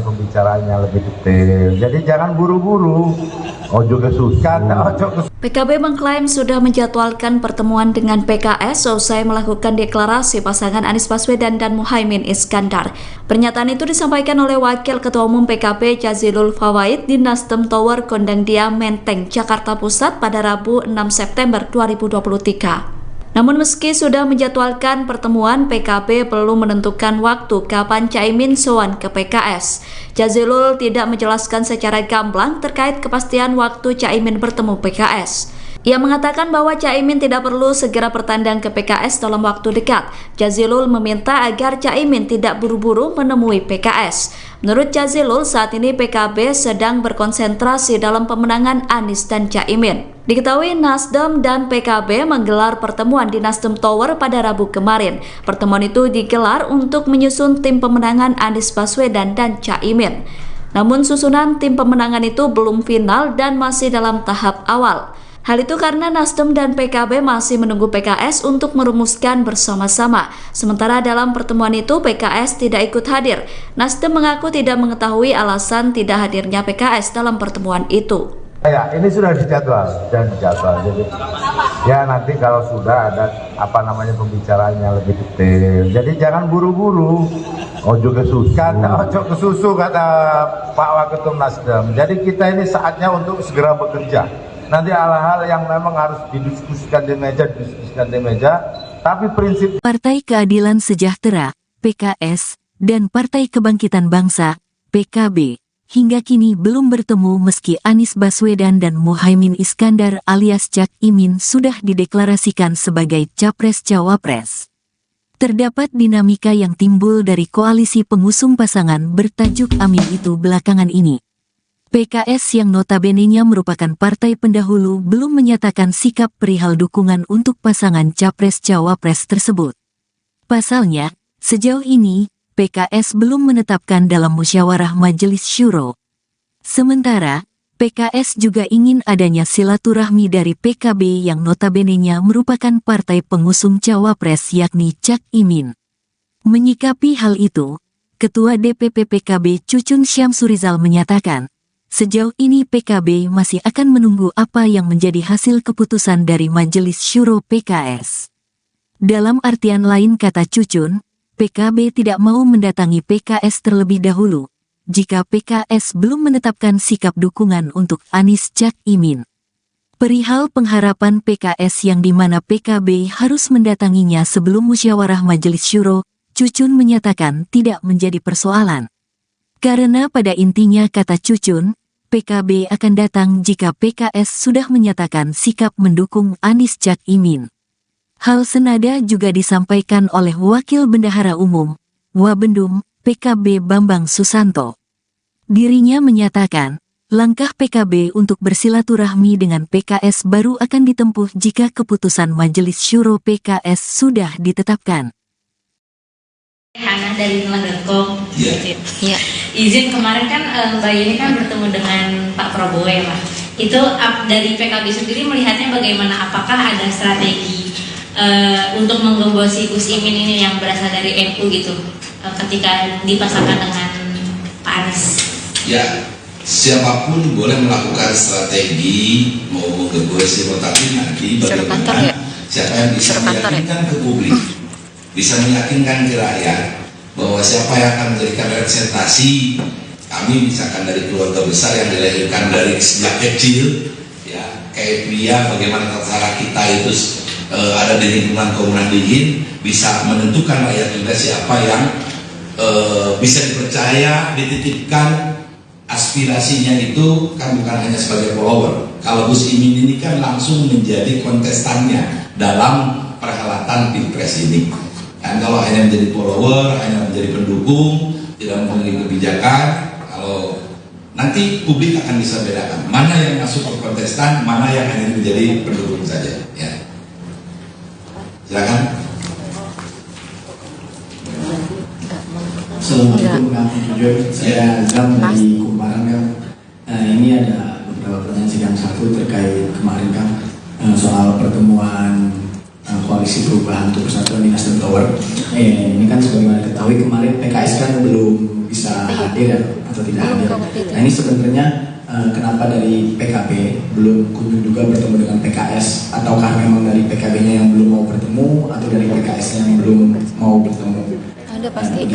pembicaraannya lebih detail. Jadi jangan buru-buru. Ojo kesusahan, ojo. PKB mengklaim sudah menjadwalkan pertemuan dengan PKS usai melakukan deklarasi pasangan Anies Baswedan dan Muhaimin Iskandar. Pernyataan itu disampaikan oleh Wakil Ketua Umum PKB Jazilul Fawait di Nasdem Tower Kondandia Menteng, Jakarta Pusat pada Rabu 6 September 2023. Namun meski sudah menjadwalkan pertemuan, PKB belum menentukan waktu kapan Caimin sowan ke PKS. Jazilul tidak menjelaskan secara gamblang terkait kepastian waktu Caimin bertemu PKS. Ia mengatakan bahwa Caimin tidak perlu segera bertandang ke PKS dalam waktu dekat. Jazilul meminta agar Caimin tidak buru-buru menemui PKS. Menurut Jazilul, saat ini PKB sedang berkonsentrasi dalam pemenangan Anies dan Caimin. Diketahui Nasdem dan PKB menggelar pertemuan di Nasdem Tower pada Rabu kemarin. Pertemuan itu digelar untuk menyusun tim pemenangan Anies Baswedan dan Caimin. Namun susunan tim pemenangan itu belum final dan masih dalam tahap awal. Hal itu karena Nasdem dan PKB masih menunggu PKS untuk merumuskan bersama-sama. Sementara dalam pertemuan itu PKS tidak ikut hadir. Nasdem mengaku tidak mengetahui alasan tidak hadirnya PKS dalam pertemuan itu. Ya, ini sudah dijadwal dan dijadwal. Jadi, ya nanti kalau sudah ada pembicaraannya lebih detail. Jadi jangan buru-buru. Ojo kesusu kata Pak Waketum Nasdem. Jadi kita ini saatnya untuk segera bekerja. Nanti hal-hal yang memang harus didiskusikan di meja, tapi prinsip Partai Keadilan Sejahtera, PKS, dan Partai Kebangkitan Bangsa, PKB, hingga kini belum bertemu meski Anies Baswedan dan Muhaimin Iskandar alias Cak Imin sudah dideklarasikan sebagai Capres-Cawapres. Terdapat dinamika yang timbul dari koalisi pengusung pasangan bertajuk Amin itu belakangan ini. PKS yang notabene-nya merupakan partai pendahulu belum menyatakan sikap perihal dukungan untuk pasangan Capres-Cawapres tersebut. Pasalnya, sejauh ini, PKS belum menetapkan dalam musyawarah Majelis Syuro. Sementara, PKS juga ingin adanya silaturahmi dari PKB yang notabene-nya merupakan partai pengusung Cawapres yakni Cak Imin. Menyikapi hal itu, Ketua DPP PKB Cucun Syamsurizal menyatakan, sejauh ini PKB masih akan menunggu apa yang menjadi hasil keputusan dari Majelis Syuro PKS. Dalam artian lain kata Cucun, PKB tidak mau mendatangi PKS terlebih dahulu, jika PKS belum menetapkan sikap dukungan untuk Anies Cak Imin. Perihal pengharapan PKS yang dimana PKB harus mendatanginya sebelum musyawarah Majelis Syuro, Cucun menyatakan tidak menjadi persoalan. Karena pada intinya kata Cucun, PKB akan datang jika PKS sudah menyatakan sikap mendukung Anies Cak Imin. Hal senada juga disampaikan oleh Wakil Bendahara Umum, Wabendum, PKB Bambang Susanto. Dirinya menyatakan, langkah PKB untuk bersilaturahmi dengan PKS baru akan ditempuh jika keputusan Majelis Syuro PKS sudah ditetapkan. Hana dari Nulah.com. Iya. Izin kemarin kan Mbak Yeni kan bertemu dengan Pak Prabowo ya Pak. Itu dari PKB sendiri melihatnya bagaimana? Apakah ada strategi untuk menggembosi Gus Imin ini yang berasal dari NU gitu ketika dipasangkan dengan Pak Anies? Ya, siapapun boleh melakukan strategi mau menggembosi, tetapi nanti bagaimana siapa yang bisa meyakinkan ke publik, bisa meyakinkan ke rakyat bahwa siapa yang akan menjadikan representasi kami, misalkan dari keluarga besar yang dilahirkan dari sejak kecil, ya kayak pria, bagaimana tata kita itu ada di lingkungan Komunal Dingin, bisa menentukan rakyat juga siapa yang bisa dipercaya, dititipkan aspirasinya itu kan bukan hanya sebagai follower. Kalau Gus Imin ini kan langsung menjadi kontestannya dalam perhelatan Pilpres ini. Dan kalau hanya menjadi follower, hanya menjadi pendukung, tidak memiliki kebijakan, kalau nanti publik akan bisa bedakan mana yang masuk ke kontestan, mana yang hanya menjadi pendukung saja. Ya. Silakan. Assalamualaikum warahmatullahi wabarakatuh. Saya Azam dari Kumparan kan. Ini ada beberapa pertanyaan sidang satu terkait kemarin kan soal pertemuan Koalisi Perubahan untuk Persatuan di Nasdem Tower. Ini kan sebagaimana diketahui kemarin PKS kan belum bisa hadir ya, atau tidak hadir. Nah ini sebenarnya kenapa dari PKB belum kunjung juga bertemu dengan PKS, ataukah memang dari PKB-nya yang belum mau bertemu atau dari PKS yang belum mau bertemu? Ada pasti.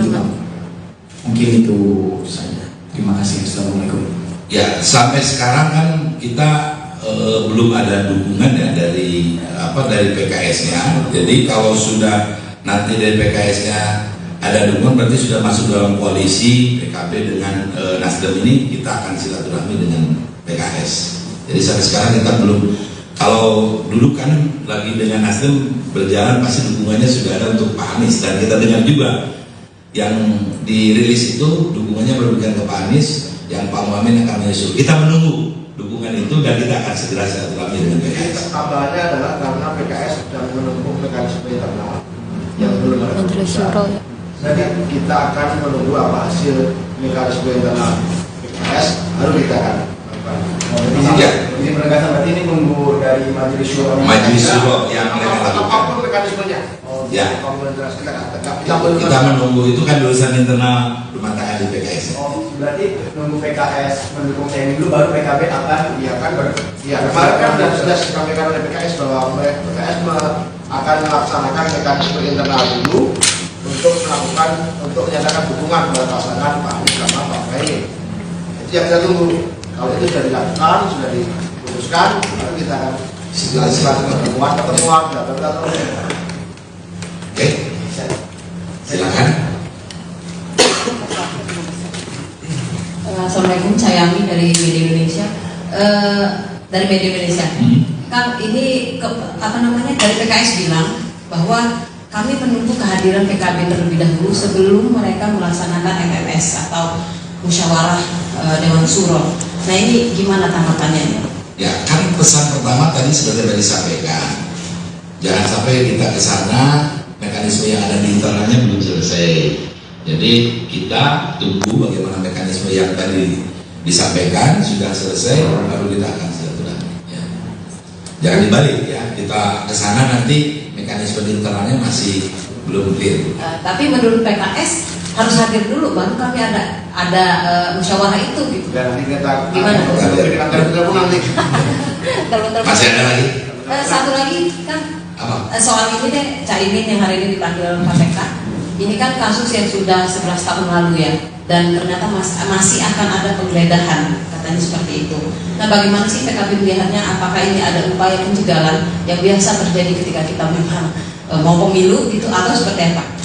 Mungkin itu saja. Terima kasih. Assalamualaikum. Ya, sampai sekarang kan kita belum ada dukungan ya dari PKS-nya. Jadi kalau sudah nanti dari PKS-nya ada dukungan, berarti sudah masuk dalam koalisi PKB dengan Nasdem ini, kita akan silaturahmi dengan PKS. Jadi sampai sekarang kita belum Kalau dulu kan lagi dengan Nasdem berjalan pasti dukungannya sudah ada untuk Pak Anies, dan kita dengar juga yang dirilis itu dukungannya berberikan ke Pak Anies, yang Pak Muhammad akan menyusul. Kita menunggu dukungan itu dan kita akan segera silaturahmi dengan PKS. Kabarnya adalah karena PKS sedang menempuh mekanisme internal yang belum ada keputusan. Jadi kita akan menunggu apa hasil mekanisme internal PKS, lalu kita akan Ini penegasan berarti ini nunggu dari Majelis Syuro. Majelis Syuro yang mereka lakukan. Apapun mekanismenya. Ya. Kita menunggu itu kan urusan internal rumah tangga di PKS. Berarti nunggu PKS mendukung TNI dulu, baru PKB akan kemarin kan sudah disampaikan oleh PKS bahwa PKS akan melaksanakan mekanisme internal dulu untuk menyatakan dukungan kepada pasangan Pak Anies sama Pak Muhaimin. Itu yang kita tunggu. Kalau itu sudah dilakukan, sudah diputuskan, lalu kita akan pertemuan. Oke, silakan. Assalamualaikum, saya Ami dari Media Indonesia. Kan ini dari PKS bilang bahwa kami menunggu kehadiran PKB terlebih dahulu sebelum mereka melaksanakan MMS atau musyawarah Dewan Syuro. Nah, ini gimana tanggapannya? Ya, kan pesan pertama tadi sudah disampaikan. Jangan sampai kita ke sana mekanisme yang ada di internalnya belum selesai. Jadi kita tunggu bagaimana mekanisme yang tadi disampaikan sudah selesai, baru kita akan silaturahmi. Ya. Jangan dibalik ya, kita ke sana nanti mekanisme di internalnya masih belum clear. Tapi menurut PKS harus hadir dulu, baru kami ada musyawarah itu gitu. Dan nanti kita gimana? Masih ada lagi? Satu lagi kan soal ini deh, Caimin yang hari ini dipanggil KPK. Ini kan kasus yang sudah 11 tahun lalu ya, dan ternyata masih akan ada penggeledahan, katanya seperti itu. Nah, bagaimana sih PKB melihatnya? Apakah ini ada upaya pencegahan yang biasa terjadi ketika kita memang mau pemilu gitu, atau seperti apa?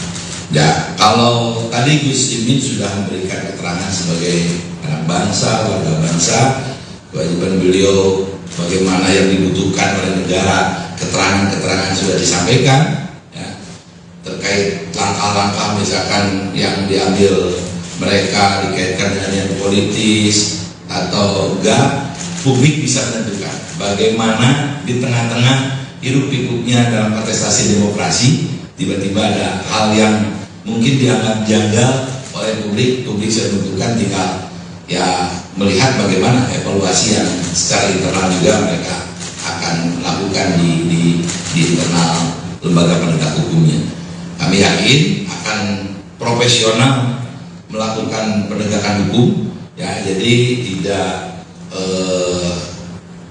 Ya, kalau tadi Gus Imin sudah memberikan keterangan sebagai anak bangsa, warga bangsa, kewajiban beliau bagaimana yang dibutuhkan oleh negara, keterangan-keterangan sudah disampaikan ya, terkait langkah-langkah misalkan yang diambil mereka dikaitkan dengan yang politis atau enggak, publik bisa menentukan bagaimana di tengah-tengah hiruk pikuknya dalam kontestasi demokrasi tiba-tiba ada hal yang mungkin dianggap janggal oleh publik sudah menentukan, tinggal ya melihat bagaimana evaluasi yang secara internal juga mereka akan lakukan di internal lembaga penegak hukumnya. Kami yakin akan profesional melakukan penegakan hukum ya, jadi tidak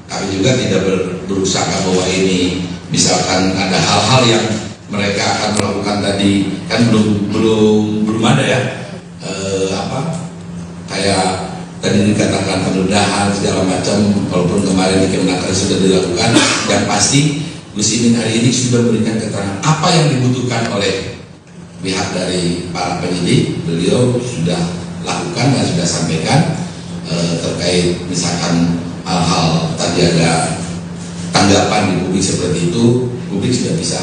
kami juga tidak berusaha bahwa ini misalkan ada hal-hal yang mereka akan melakukan tadi kan belum ada ya kayak tadi dikatakan penggeledahan segala macam, walaupun kemarin di Kemenaker sudah dilakukan. Yang pasti Gus Imin hari ini sudah memberikan keterangan apa yang dibutuhkan oleh pihak dari para penyidik. Beliau sudah lakukan dan sudah sampaikan terkait misalkan hal-hal tadi ada tanggapan di publik seperti itu, publik sudah bisa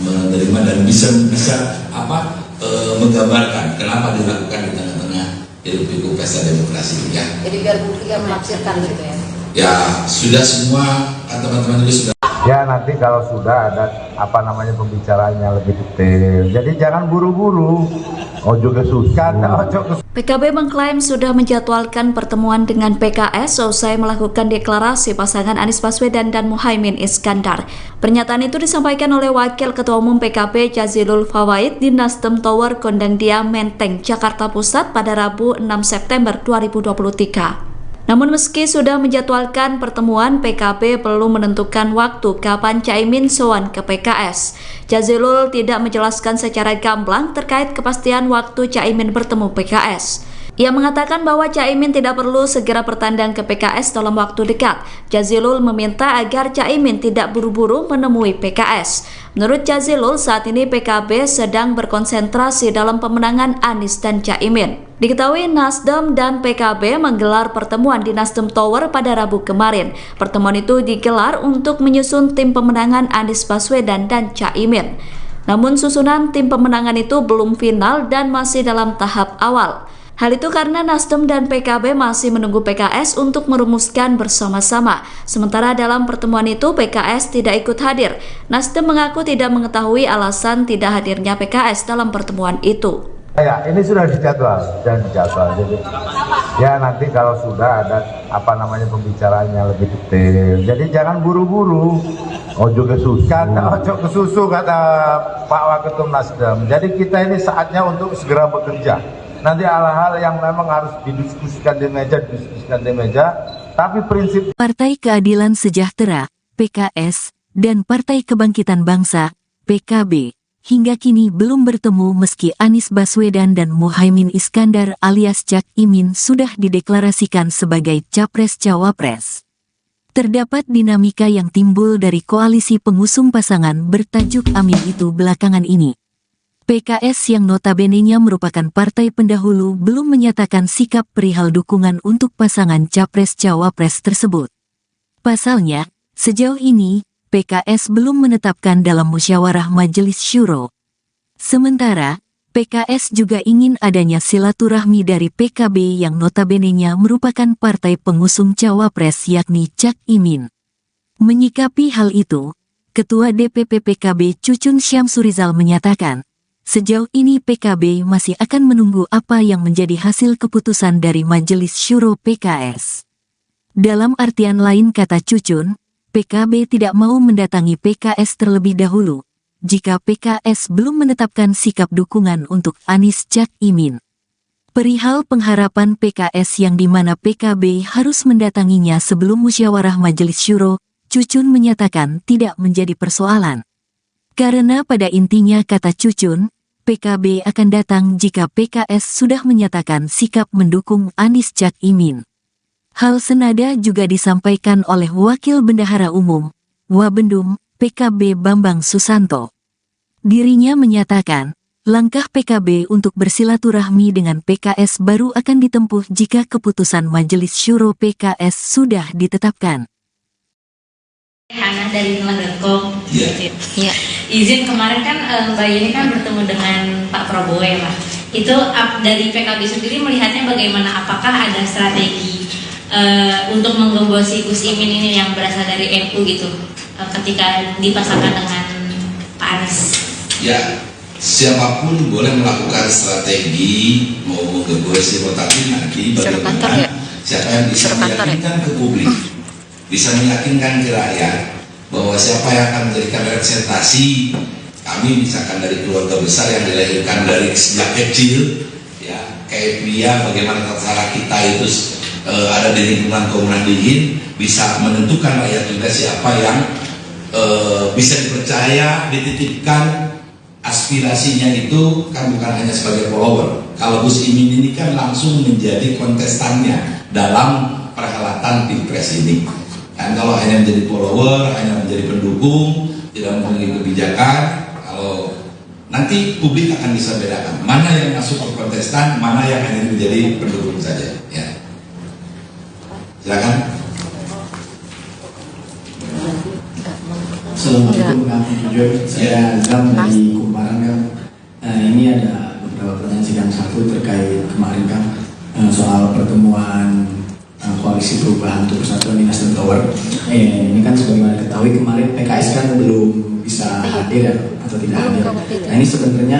menerima dan bisa menggambarkan kenapa dilakukan di tengah-tengah hiruk pikuk pesta demokrasi ya. Jadi biar publik yang menafsirkan gitu ya. Ya sudah semua teman-teman itu sudah. Ya nanti kalau sudah ada pembicaraannya lebih detail. Jadi jangan buru-buru. Ojo kesusahan, ojo. PKB mengklaim sudah menjadwalkan pertemuan dengan PKS usai melakukan deklarasi pasangan Anies Baswedan dan Muhaimin Iskandar. Pernyataan itu disampaikan oleh Wakil Ketua Umum PKB Jazilul Fawait di Nasdem Tower Gondangdia Menteng, Jakarta Pusat pada Rabu 6 September 2023. Namun meski sudah menjadwalkan pertemuan, PKB belum menentukan waktu kapan Caimin sowan ke PKS. Jazilul tidak menjelaskan secara gamblang terkait kepastian waktu Caimin bertemu PKS. Ia mengatakan bahwa Caimin tidak perlu segera bertandang ke PKS dalam waktu dekat. Jazilul meminta agar Caimin tidak buru-buru menemui PKS. Menurut Jazilul, saat ini PKB sedang berkonsentrasi dalam pemenangan Anies dan Caimin. Diketahui Nasdem dan PKB menggelar pertemuan di Nasdem Tower pada Rabu kemarin. Pertemuan itu digelar untuk menyusun tim pemenangan Anies Baswedan dan Caimin. Namun susunan tim pemenangan itu belum final dan masih dalam tahap awal. Hal itu karena Nasdem dan PKB masih menunggu PKS untuk merumuskan bersama-sama. Sementara dalam pertemuan itu PKS tidak ikut hadir. Nasdem mengaku tidak mengetahui alasan tidak hadirnya PKS dalam pertemuan itu. Ya, ini sudah dijadwal dan dijadwal. Jadi, ya nanti kalau sudah ada pembicaraannya lebih detail. Jadi jangan buru-buru. Ojo kesusu kata Pak Waketum Nasdem. Jadi kita ini saatnya untuk segera bekerja. Nanti hal-hal yang memang harus didiskusikan di meja, tapi prinsip Partai Keadilan Sejahtera, PKS, dan Partai Kebangkitan Bangsa, PKB, hingga kini belum bertemu meski Anies Baswedan dan Muhaimin Iskandar alias Cak Imin sudah dideklarasikan sebagai Capres-Cawapres. Terdapat dinamika yang timbul dari koalisi pengusung pasangan bertajuk Amin itu belakangan ini. PKS yang notabene-nya merupakan partai pendahulu belum menyatakan sikap perihal dukungan untuk pasangan Capres-Cawapres tersebut. Pasalnya, sejauh ini, PKS belum menetapkan dalam musyawarah Majelis Syuro. Sementara, PKS juga ingin adanya silaturahmi dari PKB yang notabene-nya merupakan partai pengusung Cawapres yakni Cak Imin. Menyikapi hal itu, Ketua DPP PKB Cucun Syamsurizal menyatakan, sejauh ini PKB masih akan menunggu apa yang menjadi hasil keputusan dari Majelis Syuro PKS. Dalam artian lain kata Cucun, PKB tidak mau mendatangi PKS terlebih dahulu jika PKS belum menetapkan sikap dukungan untuk Anies Cak Imin. Perihal pengharapan PKS yang dimana PKB harus mendatanginya sebelum musyawarah Majelis Syuro, Cucun menyatakan tidak menjadi persoalan. Karena pada intinya kata Cucun, PKB akan datang jika PKS sudah menyatakan sikap mendukung Anies Cak Imin. Hal senada juga disampaikan oleh Wakil Bendahara Umum, Wabendum, PKB Bambang Susanto. Dirinya menyatakan, langkah PKB untuk bersilaturahmi dengan PKS baru akan ditempuh jika keputusan Majelis Syuro PKS sudah ditetapkan. Hana dari Nulang.com. Iya. Izin kemarin kan Mbak Yeni kan bertemu dengan Pak Prabowo ya Pak. Itu dari PKB sendiri melihatnya bagaimana? Apakah ada strategi untuk menggembosi Gus Imin ini yang berasal dari NU gitu ketika dipasangkan dengan Pak Anies? Ya, siapapun boleh melakukan strategi mau menggembosi, tetapi nanti bagaimana siapa yang bisa meyakinkan ke publik, bisa meyakinkan ke rakyat bahwa siapa yang akan menjadikan representasi kami, misalkan dari keluarga besar yang dilahirkan dari sejak kecil, ya kayak dia bagaimana tata kita itu ada di lingkungan Komunal Dingin, bisa menentukan rakyat juga siapa yang bisa dipercaya, dititipkan aspirasinya itu kan bukan hanya sebagai follower. Kalau Gus Imin ini kan langsung menjadi kontestannya dalam perhelatan Pilpres ini. Dan kalau hanya menjadi follower, hanya menjadi pendukung, tidak memiliki kebijakan, kalau nanti publik akan bisa bedakan mana yang masuk ke kontestan, mana yang hanya menjadi pendukung saja. Ya. Silakan. Assalamualaikum warahmatullahi wabarakatuh. Saya Azam dari Kumparan kan. Ini ada beberapa pertanyaan sidang satu terkait kemarin kan soal pertemuan koalisi perubahan untuk persatuan di Nasdem Tower. Ini kan sebagaimana diketahui kemarin PKS kan belum bisa hadir ya, atau tidak hadir. Nah ini sebenarnya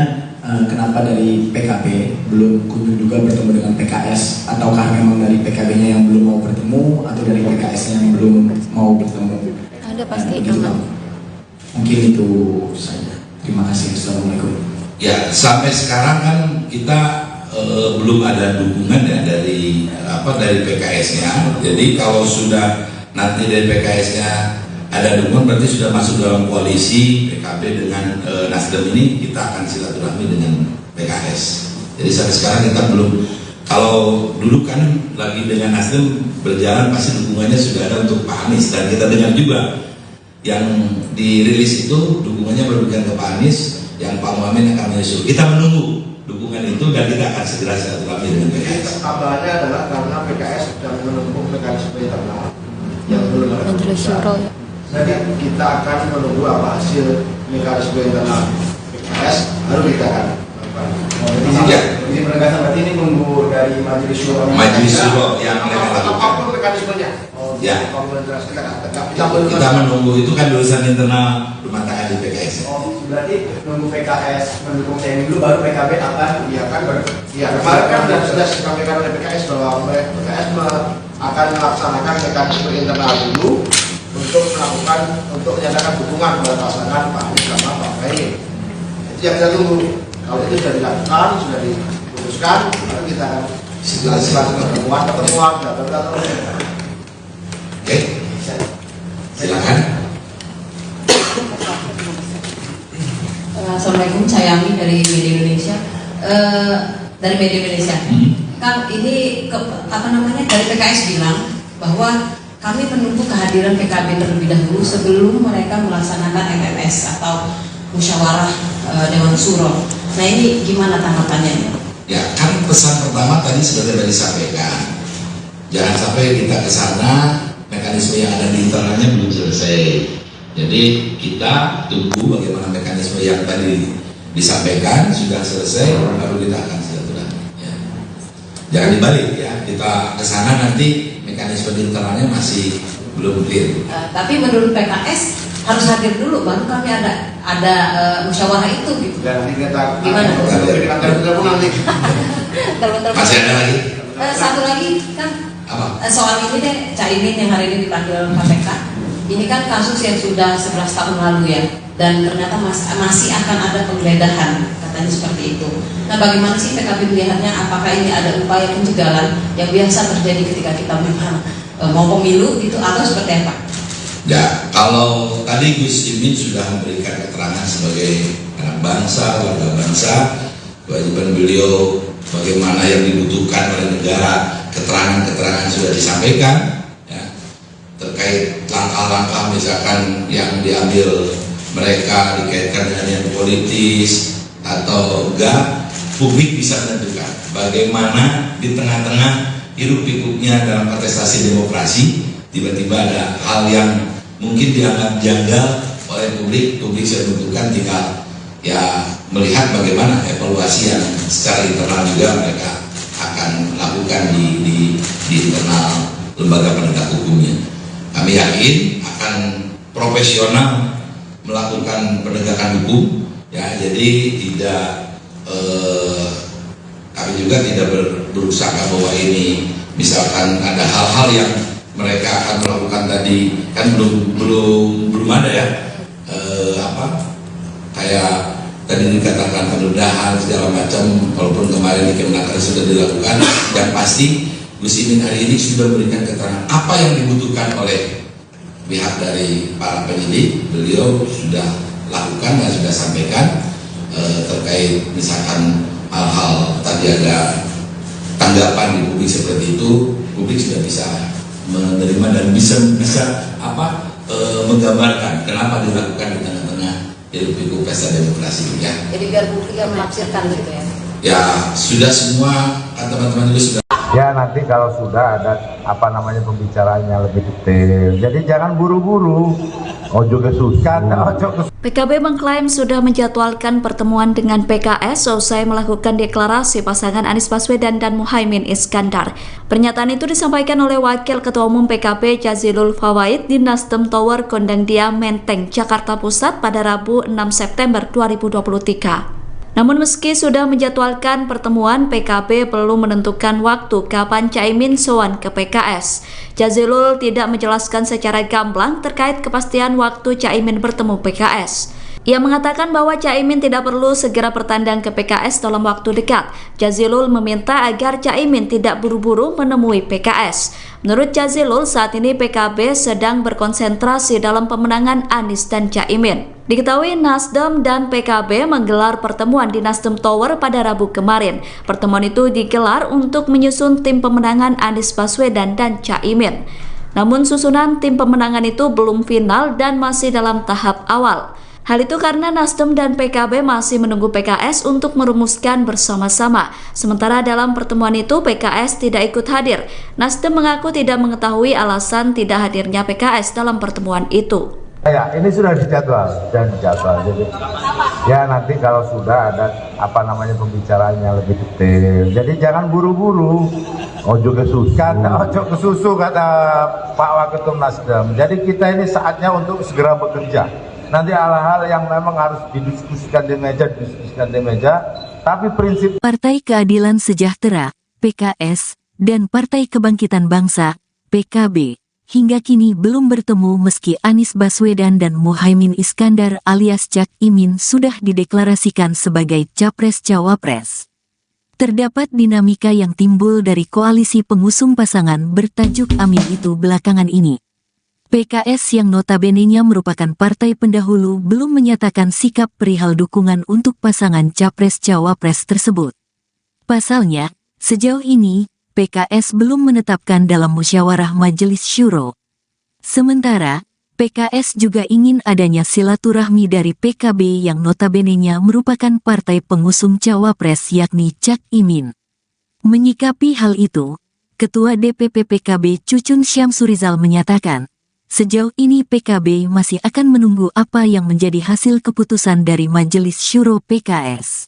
kenapa dari PKB belum kunjung juga bertemu dengan PKS, ataukah memang dari PKB-nya yang belum mau bertemu atau dari PKS-nya yang belum mau bertemu? Ada pasti Mungkin itu saja. Terima kasih. Assalamualaikum. Ya, sampai sekarang kan kita belum ada dukungan ya dari PKS-nya. Jadi kalau sudah nanti dari PKS-nya ada dukungan, berarti sudah masuk dalam koalisi PKB dengan Nasdem ini, kita akan silaturahmi dengan PKS. Jadi sampai sekarang kita belum. Kalau dulu kan lagi dengan Nasdem berjalan, pasti dukungannya sudah ada untuk Pak Anies, dan kita dengar juga yang dirilis itu dukungannya berlebihan ke Pak Anies, yang Pak Muhaimin akan menyusul. Kita menunggu dukungan itu dan kita akan segera silaturahmi dengan PKS. Kabarnya adalah karena PKS sedang menempuh mekanisme internal yang belum ada keputusan. Jadi kita akan menunggu apa hasil mekanisme internal PKS, baru kita akan Jadi penegasan berarti ini nunggu dari Majelis Syuro. Majelis Syuro yang mereka lakukan. Apapun mekanismenya. Ya. Kita menunggu itu kan urusan internal rumah tangga di PKS. Berarti nunggu PKS mendukung TNI dulu, baru PKB akan kemarin kan sudah disampaikan oleh PKS bahwa PKS akan melaksanakan mekanisme internal dulu untuk menyatakan dukungan kepada pasangan Pak Anies sama Pak Muhaimin. Itu yang kita tunggu. Kalau itu sudah dilakukan, sudah diputuskan, lalu kita akan pertemuan data. Oke, silakan. Assalamualaikum, saya Ami dari Media Indonesia. Kan ini dari PKS bilang bahwa kami menunggu kehadiran PKB terlebih dahulu sebelum mereka melaksanakan MMS atau musyawarah Dewan Syuro. Nah ini gimana tanggapannya? Ya kan pesan pertama tadi sudah disampaikan. Jangan sampai kita ke sana mekanisme yang ada di internalnya belum selesai. Jadi kita tunggu bagaimana mekanisme yang tadi disampaikan sudah selesai, baru kita akan silaturahmi. Ya. Jangan dibalik ya, kita ke sana nanti mekanisme di internalnya masih belum clear. Tapi menurut PKS harus hadir dulu, baru kami ada musyawarah itu gitu. Dan kita gimana? Masih ada lagi? Satu lagi kan soal ini deh, Caimin yang hari ini dipanggil KPK. Ini kan kasus yang sudah 11 tahun lalu ya, dan ternyata masih akan ada penggeledahan, katanya seperti itu. Nah bagaimana sih PKB melihatnya? Apakah ini ada upaya pencegahan yang biasa terjadi ketika kita memang mau pemilu gitu, atau seperti apa? Ya, kalau tadi Gus Imin sudah memberikan keterangan sebagai anak bangsa, warga bangsa, kewajiban beliau bagaimana yang dibutuhkan oleh negara, keterangan-keterangan sudah disampaikan ya, terkait langkah-langkah misalkan yang diambil mereka dikaitkan dengan yang politis atau enggak, publik bisa menentukan bagaimana di tengah-tengah hiruk-pikuknya dalam kontestasi demokrasi tiba-tiba ada hal yang mungkin dianggap janggal oleh publik bisa menentukan, tinggal ya melihat bagaimana evaluasi yang secara internal juga mereka akan lakukan di internal lembaga penegak hukumnya. Kami yakin akan profesional melakukan penegakan hukum ya, jadi tidak kami juga tidak berusaha bahwa ini misalkan ada hal-hal yang mereka akan melakukan tadi kan belum ada ya kayak tadi dikatakan penggeledahan segala macam, walaupun kemarin di Kemenaker sudah dilakukan. Yang pasti Gus Imin hari ini sudah memberikan keterangan apa yang dibutuhkan oleh pihak dari para penyidik. Beliau sudah lakukan dan sudah sampaikan terkait misalkan hal-hal tadi ada tanggapan di publik seperti itu, publik sudah bisa menerima dan bisa menggambarkan kenapa dilakukan di tengah-tengah hiruk-pikuk pesta demokrasi ya. Jadi biar publik yang menafsirkan gitu ya. Ya sudah semua kan teman-teman juga sudah. Ya nanti kalau sudah ada pembicaraannya lebih detail. Jadi jangan buru-buru. Ojo kesusahan, ojo. PKB mengklaim sudah menjadwalkan pertemuan dengan PKS usai melakukan deklarasi pasangan Anies Baswedan dan Muhaimin Iskandar. Pernyataan itu disampaikan oleh Wakil Ketua Umum PKB Jazilul Fawait di Nasdem Tower Gondangdia Menteng, Jakarta Pusat pada Rabu 6 September 2023. Namun meski sudah menjadwalkan pertemuan, PKB belum menentukan waktu kapan Caimin sowan ke PKS. Jazilul tidak menjelaskan secara gamblang terkait kepastian waktu Caimin bertemu PKS. Ia mengatakan bahwa Caimin tidak perlu segera bertandang ke PKS dalam waktu dekat. Jazilul meminta agar Caimin tidak buru-buru menemui PKS. Menurut Jazilul, saat ini PKB sedang berkonsentrasi dalam pemenangan Anies dan Caimin. Diketahui Nasdem dan PKB menggelar pertemuan di Nasdem Tower pada Rabu kemarin. Pertemuan itu digelar untuk menyusun tim pemenangan Anies Baswedan dan Caimin. Namun susunan tim pemenangan itu belum final dan masih dalam tahap awal. Hal itu karena Nasdem dan PKB masih menunggu PKS untuk merumuskan bersama-sama. Sementara dalam pertemuan itu PKS tidak ikut hadir. Nasdem mengaku tidak mengetahui alasan tidak hadirnya PKS dalam pertemuan itu. Ya, ini sudah dijadwal dan dijadwal. Jadi, ya nanti kalau sudah ada pembicaraannya lebih detail. Jadi jangan buru-buru. Ojo kesusu kata Pak Waketum Nasdem. Jadi kita ini saatnya untuk segera bekerja. Nanti hal-hal yang memang harus didiskusikan di meja, tapi prinsip Partai Keadilan Sejahtera, PKS, dan Partai Kebangkitan Bangsa, PKB, hingga kini belum bertemu meski Anies Baswedan dan Muhaimin Iskandar alias Cak Imin sudah dideklarasikan sebagai Capres-Cawapres. Terdapat dinamika yang timbul dari koalisi pengusung pasangan bertajuk Amin itu belakangan ini. PKS yang notabene-nya merupakan partai pendahulu belum menyatakan sikap perihal dukungan untuk pasangan Capres-Cawapres tersebut. Pasalnya, sejauh ini, PKS belum menetapkan dalam musyawarah Majelis Syuro. Sementara, PKS juga ingin adanya silaturahmi dari PKB yang notabene-nya merupakan partai pengusung Cawapres yakni Cak Imin. Menyikapi hal itu, Ketua DPP PKB Cucun Syamsurizal menyatakan, sejauh ini PKB masih akan menunggu apa yang menjadi hasil keputusan dari Majelis Syuro PKS.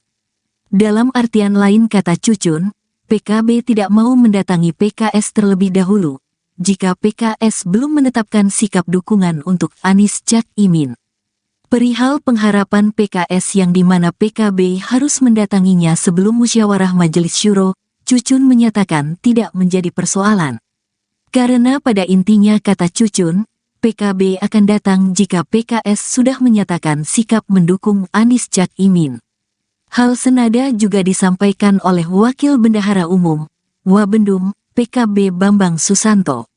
Dalam artian lain kata Cucun, PKB tidak mau mendatangi PKS terlebih dahulu, jika PKS belum menetapkan sikap dukungan untuk Anies Cak Imin. Perihal pengharapan PKS yang dimana PKB harus mendatanginya sebelum musyawarah Majelis Syuro, Cucun menyatakan tidak menjadi persoalan. Karena pada intinya kata Cucun, PKB akan datang jika PKS sudah menyatakan sikap mendukung Anies Cak Imin. Hal senada juga disampaikan oleh Wakil Bendahara Umum, Wabendum, PKB Bambang Susanto.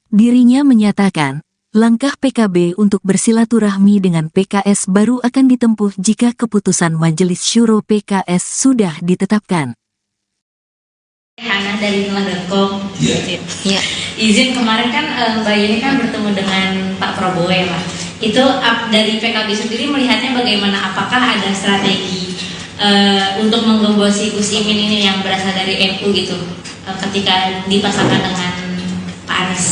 Dirinya menyatakan, langkah PKB untuk bersilaturahmi dengan PKS baru akan ditempuh jika keputusan Majelis Syuro PKS sudah ditetapkan. Hana dari Nulah.com. Iya. Izin kemarin kan Mbak Yeni kan bertemu dengan Pak Prabowo ya Pak. Itu dari PKB sendiri melihatnya bagaimana? Apakah ada strategi untuk menggembosi Gus Imin ini yang berasal dari NU gitu ketika dipasangkan dengan Pak Anies?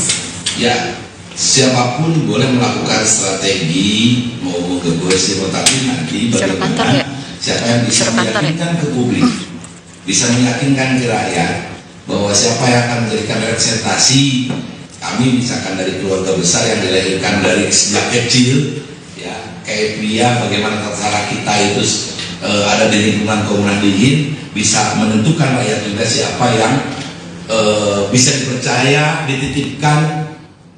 Ya, siapapun boleh melakukan strategi mau menggembosi, tapi nanti bagaimana siapa yang bisa meyakinkan ke publik, bisa meyakinkan ke rakyat bahwa siapa yang akan menjadikan representasi kami, misalkan dari keluarga besar yang dilahirkan dari sejak kecil, ya kayak pria, bagaimana tata kita itu ada di lingkungan Komunan Dingin, bisa menentukan rakyat juga siapa yang bisa dipercaya, dititipkan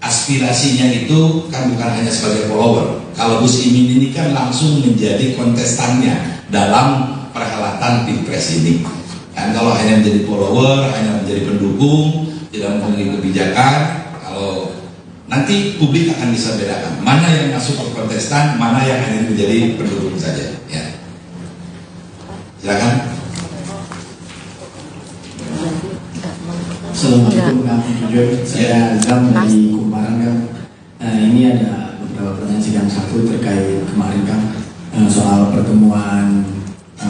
aspirasinya itu kan bukan hanya sebagai follower. Kalau Gus Imin ini kan langsung menjadi kontestannya dalam perhelatan Pilpres ini. Dan kalau hanya menjadi follower, hanya menjadi pendukung, tidak memiliki kebijakan, kalau nanti publik akan bisa bedakan mana yang masuk ke kontestan, mana yang hanya menjadi pendukung saja. Ya. Silakan. Assalamualaikum warahmatullahi wabarakatuh. Saya Azam dari Kumparan kan. Ini ada beberapa pertanyaan sidang satu terkait kemarin kan soal pertemuan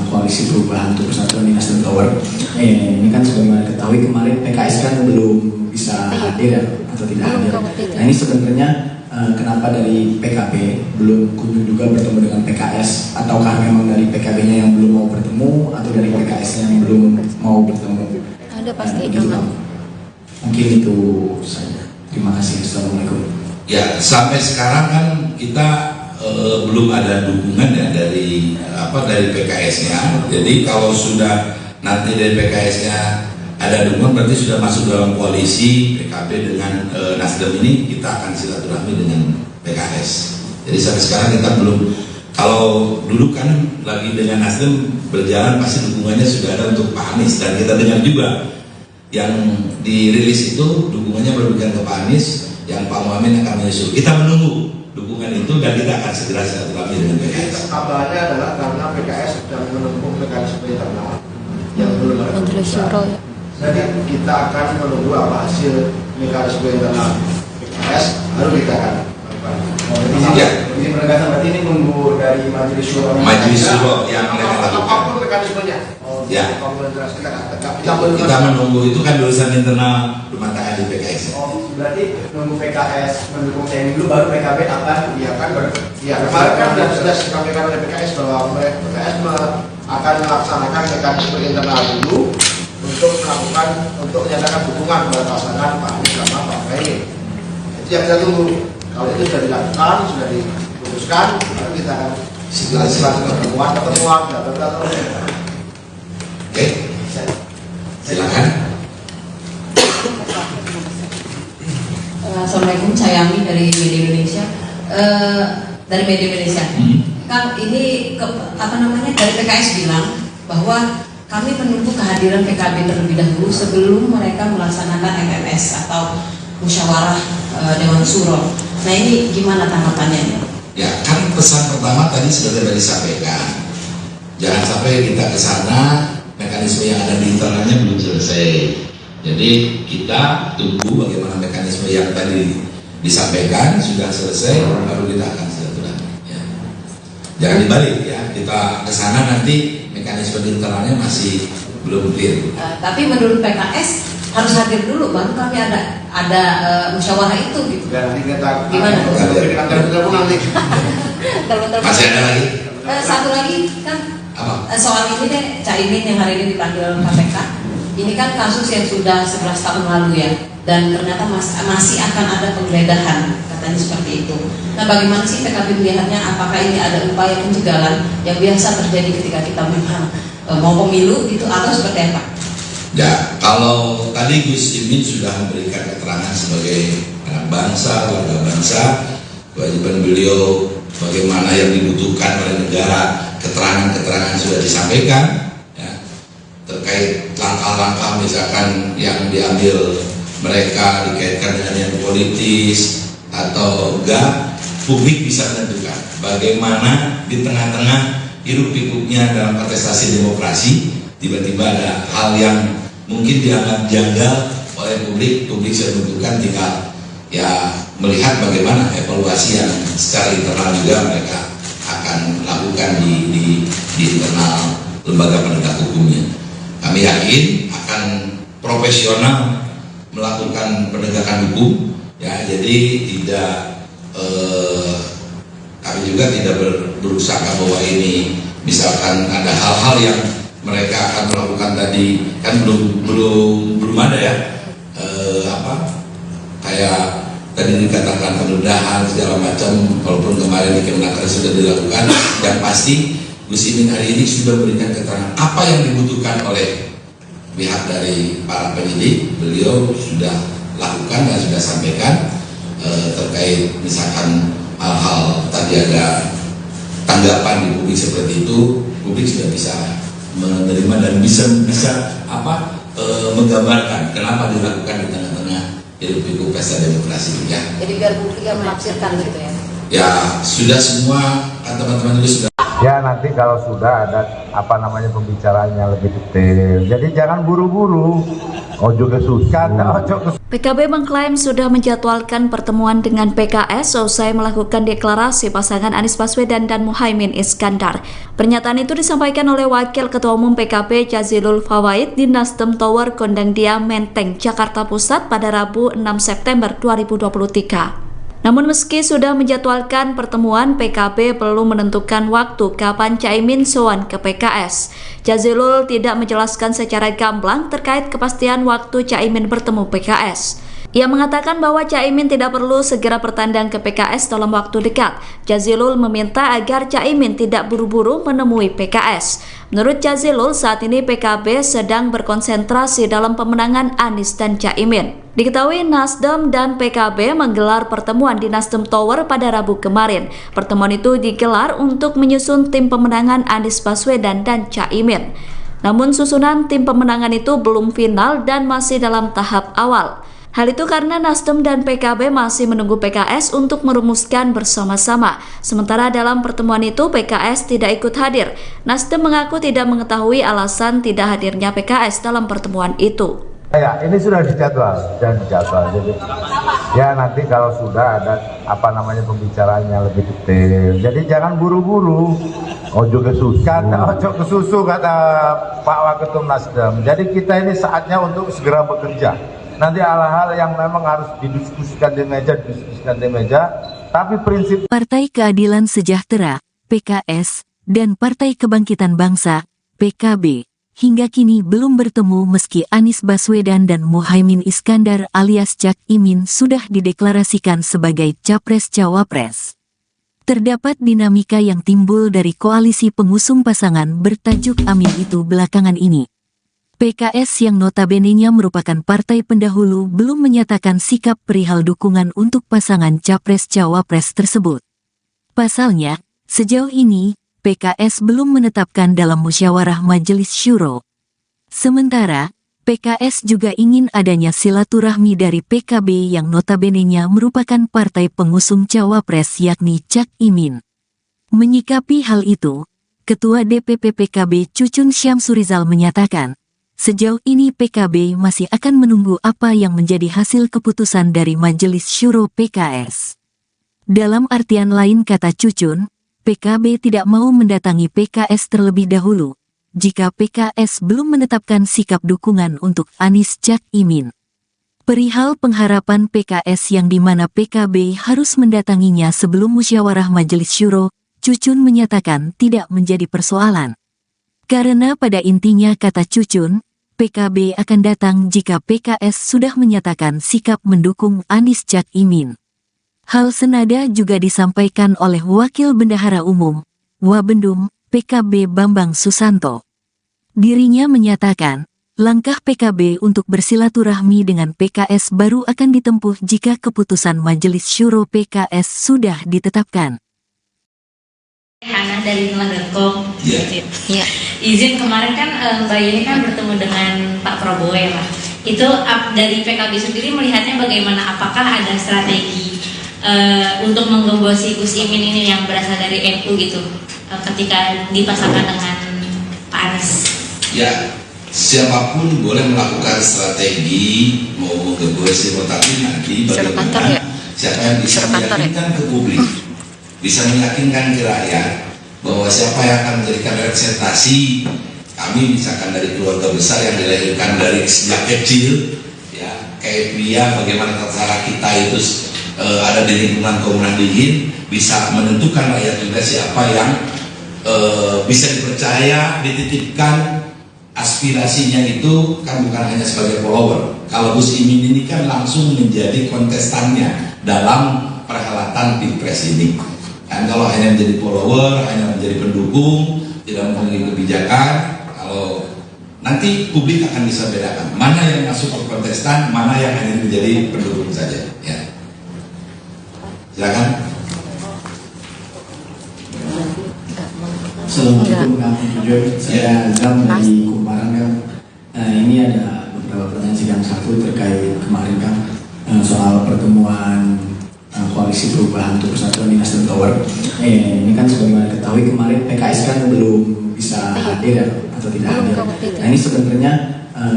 koalisi perubahan untuk persatuan di Nasdem Tower. Ini kan sebagaimana ketahui kemarin PKS kan belum bisa hadir atau tidak hadir. Nah ini sebenarnya kenapa dari PKB belum kunjung juga bertemu dengan PKS, ataukah memang dari PKB-nya yang belum mau bertemu atau dari PKS yang belum mau bertemu? Ada pasti. Mungkin itu saja. Terima kasih. Assalamualaikum. Ya, sampai sekarang kan kita belum ada dukungan ya dari PKS-nya. Jadi kalau sudah nanti dari PKS-nya ada dukungan, berarti sudah masuk dalam koalisi PKB dengan Nasdem ini, kita akan silaturahmi dengan PKS. Jadi sampai sekarang kita belum. Kalau dulu kan lagi dengan Nasdem berjalan, pasti dukungannya sudah ada untuk Pak Anies, dan kita dengar juga yang dirilis itu dukungannya berlebihan ke Pak Anies, yang Pak Muhaimin akan menyusul. Kita menunggu dukungan itu dan kita akan segera silaturahmi dengan PKS. Kabarnya adalah karena PKS sedang menempuh mekanisme internal yang belum ada keputusan. Jadi kita akan menunggu apa hasil mekanisme internal PKS PKS baru kita akan Ini penegasan berarti ini nunggu dari majelis syuro. Majelis syuro yang mereka lakukan. Apapun mekanismenya. Ya. Kita menunggu itu kan urusan internal rumah tangga di PKS. Berarti nunggu PKS mendukung Caimin dulu baru PKB akan kemarin kan sudah disampaikan oleh PKS bahwa PKS akan melaksanakan mekanisme internal dulu untuk menyatakan dukungan kepada pasangan Pak Anies sama Pak Muhaimin. Itu yang kita tunggu. Kalau itu sudah dilakukan, sudah diputuskan, baru kita akan pertemuan, Oke, silakan. Assalamualaikum, saya Ami dari Media Indonesia. Kan ini dari PKS bilang bahwa kami menunggu kehadiran PKB terlebih dahulu sebelum mereka melaksanakan MMS atau musyawarah Dewan Syuro. Nah ini gimana tanggapannya? Ya, kan pesan pertama tadi sudah disampaikan. Jangan sampai kita ke sana, mekanisme yang ada di internalnya belum selesai. Jadi kita tunggu bagaimana mekanisme yang tadi disampaikan sudah selesai, baru kita akan silaturahmi. Ya. Jangan dibalik ya, kita ke sana nanti mekanisme di internalnya masih belum clear. Tapi menurut PKS harus hadir dulu, baru kami ada musyawarah itu gitu. Dan nanti kita gimana? Masih ada lagi? Satu lagi kan soal ini deh, Caimin yang hari ini dipanggil KPK. Ini kan kasus yang sudah 11 tahun lalu ya, dan ternyata masih akan ada penggeledahan, katanya seperti itu. Nah bagaimana sih PKB melihatnya? Apakah ini ada upaya pencegahan yang biasa terjadi ketika kita memang mau pemilu gitu, atau seperti apa? Ya, kalau tadi Gus Imin sudah memberikan keterangan sebagai anak bangsa, warga bangsa, kewajiban beliau bagaimana yang dibutuhkan oleh negara, keterangan-keterangan sudah disampaikan ya, terkait langkah-langkah misalkan yang diambil mereka dikaitkan dengan yang politis atau enggak, publik bisa menentukan bagaimana di tengah-tengah hiruk pikuknya dalam kontestasi demokrasi tiba-tiba ada hal yang mungkin dianggap janggal oleh publik sudah menentukan, tinggal ya melihat bagaimana evaluasi yang secara internal juga mereka akan lakukan di internal lembaga penegak hukumnya. Kami yakin akan profesional melakukan penegakan hukum ya, jadi tidak kami juga tidak berusaha bahwa ini misalkan ada hal-hal yang mereka akan melakukan tadi kan belum ada ya kayak tadi dikatakan penundaan segala macam, walaupun kemarin di Kemenaker sudah dilakukan. Yang pasti Gus Imin hari ini sudah memberikan keterangan apa yang dibutuhkan oleh pihak dari para penyidik. Beliau sudah lakukan dan sudah sampaikan terkait misalkan hal-hal tadi ada tanggapan di publik seperti itu, publik sudah bisa menerima dan bisa menggambarkan kenapa dilakukan di tengah-tengah hiruk-pikuk pesta demokrasi ya. Jadi biar publik yang menafsirkan gitu ya. Ya sudah semua teman-teman itu sudah. Ya nanti kalau sudah ada pembicaraannya lebih detail. Jadi jangan buru-buru. Ojo kesusahan, PKB mengklaim sudah menjadwalkan pertemuan dengan PKS usai melakukan deklarasi pasangan Anies Baswedan dan Muhaimin Iskandar. Pernyataan itu disampaikan oleh Wakil Ketua Umum PKB Jazilul Fawait di Nasdem Tower Gondangdia Menteng, Jakarta Pusat pada Rabu 6 September 2023. Namun meski sudah menjadwalkan pertemuan, PKB belum menentukan waktu kapan Caimin sowan ke PKS. Jazilul tidak menjelaskan secara gamblang terkait kepastian waktu Caimin bertemu PKS. Ia mengatakan bahwa Caimin tidak perlu segera bertandang ke PKS dalam waktu dekat. Jazilul meminta agar Caimin tidak buru-buru menemui PKS. Menurut Jazilul, saat ini PKB sedang berkonsentrasi dalam pemenangan Anies dan Caimin. Diketahui Nasdem dan PKB menggelar pertemuan di Nasdem Tower pada Rabu kemarin. Pertemuan itu digelar untuk menyusun tim pemenangan Anies Baswedan dan Caimin. Namun susunan tim pemenangan itu belum final dan masih dalam tahap awal. Hal itu karena Nasdem dan PKB masih menunggu PKS untuk merumuskan bersama-sama. Sementara dalam pertemuan itu PKS tidak ikut hadir. Nasdem mengaku tidak mengetahui alasan tidak hadirnya PKS dalam pertemuan itu. Ya, ini sudah dijadwal dan dijadwal. Jadi, ya nanti kalau sudah ada apa namanya pembicaraannya lebih detail. Jadi jangan buru-buru. Ojo ke susu kata Pak Waketum Nasdem. Jadi kita ini saatnya untuk segera bekerja. Nanti hal-hal yang memang harus didiskusikan di meja, tapi prinsip Partai Keadilan Sejahtera, PKS, dan Partai Kebangkitan Bangsa, PKB, hingga kini belum bertemu meski Anies Baswedan dan Muhaimin Iskandar alias Cak Imin sudah dideklarasikan sebagai Capres-Cawapres. Terdapat dinamika yang timbul dari koalisi pengusung pasangan bertajuk Amin itu belakangan ini. PKS yang notabene-nya merupakan partai pendahulu belum menyatakan sikap perihal dukungan untuk pasangan Capres-Cawapres tersebut. Pasalnya, sejauh ini, PKS belum menetapkan dalam musyawarah Majelis Syuro. Sementara, PKS juga ingin adanya silaturahmi dari PKB yang notabene-nya merupakan partai pengusung cawapres yakni Cak Imin. Menyikapi hal itu, Ketua DPP PKB Cucun Syamsurizal menyatakan, sejauh ini PKB masih akan menunggu apa yang menjadi hasil keputusan dari Majelis Syuro PKS. Dalam artian lain kata Cucun, PKB tidak mau mendatangi PKS terlebih dahulu, jika PKS belum menetapkan sikap dukungan untuk Anies Cak Imin. Perihal pengharapan PKS yang dimana PKB harus mendatanginya sebelum musyawarah Majelis Syuro, Cucun menyatakan tidak menjadi persoalan. Karena pada intinya kata Cucun, PKB akan datang jika PKS sudah menyatakan sikap mendukung Anies Cak Imin. Hal senada juga disampaikan oleh Wakil Bendahara Umum, Wabendum, PKB Bambang Susanto. Dirinya menyatakan, langkah PKB untuk bersilaturahmi dengan PKS baru akan ditempuh jika keputusan Majelis Syuro PKS sudah ditetapkan. Hana dari Nulah.com. Iya. Izin kemarin kan Mbak Yeni kan bertemu dengan Pak Prabowo ya Pak. Itu dari PKB sendiri melihatnya bagaimana? Apakah ada strategi untuk menggembosi Gus Imin ini yang berasal dari NU gitu ketika dipasangkan dengan Pak Anies? Ya, siapapun boleh melakukan strategi mau menggembosi, tapi nanti bagaimana siapa yang bisa meyakinkan ke publik, bisa meyakinkan ke rakyat bahwa siapa yang akan menjadikan representasi kami, misalkan dari keluarga besar yang dilahirkan dari sejak kecil, ya kayak dia bagaimana tata kita itu ada di lingkungan Komunan Dingin, bisa menentukan rakyat juga siapa yang bisa dipercaya, dititipkan aspirasinya itu kan bukan hanya sebagai follower. Kalau Gus Imin ini kan langsung menjadi kontestannya dalam perhelatan Pilpres ini. Dan kalau hanya menjadi follower, hanya menjadi pendukung, tidak memiliki kebijakan, kalau nanti publik akan bisa bedakan mana yang masuk ke kontestan, mana yang hanya menjadi pendukung saja. Ya. Silakan. Assalamualaikum warahmatullahi wabarakatuh. Saya Azam dari Kumparan kan. Ini ada beberapa pertanyaan sidang satu terkait kemarin kan soal pertemuan koalisi perubahan untuk persatuan di Nasdem Tower. Ini kan sebagaimana diketahui kemarin PKS kan belum bisa hadir atau tidak hadir. Nah ini sebenarnya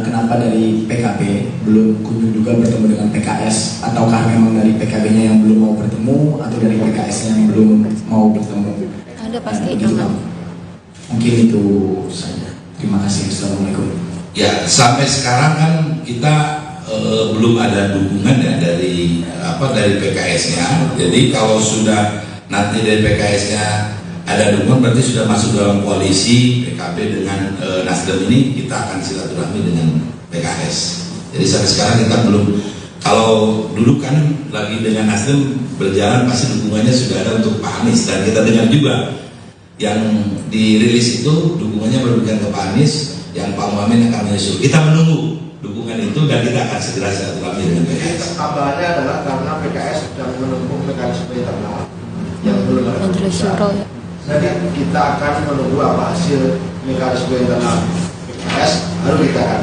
kenapa dari PKB belum kunjung juga bertemu dengan PKS, ataukah memang dari PKB-nya yang belum mau bertemu atau dari PKS-nya yang belum mau bertemu? Ada pasti mungkin itu saja. Terima kasih. Assalamualaikum. Ya, sampai sekarang kan kita belum ada dukungan ya dari PKS-nya. Jadi kalau sudah nanti dari PKS-nya ada dukungan, berarti sudah masuk dalam koalisi PKB dengan Nasdem ini, kita akan silaturahmi dengan PKS. Jadi sampai sekarang kita belum. Kalau dulu kan lagi dengan Nasdem berjalan, pasti dukungannya sudah ada untuk Pak Anies, dan kita dengar juga yang dirilis itu dukungannya berlebihan ke Pak Anies, yang Pak Muhaimin akan menyusul. Kita menunggu dukungan itu dan kita akan segera silaturahmi dengan PKS. Kabarnya adalah karena PKS sedang menempuh mekanisme internal yang belum ada keputusan. Jadi kita akan menunggu apa hasil mekanisme internal PKS, baru kita akan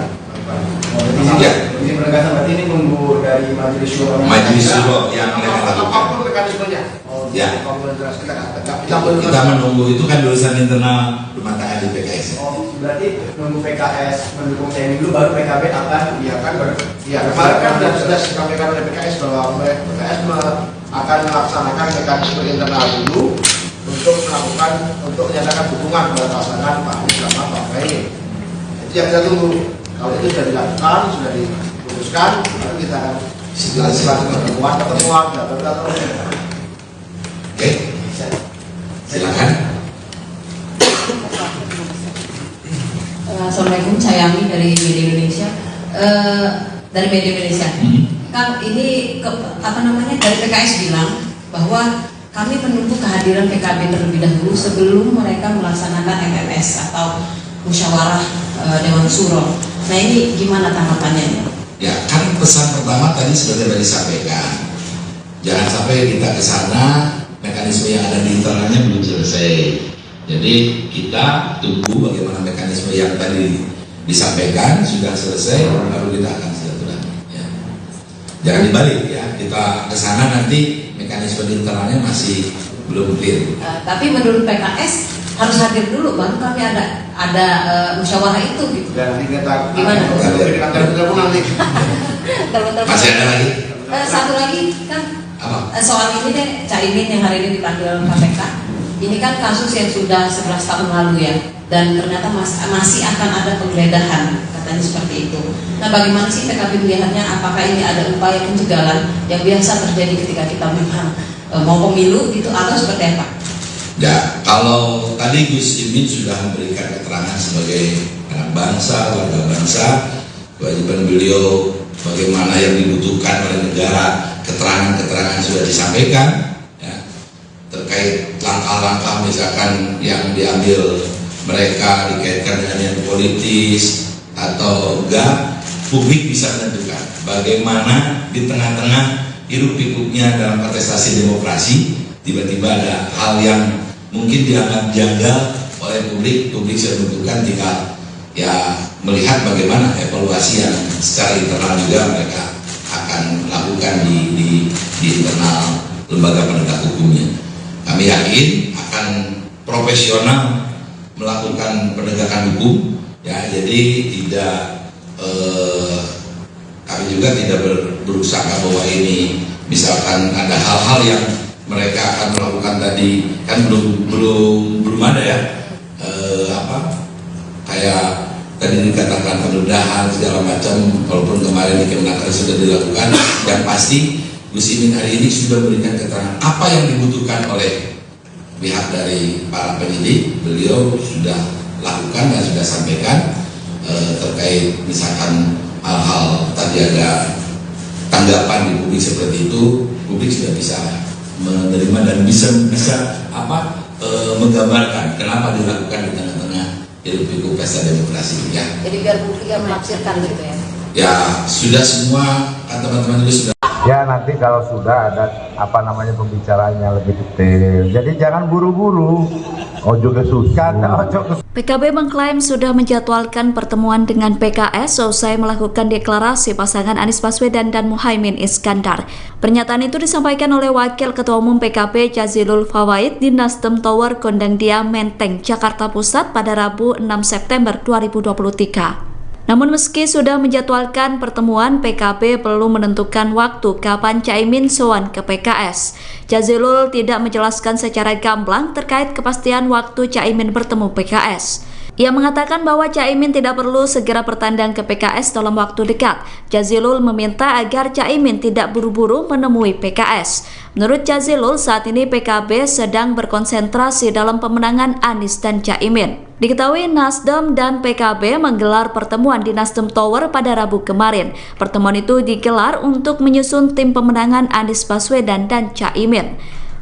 Jadi penegasan berarti ini nunggu dari Majelis Syuro. Majelis Syuro yang mereka lakukan. Apapun mekanismenya. Ya. Kita menunggu itu kan urusan internal rumah tangga di PKS. berarti nunggu PKS mendukung Caimin dulu baru PKB akan kemarin kan sudah disampaikan oleh PKS bahwa PKS akan melaksanakan mekanisme internal dulu untuk menyatakan dukungan kepada pasangan Pak Anies sama Pak Muhaimin. Itu yang kita tunggu. Kalau itu sudah dilakukan, sudah diputuskan, lalu kita akan pertemuan. Oke, silakan. Assalamualaikum, saya Ami dari Media Indonesia. Kan ini dari PKS bilang bahwa kami menunggu kehadiran PKB terlebih dahulu sebelum mereka melaksanakan MMS atau musyawarah Dewan Suro. Nah ini gimana tanggapannya? Ya kan pesan pertama tadi sudah disampaikan. Jangan sampai kita ke sana mekanisme yang ada di internalnya belum selesai. Jadi kita tunggu bagaimana mekanisme yang tadi disampaikan sudah selesai, baru kita akan silaturahmi. Ya. Jangan dibalik ya, kita ke sana nanti mekanisme di internalnya masih belum clear. Tapi menurut PKS harus hadir dulu, baru kami ada musyawarah itu gitu. Dan nanti kita gimana? Masih ada lagi? Satu lagi kan soal ini deh, Caimin yang hari ini dipanggil KPK. Ini kan kasus yang sudah 11 tahun lalu ya, dan ternyata masih akan ada penggeledahan, katanya seperti itu. Nah bagaimana sih PKB melihatnya, apakah ini ada upaya pencegahan yang biasa terjadi ketika kita memang mau pemilu gitu, atau seperti apa? Ya, kalau tadi Gus Imin sudah memberikan keterangan sebagai anak bangsa, warga bangsa, kewajiban beliau bagaimana yang dibutuhkan oleh negara, keterangan-keterangan sudah disampaikan. Terkait langkah-langkah misalkan yang diambil mereka dikaitkan dengan yang politis atau enggak, publik bisa menentukan bagaimana di tengah-tengah hiruk pikuknya dalam kontestasi demokrasi tiba-tiba ada hal yang mungkin dianggap janggal oleh publik bisa menentukan tinggal ya melihat bagaimana evaluasi yang secara internal juga mereka akan lakukan di internal lembaga penegak hukumnya. Kami yakin akan profesional melakukan penegakan hukum, ya. Jadi kami juga tidak berusaha bahwa ini misalkan ada hal-hal yang mereka akan melakukan tadi kan belum ada ya, kayak tadi dikatakan penggeledahan segala macam, walaupun kemarin di Kemenaker sudah dilakukan, yang pasti Gus Imin hari ini sudah memberikan keterangan apa yang dibutuhkan oleh pihak dari para penyidik. Beliau sudah lakukan dan sudah sampaikan terkait misalkan hal-hal tadi ada tanggapan di publik seperti itu, publik sudah bisa menerima dan bisa menggambarkan kenapa dilakukan di tengah-tengah hiruk pikuk pesta demokrasi ya. Jadi biar publik yang menafsirkan gitu ya. Ya sudah semua kan teman-teman itu sudah. Ya nanti kalau sudah ada pembicaraannya lebih detail. Jadi jangan buru-buru. Ojo kesusahan, PKB mengklaim sudah menjadwalkan pertemuan dengan PKS selesai melakukan deklarasi pasangan Anies Baswedan dan Muhaimin Iskandar. Pernyataan itu disampaikan oleh Wakil Ketua Umum PKB Jazilul Fawait di Nasdem Tower Gondangdia, Menteng, Jakarta Pusat pada Rabu 6 September 2023. Namun meski sudah menjadwalkan pertemuan, PKB belum menentukan waktu kapan Caimin sowan ke PKS. Jazilul tidak menjelaskan secara gamblang terkait kepastian waktu Caimin bertemu PKS. Ia mengatakan bahwa Caimin tidak perlu segera bertandang ke PKS dalam waktu dekat. Jazilul meminta agar Caimin tidak buru-buru menemui PKS. Menurut Jazilul, saat ini PKB sedang berkonsentrasi dalam pemenangan Anies dan Caimin. Diketahui Nasdem dan PKB menggelar pertemuan di Nasdem Tower pada Rabu kemarin. Pertemuan itu digelar untuk menyusun tim pemenangan Anies Baswedan dan Caimin.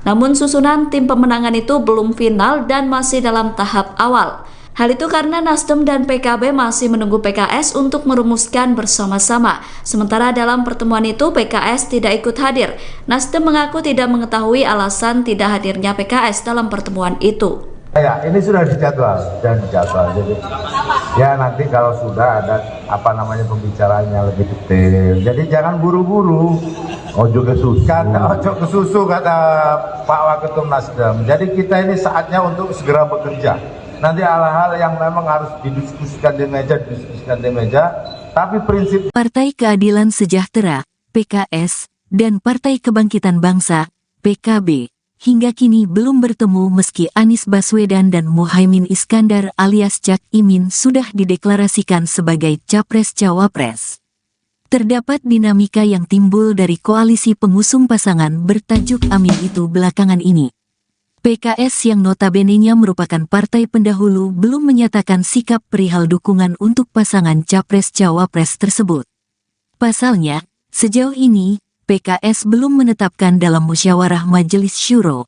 Namun susunan tim pemenangan itu belum final dan masih dalam tahap awal. Hal itu karena Nasdem dan PKB masih menunggu PKS untuk merumuskan bersama-sama. Sementara dalam pertemuan itu PKS tidak ikut hadir. Nasdem mengaku tidak mengetahui alasan tidak hadirnya PKS dalam pertemuan itu. Ya, ini sudah dijadwal. Jadi ya nanti kalau sudah ada pembicaraannya lebih detail. Jadi jangan buru-buru. Ojo kesusahan, ojo kesusu kata Pak Waketum Nasdem. Jadi kita ini saatnya untuk segera bekerja. Nanti hal-hal yang memang harus didiskusikan di meja, tapi prinsip Partai Keadilan Sejahtera, PKS, dan Partai Kebangkitan Bangsa, PKB, hingga kini belum bertemu meski Anies Baswedan dan Muhaimin Iskandar alias Cak Imin sudah dideklarasikan sebagai Capres-Cawapres. Terdapat dinamika yang timbul dari koalisi pengusung pasangan bertajuk Amin itu belakangan ini. PKS yang notabene-nya merupakan partai pendahulu belum menyatakan sikap perihal dukungan untuk pasangan Capres-Cawapres tersebut. Pasalnya, sejauh ini, PKS belum menetapkan dalam musyawarah Majelis Syuro.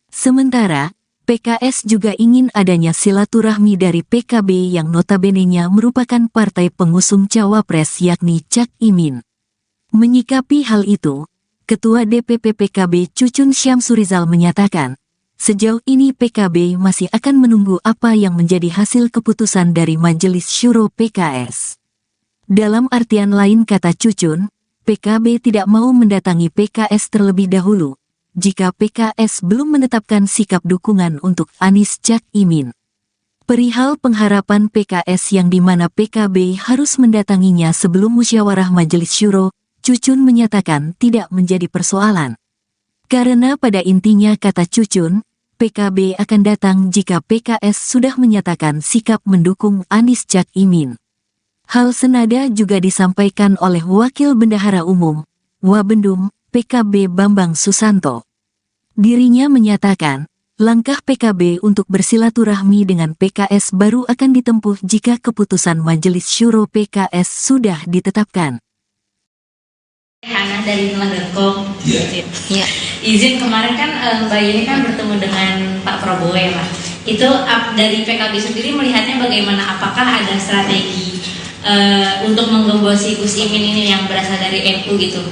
Sementara, PKS juga ingin adanya silaturahmi dari PKB yang notabene-nya merupakan partai pengusung Cawapres yakni Cak Imin. Menyikapi hal itu, Ketua DPP PKB Cucun Syamsurizal menyatakan, sejauh ini PKB masih akan menunggu apa yang menjadi hasil keputusan dari Majelis Syuro PKS. Dalam artian lain kata Cucun, PKB tidak mau mendatangi PKS terlebih dahulu, jika PKS belum menetapkan sikap dukungan untuk Anies Cak Imin. Perihal pengharapan PKS yang dimana PKB harus mendatanginya sebelum musyawarah Majelis Syuro, Cucun menyatakan tidak menjadi persoalan. Karena pada intinya kata Cucun, PKB akan datang jika PKS sudah menyatakan sikap mendukung Anies Cak Imin. Hal senada juga disampaikan oleh Wakil Bendahara Umum, Wabendum, PKB Bambang Susanto. Dirinya menyatakan, langkah PKB untuk bersilaturahmi dengan PKS baru akan ditempuh jika keputusan Majelis Syuro PKS sudah ditetapkan. Hana dari Telang.com. Iya. Izin kemarin kan Mbak Yeni kan bertemu dengan Pak Prabowo ya Pak. Itu dari PKB sendiri melihatnya bagaimana? Apakah ada strategi untuk menggembosi Gus Imin ini yang berasal dari NU gitu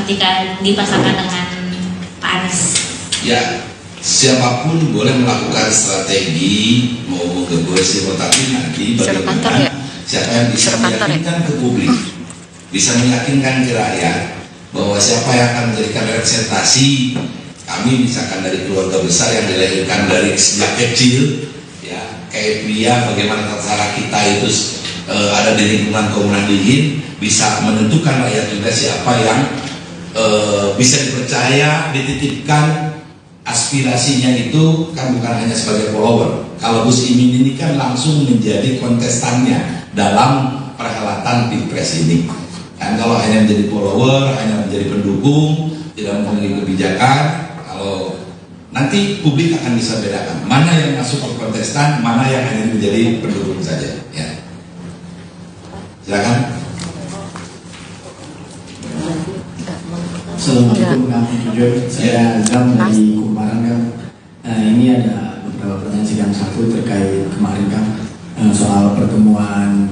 ketika dipasangkan dengan Pak Anies? Ya, siapapun boleh melakukan strategi mau menggembosi, tetapi nanti bagaimana siapa yang bisa meyakinkan ke publik, bisa meyakinkan ke rakyat bahwa siapa yang akan menjadikan representasi kami, misalkan dari keluarga besar yang dilahirkan dari sejak kecil, ya kayak pria, bagaimana cara kita itu ada di lingkungan kaum nahdliyin, bisa menentukan rakyat juga siapa yang bisa dipercaya, dititipkan aspirasinya itu kan bukan hanya sebagai follower. Kalau Gus Imin ini kan langsung menjadi kontestannya dalam perhelatan Pilpres ini. Kan kalau hanya menjadi follower, hanya menjadi pendukung, tidak memiliki kebijakan, kalau nanti publik akan bisa bedakan mana yang masuk ke kontestan, mana yang hanya menjadi pendukung saja. Ya. Silakan. Assalamualaikum warahmatullahi wabarakatuh. Saya Azam dari Kumparan kan. Ini ada beberapa pertanyaan sidang satu terkait kemarin kan soal pertemuan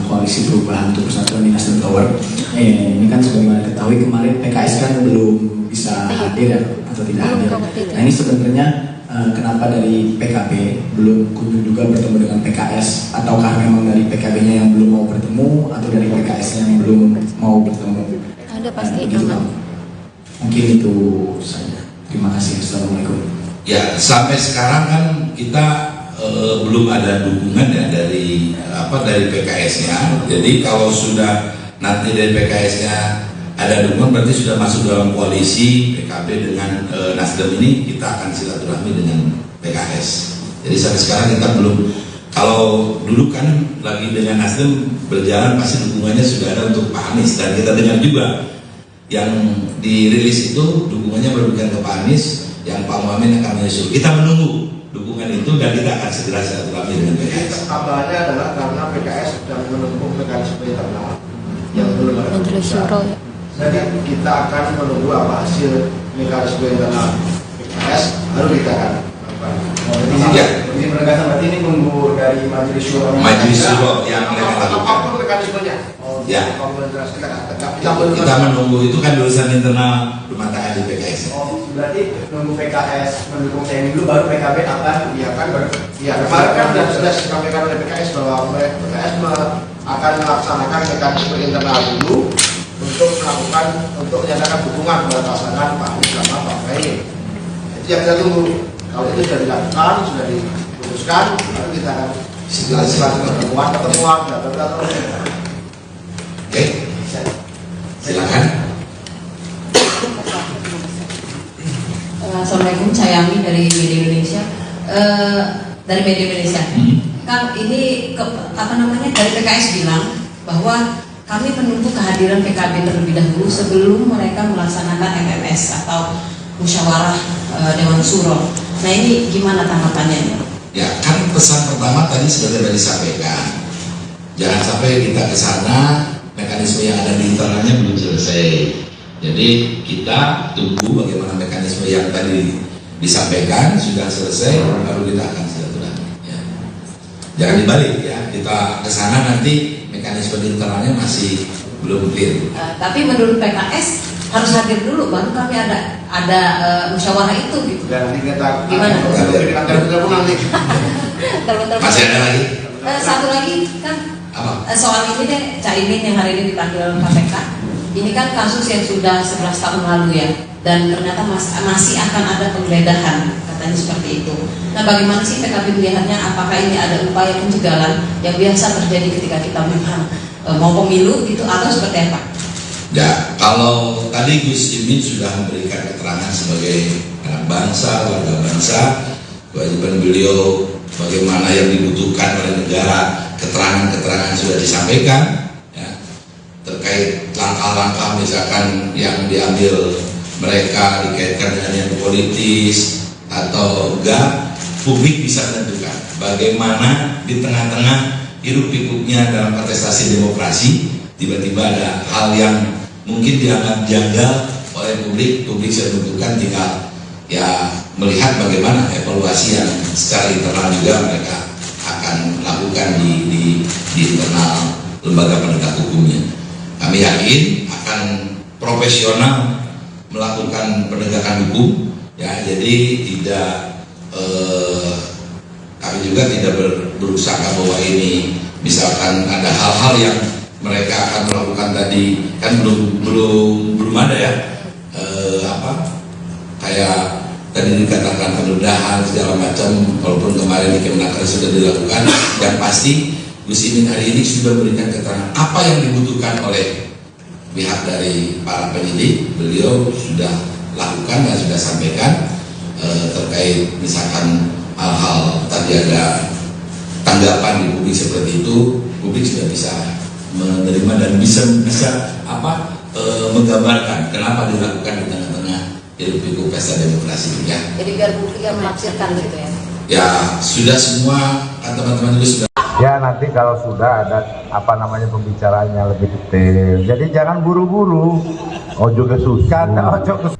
koalisi perubahan untuk persatuan di Nasdem Tower. Ini kan sebagaimana ketahui kemarin PKS kan belum bisa hadir atau tidak hadir. Nah ini sebenarnya kenapa dari PKB belum kunjung juga bertemu dengan PKS, ataukah memang dari PKB-nya yang belum mau bertemu atau dari PKS yang belum mau bertemu? Ada pasti gitu, mungkin itu saja. Terima kasih. Assalamualaikum. Ya, sampai sekarang kan kita belum ada dukungan ya dari PKS-nya. Jadi kalau sudah nanti dari PKS-nya ada dukungan, berarti sudah masuk dalam koalisi PKB dengan Nasdem ini, kita akan silaturahmi dengan PKS. Jadi sampai sekarang kita belum. Kalau dulu kan lagi dengan Nasdem berjalan, pasti dukungannya sudah ada untuk Pak Anies, dan kita dengar juga yang dirilis itu dukungannya berberikan ke Pak Anies, yang Pak Muhaimin akan menyusul. Kita menunggu dukungan itu dan kita akan segera silaturahmi dengan PKS. Kabarnya adalah karena PKS sedang menempuh mekanisme internal yang belum ada keputusan. Jadi kita akan menunggu apa hasil mekanisme internal PKS, baru kita akan Ini penegasan berarti ini nunggu dari Majelis Syuro. Majelis Syuro yang mereka lakukan. Apapun mekanismenya. Ya. Kita menunggu, itu kan urusan internal rumah tangga di PKS. Berarti nunggu PKS mendukung saya dulu, baru PKB akan kemarin kan sudah disampaikan oleh PKS bahwa PKS akan melaksanakan mekanisme internal dulu untuk menyatakan dukungan kepada pasangan Pak Anies sama Pak Muhaimin. Itu yang kita tunggu. Kalau itu sudah dilakukan, sudah diputuskan putuskan, lalu kita akan lakukan pertemuan dan Oke, silakan. Assalamualaikum, saya Ami dari Media Indonesia. Kan ini dari PKS bilang bahwa kami menunggu kehadiran PKB terlebih dahulu sebelum mereka melaksanakan MMS atau musyawarah Dewan Suro. Nah, ini gimana tanggapannya? Ya, kan pesan pertama tadi sudah disampaikan. Jangan sampai kita ke sana, mekanisme yang ada di internalnya belum selesai. Jadi kita tunggu bagaimana mekanisme yang tadi disampaikan sudah selesai, baru kita akan silaturahmi. Ya. Jangan dibalik ya, kita ke sana nanti mekanisme internalnya masih belum clear. Tapi menurut PKS harus hadir dulu, baru kami ada musyawarah itu gitu. Dan nanti kita gimana? Nanti. Masih ada lagi? Satu lagi kan soal ini deh, Caimin yang hari ini dipanggil KPK. Ini kan kasus yang sudah 11 tahun lalu ya, dan ternyata masih akan ada penggeledahan, katanya seperti itu. Nah, bagaimana sih PKB melihatnya? Apakah ini ada upaya pencegahan yang biasa terjadi ketika kita memang mau pemilu gitu, atau seperti apa? Ya, kalau tadi Gus Imin sudah memberikan keterangan sebagai anak bangsa, warga bangsa, kewajiban beliau bagaimana yang dibutuhkan oleh negara, keterangan-keterangan sudah disampaikan ya, terkait langkah-langkah misalkan yang diambil mereka dikaitkan dengan yang politis atau enggak, publik bisa menentukan bagaimana di tengah-tengah hiruk pikuknya dalam kontestasi demokrasi tiba-tiba ada hal yang mungkin dianggap janggal oleh publik sudah menentukan, tinggal ya melihat bagaimana evaluasi yang secara internal juga mereka akan lakukan di internal lembaga penegak hukumnya. Kami yakin akan profesional melakukan penegakan hukum ya, jadi tidak kami juga tidak berusaha bahwa ini misalkan ada hal-hal yang mereka akan melakukan tadi kan belum ada ya kayak tadi dikatakan penundaan segala macam, walaupun kemarin di Kemenaker sudah dilakukan. Yang pasti Gus Imin hari ini sudah memberikan keterangan apa yang dibutuhkan oleh pihak dari para penyidik. Beliau sudah lakukan dan sudah sampaikan terkait misalkan hal-hal tadi ada tanggapan di publik seperti itu, publik sudah bisa menerima dan bisa menggambarkan kenapa dilakukan di tengah-tengah hiruk pikuk pesta demokrasi ya. Jadi biar publik yang menafsirkan gitu ya. Ya sudah semua kan teman-teman juga sudah. Ya nanti kalau sudah ada pembicaraannya lebih detail. Jadi jangan buru-buru. Ojo kesusahan,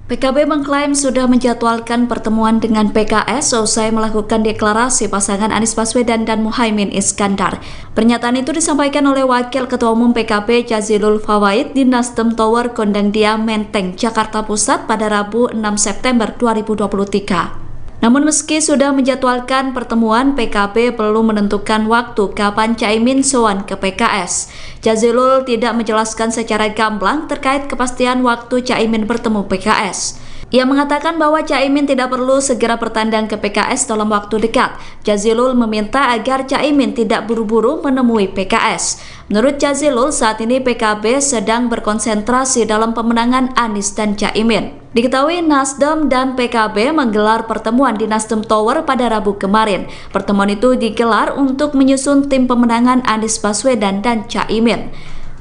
PKB mengklaim sudah menjadwalkan pertemuan dengan PKS usai melakukan deklarasi pasangan Anies Baswedan dan Muhaimin Iskandar. Pernyataan itu disampaikan oleh Wakil Ketua Umum PKB Jazilul Fawait di Nasdem Tower Gondangdia Menteng, Jakarta Pusat pada Rabu 6 September 2023. Namun meski sudah menjadwalkan pertemuan, PKB belum menentukan waktu kapan Caimin sowan ke PKS. Jazilul tidak menjelaskan secara gamblang terkait kepastian waktu Caimin bertemu PKS. Ia mengatakan bahwa Caimin tidak perlu segera bertandang ke PKS dalam waktu dekat. Jazilul meminta agar Caimin tidak buru-buru menemui PKS. Menurut Jazilul, saat ini PKB sedang berkonsentrasi dalam pemenangan Anies dan Caimin. Diketahui Nasdem dan PKB menggelar pertemuan di Nasdem Tower pada Rabu kemarin. Pertemuan itu digelar untuk menyusun tim pemenangan Anies Baswedan dan Caimin.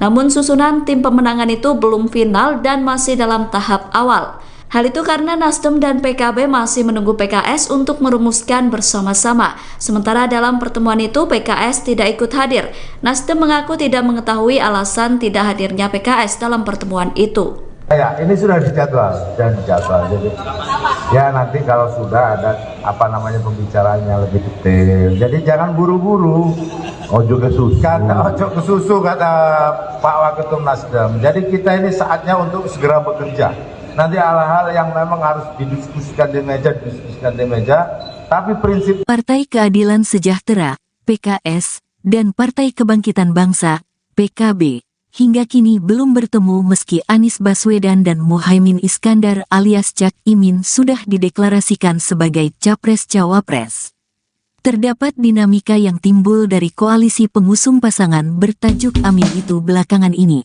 Namun susunan tim pemenangan itu belum final dan masih dalam tahap awal. Hal itu karena Nasdem dan PKB masih menunggu PKS untuk merumuskan bersama-sama. Sementara dalam pertemuan itu PKS tidak ikut hadir. Nasdem mengaku tidak mengetahui alasan tidak hadirnya PKS dalam pertemuan itu. Ya, ini sudah dijadwal dan dijadwal. Jadi, ya nanti kalau sudah ada pembicaraannya lebih detail. Jadi jangan buru-buru. Ojo kesusahan, ojo kesusu kata Pak Waketum Nasdem. Jadi kita ini saatnya untuk segera bekerja. Nanti hal-hal yang memang harus didiskusikan di meja, tapi prinsip Partai Keadilan Sejahtera, PKS, dan Partai Kebangkitan Bangsa, PKB, hingga kini belum bertemu meski Anies Baswedan dan Muhaimin Iskandar alias Cak Imin sudah dideklarasikan sebagai Capres-Cawapres. Terdapat dinamika yang timbul dari koalisi pengusung pasangan bertajuk Amin itu belakangan ini.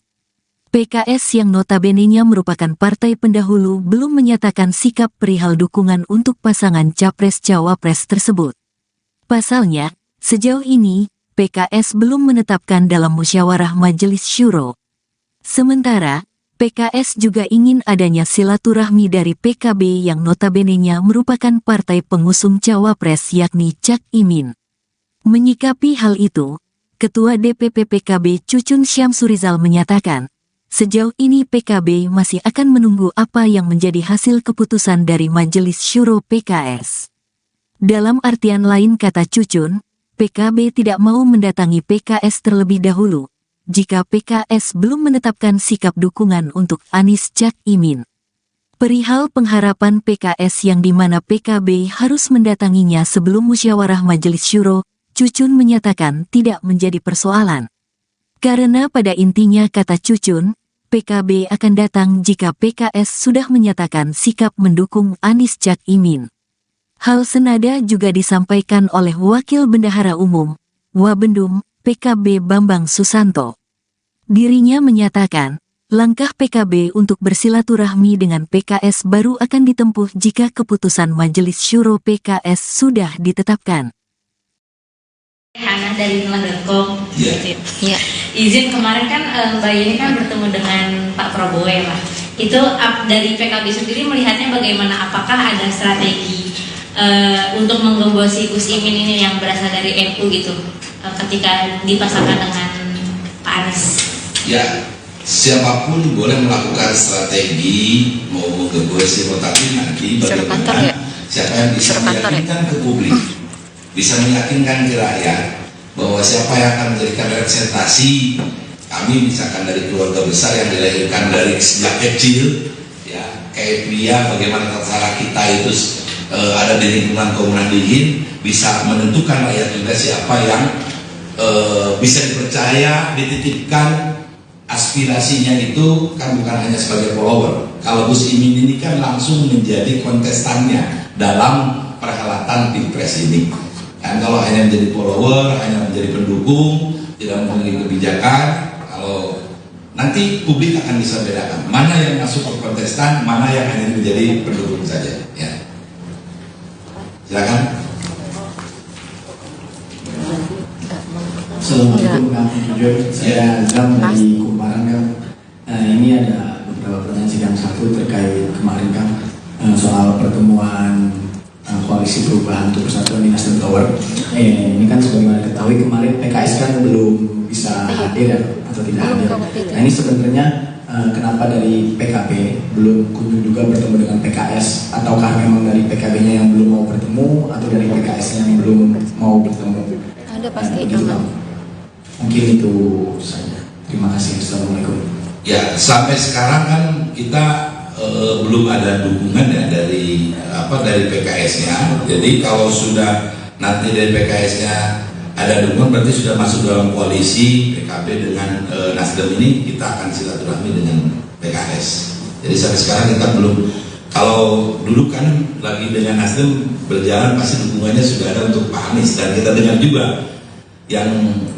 PKS yang notabene-nya merupakan partai pendahulu belum menyatakan sikap perihal dukungan untuk pasangan Capres-Cawapres tersebut. Pasalnya, sejauh ini, PKS belum menetapkan dalam musyawarah Majelis Syuro. Sementara, PKS juga ingin adanya silaturahmi dari PKB yang notabene-nya merupakan partai pengusung Cawapres yakni Cak Imin. Menyikapi hal itu, Ketua DPP PKB Cucun Syamsurizal menyatakan, sejauh ini PKB masih akan menunggu apa yang menjadi hasil keputusan dari Majelis Syuro PKS. Dalam artian lain kata Cucun, PKB tidak mau mendatangi PKS terlebih dahulu, jika PKS belum menetapkan sikap dukungan untuk Anies Cak Imin. Perihal pengharapan PKS yang dimana PKB harus mendatanginya sebelum musyawarah Majelis Syuro, Cucun menyatakan tidak menjadi persoalan. Karena pada intinya kata Cucun, PKB akan datang jika PKS sudah menyatakan sikap mendukung Anies Cak Imin. Hal senada juga disampaikan oleh Wakil Bendahara Umum, Wabendum, PKB Bambang Susanto. Dirinya menyatakan, langkah PKB untuk bersilaturahmi dengan PKS baru akan ditempuh jika keputusan Majelis Syuro PKS sudah ditetapkan. Hana dari nulah.com. Iya. Izin kemarin kan Mbak Yeni kan bertemu dengan Pak Prabowo ya Pak. Itu dari PKB sendiri melihatnya bagaimana? Apakah ada strategi untuk menggembosi Gus Imin ini yang berasal dari NU gitu ketika dipasangkan dengan Pak Anies? Ya, siapapun boleh melakukan strategi mau menggembosi, tapi nanti bagaimana siapa yang bisa meyakinkan ke publik, bisa meyakinkan ke rakyat bahwa siapa yang akan menjadikan representasi kami, misalkan dari keluarga besar yang dilahirkan dari sejak kecil, ya kayak pria, bagaimana terserah kita itu ada di lingkungan Komunan Dingin, bisa menentukan rakyat juga siapa yang bisa dipercaya, dititipkan aspirasinya itu kan bukan hanya sebagai follower. Kalau Gus Imin ini kan langsung menjadi kontestannya dalam perhelatan Pilpres ini. Dan kalau hanya menjadi follower, hanya menjadi pendukung, tidak memiliki kebijakan, kalau nanti publik akan bisa bedakan mana yang masuk ke kontestan, mana yang hanya menjadi pendukung saja. Ya. Silakan. Assalamualaikum warahmatullahi wabarakatuh. Saya Azam dari Kumparan kan. Ini ada beberapa pertanyaan sidang satu terkait kemarin kan soal pertemuan koalisi perubahan untuk persatuan di Nasdem Tower. Ini kan sebagaimana diketahui kemarin PKS kan belum bisa hadir ya, atau tidak hadir. Nah ini sebenarnya kenapa dari PKB belum kunjung juga bertemu dengan PKS, ataukah memang dari PKB-nya yang belum mau bertemu atau dari PKS-nya yang belum mau bertemu? Ada pasti Mungkin itu saja. Terima kasih. Assalamualaikum. Ya, sampai sekarang kan kita belum ada dukungan ya dari PKS-nya. Jadi kalau sudah nanti dari PKS-nya ada dukungan, berarti sudah masuk dalam koalisi PKB dengan Nasdem ini, kita akan silaturahmi dengan PKS. Jadi sampai sekarang kita belum. Kalau dulu kan lagi dengan Nasdem berjalan, pasti dukungannya sudah ada untuk Pak Anies, dan kita dengar juga yang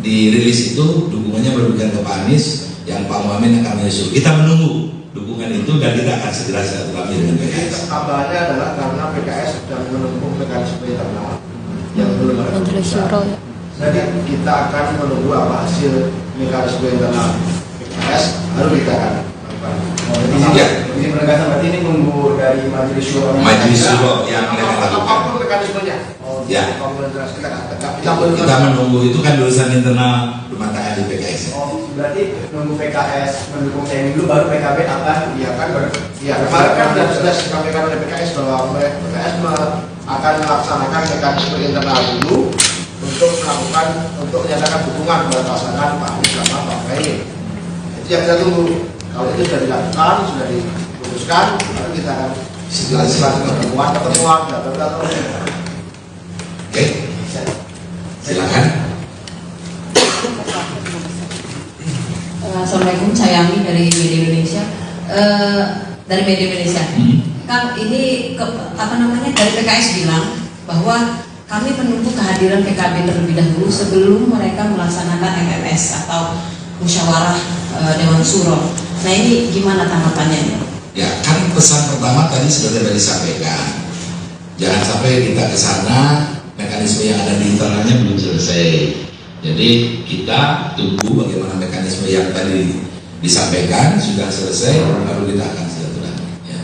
dirilis itu dukungannya berlebihan ke Pak Anies, yang Pak Muhammad akan menyusul. Kita menunggu dukungan itu dan kita akan segera silaturahmi dengan PKS. Kabarnya adalah karena PKS sedang menempuh mekanisme internal yang belum ada keputusan. Jadi kita akan menunggu apa hasil mekanisme internal PKS, baru kita akan Jadi penegasan berarti ini menunggu dari Majelis Syuro. Majelis Syuro yang mereka lakukan. Apapun mekanismenya. Ya. Kita menunggu itu kan urusan internal rumah tangga di PKS. Berarti menunggu PKS mendukung TNI dulu, baru PKB akan kemarin kan sudah disampaikan oleh PKS bahwa PKS akan melaksanakan mekanisme internal dulu untuk menyatakan dukungan kepada pasangan Pak Anies sama Pak Muhaimin. Itu yang kita tunggu. Kalau itu sudah dilakukan, sudah diputuskan, lalu kita akan pertemuan. Oke, silakan. Assalamualaikum, saya Ami dari Media Indonesia. Dari Media Indonesia. Kan ini dari PKS bilang bahwa kami menunggu kehadiran PKB terlebih dahulu sebelum mereka melaksanakan MMS atau musyawarah Dewan Suro. Nah ini gimana tanggapannya? Ya kan pesan pertama tadi sudah disampaikan. Jangan sampai kita ke sana mekanisme yang ada di internalnya belum selesai. Jadi kita tunggu bagaimana mekanisme yang tadi disampaikan sudah selesai, baru kita akan silaturahmi. Ya.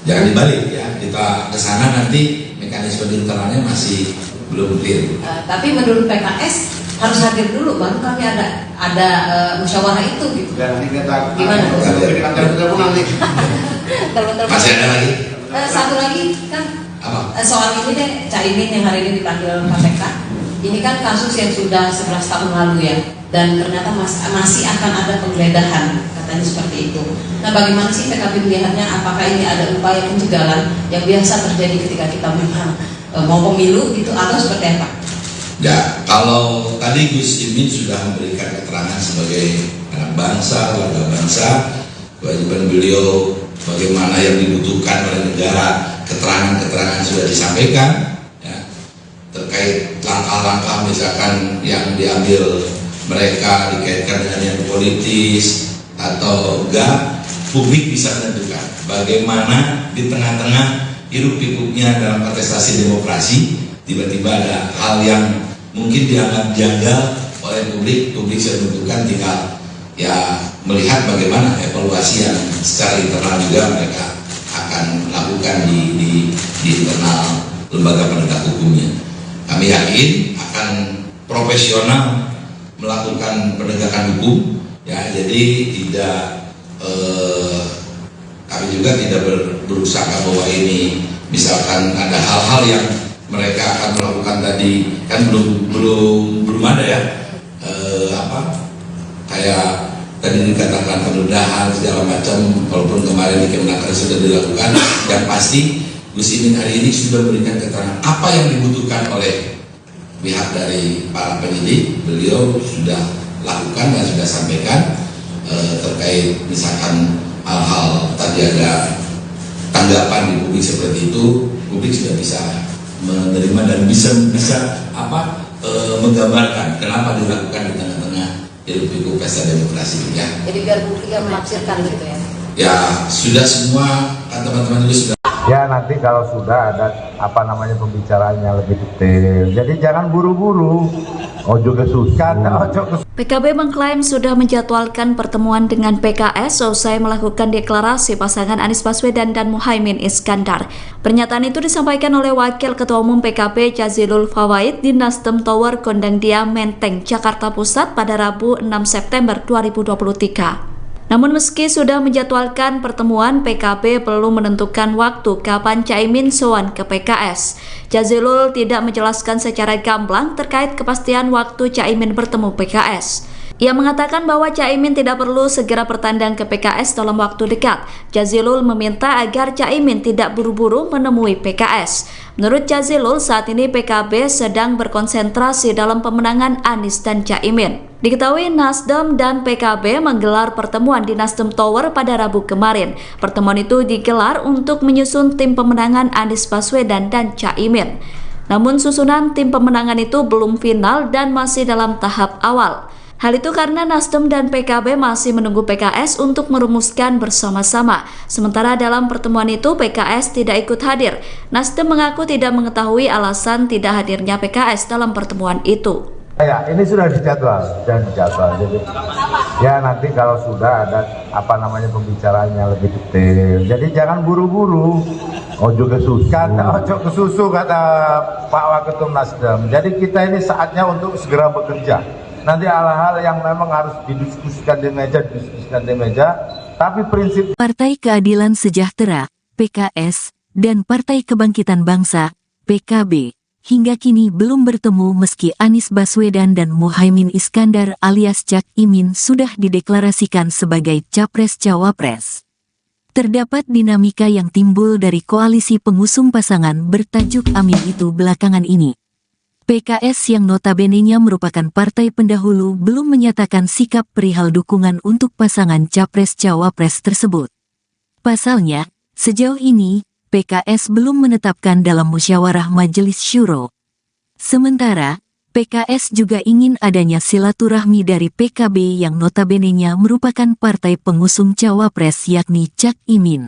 Jangan dibalik ya, kita ke sana nanti mekanisme di internalnya masih belum clear. Tapi menurut PKS harus hadir dulu baru kami ada musyawarah itu gitu. Dan nanti kita gimana? Masih ada lagi? Satu lagi kan soal ini deh, Caimin yang hari ini dipanggil KPK. Ini kan kasus yang sudah 11 tahun lalu ya, dan ternyata masih akan ada penggeledahan, katanya seperti itu. Nah bagaimana sih PKB melihatnya, apakah ini ada upaya pencegahan yang biasa terjadi ketika kita memang mau pemilu gitu, atau seperti apa? Ya, kalau tadi Gus Imin sudah memberikan keterangan sebagai anak bangsa, warga bangsa, kewajiban beliau bagaimana yang dibutuhkan oleh negara, keterangan-keterangan sudah disampaikan ya, terkait langkah-langkah misalkan yang diambil mereka dikaitkan dengan yang politis atau enggak, publik bisa menentukan bagaimana di tengah-tengah hiruk pikuknya dalam kontestasi demokrasi tiba-tiba ada hal yang mungkin dianggap janggal oleh publik bisa menentukan, tinggal ya melihat bagaimana evaluasi yang secara internal juga mereka akan lakukan di internal lembaga penegak hukumnya. Kami yakin akan profesional melakukan penegakan hukum ya, jadi tidak kami juga tidak berusaha bahwa ini misalkan ada hal-hal yang mereka akan melakukan tadi kan belum ada ya kayak tadi dikatakan penggeledahan segala macam, walaupun kemarin di Kemenaker sudah dilakukan. Yang pasti Gus Imin hari ini sudah memberikan keterangan apa yang dibutuhkan oleh pihak dari para penyidik. Beliau sudah lakukan dan sudah sampaikan terkait misalkan hal-hal tadi ada tanggapan di publik seperti itu, publik sudah bisa menerima dan bisa menggambarkan kenapa dilakukan di tengah-tengah hiruk-pikuk pesta demokrasi ya. Jadi biar publik yang menafsirkan gitu ya. Ya sudah semua kan teman-teman juga sudah. Ya nanti kalau sudah ada pembicaraannya lebih detail. Jadi jangan buru-buru. Ojo kesusahan, PKB mengklaim sudah menjadwalkan pertemuan dengan PKS usai melakukan deklarasi pasangan Anies Baswedan dan Muhaimin Iskandar. Pernyataan itu disampaikan oleh Wakil Ketua Umum PKB Jazilul Fawait di Nasdem Tower Gondangdia Menteng, Jakarta Pusat pada Rabu 6 September 2023. Namun meski sudah menjadwalkan pertemuan, PKB belum menentukan waktu kapan Caimin sowan ke PKS. Jazilul tidak menjelaskan secara gamblang terkait kepastian waktu Caimin bertemu PKS. Ia mengatakan bahwa Caimin tidak perlu segera bertandang ke PKS dalam waktu dekat. Jazilul meminta agar Caimin tidak buru-buru menemui PKS. Menurut Jazilul, saat ini PKB sedang berkonsentrasi dalam pemenangan Anies dan Caimin. Diketahui Nasdem dan PKB menggelar pertemuan di Nasdem Tower pada Rabu kemarin. Pertemuan itu digelar untuk menyusun tim pemenangan Anies Baswedan dan Caimin. Namun susunan tim pemenangan itu belum final dan masih dalam tahap awal. Hal itu karena Nasdem dan PKB masih menunggu PKS untuk merumuskan bersama-sama. Sementara dalam pertemuan itu PKS tidak ikut hadir. Nasdem mengaku tidak mengetahui alasan tidak hadirnya PKS dalam pertemuan itu. Ya, ini sudah dijadwal. Jadi ya nanti kalau sudah ada pembicaraannya lebih detail. Jadi jangan buru-buru. Ojo kesusu kata Pak Waketum Nasdem. Jadi kita ini saatnya untuk segera bekerja. Nanti hal-hal yang memang harus didiskusikan di meja, tapi prinsip Partai Keadilan Sejahtera, PKS, dan Partai Kebangkitan Bangsa, PKB, hingga kini belum bertemu meski Anies Baswedan dan Muhaimin Iskandar alias Cak Imin sudah dideklarasikan sebagai Capres-Cawapres. Terdapat dinamika yang timbul dari koalisi pengusung pasangan bertajuk Amin itu belakangan ini. PKS yang notabene-nya merupakan partai pendahulu belum menyatakan sikap perihal dukungan untuk pasangan Capres-Cawapres tersebut. Pasalnya, sejauh ini, PKS belum menetapkan dalam musyawarah Majelis Syuro Sementara, PKS juga ingin adanya silaturahmi dari PKB yang notabene-nya merupakan partai pengusung cawapres yakni Cak Imin.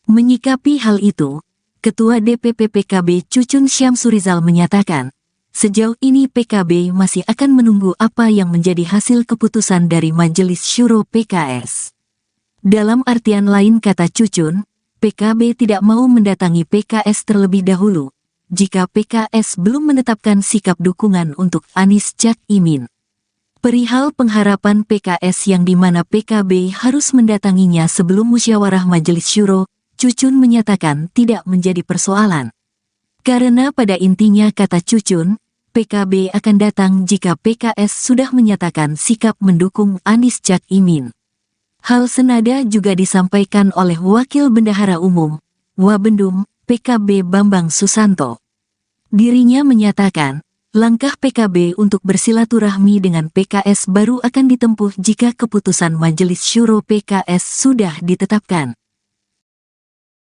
Menyikapi hal itu, Ketua DPP PKB Cucun Syamsurizal menyatakan, sejauh ini PKB masih akan menunggu apa yang menjadi hasil keputusan dari Majelis Syuro PKS. Dalam artian lain kata Cucun, PKB tidak mau mendatangi PKS terlebih dahulu, jika PKS belum menetapkan sikap dukungan untuk Anies Cak Imin. Perihal pengharapan PKS yang dimana PKB harus mendatanginya sebelum musyawarah Majelis Syuro, Cucun menyatakan tidak menjadi persoalan. Karena pada intinya kata Cucun, PKB akan datang jika PKS sudah menyatakan sikap mendukung Anies Cak Imin. Hal senada juga disampaikan oleh Wakil Bendahara Umum, Wabendum, PKB Bambang Susanto. Dirinya menyatakan, langkah PKB untuk bersilaturahmi dengan PKS baru akan ditempuh jika keputusan Majelis Syuro PKS sudah ditetapkan.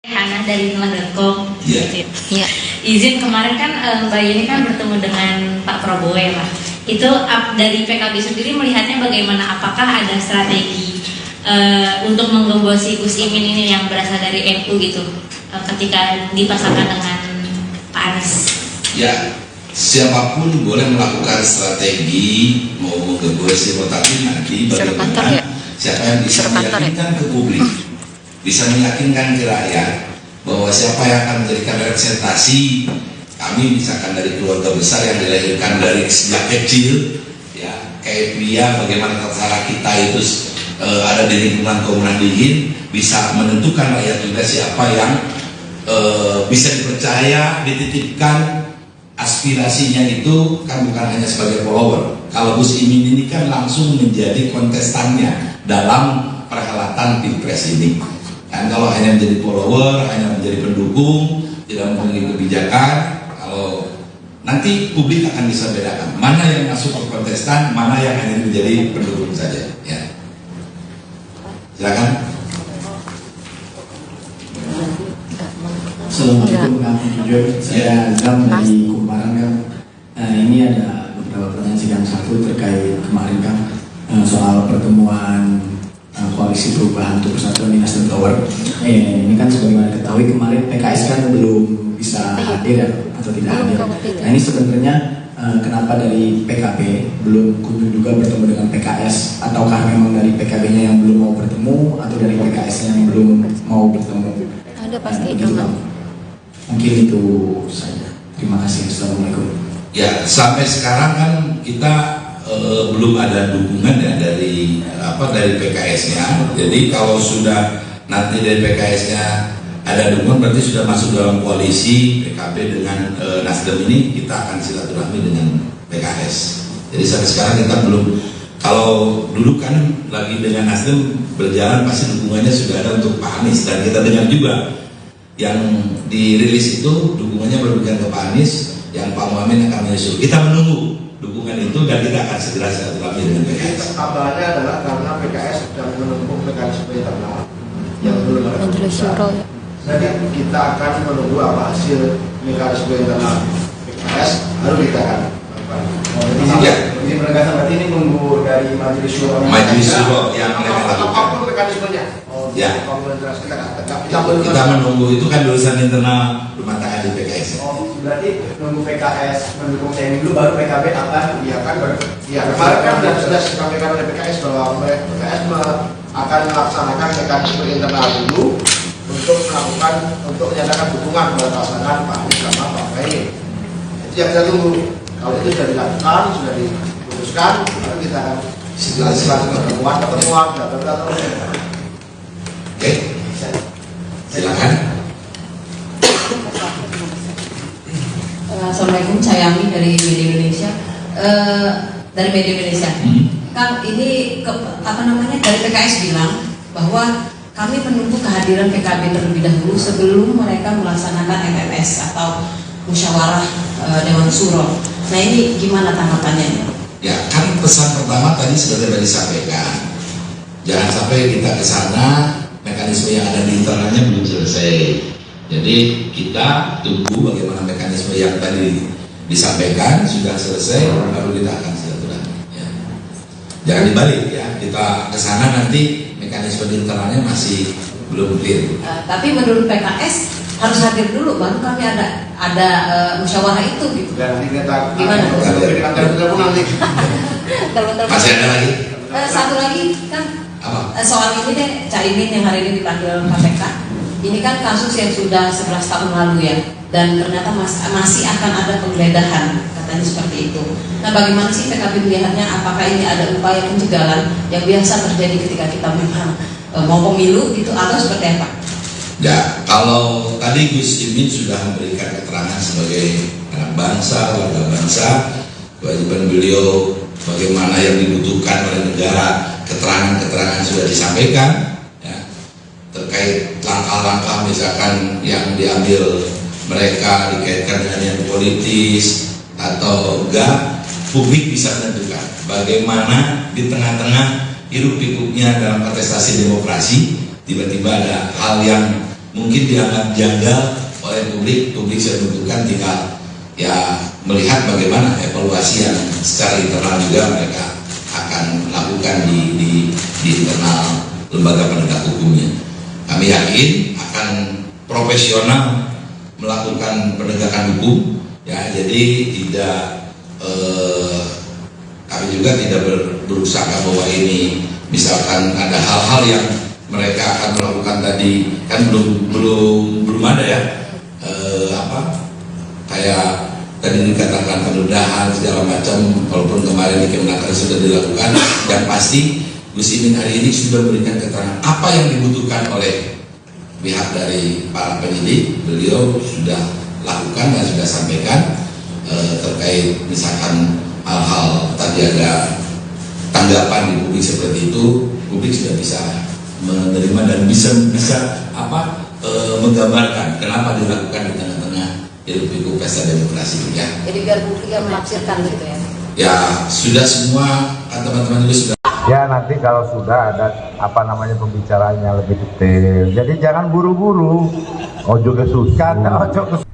Hana dari Telah.com. Iya. Izin kemarin kan Mbak Yeni kan bertemu dengan Pak Prabowo ya Pak. Itu dari PKB sendiri melihatnya bagaimana? Apakah ada strategi untuk menggembosi Gus Imin ini yang berasal dari NU gitu ketika dipasangkan dengan Pak Anies? Ya, siapapun boleh melakukan strategi mau menggembosi, tetapi nanti bagaimana siapa yang bisa meyakinkan ke publik, bisa meyakinkan ke rakyat bahwa siapa yang akan menjadikan representasi kami, misalkan dari keluarga besar yang dilahirkan dari sejak kecil, ya kayak pria, bagaimana tata kita itu ada di lingkungan kaum Nahdiyin, bisa menentukan rakyat juga siapa yang bisa dipercaya, dititipkan aspirasinya itu kan bukan hanya sebagai follower. Kalau Gus Imin ini kan langsung menjadi kontestannya dalam perhelatan Pilpres ini. Dan kalau hanya menjadi follower, hanya menjadi pendukung, tidak memiliki kebijakan, kalau nanti publik akan bisa bedakan mana yang masuk ke kontestan, mana yang hanya menjadi pendukung saja. Ya. Silakan. Assalamualaikum warahmatullahi wabarakatuh. Saya Azam dari Kumparan kan. Ini ada beberapa pertanyaan sidang satu terkait kemarin kan soal pertemuan koalisi perubahan untuk persatuan di Nasdem Tower. Ini kan sebagaimana ketahui kemarin PKS kan belum bisa hadir atau tidak hadir. Nah ini sebenarnya kenapa dari PKB belum kunjung juga bertemu dengan PKS, ataukah memang dari PKB-nya yang belum mau bertemu atau dari PKS-nya yang belum mau bertemu? Ada pasti Mungkin itu saja. Terima kasih. Assalamualaikum. Ya, sampai sekarang kan kita belum ada dukungan ya dari PKS-nya. Jadi kalau sudah nanti dari PKS-nya ada dukungan, berarti sudah masuk dalam koalisi PKB dengan Nasdem ini, kita akan silaturahmi dengan PKS. Jadi sampai sekarang kita belum. Kalau dulu kan lagi dengan Nasdem berjalan, pasti dukungannya sudah ada untuk Pak Anies, dan kita dengar juga yang dirilis itu dukungannya berlebihan ke Pak Anies, yang Pak Muhammad akan menyusul. Kita menunggu dukungan itu dan kita akan segera silaturahmi dengan PKS. Kabarnya adalah karena PKS sedang menempuh mekanisme internal yang belum ada keputusan. Jadi kita akan menunggu apa hasil mekanisme internal PKS, baru kita akan Ini penegasan berarti ini nunggu dari Majelis Syuro. Majelis Syuro yang mereka lakukan. Apapun mekanismenya. Ya. Kita menunggu, itu kan urusan internal rumah tangga di PKS. Berarti nunggu PKS mendukung saya dulu, baru PKB akan. Iya kan, kemarin kan sudah disampaikan oleh PKS bahwa PKS akan melaksanakan mekanisme internal dulu untuk menyatakan dukungan kepada pasangan Pak Anies sama Pak Muhaimin. Itu yang kita tunggu. Kalau itu sudah dilakukan, sudah diputuskan, lalu kita akan pertemuan, Oke, silakan. Assalamualaikum, saya Ami dari Media Indonesia. Dari Media Indonesia, kan ini dari PKS bilang bahwa kami menunggu kehadiran PKB terlebih dahulu sebelum mereka melaksanakan MMS atau musyawarah Dewan Syuro. Nah ini gimana tanggapannya? Ya kan pesan pertama tadi sudah disampaikan. Jangan sampai kita ke sana mekanisme yang ada di internalnya belum selesai. Jadi kita tunggu bagaimana mekanisme yang tadi disampaikan, sudah selesai, baru kita akan silaturahmi. Ya. Jangan dibalik ya, kita ke sana nanti mekanisme internalnya masih belum clear. Tapi menurut PKS harus hadir dulu, baru kami ada musyawarah itu gitu. Dan nanti kita Gimana? nanti. Masih ada lagi? Satu lagi kan soal ini deh, Caimin yang hari ini dipanggil KPK. Ini kan kasus yang sudah 11 tahun lalu ya, dan ternyata masih akan ada penggeledahan, katanya seperti itu. Nah, bagaimana sih PKB melihatnya? Apakah ini ada upaya pencegahan yang biasa terjadi ketika kita memang mau pemilu gitu, atau seperti apa? Ya, kalau tadi Gus Imin sudah memberikan keterangan sebagai anak bangsa, warga bangsa, kewajiban beliau bagaimana yang dibutuhkan oleh negara, keterangan-keterangan sudah disampaikan ya, terkait langkah-langkah misalkan yang diambil mereka dikaitkan dengan yang politis atau enggak, publik bisa menentukan bagaimana di tengah-tengah hiruk pikuknya dalam kontestasi demokrasi tiba-tiba ada hal yang mungkin dianggap janggal oleh publik sudah menentukan, tinggal ya melihat bagaimana evaluasi yang secara internal juga mereka akan lakukan di internal lembaga penegak hukumnya. Kami yakin akan profesional melakukan penegakan hukum ya, jadi tidak kami juga tidak berusaha bahwa ini misalkan ada hal-hal yang mereka akan melakukan tadi kan belum ada ya kayak tadi dikatakan penundaan segala macam, walaupun kemarin di Kemenaker sudah dilakukan, dan pasti Gus Imin hari ini sudah memberikan keterangan apa yang dibutuhkan oleh pihak dari para penyidik. Beliau sudah lakukan dan sudah sampaikan terkait misalkan hal-hal tadi ada tanggapan di publik seperti itu, publik sudah bisa menerima dan bisa menggambarkan kenapa dilakukan di tengah-tengah hiruk-pikuk pesta demokrasi ya. Jadi biar publik yang menafsirkan gitu ya. Ya sudah semua teman-teman juga sudah. Ya nanti kalau sudah ada pembicaraannya lebih detail. Jadi jangan buru-buru. Ojo kesusahan,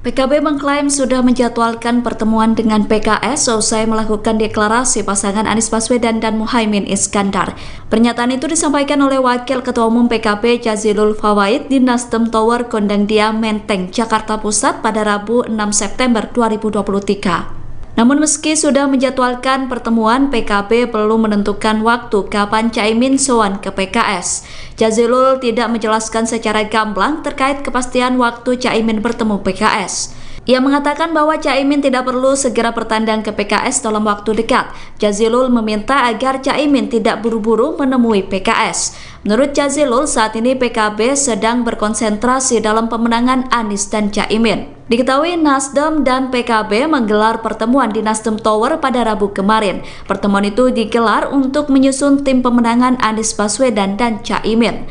PKB mengklaim sudah menjadwalkan pertemuan dengan PKS usai melakukan deklarasi pasangan Anies Baswedan dan Muhaimin Iskandar. Pernyataan itu disampaikan oleh Wakil Ketua Umum PKB Jazilul Fawait di Nasdem Tower Gondangdia Menteng, Jakarta Pusat pada Rabu 6 September 2023. Namun meski sudah menjadwalkan pertemuan, PKB belum menentukan waktu kapan Caimin sowan ke PKS. Jazilul tidak menjelaskan secara gamblang terkait kepastian waktu Caimin bertemu PKS. Ia mengatakan bahwa Caimin tidak perlu segera bertandang ke PKS dalam waktu dekat. Jazilul meminta agar Caimin tidak buru-buru menemui PKS. Menurut Jazilul, saat ini PKB sedang berkonsentrasi dalam pemenangan Anies dan Caimin. Diketahui Nasdem dan PKB menggelar pertemuan di Nasdem Tower pada Rabu kemarin. Pertemuan itu digelar untuk menyusun tim pemenangan Anies Baswedan dan Caimin.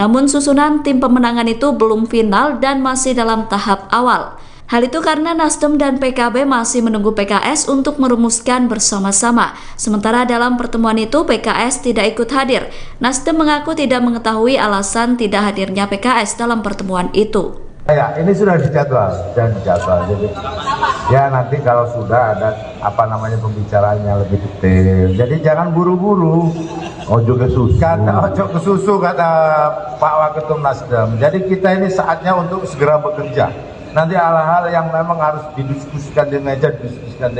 Namun susunan tim pemenangan itu belum final dan masih dalam tahap awal. Hal itu karena Nasdem dan PKB masih menunggu PKS untuk merumuskan bersama-sama. Sementara dalam pertemuan itu PKS tidak ikut hadir. Nasdem mengaku tidak mengetahui alasan tidak hadirnya PKS dalam pertemuan itu. Ya, ini sudah dijadwal dan dijadwal. Jadi ya nanti kalau sudah ada pembicaraannya lebih detail. Jadi jangan buru-buru. Ojo kesusahan, ojo kesusu kata Pak Waketum Nasdem. Jadi kita ini saatnya untuk segera bekerja. Nanti hal-hal yang memang harus didiskusikan di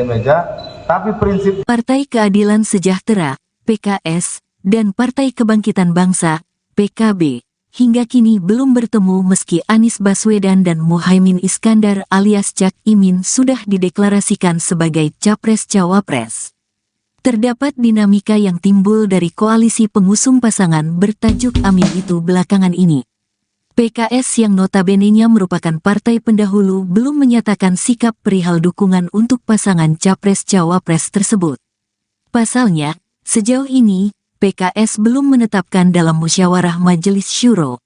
meja, tapi prinsip Partai Keadilan Sejahtera, PKS, dan Partai Kebangkitan Bangsa, PKB, hingga kini belum bertemu meski Anies Baswedan dan Muhaimin Iskandar alias Cak Imin sudah dideklarasikan sebagai Capres-Cawapres. Terdapat dinamika yang timbul dari koalisi pengusung pasangan bertajuk Amin itu belakangan ini. PKS yang notabene-nya merupakan partai pendahulu belum menyatakan sikap perihal dukungan untuk pasangan Capres-Cawapres tersebut. Pasalnya, sejauh ini, PKS belum menetapkan dalam musyawarah Majelis Syuro.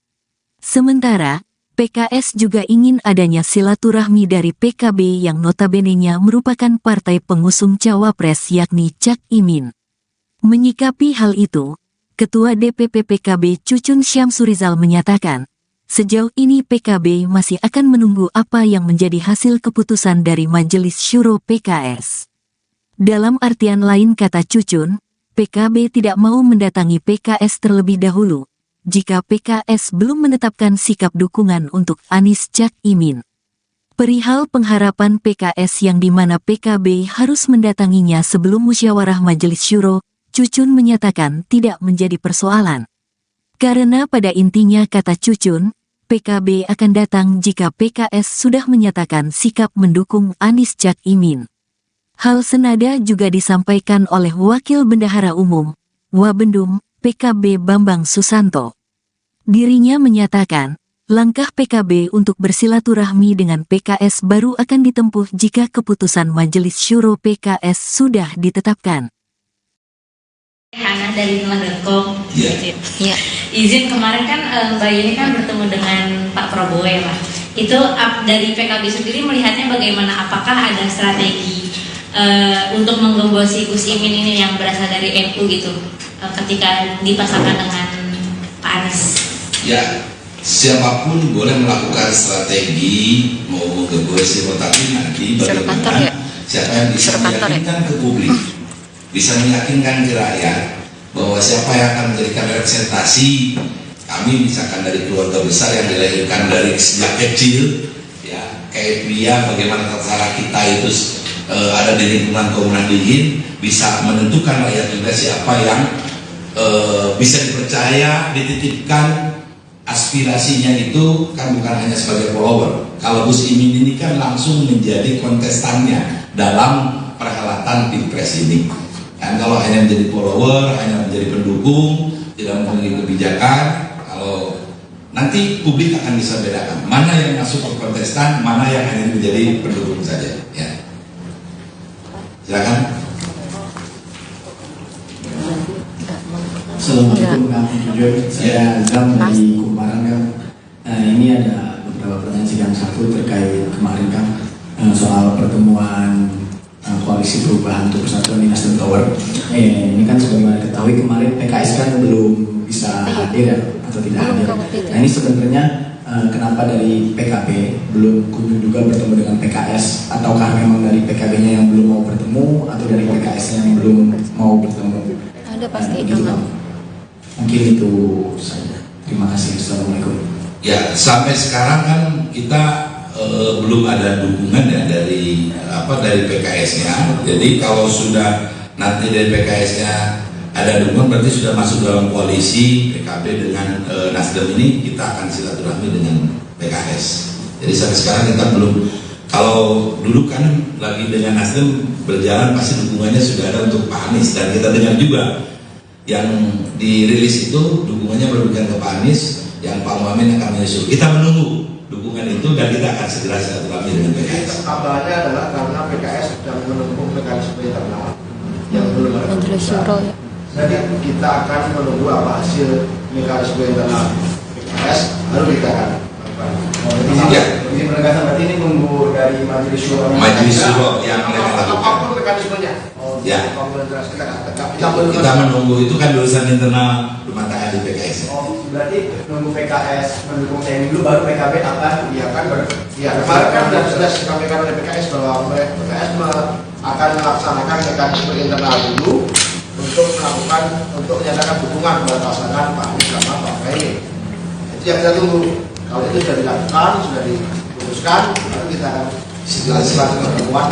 Sementara, PKS juga ingin adanya silaturahmi dari PKB yang notabene-nya merupakan partai pengusung Cawapres yakni Cak Imin. Menyikapi hal itu, Ketua DPP PKB Cucun Syamsurizal menyatakan, Sejauh ini PKB masih akan menunggu apa yang menjadi hasil keputusan dari Majelis Syuro PKS. Dalam artian lain kata Cucun, PKB tidak mau mendatangi PKS terlebih dahulu, jika PKS belum menetapkan sikap dukungan untuk Anies Cak Imin. Perihal pengharapan PKS yang dimana PKB harus mendatanginya sebelum musyawarah Majelis Syuro, Cucun menyatakan tidak menjadi persoalan. Karena pada intinya kata Cucun, PKB akan datang jika PKS sudah menyatakan sikap mendukung Anies Cak Imin. Hal senada juga disampaikan oleh Wakil Bendahara Umum, Wabendum, PKB Bambang Susanto. Dirinya menyatakan, langkah PKB untuk bersilaturahmi dengan PKS baru akan ditempuh jika keputusan Majelis Syuro PKS sudah ditetapkan. Hana dari Nulah.com. Iya. Izin kemarin kan Mbak Yeni kan bertemu dengan Pak Prabowo ya Pak. Itu dari PKB sendiri melihatnya bagaimana? Apakah ada strategi untuk menggembosi Gus Imin ini yang berasal dari NU gitu ketika dipasangkan dengan Pak Anies? Ya, siapapun boleh melakukan strategi mau menggembosi, tetapi nanti bagaimana siapa yang bisa meyakinkan ke publik, bisa meyakinkan ke rakyat bahwa siapa yang akan menjadikan representasi kami, misalkan dari keluarga besar yang dilahirkan dari sejak kecil, ya kayak pria, bagaimana terserah kita itu ada di lingkungan kaum nahdliyin, bisa menentukan rakyat juga siapa yang bisa dipercaya, dititipkan aspirasinya itu kan bukan hanya sebagai follower. Kalau Gus Imin ini kan langsung menjadi kontestannya dalam perhelatan Pilpres ini. Dan kalau hanya menjadi follower, hanya menjadi pendukung, tidak memiliki kebijakan, kalau nanti publik akan bisa bedakan mana yang masuk ke kontestan, mana yang hanya menjadi pendukung saja. Ya. Silakan. Assalamualaikum warahmatullahi wabarakatuh. Saya Azam dari Kumparan kan. Ini ada beberapa pertanyaan sidang satu terkait kemarin kan soal pertemuan Koalisi Perubahan untuk Persatuan di Nasdem Tower. Ini kan sebagaimana diketahui kemarin PKS kan belum bisa hadir ya, atau tidak hadir. Nah ini sebenarnya kenapa dari PKB belum kunjung juga bertemu dengan PKS, ataukah memang dari PKB-nya yang belum mau bertemu, atau dari PKS-nya yang belum mau bertemu? Ada pasti Mungkin itu saja. Terima kasih. Assalamualaikum. Ya, sampai sekarang kan kita belum ada dukungan ya dari PKS-nya. Jadi kalau sudah nanti dari PKS-nya ada dukungan, berarti sudah masuk dalam koalisi PKB dengan Nasdem ini, kita akan silaturahmi dengan PKS. Jadi sampai sekarang kita belum. Kalau dulu kan lagi dengan Nasdem berjalan, pasti dukungannya sudah ada untuk Pak Anies, dan kita dengar juga yang dirilis itu dukungannya berlebihan ke Pak Anies, yang Pak Muhammad akan menyusul. Kita menunggu dukungan itu dan kita akan segera silaturahmi dengan PKS. Kabarnya adalah karena PKS sedang menempuh mekanisme internal yang belum ada keputusan. Jadi kita akan menunggu apa hasil mekanisme internal PKS, lalu kita akan. Ini penegasan berarti ini nunggu dari Majelis Syuro. Majelis Syuro yang mereka lakukan. Apapun mekanismenya. Ya. Kita menunggu itu kan urusan internal rumah tangga di PKS. Berarti nunggu PKS mendukung TNI dulu, baru PKB akan. Kemarin kan sudah disampaikan oleh PKS bahwa PKS akan melaksanakan mekanisme internal dulu untuk menyatakan dukungan kepada pasangan Pak Anies sama Pak Muhaimin. Itu yang kita tunggu. Kalau itu sudah dilakukan, sudah diputuskan, lalu kita akan pertemuan.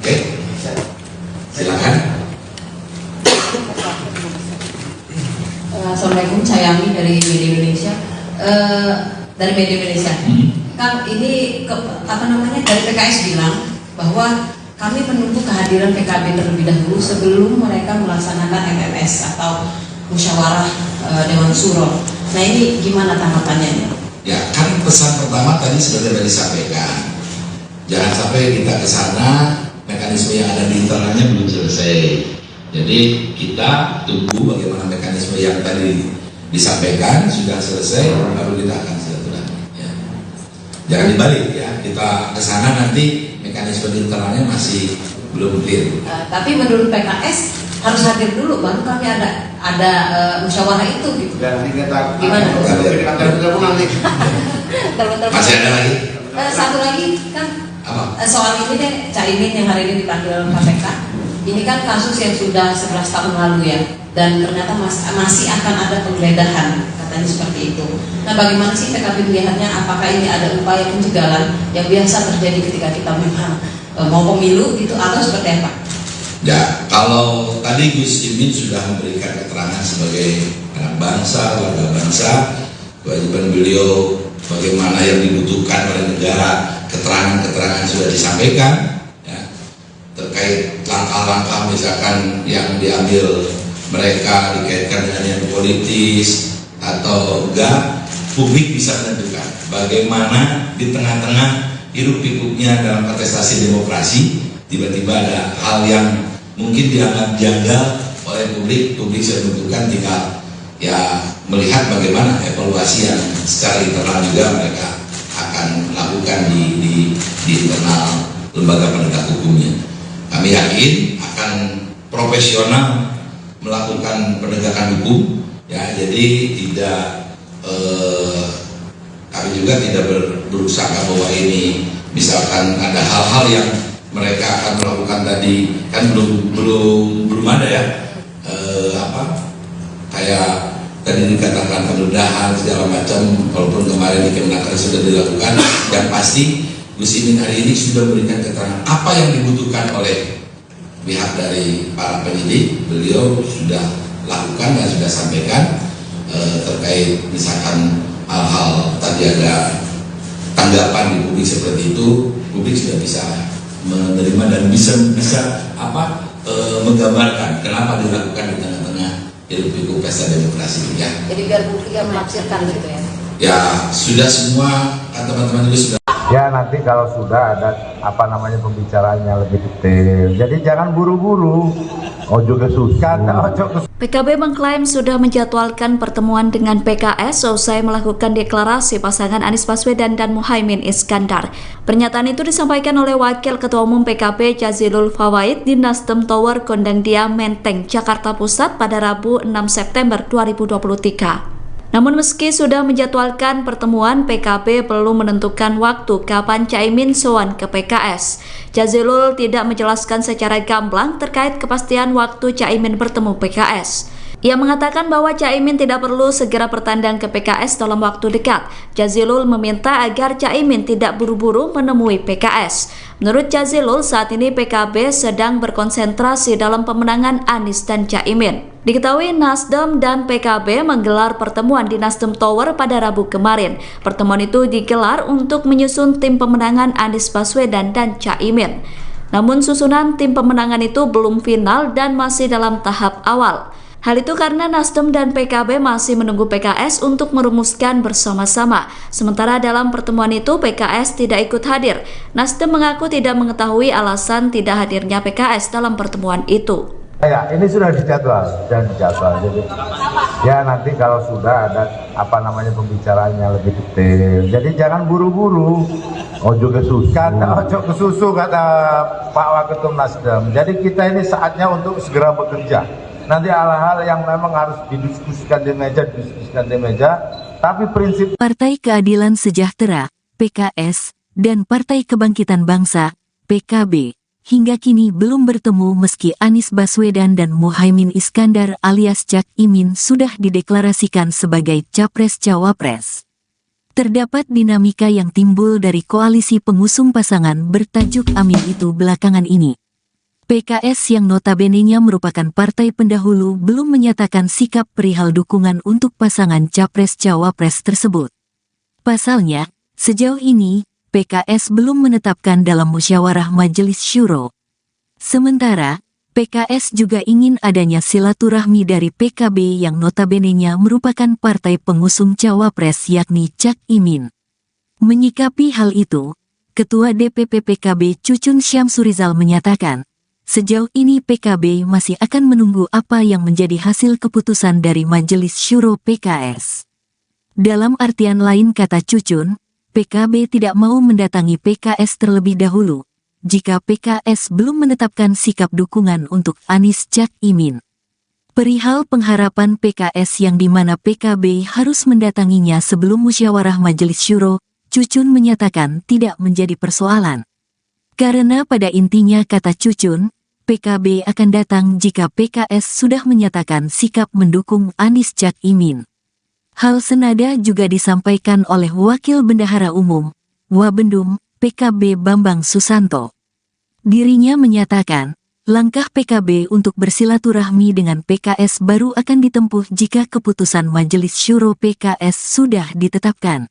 Oke, silakan. Assalamualaikum, saya Ami dari Media Indonesia. Kan ini dari PKS bilang bahwa kami menunggu kehadiran PKB terlebih dahulu sebelum mereka melaksanakan MMS atau musyawarah Dewan Syuro. Nah ini gimana tanggapannya? Ya kan pesan pertama tadi sudah disampaikan. Jangan sampai kita ke sana, mekanisme yang ada di internalnya belum selesai. Jadi kita tunggu bagaimana mekanisme yang tadi disampaikan sudah selesai, baru kita akan silaturahmi. Ya. Jangan dibalik ya, kita ke sana nanti mekanisme di internalnya masih belum clear. Tapi menurut PKS harus hadir dulu baru kami ada musyawarah itu gitu. Dan ini kita Gimana? nanti. Masih ada lagi? Satu lagi kan soal ini deh, Caimin yang hari ini dipanggil KPK. Ini kan kasus yang sudah 11 tahun lalu ya, dan ternyata masih akan ada penggeledahan, katanya seperti itu. Nah, bagaimana sih PKB melihatnya? Apakah ini ada upaya pencegahan yang biasa terjadi ketika kita memang mau pemilu gitu, atau seperti apa? Ya, kalau tadi Gus Imin sudah memberikan keterangan sebagai anak bangsa, warga bangsa, kewajiban beliau bagaimana yang dibutuhkan oleh negara, keterangan-keterangan sudah disampaikan ya, terkait langkah-langkah misalkan yang diambil mereka dikaitkan dengan yang politis atau enggak, publik bisa menentukan bagaimana di tengah-tengah hiruk-pikuknya dalam kontestasi demokrasi tiba-tiba ada hal yang mungkin dianggap janggal oleh publik bisa menentukan, tinggal ya melihat bagaimana evaluasi yang secara internal juga mereka akan lakukan di internal lembaga penegak hukumnya. Kami yakin akan profesional melakukan penegakan hukum ya, jadi tidak kami juga tidak berusaha bahwa ini misalkan ada hal-hal yang mereka akan melakukan tadi kan belum ada ya kayak tadi dikatakan penggeledahan segala macam, walaupun kemarin di Kemenaker sudah dilakukan. Yang pasti Gus Imin hari ini sudah memberikan keterangan apa yang dibutuhkan oleh pihak dari para penyidik. Beliau sudah lakukan dan sudah sampaikan terkait misalkan hal-hal tadi ada tanggapan di publik seperti itu, publik sudah bisa menerima dan bisa menggambarkan kenapa dilakukan di tengah-tengah hiruk-pikuk pesta demokrasi ya. Jadi biar publik yang menafsirkan gitu ya. Ya sudah semua kan teman-teman juga sudah. Ya nanti kalau sudah ada pembicaraannya lebih detail. Jadi jangan buru-buru. Ojo kesusahan, ojo PKB mengklaim sudah menjadwalkan pertemuan dengan PKS usai melakukan deklarasi pasangan Anies Baswedan dan Muhaimin Iskandar. Pernyataan itu disampaikan oleh Wakil Ketua Umum PKB Jazilul Fawait di Nasdem Tower Gondangdia Menteng, Jakarta Pusat pada Rabu 6 September 2023. Namun meski sudah menjadwalkan pertemuan, PKB belum menentukan waktu kapan Caimin sowan ke PKS. Jazilul tidak menjelaskan secara gamblang terkait kepastian waktu Caimin bertemu PKS. Ia mengatakan bahwa Caimin tidak perlu segera bertandang ke PKS dalam waktu dekat. Jazilul meminta agar Caimin tidak buru-buru menemui PKS. Menurut Jazilul, saat ini PKB sedang berkonsentrasi dalam pemenangan Anies dan Caimin. Diketahui Nasdem dan PKB menggelar pertemuan di Nasdem Tower pada Rabu kemarin. Pertemuan itu digelar untuk menyusun tim pemenangan Anies Baswedan dan Caimin. Namun susunan tim pemenangan itu belum final dan masih dalam tahap awal. Hal itu karena Nasdem dan PKB masih menunggu PKS untuk merumuskan bersama-sama. Sementara dalam pertemuan itu PKS tidak ikut hadir. Nasdem mengaku tidak mengetahui alasan tidak hadirnya PKS dalam pertemuan itu. Ya, ini sudah dijadwal dan dijadwal. Jadi ya nanti kalau sudah ada pembicaraannya lebih detail. Jadi jangan buru-buru. Ojo kesusahan, ojo kesusu kata Pak Waketum Nasdem. Jadi kita ini saatnya untuk segera bekerja. Nanti hal-hal yang memang harus didiskusikan di meja, tapi prinsip Partai Keadilan Sejahtera, PKS, dan Partai Kebangkitan Bangsa, PKB, hingga kini belum bertemu meski Anies Baswedan dan Muhaimin Iskandar alias Cak Imin sudah dideklarasikan sebagai Capres-Cawapres. Terdapat dinamika yang timbul dari koalisi pengusung pasangan bertajuk Amin itu belakangan ini. PKS yang notabene-nya merupakan partai pendahulu belum menyatakan sikap perihal dukungan untuk pasangan Capres-Cawapres tersebut. Pasalnya, sejauh ini, PKS belum menetapkan dalam musyawarah Majelis Syuro. Sementara, PKS juga ingin adanya silaturahmi dari PKB yang notabene-nya merupakan partai pengusung Cawapres yakni Cak Imin. Menyikapi hal itu, Ketua DPP PKB Cucun Syamsurizal menyatakan, sejauh ini PKB masih akan menunggu apa yang menjadi hasil keputusan dari Majelis Syuro PKS. Dalam artian lain kata Cucun, PKB tidak mau mendatangi PKS terlebih dahulu, jika PKS belum menetapkan sikap dukungan untuk Anies Cak Imin. Perihal pengharapan PKS yang dimana PKB harus mendatanginya sebelum musyawarah Majelis Syuro, Cucun menyatakan tidak menjadi persoalan. Karena pada intinya kata Cucun, PKB akan datang jika PKS sudah menyatakan sikap mendukung Anies Cak Imin. Hal senada juga disampaikan oleh Wakil Bendahara Umum, Wabendum, PKB Bambang Susanto. Dirinya menyatakan, langkah PKB untuk bersilaturahmi dengan PKS baru akan ditempuh jika keputusan Majelis Syuro PKS sudah ditetapkan.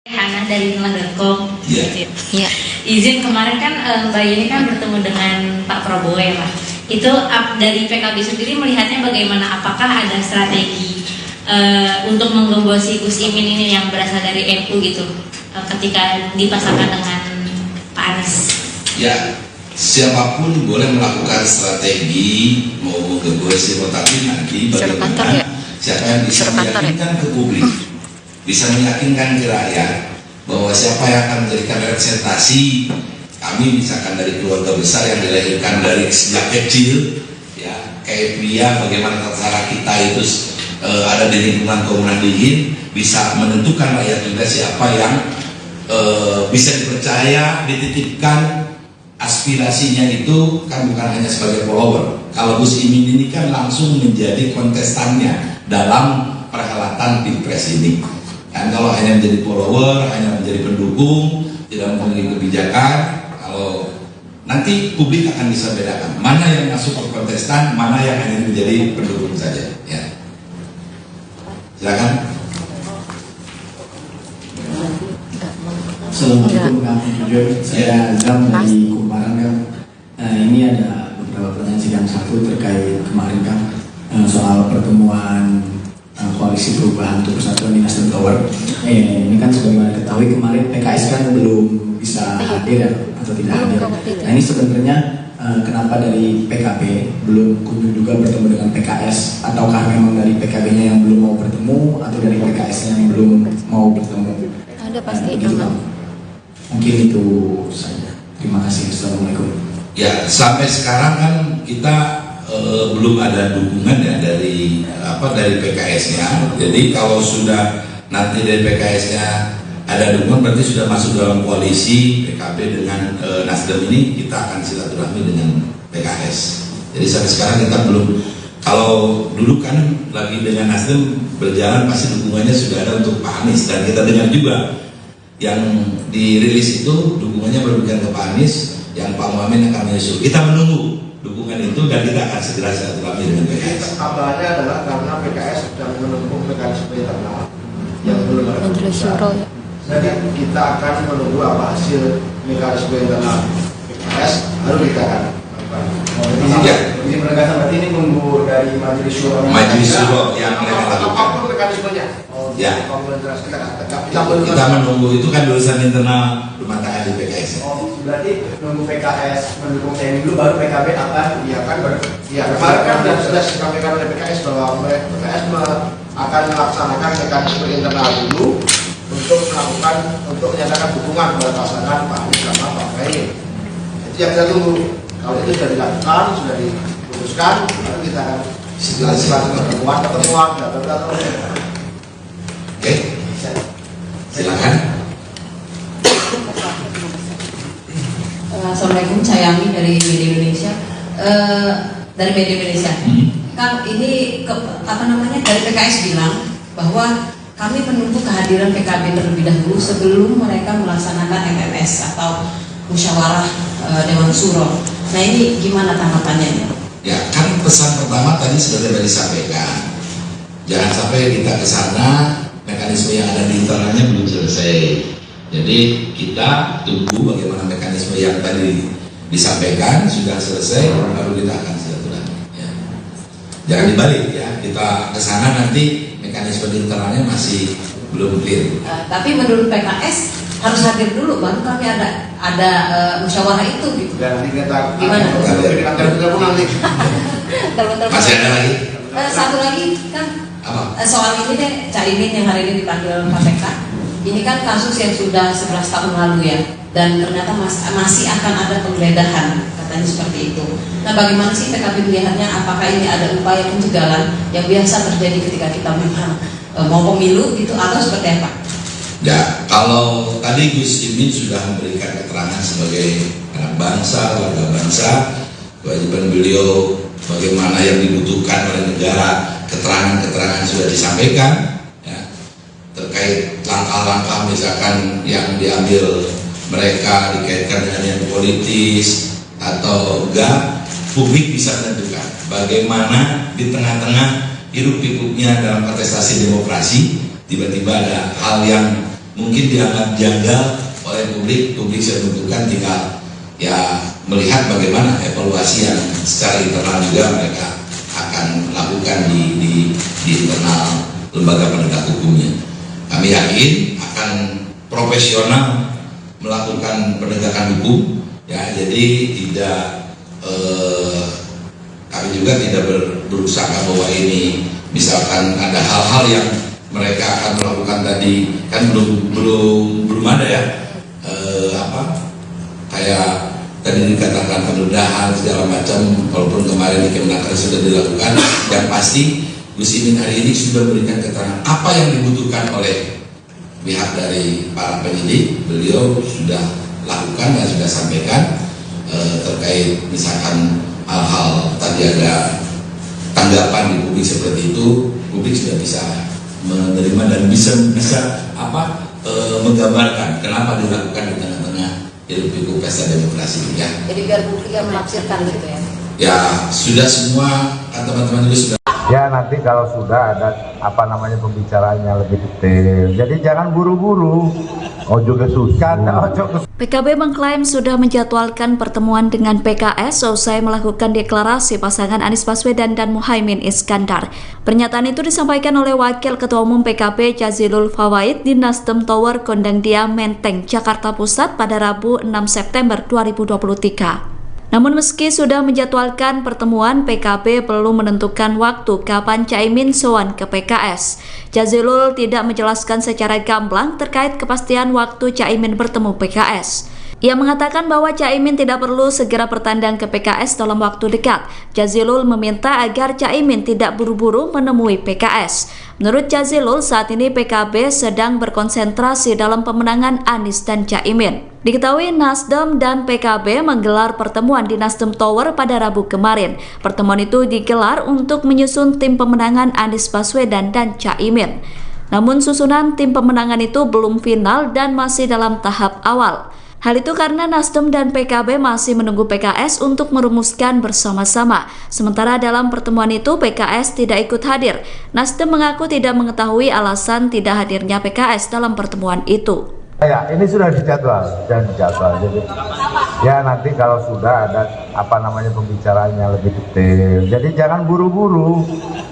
Hana dari Nelah.com. Iya. Izin kemarin kan Mbak Yeni kan bertemu dengan Pak Prabowo ya Pak. Itu dari PKB sendiri melihatnya bagaimana? Apakah ada strategi untuk menggembosi Gus Imin ini yang berasal dari NU gitu ketika dipasangkan dengan Pak Anies? Ya, siapapun boleh melakukan strategi mau menggembosi, tetapi nanti bagaimana siapa yang bisa meyakinkan ke publik, bisa meyakinkan ke rakyat bahwa siapa yang akan menjadikan representasi kami, misalkan dari keluarga besar yang dilahirkan dari sejak kecil, ya kayak pria, bagaimana tata kita itu ada di lingkungan Komunan Dingin, bisa menentukan rakyat juga siapa yang bisa dipercaya, dititipkan aspirasinya itu kan bukan hanya sebagai follower. Kalau Gus Imin ini kan langsung menjadi kontestannya dalam perhelatan Pilpres ini. Dan kalau hanya menjadi follower, hanya menjadi pendukung, tidak memiliki kebijakan, kalau nanti publik akan bisa bedakan mana yang masuk ke kontestan, mana yang hanya menjadi pendukung saja. Ya. Silakan. Assalamualaikum warahmatullahi wabarakatuh. Saya Azam dari Kumparan kan. Ini ada beberapa pertanyaan sidang satu terkait kemarin kan soal pertemuan Koalisi Perubahan untuk Persatuan di Nasdem Tower. Ini kan sebagaimana ketahui kemarin PKS kan belum bisa hadir atau tidak hadir. Nah ini sebenarnya kenapa dari PKB belum kunjung juga bertemu dengan PKS, ataukah memang dari PKB-nya yang belum mau bertemu atau dari PKS-nya yang belum mau bertemu? Ada pasti. Mungkin itu saja. Terima kasih. Assalamualaikum. Ya, sampai sekarang kan kita belum ada dukungan ya dari PKS-nya. Jadi kalau sudah nanti dari PKS-nya ada dukungan, berarti sudah masuk dalam koalisi PKB dengan Nasdem ini, kita akan silaturahmi dengan PKS. Jadi sampai sekarang kita belum. Kalau dulu kan lagi dengan Nasdem berjalan, pasti dukungannya sudah ada untuk Pak Anies, dan kita dengar juga yang dirilis itu dukungannya berlebihan ke Pak Anies, yang Pak Muhammad akan menyusul. Kita menunggu dukungan itu dan kita akan segera silaturahmi dengan PKS. Kabarnya adalah karena PKS sedang menempuh mekanisme internal yang belum ada keputusan. Jadi kita akan menunggu apa hasil mekanisme internal PKS, baru kita akan Ini penegasan berarti ini nunggu dari Majelis Syuro. Majelis Syuro yang mereka lakukan. Apapun mekanismenya. Ya. Kita menunggu, itu kan urusan internal rumah tangga di PKS. Berarti nunggu PKS mendukung saya dulu, baru PKB akan. Iya kan, kemarin kan sudah disampaikan oleh PKS bahwa PKS akan melaksanakan mekanisme internal dulu untuk menyatakan dukungan kepada pasangan Pak Anies sama Pak Muhaimin. Itu yang kita tunggu. Kalau itu sudah dilakukan, sudah diputuskan, lalu kita akan pertemuan, Oke, silakan. Assalamualaikum, saya Ami dari Media Indonesia. Dari Media Indonesia, Kang, ini dari PKS bilang bahwa kami menunggu kehadiran PKB terlebih dahulu sebelum mereka melaksanakan MMS atau musyawarah Dewan Syuro. Nah ini gimana tanggapannya? Ya, kan pesan pertama tadi sudah disampaikan. Jangan sampai kita ke sana, mekanisme yang ada di internalnya belum selesai. Jadi kita tunggu bagaimana mekanisme yang tadi disampaikan sudah selesai, baru kita akan silaturahmi. Ya. Jangan dibalik ya, kita ke sana nanti mekanisme di internalnya masih belum clear. Tapi menurut PKS harus hadir dulu, baru kami ada musyawarah itu gitu. Dan nanti kita gimana? Nanti. Masih ada lagi? Satu lagi kan soal ini deh, Cak Imin yang hari ini dipanggil KPK. Ini kan kasus yang sudah 11 tahun lalu ya. dan ternyata masih akan ada penggeledahan, katanya seperti itu. Nah, bagaimana sih PKB melihatnya? Apakah ini ada upaya pencegahan yang biasa terjadi ketika kita memang mau pemilu gitu, atau seperti apa? Ya, kalau tadi Gus Imin sudah memberikan keterangan sebagai anak bangsa, warga bangsa, kewajiban beliau bagaimana yang dibutuhkan oleh negara, keterangan-keterangan sudah disampaikan, ya, terkait langkah-langkah misalkan yang diambil mereka dikaitkan dengan yang politis atau enggak, publik bisa menentukan bagaimana di tengah-tengah hiruk pikuknya dalam kontestasi demokrasi tiba-tiba ada hal yang mungkin dianggap janggal oleh publik sudah menentukan, tinggal ya melihat bagaimana evaluasi yang secara internal juga mereka akan lakukan di internal lembaga penegak hukumnya. Kami yakin akan profesional melakukan penegakan hukum, ya, jadi tidak kami juga tidak berusaha bahwa ini misalkan ada hal-hal yang mereka akan melakukan tadi, kan belum ada ya, kayak tadi dikatakan penundaan segala macam, walaupun kemarin di Kemenaker sudah dilakukan. Yang pasti Gus Imin hari ini sudah memberikan keterangan apa yang dibutuhkan oleh pihak dari para penyidik. Beliau sudah lakukan dan sudah sampaikan terkait misalkan hal-hal tadi ada tanggapan di publik seperti itu, publik sudah bisa menerima dan bisa menggambarkan kenapa dilakukan di tengah-tengah hiruk pikuk pesta demokrasi, ya. Jadi biar publik yang menafsirkan gitu ya. Ya, sudah semua teman-teman juga sudah. Ya, nanti kalau sudah ada pembicaraannya lebih detail. Jadi jangan buru-buru. Ojo kesusahan, PKB mengklaim sudah menjadwalkan pertemuan dengan PKS usai melakukan deklarasi pasangan Anies Baswedan dan Muhaimin Iskandar. Pernyataan itu disampaikan oleh Wakil Ketua Umum PKB Jazilul Fawait di Nasdem Tower Gondangdia Menteng, Jakarta Pusat pada Rabu 6 September 2023. Namun meski sudah menjadwalkan pertemuan, PKB belum menentukan waktu kapan Caimin sowan ke PKS. Jazilul tidak menjelaskan secara gamblang terkait kepastian waktu Caimin bertemu PKS. Ia mengatakan bahwa Caimin tidak perlu segera bertandang ke PKS dalam waktu dekat. Jazilul meminta agar Caimin tidak buru-buru menemui PKS. Menurut Jazilul, saat ini PKB sedang berkonsentrasi dalam pemenangan Anies dan Caimin. Diketahui Nasdem dan PKB menggelar pertemuan di Nasdem Tower pada Rabu kemarin. Pertemuan itu digelar untuk menyusun tim pemenangan Anies Baswedan dan Caimin. Namun susunan tim pemenangan itu belum final dan masih dalam tahap awal. Hal itu karena Nasdem dan PKB masih menunggu PKS untuk merumuskan bersama-sama. Sementara dalam pertemuan itu PKS tidak ikut hadir. Nasdem mengaku tidak mengetahui alasan tidak hadirnya PKS dalam pertemuan itu. Ya, ini sudah dijadwal dan dijadwal. Jadi ya nanti kalau sudah ada pembicaraannya lebih detail. Jadi jangan buru-buru.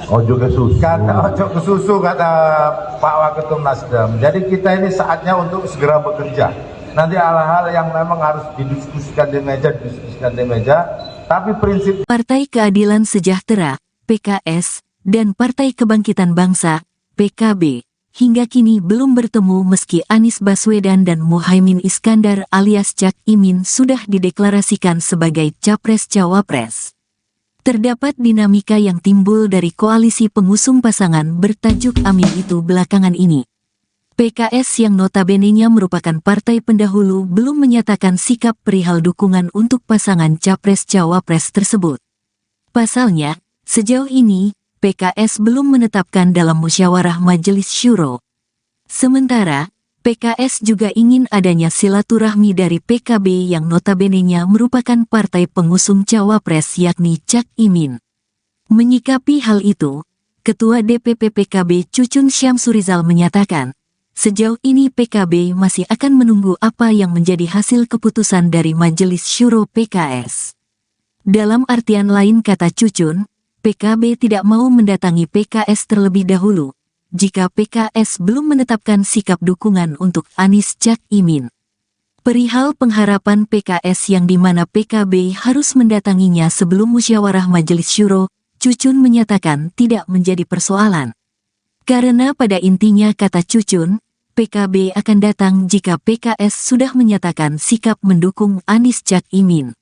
Ojo kesusahan, ojo kesusu kata Pak Waketum Nasdem. Jadi kita ini saatnya untuk segera bekerja. Nanti hal-hal yang memang harus didiskusikan di meja, tapi prinsip Partai Keadilan Sejahtera, PKS, dan Partai Kebangkitan Bangsa, PKB, hingga kini belum bertemu meski Anies Baswedan dan Muhaimin Iskandar alias Cak Imin sudah dideklarasikan sebagai Capres-Cawapres. Terdapat dinamika yang timbul dari koalisi pengusung pasangan bertajuk Amin itu belakangan ini. PKS yang notabene-nya merupakan partai pendahulu belum menyatakan sikap perihal dukungan untuk pasangan Capres-Cawapres tersebut. Pasalnya, sejauh ini, PKS belum menetapkan dalam musyawarah Majelis Syuro. Sementara, PKS juga ingin adanya silaturahmi dari PKB yang notabene-nya merupakan partai pengusung Cawapres yakni Cak Imin. Menyikapi hal itu, Ketua DPP PKB Cucun Syamsurizal menyatakan, sejauh ini PKB masih akan menunggu apa yang menjadi hasil keputusan dari Majelis Syuro PKS. Dalam artian lain kata Cucun, PKB tidak mau mendatangi PKS terlebih dahulu, jika PKS belum menetapkan sikap dukungan untuk Anies Cak Imin. Perihal pengharapan PKS yang dimana PKB harus mendatanginya sebelum musyawarah Majelis Syuro, Cucun menyatakan tidak menjadi persoalan. Karena pada intinya kata Cucun, PKB akan datang jika PKS sudah menyatakan sikap mendukung Anies Cak Imin.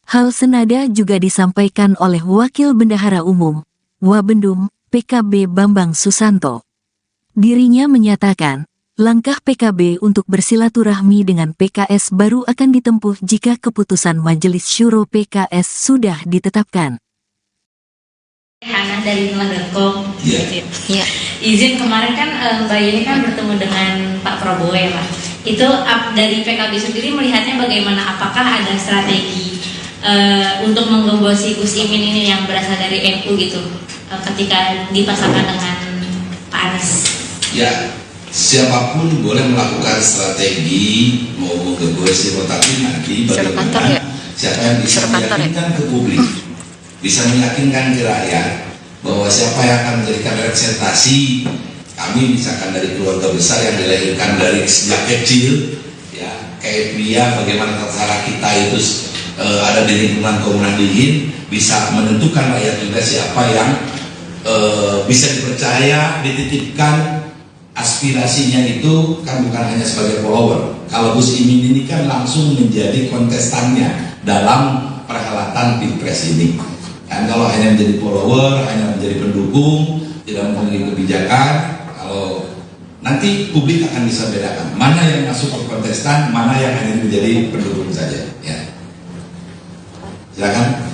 Hal senada juga disampaikan oleh Wakil Bendahara Umum, Wabendum, PKB Bambang Susanto. Dirinya menyatakan, langkah PKB untuk bersilaturahmi dengan PKS baru akan ditempuh jika keputusan Majelis Syuro PKS sudah ditetapkan. Hana dari Nulah.com. Iya. Izin kemarin kan Mbak Yeni kan bertemu dengan Pak Prabowo ya Pak. Itu dari PKB sendiri melihatnya bagaimana? Apakah ada strategi untuk menggembosi Gus Imin ini yang berasal dari NU gitu ketika dipasangkan dengan Pak Anies? Ya, siapapun boleh melakukan strategi mau menggembosi, tetapi nanti bagaimana siapa yang bisa meyakinkan ke publik, bisa meyakinkan ke rakyat bahwa siapa yang akan menjadikan representasi kami, misalkan dari keluarga besar yang dilahirkan dari sejak kecil, ya kayak pria, bagaimana tata kita itu ada di lingkungan Komunal Dingin, bisa menentukan rakyat juga siapa yang bisa dipercaya, dititipkan aspirasinya itu kan bukan hanya sebagai follower. Kalau Gus Imin ini kan langsung menjadi kontestannya dalam perhelatan Pilpres ini. Dan kalau hanya menjadi follower, hanya menjadi pendukung, tidak memiliki kebijakan, kalau nanti publik akan bisa bedakan mana yang masuk ke kontestan, mana yang hanya menjadi pendukung saja. Ya. Silakan.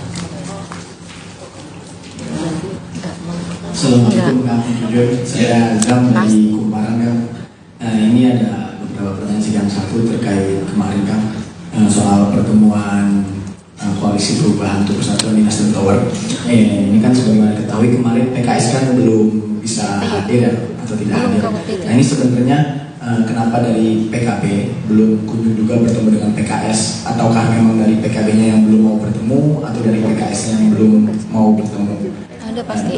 Assalamualaikum warahmatullahi wabarakatuh. Saya Azam dari Kumparan kan. Ini ada beberapa pertanyaan sidang satu terkait kemarin kan soal pertemuan Koalisi Perubahan untuk Persatuan di Nasdem Tower. Ini kan sebagaimana diketahui kemarin PKS kan belum bisa hadir ya, atau tidak hadir. Nah ini sebenarnya kenapa dari PKB belum kunjung juga bertemu dengan PKS, ataukah memang dari PKB-nya yang belum mau bertemu atau dari PKS-nya yang belum mau bertemu? Ada pasti.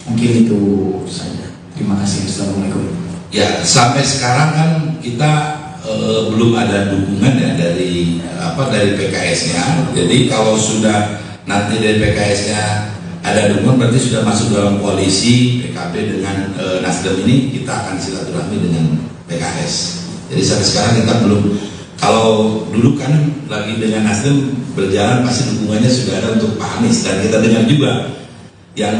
Mungkin itu saja. Terima kasih. Assalamualaikum. Ya, sampai sekarang kan kita belum ada dukungan ya dari PKS-nya. Jadi kalau sudah nanti dari PKS-nya ada dukungan, berarti sudah masuk dalam koalisi PKB dengan Nasdem ini, kita akan silaturahmi dengan PKS. Jadi sampai sekarang kita belum. Kalau dulu kan lagi dengan Nasdem berjalan, pasti dukungannya sudah ada untuk Pak Anies, dan kita dengar juga yang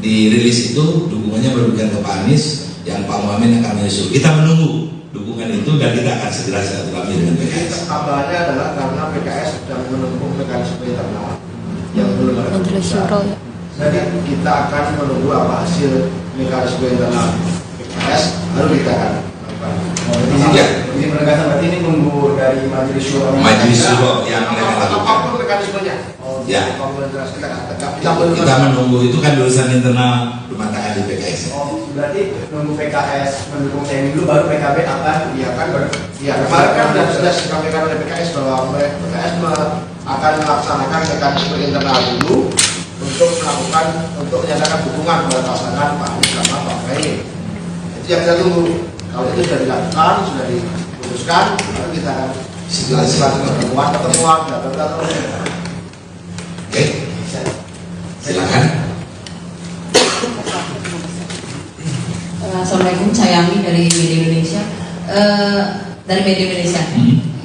dirilis itu dukungannya berbukan ke Pak Anies, yang Pak Muhammad akan menyusul. Kita menunggu dukungan itu dan kita akan segera silaturahmi dengan PKS. Kabarnya adalah karena PKS sedang menempuh mekanisme internal yang belum ada keputusan. Jadi kita akan menunggu apa hasil mekanisme internal PKS, lalu kita akan Ini penegasan berarti ini nunggu dari Majelis Syuro. Majelis Syuro yang mereka lakukan. Apapun mekanismenya. Ya. Kita menunggu itu kan urusan internal rumah tangga di PKS. Berarti nunggu PKS mendukung TNI dulu, baru PKB akan kemarin kan sudah disampaikan oleh PKS bahwa PKS akan melaksanakan mekanisme internal dulu untuk menyatakan dukungan kepada pasangan Pak Anies sama Pak Muhaimin. Itu yang kita tunggu. Kalau itu sudah dilakukan, sudah diputuskan, lalu kita akan pertemuan. Oke, silakan. Assalamualaikum, saya Ami dari Media Indonesia.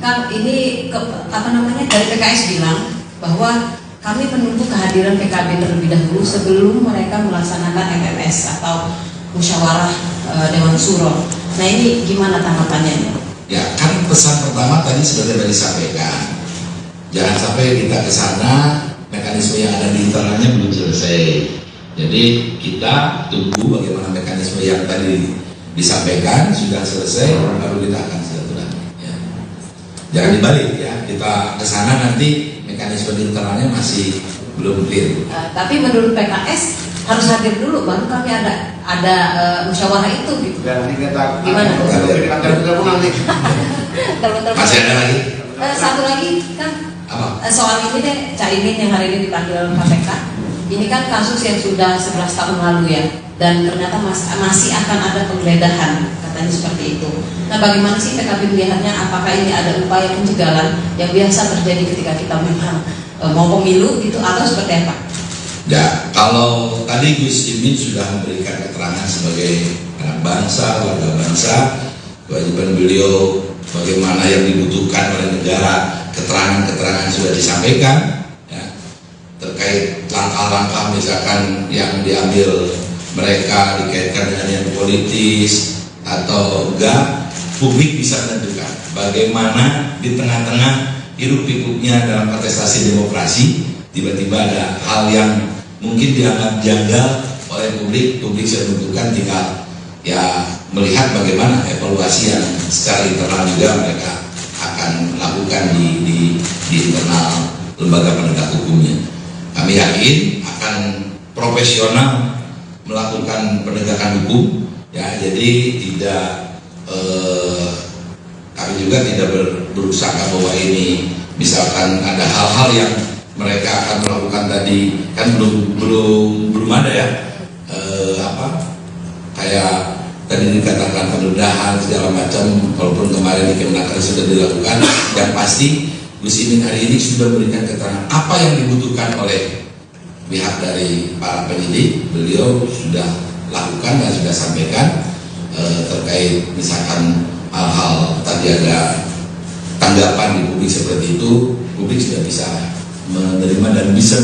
Kan ini dari PKS bilang bahwa kami menunggu kehadiran PKB terlebih dahulu sebelum mereka melaksanakan MMS atau musyawarah Dewan Suro. Nah ini gimana tanggapannya? Ya kan pesan pertama tadi sudah disampaikan. Jangan sampai kita ke sana mekanisme yang ada di internalnya belum selesai. Jadi kita tunggu bagaimana mekanisme yang tadi disampaikan sudah selesai, baru kita akan silaturahmi. Ya. Jangan dibalik ya, kita ke sana nanti mekanisme di internalnya masih belum clear. Tapi menurut PKS harus hadir dulu, baru kami ada musyawarah itu gitu. Gimana? Masih ada lagi? Satu lagi kan soal ini deh, Caimin yang hari ini dipanggil KPK. Ini kan kasus yang sudah 11 tahun lalu ya, dan ternyata masih akan ada penggeledahan, katanya seperti itu. Nah bagaimana sih PKB melihatnya? Apakah ini ada upaya pencegahan yang biasa terjadi ketika kita memang mau pemilu gitu, atau seperti apa? Ya, kalau tadi Gus Imin sudah memberikan keterangan sebagai anak bangsa, warga bangsa. Kewajiban beliau bagaimana yang dibutuhkan oleh negara, keterangan-keterangan sudah disampaikan ya, terkait langkah-langkah misalkan yang diambil mereka dikaitkan dengan yang politis atau enggak, publik bisa menentukan bagaimana di tengah-tengah hiruk pikuknya dalam kontestasi demokrasi tiba-tiba ada hal yang mungkin dianggap janggal oleh publik bisa menentukan, tinggal ya melihat bagaimana evaluasi yang secara internal juga mereka akan lakukan di internal lembaga penegak hukumnya. Kami yakin akan profesional melakukan penegakan hukum ya, jadi tidak kami juga tidak berusaha bahwa ini misalkan ada hal-hal yang mereka akan melakukan tadi kan belum ada ya kayak tadi dikatakan penggeledahan segala macam, walaupun kemarin di Kemenaker sudah dilakukan. Yang pasti Gus Imin hari ini sudah memberikan keterangan apa yang dibutuhkan oleh pihak dari para penyidik. Beliau sudah lakukan dan sudah sampaikan terkait misalkan hal-hal tadi ada tanggapan di publik seperti itu, publik sudah bisa menerima dan bisa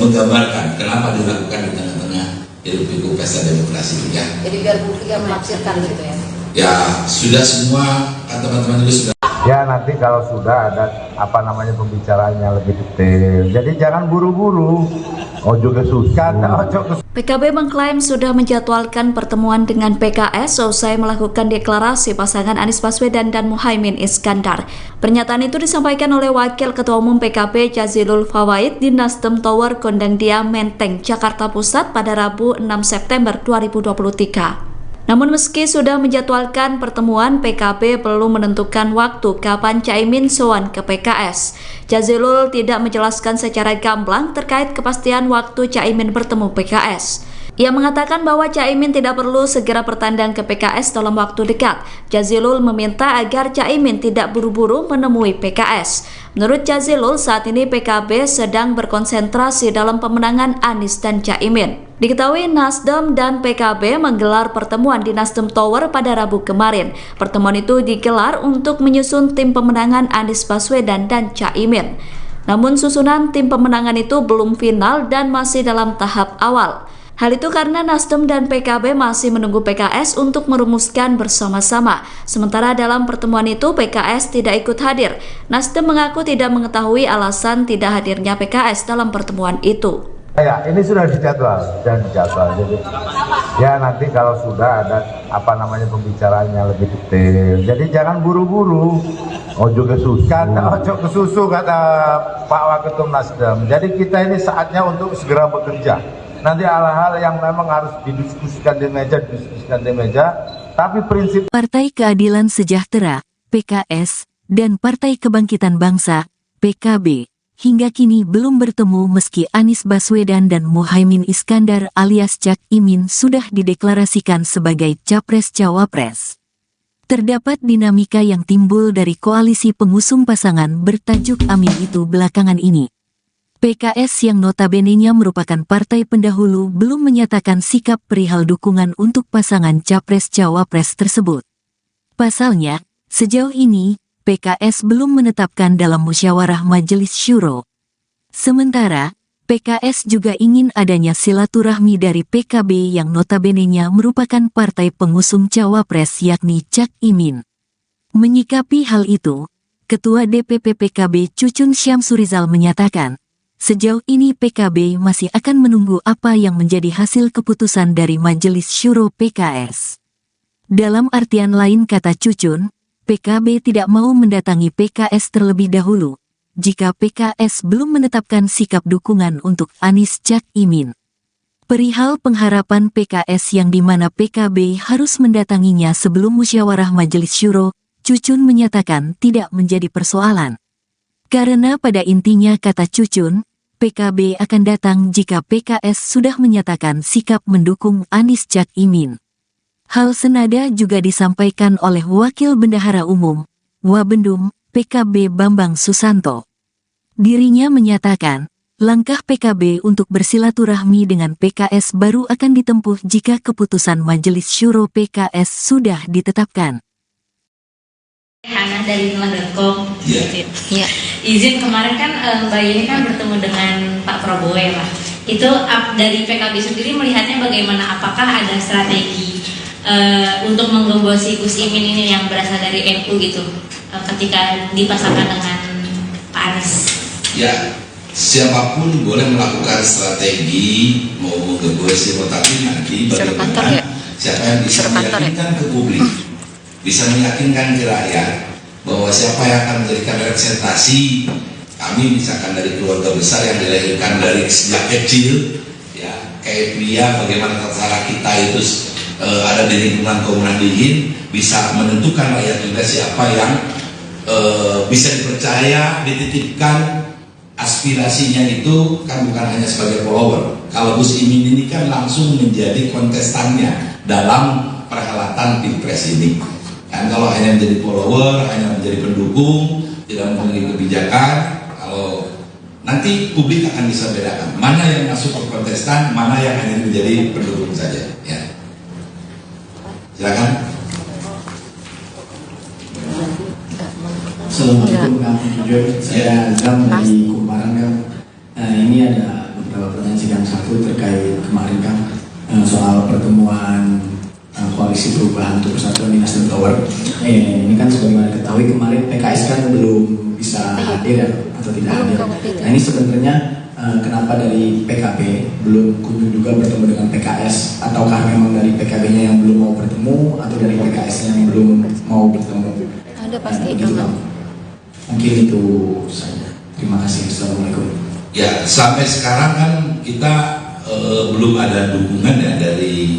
menggambarkan kenapa dilakukan di tengah-tengah hiruk-pikuk pesta demokrasi ya. Jadi biar publik yang menafsirkan gitu ya. Ya sudah semua kan teman-teman juga sudah. Ya nanti kalau sudah ada pembicaraannya lebih detail. Jadi jangan buru-buru. Ojo kesusahan, ojo PKB mengklaim sudah menjadwalkan pertemuan dengan PKS usai melakukan deklarasi pasangan Anies Baswedan dan Muhaimin Iskandar. Pernyataan itu disampaikan oleh Wakil Ketua Umum PKB Jazilul Fawait di Nasdem Tower Gondangdia Menteng, Jakarta Pusat pada Rabu 6 September 2023. Namun meski sudah menjadwalkan pertemuan, PKB belum menentukan waktu kapan Caimin sowan ke PKS. Jazilul tidak menjelaskan secara gamblang terkait kepastian waktu Caimin bertemu PKS. Ia mengatakan bahwa Caimin tidak perlu segera bertandang ke PKS dalam waktu dekat. Jazilul meminta agar Caimin tidak buru-buru menemui PKS. Menurut Jazilul, saat ini PKB sedang berkonsentrasi dalam pemenangan Anies dan Caimin. Diketahui Nasdem dan PKB menggelar pertemuan di Nasdem Tower pada Rabu kemarin. Pertemuan itu digelar untuk menyusun tim pemenangan Anies Baswedan dan Caimin. Namun susunan tim pemenangan itu belum final dan masih dalam tahap awal. Hal itu karena Nasdem dan PKB masih menunggu PKS untuk merumuskan bersama-sama. Sementara dalam pertemuan itu PKS tidak ikut hadir. Nasdem mengaku tidak mengetahui alasan tidak hadirnya PKS dalam pertemuan itu. Ya, ini sudah dijadwal dan dijadwal. Jadi ya nanti kalau sudah ada pembicaraannya lebih detail. Jadi jangan buru-buru. Ojo kesusahan, ojo kesusu kata Pak Waketum Nasdem. Jadi kita ini saatnya untuk segera bekerja. Nanti hal-hal yang memang harus didiskusikan di meja, tapi prinsip Partai Keadilan Sejahtera, PKS, dan Partai Kebangkitan Bangsa, PKB, hingga kini belum bertemu meski Anies Baswedan dan Muhaimin Iskandar alias Cak Imin sudah dideklarasikan sebagai Capres-Cawapres. Terdapat dinamika yang timbul dari koalisi pengusung pasangan bertajuk Amin itu belakangan ini. PKS yang notabene-nya merupakan partai pendahulu belum menyatakan sikap perihal dukungan untuk pasangan Capres-Cawapres tersebut. Pasalnya, sejauh ini, PKS belum menetapkan dalam musyawarah Majelis Syuro. Sementara, PKS juga ingin adanya silaturahmi dari PKB yang notabene-nya merupakan partai pengusung Cawapres yakni Cak Imin. Menyikapi hal itu, Ketua DPP PKB Cucun Syamsurizal menyatakan, sejauh ini PKB masih akan menunggu apa yang menjadi hasil keputusan dari Majelis Syuro PKS. Dalam artian lain kata Cucun, PKB tidak mau mendatangi PKS terlebih dahulu, jika PKS belum menetapkan sikap dukungan untuk Anies Cak Imin. Perihal pengharapan PKS yang dimana PKB harus mendatanginya sebelum musyawarah Majelis Syuro, Cucun menyatakan tidak menjadi persoalan. Karena pada intinya kata Cucun, PKB akan datang jika PKS sudah menyatakan sikap mendukung Anies Cak Imin. Hal senada juga disampaikan oleh Wakil Bendahara Umum, Wabendum, PKB Bambang Susanto. Dirinya menyatakan, Langkah PKB untuk bersilaturahmi dengan PKS baru akan ditempuh jika keputusan Majelis Syuro PKS sudah ditetapkan. Hana dari Nulah.com. Iya. Izin kemarin kan Mbak Yeni kan bertemu dengan Pak Prabowo ya Pak. Itu dari PKB sendiri melihatnya bagaimana? Apakah ada strategi untuk menggembosi Gus Imin ini yang berasal dari NU gitu ketika dipasangkan dengan Pak Anies? Ya, siapapun boleh melakukan strategi mau menggembosi, tetapi nanti bagaimana siapa yang bisa meyakinkan ke publik, bisa meyakinkan ke rakyat bahwa siapa yang akan menjadikan representasi kami, misalkan dari keluarga besar yang dilahirkan dari sejak kecil, ya kayak pria, bagaimana tata kita itu ada di lingkungan Komunal Dingin, bisa menentukan rakyat juga siapa yang bisa dipercaya, dititipkan aspirasinya itu kan bukan hanya sebagai follower. Kalau Gus Imin ini kan langsung menjadi kontestannya dalam perhelatan Pilpres ini. Kan kalau hanya menjadi follower, hanya menjadi pendukung, tidak memiliki kebijakan, kalau nanti publik akan bisa bedakan mana yang masuk ke kontestan, mana yang hanya menjadi pendukung saja. Ya. Silakan. Assalamualaikum warahmatullahi wabarakatuh. Saya Azam dari Kumparan kan. Ini ada beberapa pertanyaan sidang satu terkait kemarin kan soal pertemuan Koalisi Perubahan untuk Persatuan di Nasdem Tower. Ini kan sebagaimana diketahui kemarin PKS kan belum bisa hadir ya, atau tidak hadir. Nah ini sebenarnya kenapa dari PKB belum kunjung juga bertemu dengan PKS, ataukah memang dari PKB-nya yang belum mau bertemu atau dari PKS yang belum mau bertemu? Ada pasti. Mungkin itu saja. Terima kasih. Assalamualaikum. Ya, sampai sekarang kan kita belum ada dukungan ya dari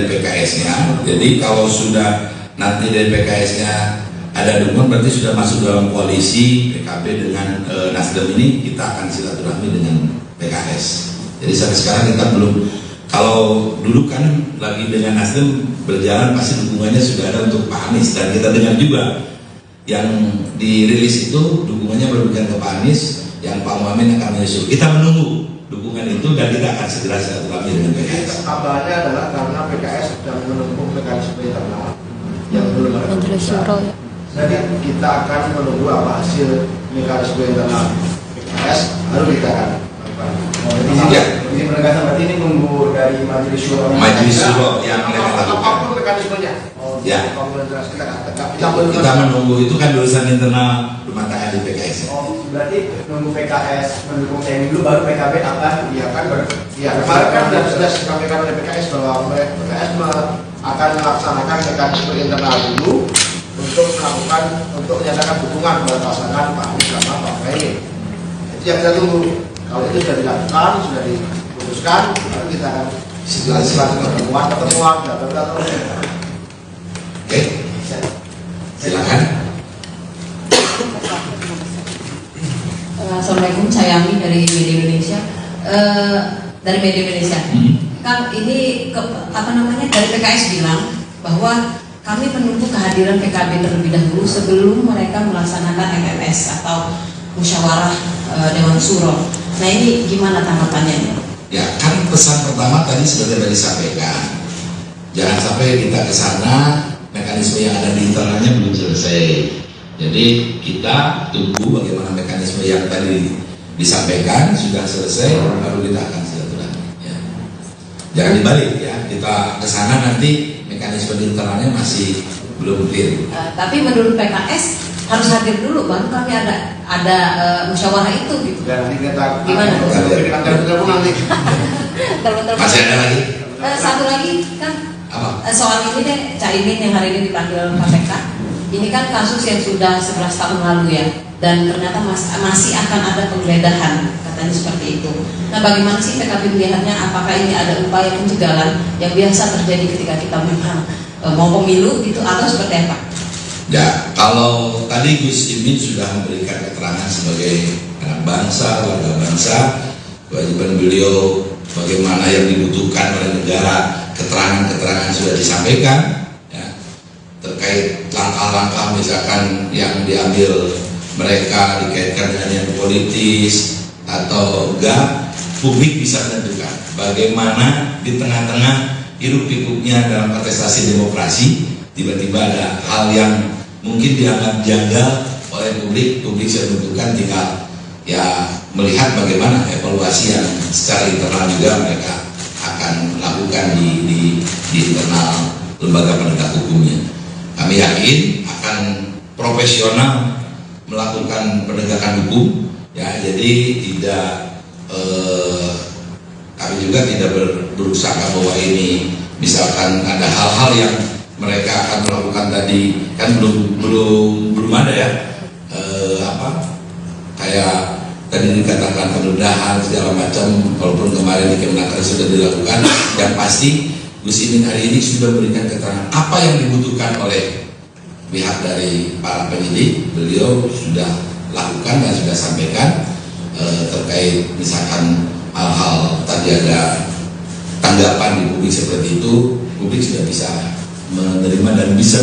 PKS-nya. Jadi kalau sudah nanti dari PKS-nya ada dukungan, berarti sudah masuk dalam koalisi PKB dengan Nasdem ini, kita akan silaturahmi dengan PKS. Jadi sampai sekarang kita belum. Kalau dulu kan lagi dengan Nasdem berjalan, pasti dukungannya sudah ada untuk Pak Anies, dan kita dengar juga yang dirilis itu dukungannya berbukan ke Pak Anies, yang Pak Muhammad akan menyusul. Kita menunggu dukungan itu dan kita akan segera silaturahmi dengan PKS. Kabarnya adalah karena PKS sedang menempuh mekanisme internal yang belum ada keputusan. Jadi kita akan menunggu apa hasil mekanisme internal PKS, baru kita akan Ini penegasan berarti ini nunggu dari Majelis Syuro. Majelis Syuro yang mereka lakukan. Apapun mekanismenya. Ya. Kita menunggu itu kan urusan internal rumah tangga di PKS. Berarti nunggu PKS mendukung TNI dulu, baru PKB akan. Iya kan, kemarin kan sudah disampaikan oleh PKS bahwa PKS akan melaksanakan mekanisme internal dulu untuk menyatakan dukungan kepada pasangan Pak Anies sama Pak Muhaimin. Itu yang kita tunggu. Kalau itu sudah dilakukan, sudah diputuskan, lalu kita akan pertemuan, Oke, silakan. Assalamualaikum, saya Ami dari Media Indonesia. Kan ini dari PKS bilang bahwa kami menunggu kehadiran PKB terlebih dahulu sebelum mereka melaksanakan MMS atau musyawarah Dewan Syuro. Nah ini gimana tanggapannya? Ya kan pesan pertama tadi sudah disampaikan. Jangan sampai kita ke sana mekanisme yang ada di internalnya belum selesai. Jadi kita tunggu bagaimana mekanisme yang tadi disampaikan sudah selesai, baru kita akan silaturahmi. Ya. Jangan dibalik ya, kita ke sana nanti mekanisme di internalnya masih belum clear. Tapi menurut PKS harus hadir dulu, baru kami ada musyawarah itu gitu. Dan nanti kita gimana? Nanti. Masih ada lagi? Satu lagi kan soal ini deh, Caimin yang hari ini dipanggil KPK. Ini kan kasus yang sudah 11 tahun lalu ya, dan ternyata masih akan ada penggeledahan, katanya seperti itu. Nah bagaimana sih PKB melihatnya? Apakah ini ada upaya pencegahan yang biasa terjadi ketika kita memang mau pemilu gitu, atau seperti apa? Ya, kalau tadi Gus Imin sudah memberikan keterangan sebagai anak bangsa, warga bangsa, kewajiban beliau bagaimana yang dibutuhkan oleh negara, keterangan-keterangan sudah disampaikan, ya, terkait langkah-langkah misalkan yang diambil mereka dikaitkan dengan yang politis, atau enggak, publik bisa menentukan bagaimana di tengah-tengah hiruk pikuknya dalam kontestasi demokrasi tiba-tiba ada hal yang mungkin dianggap janggal oleh publik bisa menentukan, tinggal ya melihat bagaimana evaluasi yang secara internal juga mereka akan lakukan di internal lembaga penegak hukumnya. Kami yakin akan profesional melakukan penegakan hukum, ya, jadi tidak kami juga tidak berusaha bahwa ini misalkan ada hal-hal yang mereka akan melakukan tadi kan belum ada ya, kayak tadi dikatakan penundaan segala macam, walaupun kemarin di Kemenaker sudah dilakukan. Yang pasti Gus Imin hari ini sudah memberikan keterangan apa yang dibutuhkan oleh pihak dari para penyidik. Beliau sudah lakukan dan sudah sampaikan terkait misalkan hal-hal tadi ada tanggapan di publik seperti itu, publik sudah bisa menerima dan bisa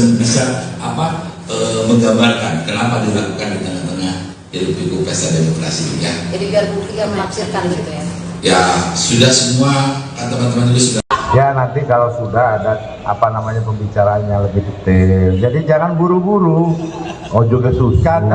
menggambarkan kenapa dilakukan di tengah-tengah hiruk pikuk pesta demokrasi ya. Jadi biar publik yang menafsirkan gitu ya. Ya sudah semua teman-teman juga sudah. Ya nanti kalau sudah ada pembicaraannya lebih detail. Jadi jangan buru-buru. Ojo kesusahan,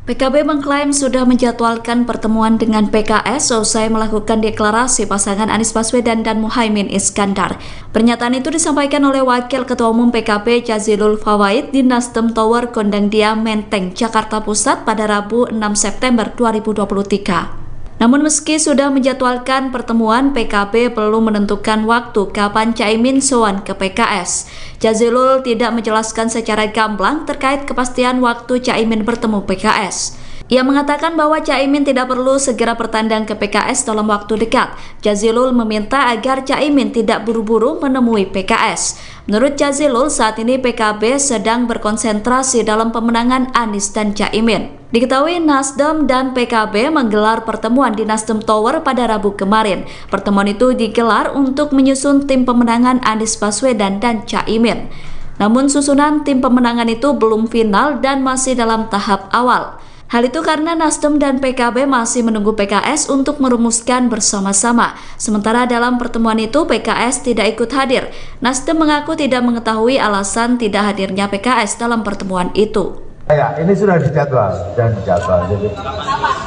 PKB mengklaim sudah menjadwalkan pertemuan dengan PKS usai melakukan deklarasi pasangan Anies Baswedan dan Muhaimin Iskandar. Pernyataan itu disampaikan oleh Wakil Ketua Umum PKB Jazilul Fawait di Nasdem Tower Gondangdia Menteng, Jakarta Pusat pada Rabu 6 September 2023. Namun meski sudah menjadwalkan pertemuan, PKB belum menentukan waktu kapan Caimin sowan ke PKS. Jazilul tidak menjelaskan secara gamblang terkait kepastian waktu Caimin bertemu PKS. Ia mengatakan bahwa Caimin tidak perlu segera bertandang ke PKS dalam waktu dekat. Jazilul meminta agar Caimin tidak buru-buru menemui PKS. Menurut Jazilul, saat ini PKB sedang berkonsentrasi dalam pemenangan Anies dan Caimin. Diketahui Nasdem dan PKB menggelar pertemuan di Nasdem Tower pada Rabu kemarin. Pertemuan itu digelar untuk menyusun tim pemenangan Anies Baswedan dan Caimin. Namun susunan tim pemenangan itu belum final dan masih dalam tahap awal. Hal itu karena Nasdem dan PKB masih menunggu PKS untuk merumuskan bersama-sama. Sementara dalam pertemuan itu PKS tidak ikut hadir. Nasdem mengaku tidak mengetahui alasan tidak hadirnya PKS dalam pertemuan itu. Ya, ini sudah dijadwal. Jadi,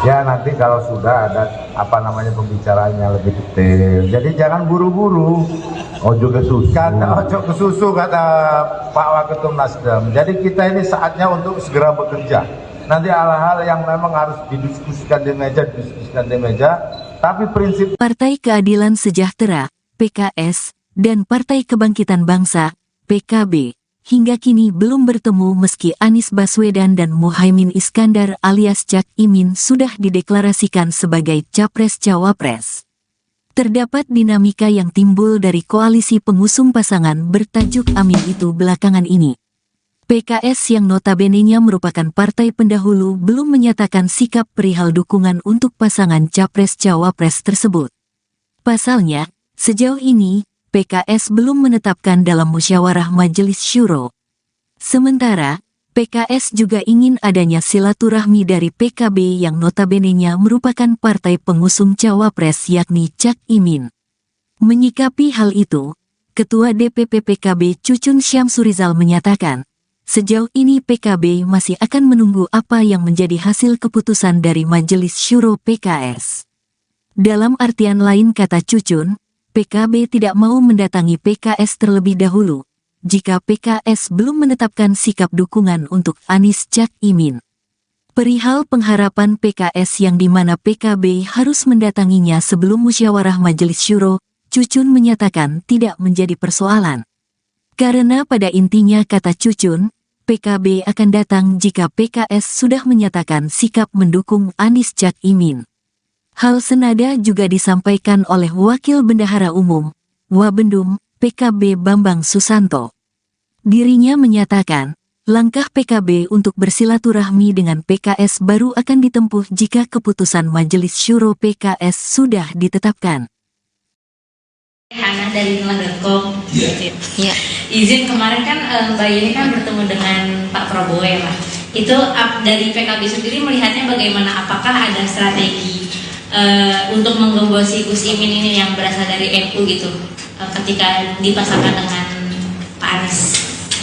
ya nanti kalau sudah ada pembicaraannya lebih detail. Jadi jangan buru-buru. Ojo kesusu kata Pak Waketum Nasdem. Jadi kita ini saatnya untuk segera bekerja. Nanti hal-hal yang memang harus didiskusikan di meja, tapi prinsip Partai Keadilan Sejahtera, PKS, dan Partai Kebangkitan Bangsa, PKB, hingga kini belum bertemu meski Anies Baswedan dan Muhaimin Iskandar alias Cak Imin sudah dideklarasikan sebagai Capres-Cawapres. Terdapat dinamika yang timbul dari koalisi pengusung pasangan bertajuk Amin itu belakangan ini. PKS yang notabene-nya merupakan partai pendahulu belum menyatakan sikap perihal dukungan untuk pasangan Capres-Cawapres tersebut. Pasalnya, sejauh ini, PKS belum menetapkan dalam musyawarah Majelis Syuro. Sementara, PKS juga ingin adanya silaturahmi dari PKB yang notabene-nya merupakan partai pengusung Cawapres yakni Cak Imin. Menyikapi hal itu, Ketua DPP PKB Cucun Syamsurizal menyatakan, sejauh ini PKB masih akan menunggu apa yang menjadi hasil keputusan dari Majelis Syuro PKS. Dalam artian lain kata Cucun, PKB tidak mau mendatangi PKS terlebih dahulu, jika PKS belum menetapkan sikap dukungan untuk Anies Cak Imin. Perihal pengharapan PKS yang dimana PKB harus mendatanginya sebelum musyawarah Majelis Syuro, Cucun menyatakan tidak menjadi persoalan. Karena pada intinya kata Cucun, PKB akan datang jika PKS sudah menyatakan sikap mendukung Anies Cak Imin. Hal senada juga disampaikan oleh Wakil Bendahara Umum, Wabendum, PKB Bambang Susanto. Dirinya menyatakan, langkah PKB untuk bersilaturahmi dengan PKS baru akan ditempuh jika keputusan Majelis Syuro PKS sudah ditetapkan. Hana dari Nulah.com. Iya. Izin kemarin kan Mbak Yeni kan bertemu dengan Pak Prabowo ya Pak. Itu dari PKB sendiri melihatnya bagaimana? Apakah ada strategi untuk menggembosi Gus Imin ini yang berasal dari NU gitu ketika dipasangkan dengan Pak Anies?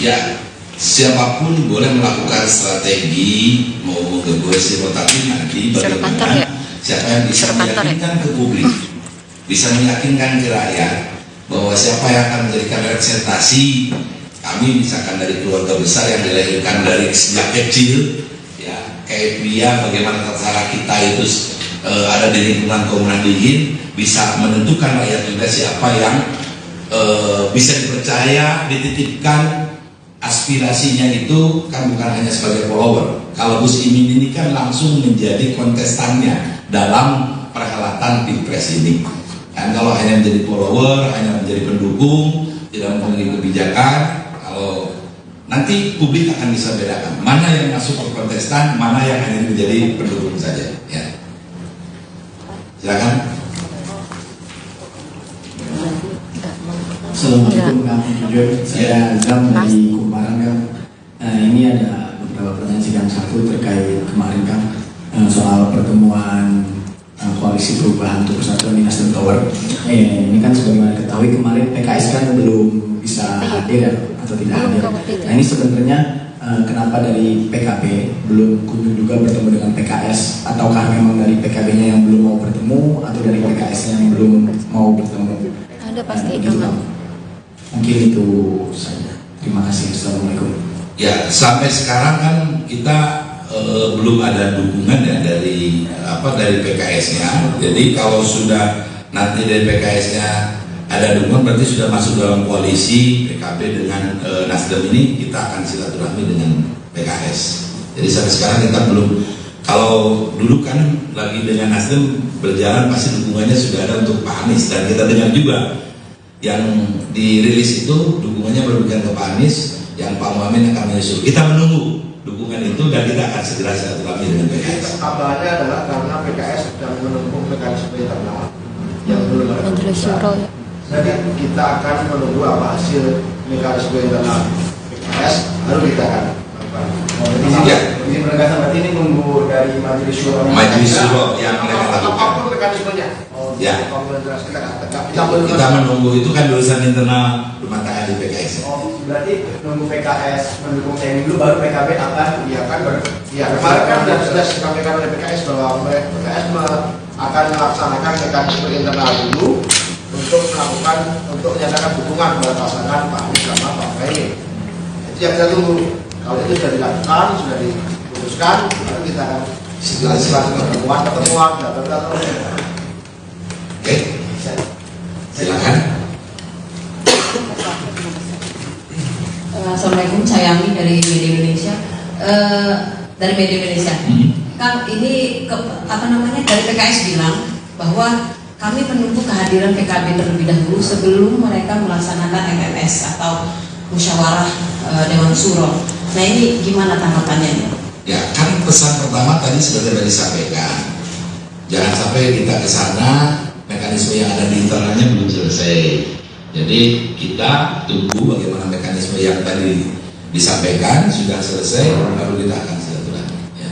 Ya, siapapun boleh melakukan strategi mau menggembosi, tetapi nanti bagaimana siapa yang bisa meyakinkan ke publik, bisa meyakinkan ke rakyat bahwa siapa yang akan menjadikan representasi kami, misalkan dari keluarga besar yang dilahirkan dari sejak kecil, ya kayak dia, bagaimana tata kita itu ada di lingkungan Komunan Dingin, bisa menentukan rakyat juga siapa yang bisa dipercaya, dititipkan aspirasinya itu kan bukan hanya sebagai follower. Kalau Gus Imin ini kan langsung menjadi kontestannya dalam perhelatan Pilpres ini. Dan kalau hanya menjadi follower, hanya menjadi pendukung, tidak memiliki kebijakan, kalau nanti publik akan bisa bedakan mana yang masuk ke kontestan, mana yang hanya menjadi pendukung saja. Ya. Silakan. Assalamualaikum warahmatullahi wabarakatuh. Saya Azam dari Kumparan Kang. Ini ada beberapa pertanyaan sidang satu terkait kemarin Kang, soal pertemuan koalisi perubahan untuk persatuan di Nasdem Tower. Ini kan sebagaimana ketahui kemarin PKS kan belum bisa hadir atau tidak hadir. Nah ini sebenarnya kenapa dari PKB belum kunjung juga bertemu dengan PKS, ataukah memang dari PKB-nya yang belum mau bertemu atau dari PKS-nya yang belum mau bertemu? Ada pasti gitu, mungkin itu saja. Terima kasih. Assalamualaikum. Ya, sampai sekarang kan kita belum ada dukungan ya dari PKS-nya. Jadi kalau sudah nanti dari PKS-nya ada dukungan, berarti sudah masuk dalam koalisi PKB dengan Nasdem ini, kita akan silaturahmi dengan PKS. Jadi sampai sekarang kita belum. Kalau dulu kan lagi dengan Nasdem berjalan, pasti dukungannya sudah ada untuk Pak Anies, dan kita dengar juga yang dirilis itu dukungannya berlebihan ke Pak Anies, yang Pak Muhammad akan menyusul. Kita menunggu dukungan itu dan kita akan segera silaturahmi dengan PKS. Kabarnya adalah karena PKS sedang menempuh mekanisme internal yang belum ada keputusan. Jadi kita akan menunggu apa hasil mekanisme internal PKS, baru kita akan Izin penegasan berarti ini nunggu dari Majelis Syuro. Majelis Syuro yang mereka lakukan. Apapun mekanismenya. Ya. Kita menunggu, itu kan urusan internal rumah tangga di PKS. Oh, berarti nunggu PKS mendukung TNI dulu, baru PKB akan. Iya kan, ya kemarin kan sudah disampaikan oleh PKS bahwa PKS akan melaksanakan mekanisme internal dulu untuk menyatakan dukungan kepada pasangan Pak Anies sama Pak Muhaimin. Itu yang kita tunggu. Kalau itu sudah dilakukan, sudah diputuskan, lalu kita akan pertemuan, data. Oke, silakan. Assalamualaikum, saya Ami dari Media Indonesia. Dari Media Indonesia, Kang, ini dari PKS bilang bahwa kami menunggu kehadiran PKB terlebih dahulu sebelum mereka melaksanakan MMS atau musyawarah Dewan Suro. Nah ini gimana tanggapannya? Ya kan pesan pertama tadi sudah disampaikan, jangan sampai kita ke sana mekanisme yang ada di internalnya belum selesai. Jadi kita tunggu bagaimana mekanisme yang tadi disampaikan sudah selesai, baru kita akan silaturahmi. Ya.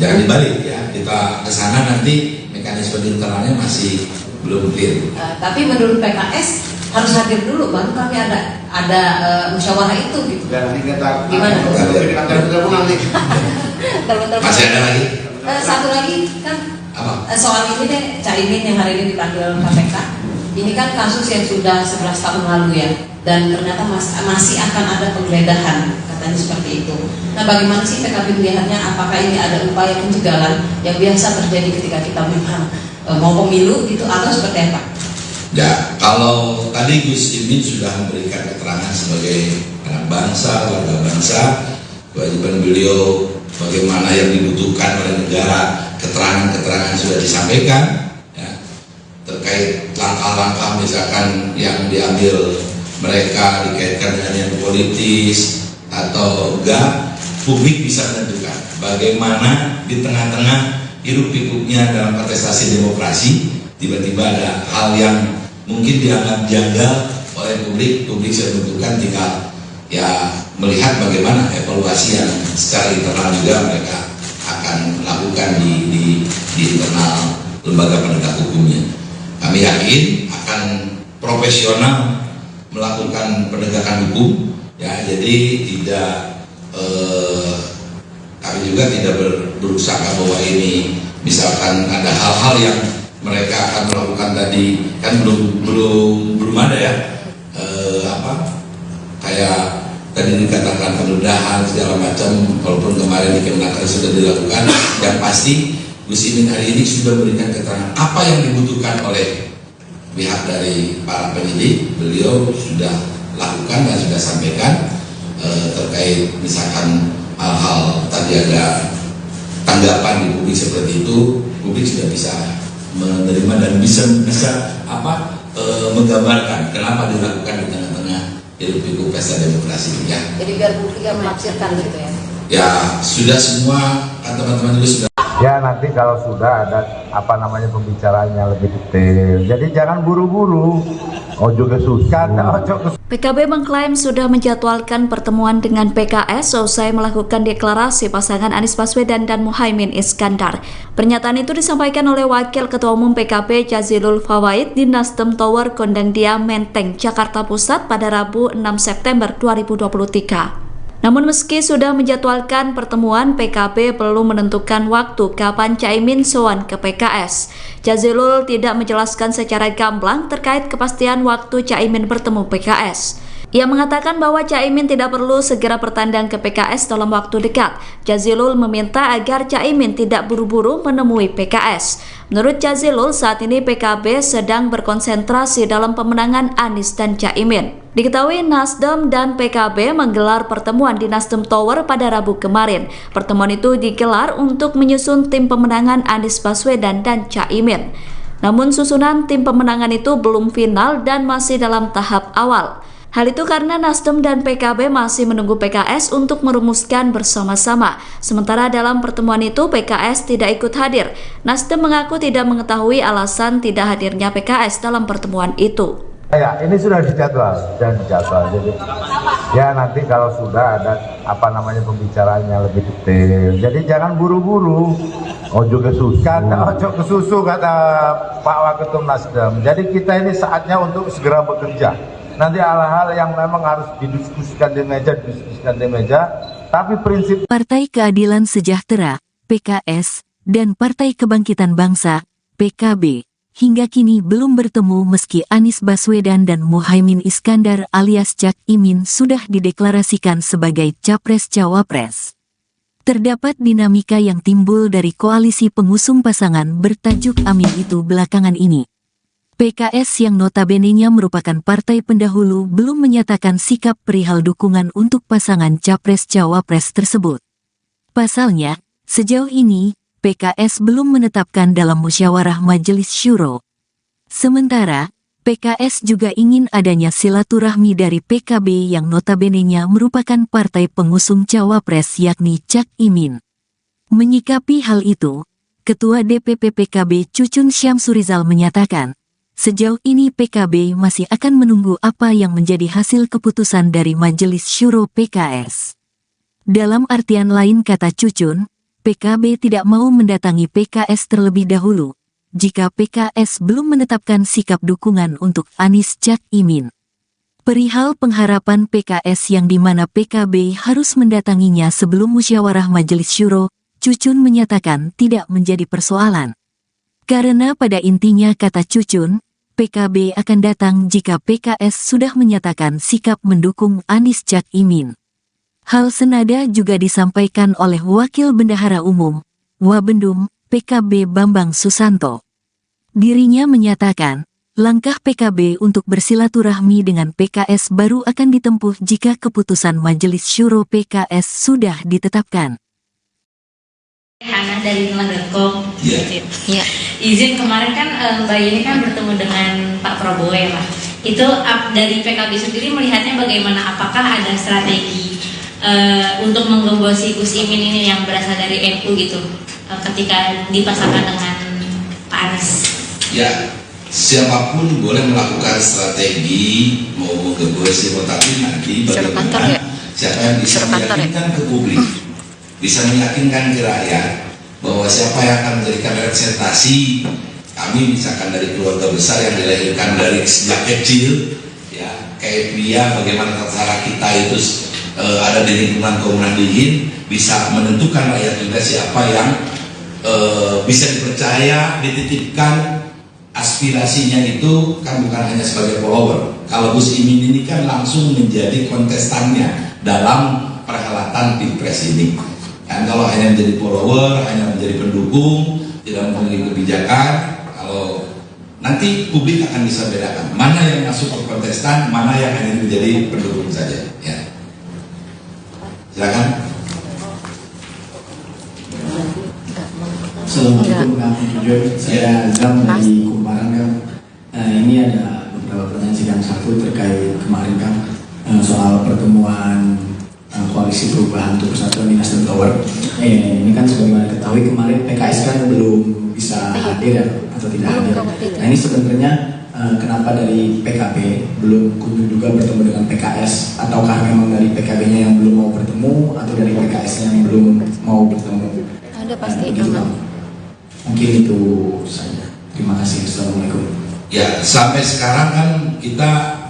Jangan dibalik ya, kita ke sana nanti mekanisme di internalnya masih belum clear. Tapi menurut PKS harus hadir dulu, baru kami ada musyawarah itu gitu. Dan nanti kita gimana? Masih ada lagi? Satu lagi kan soal ini deh, Caimin yang hari ini dipanggil KPK. Ini kan kasus yang sudah 11 tahun lalu ya, dan ternyata masih akan ada penggeledahan, katanya seperti itu. Nah bagaimana sih PKB melihatnya? Apakah ini ada upaya pencegahan yang biasa terjadi ketika kita memang mau pemilu gitu, atau seperti apa? Ya, kalau tadi Gus Imin sudah memberikan keterangan sebagai anak bangsa, warga bangsa, kewajiban beliau bagaimana yang dibutuhkan oleh negara, keterangan-keterangan sudah disampaikan ya, terkait langkah-langkah misalkan yang diambil mereka dikaitkan dengan yang politis atau enggak, publik bisa menentukan bagaimana di tengah-tengah hiruk-pikuknya dalam kontestasi demokrasi tiba-tiba ada hal yang mungkin dianggap janggal oleh publik sudah menentukan, tinggal ya melihat bagaimana evaluasi yang secara internal juga mereka akan lakukan di internal lembaga penegak hukumnya. Kami yakin akan profesional melakukan penegakan hukum, ya. Jadi kami juga tidak berusaha bahwa ini misalkan ada hal-hal yang mereka akan melakukan tadi, kan belum ada ya, kayak tadi dikatakan penggeledahan segala macam, walaupun kemarin dikenakan sudah dilakukan. Yang pasti Gus Imin hari ini sudah memberikan keterangan apa yang dibutuhkan oleh pihak dari para penyidik. Beliau sudah lakukan dan sudah sampaikan terkait misalkan hal-hal tadi ada tanggapan di publik seperti itu, publik sudah bisa menerima dan bisa menggambarkan kenapa dilakukan di tengah-tengah hiruk pikuk pesta demokrasi, ya. Jadi biar publik yang menafsirkan gitu ya. Ya sudah, semua teman-teman itu sudah. Ya nanti kalau sudah ada pembicaraannya lebih detail. Jadi jangan buru-buru. Ojo kesusahan, ojo. PKB mengklaim sudah menjadwalkan pertemuan dengan PKS usai melakukan deklarasi pasangan Anies Baswedan dan Muhaimin Iskandar. Pernyataan itu disampaikan oleh Wakil Ketua Umum PKB Jazilul Fawait di Nasdem Tower Gondangdia Menteng, Jakarta Pusat pada Rabu 6 September 2023. Namun meski sudah menjadwalkan pertemuan, PKB belum menentukan waktu kapan Caimin sowan ke PKS. Jazilul tidak menjelaskan secara gamblang terkait kepastian waktu Caimin bertemu PKS. Ia mengatakan bahwa Caimin tidak perlu segera bertandang ke PKS dalam waktu dekat. Jazilul meminta agar Caimin tidak buru-buru menemui PKS. Menurut Jazilul, saat ini PKB sedang berkonsentrasi dalam pemenangan Anies dan Caimin. Diketahui Nasdem dan PKB menggelar pertemuan di Nasdem Tower pada Rabu kemarin. Pertemuan itu digelar untuk menyusun tim pemenangan Anies Baswedan dan Caimin. Namun susunan tim pemenangan itu belum final dan masih dalam tahap awal. Hal itu karena Nasdem dan PKB masih menunggu PKS untuk merumuskan bersama-sama. Sementara dalam pertemuan itu PKS tidak ikut hadir. Nasdem mengaku tidak mengetahui alasan tidak hadirnya PKS dalam pertemuan itu. Ya, ini sudah dijadwal. Jadi ya nanti kalau sudah ada pembicaraannya lebih detail. Jadi jangan buru-buru. Ojo kesusahan, ojo kesusu kata Pak Waketum Nasdem. Jadi kita ini saatnya untuk segera bekerja. Nanti hal-hal yang memang harus didiskusikan di meja, tapi prinsip Partai Keadilan Sejahtera, PKS, dan Partai Kebangkitan Bangsa, PKB, hingga kini belum bertemu meski Anies Baswedan dan Muhaimin Iskandar alias Cak Imin sudah dideklarasikan sebagai Capres-Cawapres. Terdapat dinamika yang timbul dari koalisi pengusung pasangan bertajuk Amin itu belakangan ini. PKS yang notabene-nya merupakan partai pendahulu belum menyatakan sikap perihal dukungan untuk pasangan Capres-Cawapres tersebut. Pasalnya, sejauh ini, PKS belum menetapkan dalam musyawarah Majelis Syuro. Sementara, PKS juga ingin adanya silaturahmi dari PKB yang notabene-nya merupakan partai pengusung Cawapres yakni Cak Imin. Menyikapi hal itu, Ketua DPP PKB Cucun Syamsurizal menyatakan, sejauh ini PKB masih akan menunggu apa yang menjadi hasil keputusan dari Majelis Syuro PKS. Dalam artian lain kata Cucun, PKB tidak mau mendatangi PKS terlebih dahulu, jika PKS belum menetapkan sikap dukungan untuk Anies Cak Imin. Perihal pengharapan PKS yang dimana PKB harus mendatanginya sebelum musyawarah Majelis Syuro, Cucun menyatakan tidak menjadi persoalan. Karena pada intinya kata Cucun, PKB akan datang jika PKS sudah menyatakan sikap mendukung Anies Cak Imin. Hal senada juga disampaikan oleh Wakil Bendahara Umum, Wabendum, PKB Bambang Susanto. Dirinya menyatakan, langkah PKB untuk bersilaturahmi dengan PKS baru akan ditempuh jika keputusan Majelis Syuro PKS sudah ditetapkan. Hana dari Nulah.com. Iya. Izin kemarin kan Mbak Yeni kan bertemu dengan Pak Prabowo ya Pak. Itu dari PKB sendiri melihatnya bagaimana? Apakah ada strategi untuk menggembosi Gus Imin ini yang berasal dari NU gitu ketika dipasangkan dengan Pak Anies? Ya, siapapun boleh melakukan strategi mau menggembosi, tapi nanti bagaimana siapa yang bisa meyakinkan ke publik, bisa meyakinkan ke rakyat bahwa siapa yang akan menjadikan representasi kami misalkan dari keluarga besar yang dilahirkan dari sejak kecil, ya kayak Pria, bagaimana cara kita itu ada di lingkungan kaum nahdliyin, bisa menentukan rakyat kita siapa yang bisa dipercaya, dititipkan aspirasinya itu kan bukan hanya sebagai follower. Kalau Gus Imin ini kan langsung menjadi kontestannya dalam perhelatan Pilpres ini. Dan kalau hanya menjadi follower, hanya menjadi pendukung, tidak memiliki kebijakan, kalau nanti publik akan bisa bedakan mana yang masuk ke kontestan, mana yang hanya menjadi pendukung saja. Ya. Silakan. Assalamualaikum warahmatullahi wabarakatuh. Saya Azam dari Kumparan kan. Ini ada beberapa pertanyaan sidang satu terkait kemarin kan soal pertemuan koalisi perubahan untuk persatuan di Nasdem Tower. Ini kan sebagaimana diketahui kemarin PKS kan belum bisa hadir ya, atau tidak hadir. Nah ini sebenarnya kenapa dari PKB belum kunjung juga bertemu dengan PKS, ataukah memang dari PKB-nya yang belum mau bertemu, atau dari PKS-nya yang belum mau bertemu? Ada pasti Mungkin itu saja. Terima kasih. Assalamualaikum. Ya, sampai sekarang kan kita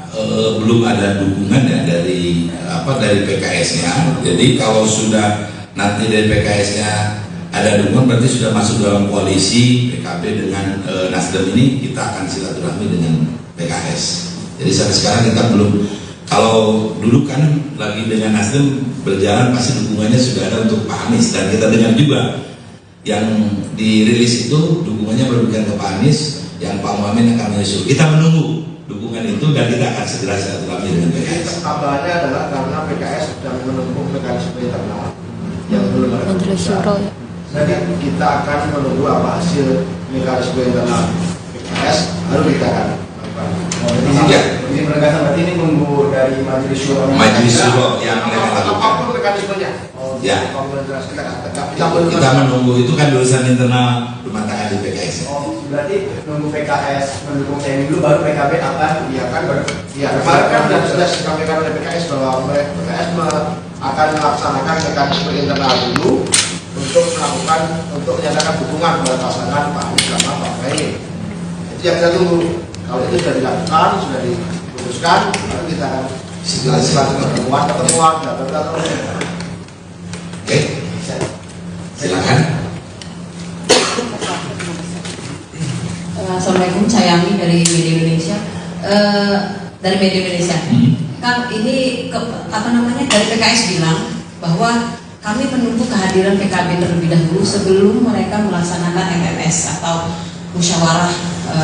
belum ada dukungan ya dari dari PKS-nya. Jadi kalau sudah nanti dari PKS-nya ada dukungan, berarti sudah masuk dalam koalisi PKB dengan Nasdem ini, kita akan silaturahmi dengan PKS. Jadi sampai sekarang kita belum. Kalau dulu kan lagi dengan Nasdem berjalan, pasti dukungannya sudah ada untuk Pak Anies, dan kita dengar juga yang dirilis itu dukungannya berberikan ke Pak Anies, yang Pak Muhammad akan menyusul. Kita menunggu dukungan itu dan kita akan segera silaturahmi dengan PKS. Kabarnya adalah karena PKS sedang menempuh mekanisme internal yang belum ada keputusan. Jadi kita akan menunggu apa hasil mekanisme internal PKS, lalu kita akan Ini penegasan berarti ini nunggu dari Majelis Syuro. Majelis Syuro yang mereka lakukan. Apapun mekanismenya. Ya. Kita menunggu itu kan urusan internal rumah tangga di PKS. Berarti nunggu PKS mendukung TNI dulu, baru PKB akan kemarin kan sudah disampaikan oleh PKS bahwa PKS akan melaksanakan mekanisme internal dulu untuk menyatakan dukungan kepada pasangan Pak Anies sama Pak Muhaimin. Itu yang kita tunggu. Kalau itu sudah dilakukan, sudah diputuskan, lalu kita akan pertemuan data. Oke, silakan. Assalamualaikum, saya Ami dari Media Indonesia. Kan ini dari PKS bilang bahwa kami menunggu kehadiran PKB terlebih dahulu sebelum mereka melaksanakan MMS atau musyawarah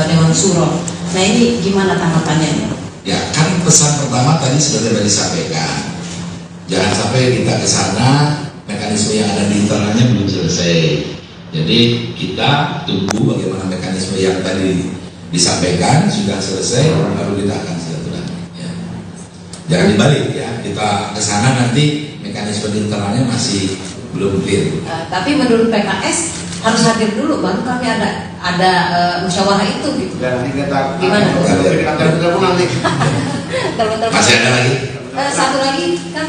Dewan Syuro. Nah ini gimana tanggapannya? Ya kan pesan pertama tadi sudah disampaikan. Jangan sampai kita ke sana mekanisme yang ada di internalnya belum selesai. Jadi kita tunggu bagaimana mekanisme yang tadi disampaikan sudah selesai, baru kita akan silaturahmi. Ya. Jangan dibalik ya, kita ke sana nanti mekanisme di internalnya masih belum clear. Tapi menurut PKS harus hadir dulu, baru kami ada musyawarah itu gitu. Dan kita gimana? Masih ada lagi? Satu lagi kan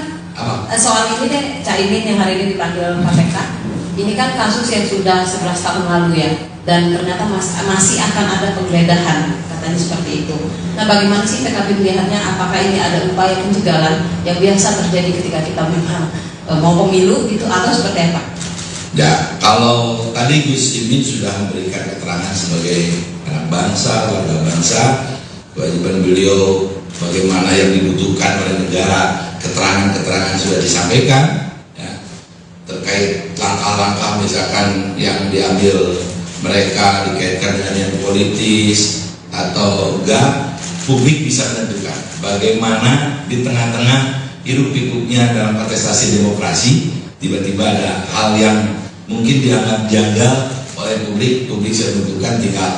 soal ini deh, Caimin yang hari ini dipanggil KPK. Ini kan kasus yang sudah 11 tahun lalu ya, dan ternyata masih akan ada penggeledahan, katanya seperti itu. Nah bagaimana sih PKB melihatnya? Apakah ini ada upaya pencegahan yang biasa terjadi ketika kita memang mau pemilu gitu, atau seperti apa? Ya, kalau tadi Gus Imin sudah memberikan keterangan sebagai anak bangsa, warga bangsa, kewajiban beliau bagaimana yang dibutuhkan oleh negara, keterangan-keterangan sudah disampaikan ya, terkait langkah-langkah misalkan yang diambil mereka dikaitkan dengan yang politis atau enggak, publik bisa menentukan bagaimana di tengah-tengah hiruk-pikuknya dalam kontestasi demokrasi tiba-tiba ada hal yang mungkin dianggap janggal oleh publik bisa menentukan, tinggal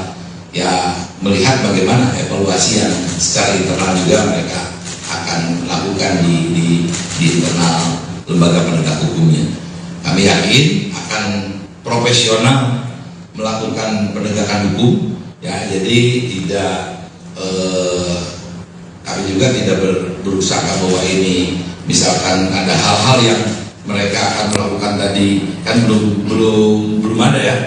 ya melihat bagaimana evaluasi yang secara internal juga mereka akan lakukan di internal lembaga penegak hukumnya. Kami yakin akan profesional melakukan penegakan hukum ya, jadi tidak kami juga tidak berusaha bahwa ini misalkan ada hal-hal yang mereka akan melakukan tadi kan belum ada ya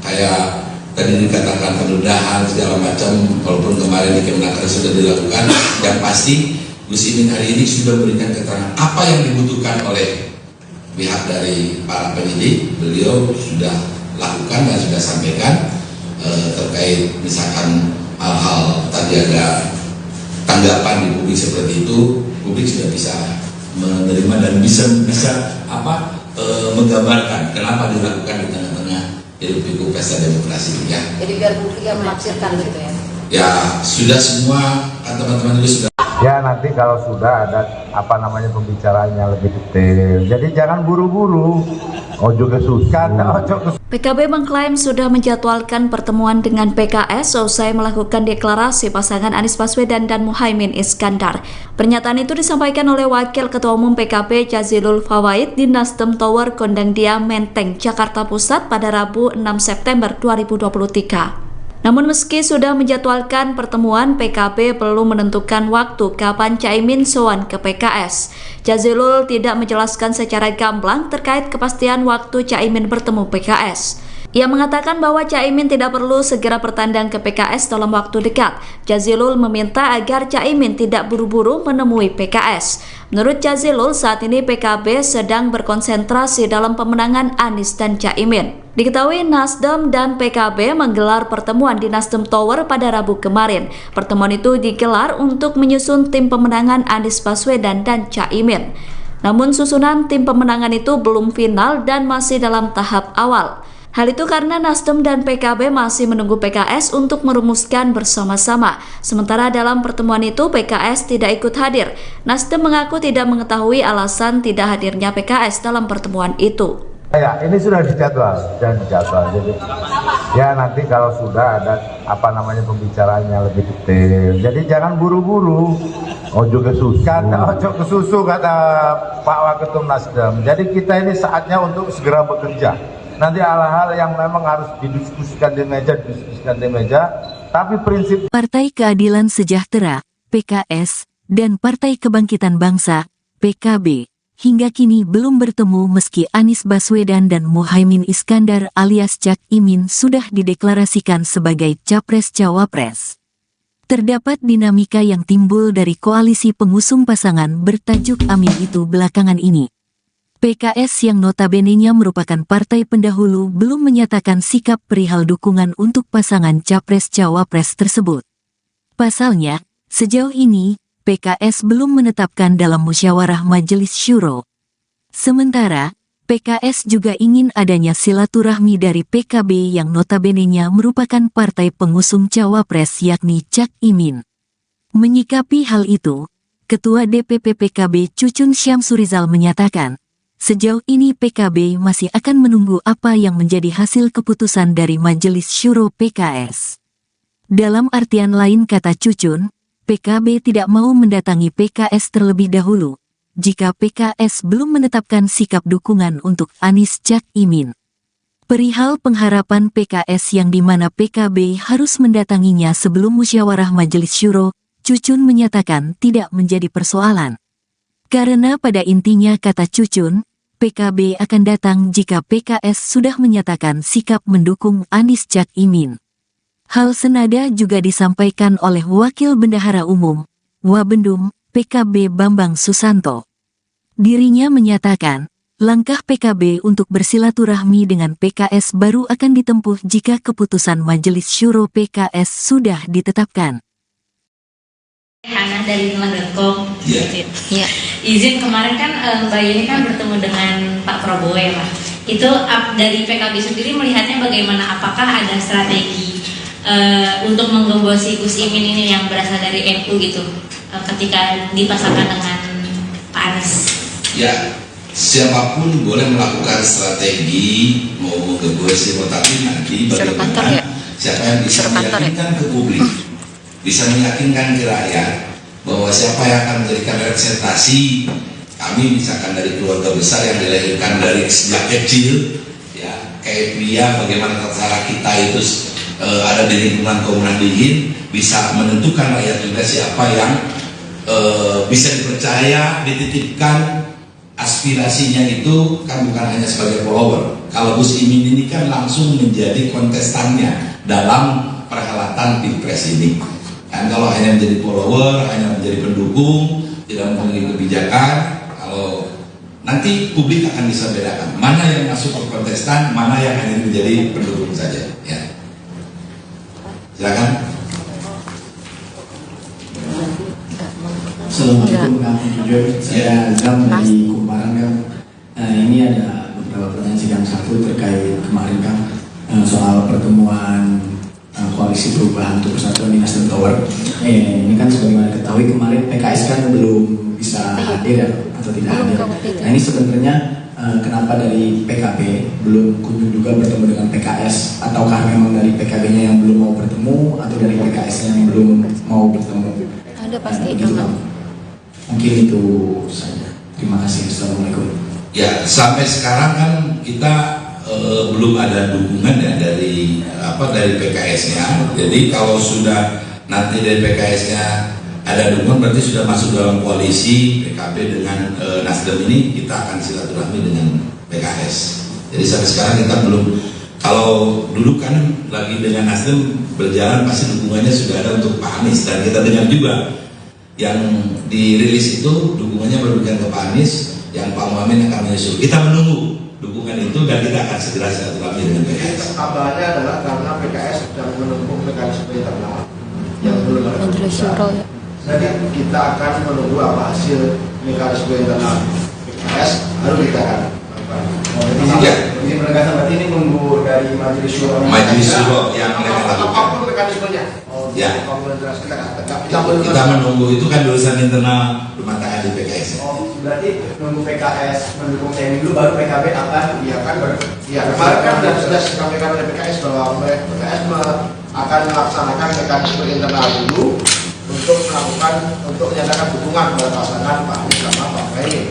kayak tadi dikatakan penundaan segala macam, walaupun kemarin di Kemenaker sudah dilakukan, yang pasti Gus Imin hari ini sudah memberikan keterangan apa yang dibutuhkan oleh pihak dari para penyidik. Beliau sudah lakukan dan sudah sampaikan terkait misalkan hal-hal tadi ada tanggapan di publik seperti itu, publik sudah bisa menerima dan bisa menggambarkan kenapa dilakukan di tengah-tengah hidup pikuk pesta demokrasi ya. Jadi biar publik yang menafsirkan gitu ya. Ya sudah semua kan teman-teman juga sudah. Ya nanti kalau sudah ada pembicaraannya lebih detail. Jadi jangan buru-buru. Ojo kesusahan, ojo PKB mengklaim sudah menjadwalkan pertemuan dengan PKS usai melakukan deklarasi pasangan Anies Baswedan dan Muhaimin Iskandar. Pernyataan itu disampaikan oleh Wakil Ketua Umum PKB Jazilul Fawait di Nasdem Tower Gondangdia Menteng, Jakarta Pusat pada Rabu 6 September 2023. Namun meski sudah menjadwalkan pertemuan, PKB belum menentukan waktu kapan Caimin sowan ke PKS. Jazilul tidak menjelaskan secara gamblang terkait kepastian waktu Caimin bertemu PKS. Ia mengatakan bahwa Caimin tidak perlu segera bertandang ke PKS dalam waktu dekat. Jazilul meminta agar Caimin tidak buru-buru menemui PKS. Menurut Jazilul, saat ini PKB sedang berkonsentrasi dalam pemenangan Anies dan Caimin. Diketahui Nasdem dan PKB menggelar pertemuan di Nasdem Tower pada Rabu kemarin. Pertemuan itu digelar untuk menyusun tim pemenangan Anies Baswedan dan Caimin. Namun susunan tim pemenangan itu belum final dan masih dalam tahap awal. Hal itu karena Nasdem dan PKB masih menunggu PKS untuk merumuskan bersama-sama. Sementara dalam pertemuan itu PKS tidak ikut hadir. Nasdem mengaku tidak mengetahui alasan tidak hadirnya PKS dalam pertemuan itu. Ya, ini sudah dijadwal dan dijadwal. Jadi ya nanti kalau sudah ada pembicaraannya lebih detail. Jadi jangan buru-buru. Ojo kesusahan, ojo kesusu kata Pak Waketum Nasdem. Jadi kita ini saatnya untuk segera bekerja. Nanti hal-hal yang memang harus didiskusikan di meja, tapi prinsip Partai Keadilan Sejahtera, PKS, dan Partai Kebangkitan Bangsa, PKB, hingga kini belum bertemu meski Anies Baswedan dan Muhaimin Iskandar alias Cak Imin sudah dideklarasikan sebagai Capres-Cawapres. Terdapat dinamika yang timbul dari koalisi pengusung pasangan bertajuk Amin itu belakangan ini. PKS yang notabene-nya merupakan partai pendahulu belum menyatakan sikap perihal dukungan untuk pasangan Capres-Cawapres tersebut. Pasalnya, sejauh ini, PKS belum menetapkan dalam musyawarah Majelis Syuro. Sementara, PKS juga ingin adanya silaturahmi dari PKB yang notabene-nya merupakan partai pengusung Cawapres yakni Cak Imin. Menyikapi hal itu, Ketua DPP PKB Cucun Syamsurizal menyatakan, sejauh ini PKB masih akan menunggu apa yang menjadi hasil keputusan dari Majelis Syuro PKS. Dalam artian lain kata Cucun, PKB tidak mau mendatangi PKS terlebih dahulu, jika PKS belum menetapkan sikap dukungan untuk Anies Cak Imin. Perihal pengharapan PKS yang dimana PKB harus mendatanginya sebelum musyawarah Majelis Syuro, Cucun menyatakan tidak menjadi persoalan. Karena pada intinya kata Cucun, PKB akan datang jika PKS sudah menyatakan sikap mendukung Anies Cak Imin. Hal senada juga disampaikan oleh Wakil Bendahara Umum, Wabendum, PKB Bambang Susanto. Dirinya menyatakan, langkah PKB untuk bersilaturahmi dengan PKS baru akan ditempuh jika keputusan Majelis Syuro PKS sudah ditetapkan. Hana dari Telah.com. Iya. Izin kemarin kan Mbak Yeni kan bertemu dengan Pak Prabowo ya Pak. Itu dari PKB sendiri melihatnya bagaimana? Apakah ada strategi untuk menggembosi Gus Imin ini yang berasal dari NU gitu ketika dipasangkan dengan Pak Anies? Ya, siapapun boleh melakukan strategi mau menggembosi, tapi nanti bagaimana siapa yang bisa meyakinkan ke publik, bisa meyakinkan ke rakyat bahwa siapa yang akan menjadikan representasi kami, misalkan dari keluarga besar yang dilahirkan dari sejak kecil, ya kayak pria, bagaimana tata kita itu ada di lingkungan Komunan Dingin, bisa menentukan rakyat juga siapa yang bisa dipercaya, dititipkan aspirasinya itu kan bukan hanya sebagai follower. Kalau Gus Imin ini kan langsung menjadi kontestannya dalam perhelatan Pilpres ini. Dan kalau hanya menjadi follower, hanya menjadi pendukung, tidak memiliki kebijakan, kalau nanti publik akan bisa bedakan mana yang masuk ke kontestan, mana yang hanya menjadi pendukung saja. Ya. Silakan. Assalamualaikum warahmatullahi wabarakatuh. Saya Azam dari Kumparan Kang. Ini ada beberapa pertanyaan sidang satu terkait kemarin Kang, soal pertemuan koalisi perubahan untuk persatuan di Nasdem Tower. Ini kan sebagaimana ketahui kemarin PKS kan belum bisa hadir atau tidak hadir. Nah ini sebenarnya kenapa dari PKB belum kunjung juga bertemu dengan PKS, ataukah memang dari PKB-nya yang belum mau bertemu atau dari PKS-nya yang belum mau bertemu? Ada pasti Mungkin itu saja. Terima kasih. Assalamualaikum. Ya, sampai sekarang kan kita belum ada dukungan ya dari PKS-nya. Jadi kalau sudah nanti dari PKS-nya ada dukungan, berarti sudah masuk dalam koalisi PKB dengan Nasdem ini, kita akan silaturahmi dengan PKS. Jadi sampai sekarang kita belum. Kalau dulu kan lagi dengan Nasdem berjalan, pasti dukungannya sudah ada untuk Pak Anies, dan kita dengar juga yang dirilis itu dukungannya berlebihan ke Pak Anies, yang Pak Muhammad akan menyusul. Kita menunggu dukungan itu dan kita akan segera silaturahmi dengan PKS. Kabarnya adalah karena PKS sedang menempuh mekanisme internal yang belum ada keputusan. Jadi kita akan menunggu apa hasil mekanisme internal PKS, lalu kita akan Ini penegasan berarti ini nunggu dari Majelis Syuro. Majelis Syuro yang mereka lakukan. Apapun mekanismenya. Ya. Kita menunggu, itu kan urusan internal rumah tangga di PKS. Berarti nunggu PKS mendukung TNI dulu, baru PKB akan. Iya kan, kemarin kan sudah disampaikan oleh PKS bahwa PKS akan melaksanakan mekanisme internal dulu untuk menyatakan dukungan kepada pasangan Pak Anies sama Pak Muhaimin.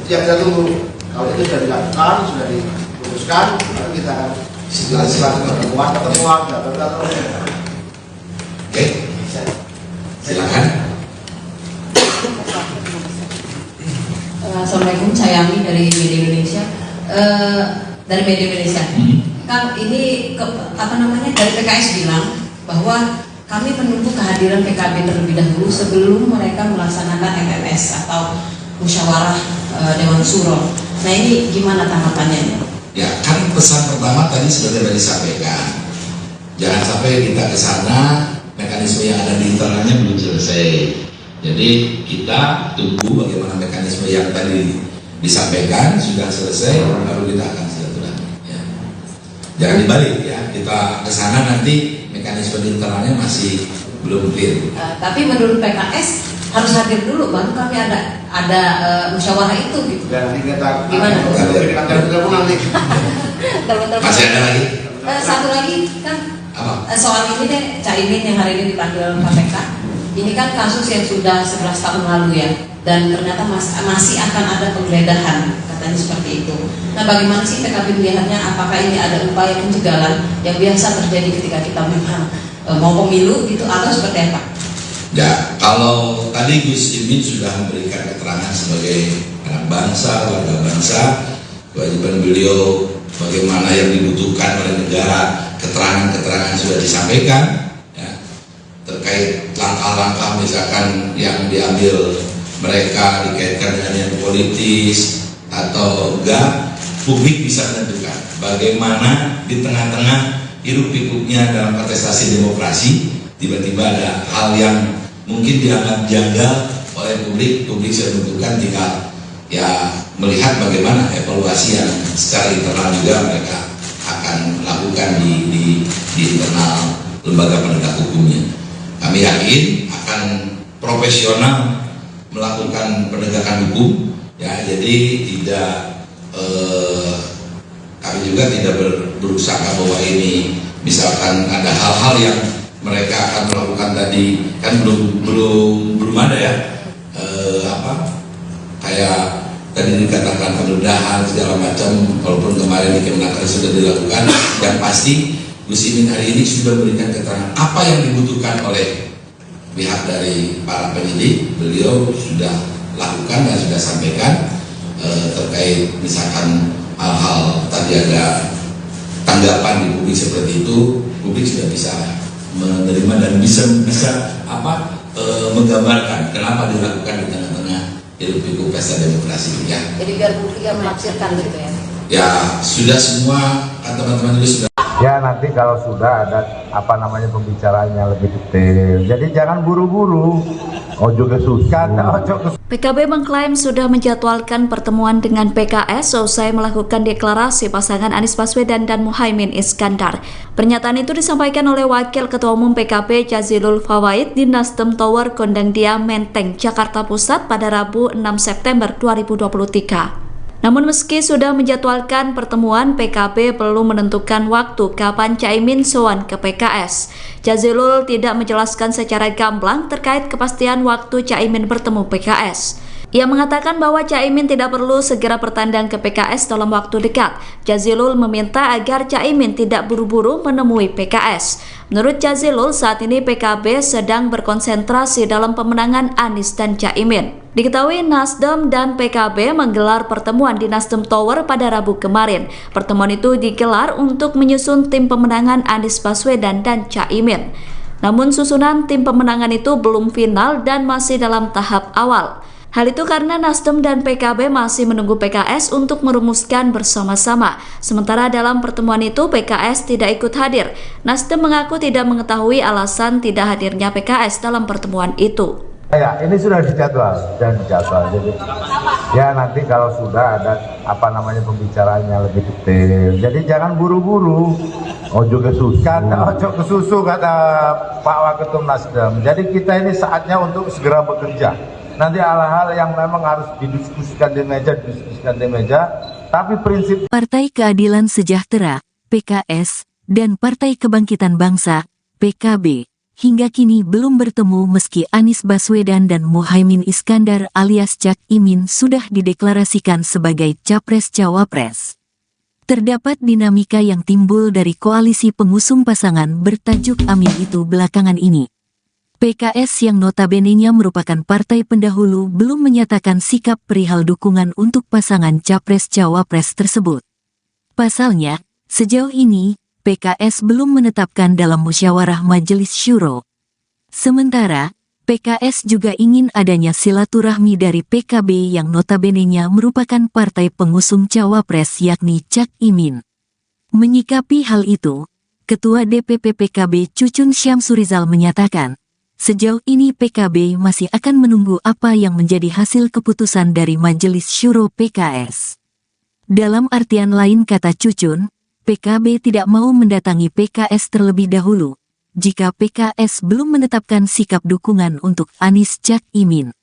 Itu yang kita tunggu. Kalau itu sudah dilakukan, sudah diputuskan, lalu kita akan pertemuan, Oke, silakan. Assalamualaikum, saya Ami dari Media Indonesia. Dari Media Indonesia, Kang, ini dari PKS bilang bahwa kami menunggu kehadiran PKB terlebih dahulu sebelum mereka melaksanakan MMS atau musyawarah Dewan Suro. Nah ini gimana tanggapannya? Ya kan pesan pertama tadi sudah disampaikan. Jangan sampai kita ke sana mekanisme yang ada di internalnya belum selesai. Jadi kita tunggu bagaimana mekanisme yang tadi disampaikan sudah selesai, baru kita akan silaturahmi. Ya. Jangan dibalik ya, kita ke sana nanti mekanisme di internalnya masih belum clear. Tapi menurut PKS harus hadir dulu, baru kami ada musyawarah itu gitu. Dan kita gimana? Masih ada lagi? Satu lagi kan soal ini deh, Caimin yang hari ini dipanggil KPK. Ini kan kasus yang sudah 11 tahun lalu ya, dan ternyata masih akan ada penggeledahan, katanya seperti itu. Nah bagaimana sih PKB melihatnya? Apakah ini ada upaya pencegahan yang biasa terjadi ketika kita memang mau pemilu gitu, atau seperti apa? Ya, kalau tadi Gus Imin sudah memberikan keterangan sebagai anak bangsa, warga bangsa, kewajiban beliau bagaimana yang dibutuhkan oleh negara, keterangan-keterangan sudah disampaikan ya, terkait langkah-langkah misalkan yang diambil mereka dikaitkan dengan yang politis atau enggak, publik bisa menentukan bagaimana di tengah-tengah hiruk pikuknya dalam kontestasi demokrasi tiba-tiba ada hal yang mungkin dianggap janggal oleh publik sudah menentukan, tinggal ya melihat bagaimana evaluasi yang secara internal juga mereka akan lakukan di internal lembaga penegak hukumnya. Kami yakin akan profesional melakukan penegakan hukum ya, jadi tidak kami juga tidak berusaha bahwa ini misalkan ada hal-hal yang mereka akan melakukan tadi kan belum ada ya kayak tadi dikatakan penggeledahan segala macam, walaupun kemarin di Kemenaker sudah dilakukan. Yang pasti Gus Imin hari ini sudah memberikan keterangan apa yang dibutuhkan oleh pihak dari para penyidik, beliau sudah lakukan dan sudah sampaikan. terkait misalkan hal-hal tadi ada tanggapan di publik seperti itu, publik sudah bisa menerima dan bisa menggambarkan kenapa dilakukan di tengah-tengah hiruk pikuk pesta demokrasi ya. Jadi biar publik yang menafsirkan gitu ya. Ya sudah semua teman-teman itu sudah. Ya nanti kalau sudah ada pembicaraannya lebih detail. Jadi jangan buru-buru. Ojo kesusahan, PKB mengklaim sudah menjadwalkan pertemuan dengan PKS usai melakukan deklarasi pasangan Anies Baswedan dan Muhaimin Iskandar. Pernyataan itu disampaikan oleh Wakil Ketua Umum PKB Jazilul Fawait di Nasdem Tower Gondangdia, Menteng, Jakarta Pusat pada Rabu 6 September 2023. Namun meski sudah menjadwalkan pertemuan, PKB belum menentukan waktu kapan Caimin sowan ke PKS. Jazilul tidak menjelaskan secara gamblang terkait kepastian waktu Caimin bertemu PKS. Ia mengatakan bahwa Caimin tidak perlu segera bertandang ke PKS dalam waktu dekat. Jazilul meminta agar Caimin tidak buru-buru menemui PKS. Menurut Jazilul, saat ini PKB sedang berkonsentrasi dalam pemenangan Anies dan Caimin. Diketahui Nasdem dan PKB menggelar pertemuan di Nasdem Tower pada Rabu kemarin. Pertemuan itu digelar untuk menyusun tim pemenangan Anies Baswedan dan Caimin. Namun susunan tim pemenangan itu belum final dan masih dalam tahap awal. Hal itu karena Nasdem dan PKB masih menunggu PKS untuk merumuskan bersama-sama. Sementara dalam pertemuan itu PKS tidak ikut hadir. Nasdem mengaku tidak mengetahui alasan tidak hadirnya PKS dalam pertemuan itu. Ya, ini sudah dijadwal dan dijadwal. Jadi, ya nanti kalau sudah ada pembicaraannya lebih detail. Jadi jangan buru-buru. Ojo kesusahan, ojo kesusu kata Pak Waketum Nasdem. Jadi kita ini saatnya untuk segera bekerja. Nanti hal-hal yang memang harus didiskusikan di meja, tapi prinsip Partai Keadilan Sejahtera, PKS, dan Partai Kebangkitan Bangsa, PKB, hingga kini belum bertemu meski Anies Baswedan dan Muhaimin Iskandar alias Cak Imin sudah dideklarasikan sebagai Capres-Cawapres. Terdapat dinamika yang timbul dari koalisi pengusung pasangan bertajuk Amin itu belakangan ini. PKS yang notabene-nya merupakan partai pendahulu belum menyatakan sikap perihal dukungan untuk pasangan Capres-Cawapres tersebut. Pasalnya, sejauh ini, PKS belum menetapkan dalam musyawarah Majelis Syuro. Sementara, PKS juga ingin adanya silaturahmi dari PKB yang notabene-nya merupakan partai pengusung Cawapres yakni Cak Imin. Menyikapi hal itu, Ketua DPP PKB Cucun Syamsurizal menyatakan, sejauh ini PKB masih akan menunggu apa yang menjadi hasil keputusan dari Majelis Syuro PKS. Dalam artian lain kata Cucun, PKB tidak mau mendatangi PKS terlebih dahulu, jika PKS belum menetapkan sikap dukungan untuk Anies Cak Imin.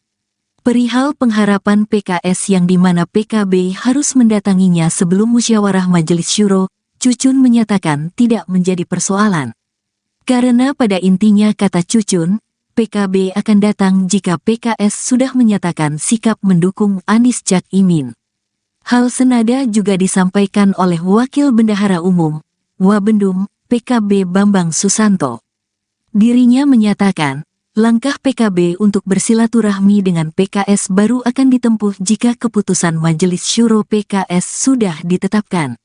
Perihal pengharapan PKS yang dimana PKB harus mendatanginya sebelum musyawarah Majelis Syuro, Cucun menyatakan tidak menjadi persoalan. Karena pada intinya kata Cucun, PKB akan datang jika PKS sudah menyatakan sikap mendukung Anies Cak Imin. Hal senada juga disampaikan oleh Wakil Bendahara Umum, Wabendum, PKB Bambang Susanto. Dirinya menyatakan, langkah PKB untuk bersilaturahmi dengan PKS baru akan ditempuh jika keputusan Majelis Syuro PKS sudah ditetapkan.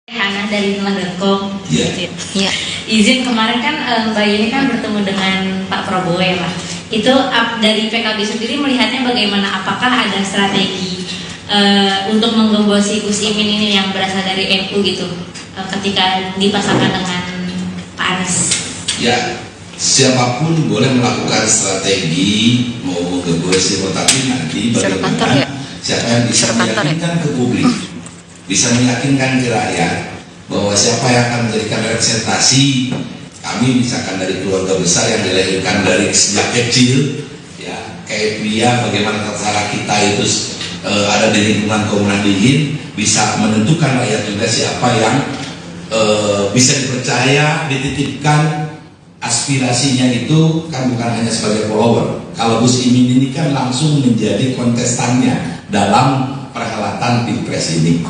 Hana dari Nulah.com. Iya. Izin kemarin kan Mbak Yeni kan bertemu dengan Pak Prabowo ya Pak. Itu dari PKB sendiri melihatnya bagaimana? Apakah ada strategi untuk menggembosi Gus Imin ini yang berasal dari NU gitu ketika dipasangkan dengan Pak Anies? Ya, siapapun boleh melakukan strategi mau menggembosi, tetapi nanti bagaimana siapa yang bisa meyakinkan ke publik, bisa meyakinkan ke rakyat bahwa siapa yang akan menjadikan representasi kami, misalkan dari keluarga besar yang dilahirkan dari sejak kecil, ya kayak pria bagaimana tata kita itu ada di lingkungan Komunal Dingin, bisa menentukan rakyat juga siapa yang bisa dipercaya, dititipkan aspirasinya itu kan bukan hanya sebagai follower. Kalau Gus Imin ini kan langsung menjadi kontestannya dalam perhelatan Pilpres ini.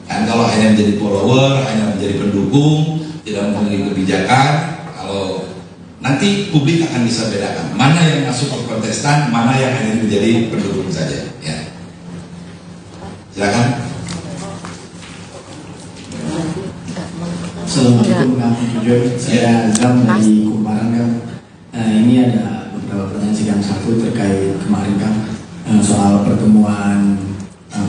Dan kalau hanya menjadi follower, hanya menjadi pendukung, tidak memiliki kebijakan, kalau nanti publik akan bisa bedakan mana yang masuk ke kontestan, mana yang hanya menjadi pendukung saja. Ya. Silakan. Assalamualaikum warahmatullahi wabarakatuh. Saya Azam dari Kumparan Kang. Ini ada beberapa pertanyaan sidang satu terkait kemarin Kang, soal pertemuan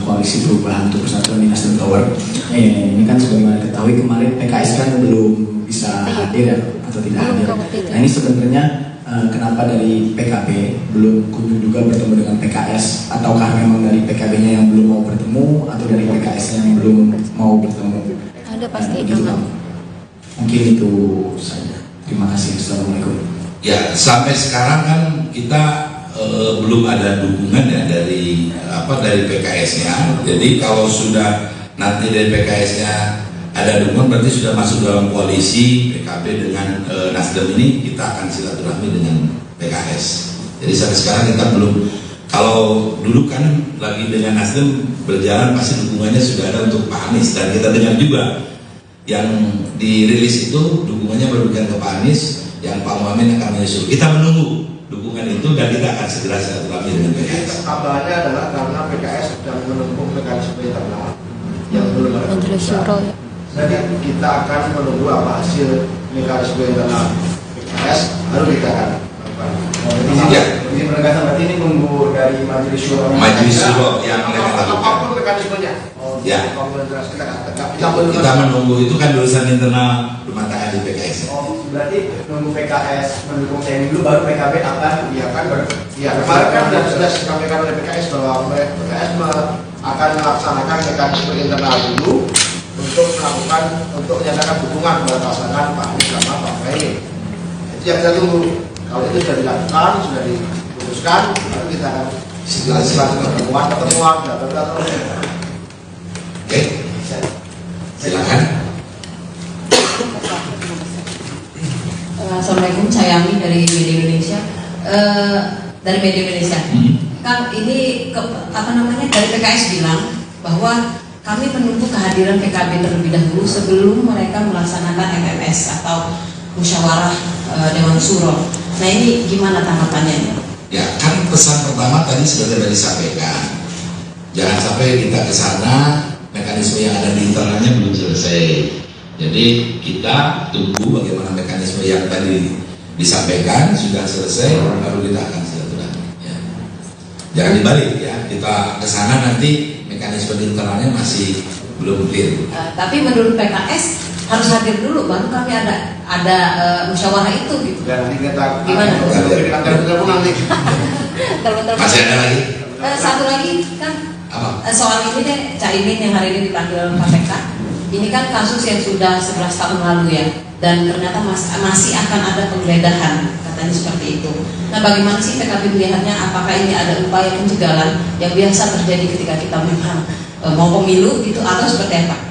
Koalisi Perubahan untuk Persatuan di Nasdem Tower. Ini kan sebagaimana diketahui kemarin PKS kan belum bisa hadir ya, atau tidak hadir. Nah ini sebenarnya kenapa dari PKB belum kunjung juga bertemu dengan PKS, ataukah memang dari PKB-nya yang belum mau bertemu, atau dari PKS yang belum mau bertemu? Ada pasti. Mungkin itu saja. Terima kasih. Assalamualaikum. Ya, sampai sekarang kan kita belum ada dukungan ya dari PKS-nya. Jadi kalau sudah nanti dari PKS-nya ada dukungan, berarti sudah masuk dalam koalisi PKB dengan Nasdem ini, kita akan silaturahmi dengan PKS. Jadi sampai sekarang kita belum. Kalau dulu kan lagi dengan Nasdem berjalan, pasti dukungannya sudah ada untuk Pak Anies, dan kita dengar juga yang dirilis itu dukungannya berberikan ke Pak Anies, yang Pak Muhammad akan menyusul. Kita menunggu dukungan itu dan kita akan segera silaturahmi dengan PKS. Kabarnya adalah karena PKS sedang menempuh mekanisme internal yang belum ada keputusan. Jadi kita akan menunggu apa hasil mekanisme internal PKS, baru kita akan Ini penegasan berarti ini nunggu dari Majelis Syuro. Majelis Syuro yang mereka lakukan. Apapun mekanismenya. Ya. Kita menunggu itu kan urusan internal rumah tangga di PKS. Berarti nunggu PKS mendukung TNI dulu, baru PKB akan kemarin kan sudah disampaikan oleh PKS bahwa PKS akan melaksanakan mekanisme internal dulu untuk menyatakan dukungan kepada pasangan Pak Anies sama Pak Muhaimin. Itu yang kita tunggu. Kalau itu sudah dilakukan, sudah diputuskan, lalu kita akan pertemuan. Oke, silakan. Assalamualaikum, saya Ami dari Media Indonesia. Kang, ini dari PKS bilang bahwa kami menunggu kehadiran PKB terlebih dahulu sebelum mereka melaksanakan MMS atau musyawarah Dewan Suro. Nah ini gimana tanggapannya? Ya kan pesan pertama tadi sudah disampaikan. Jangan sampai kita ke sana mekanisme yang ada di internalnya belum selesai. Jadi kita tunggu bagaimana mekanisme yang tadi disampaikan sudah selesai, baru kita akan silaturahmi. Ya. Jangan dibalik ya, kita ke sana nanti mekanisme di internalnya masih belum clear. Tapi menurut PKS harus hadir dulu, baru kami ada musyawarah itu gitu. Dan nanti kita gimana? Masih ada lagi? Satu lagi kan soal ini deh, Caimin yang hari ini dipanggil KPK. Ini kan kasus yang sudah 11 tahun lalu ya, dan ternyata masih akan ada penggeledahan, katanya seperti itu. Nah bagaimana sih PKB melihatnya? Apakah ini ada upaya pencegahan yang biasa terjadi ketika kita memang mau pemilu gitu, atau seperti apa?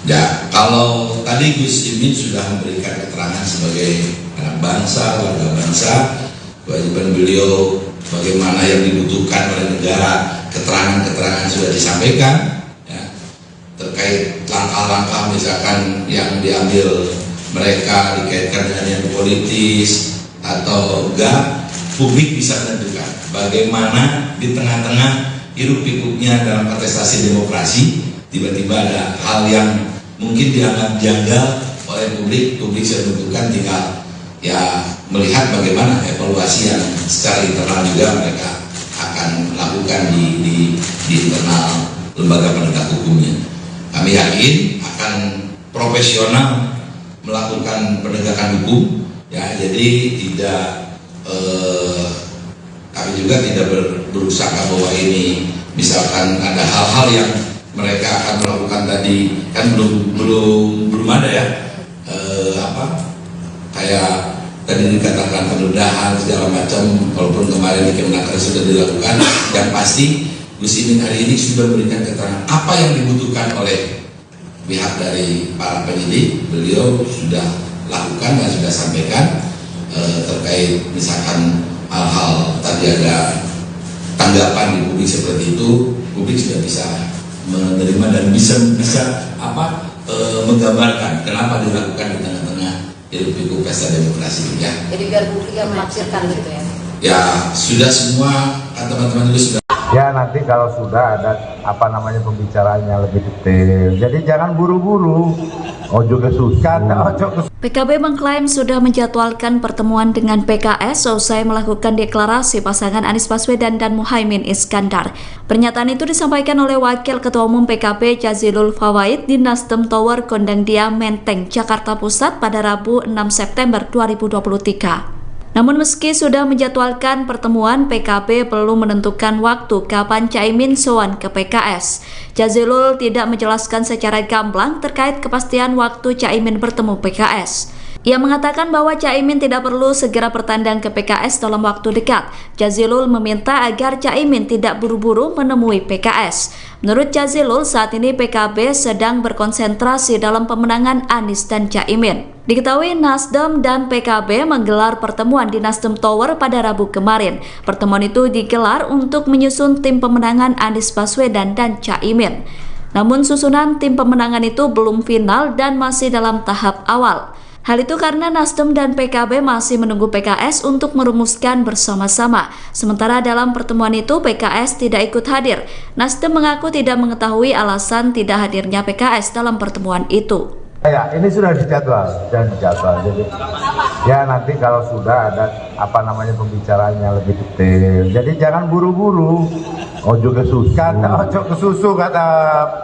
Ya, kalau tadi Gus Imin sudah memberikan keterangan sebagai anak bangsa, warga bangsa, kewajiban beliau bagaimana yang dibutuhkan oleh negara, keterangan-keterangan sudah disampaikan ya, terkait langkah-langkah misalkan yang diambil mereka dikaitkan dengan yang politis atau enggak, publik bisa menentukan bagaimana di tengah-tengah hiruk-pikuknya dalam kontestasi demokrasi tiba-tiba ada hal yang mungkin dianggap janggal oleh publik bisa menentukan, tinggal ya melihat bagaimana evaluasi yang secara internal juga mereka akan lakukan di internal lembaga penegak hukumnya. Kami yakin akan profesional melakukan penegakan hukum ya, jadi tidak kami juga tidak berusaha bahwa ini misalkan ada hal-hal yang mereka akan melakukan tadi kan belum ada ya kayak tadi dikatakan penggeledahan segala macam, walaupun kemarin di Kemenaker sudah dilakukan. Yang pasti Gus Imin hari ini sudah memberikan keterangan apa yang dibutuhkan oleh pihak dari para penyidik, beliau sudah lakukan dan sudah sampaikan terkait misalkan hal-hal tadi ada tanggapan di publik seperti itu, publik sudah bisa menerima dan bisa menggambarkan kenapa dilakukan di tengah-tengah hiruk-pikuk pesta demokrasi ya. Jadi biar publik yang menafsirkan gitu ya. Ya sudah semua teman-teman juga sudah Ya nanti kalau sudah ada apa namanya pembicaraannya lebih detail. Jadi jangan buru-buru. Ojo kesusahan, ojo PKB mengklaim sudah menjadwalkan pertemuan dengan PKS usai melakukan deklarasi pasangan Anies Baswedan dan Muhaimin Iskandar. Pernyataan itu disampaikan oleh Wakil Ketua Umum PKB Jazilul Fawait di Nasdem Tower Gondangdia Menteng, Jakarta Pusat pada Rabu 6 September 2023. Namun meski sudah menjadwalkan pertemuan, PKB belum menentukan waktu kapan Caimin sowan ke PKS. Jazilul tidak menjelaskan secara gamblang terkait kepastian waktu Caimin bertemu PKS. Ia mengatakan bahwa Caimin tidak perlu segera bertandang ke PKS dalam waktu dekat. Jazilul meminta agar Caimin tidak buru-buru menemui PKS. Menurut Jazilul, saat ini PKB sedang berkonsentrasi dalam pemenangan Anies dan Caimin. Diketahui Nasdem dan PKB menggelar pertemuan di Nasdem Tower pada Rabu kemarin. Pertemuan itu digelar untuk menyusun tim pemenangan Anies Baswedan dan Caimin. Namun susunan tim pemenangan itu belum final dan masih dalam tahap awal. Hal itu karena Nasdem dan PKB masih menunggu PKS untuk merumuskan bersama-sama. Sementara dalam pertemuan itu PKS tidak ikut hadir. Nasdem mengaku tidak mengetahui alasan tidak hadirnya PKS dalam pertemuan itu. Ya, ini sudah dijadwal dan dijadwal. Jadi ya nanti kalau sudah ada apa namanya pembicaraannya lebih detail. Jadi jangan buru-buru. Ojo kesusahan, ojo kesusu kata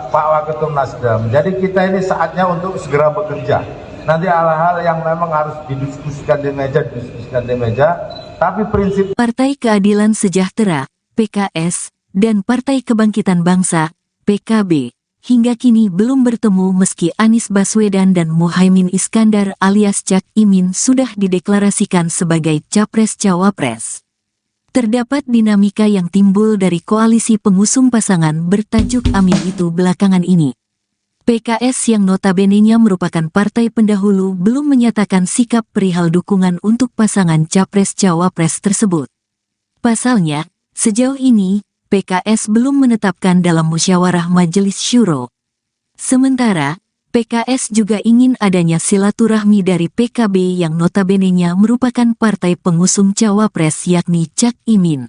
Pak Waketum Nasdem. Jadi kita ini saatnya untuk segera bekerja. Nanti hal-hal yang memang harus didiskusikan di meja, tapi prinsip Partai Keadilan Sejahtera, PKS, dan Partai Kebangkitan Bangsa, PKB, hingga kini belum bertemu meski Anies Baswedan dan Muhaimin Iskandar alias Cak Imin sudah dideklarasikan sebagai Capres-Cawapres. Terdapat dinamika yang timbul dari koalisi pengusung pasangan bertajuk Amin itu belakangan ini. PKS yang notabene-nya merupakan partai pendahulu belum menyatakan sikap perihal dukungan untuk pasangan Capres-Cawapres tersebut. Pasalnya, sejauh ini, PKS belum menetapkan dalam musyawarah Majelis Syuro. Sementara, PKS juga ingin adanya silaturahmi dari PKB yang notabene-nya merupakan partai pengusung Cawapres yakni Cak Imin.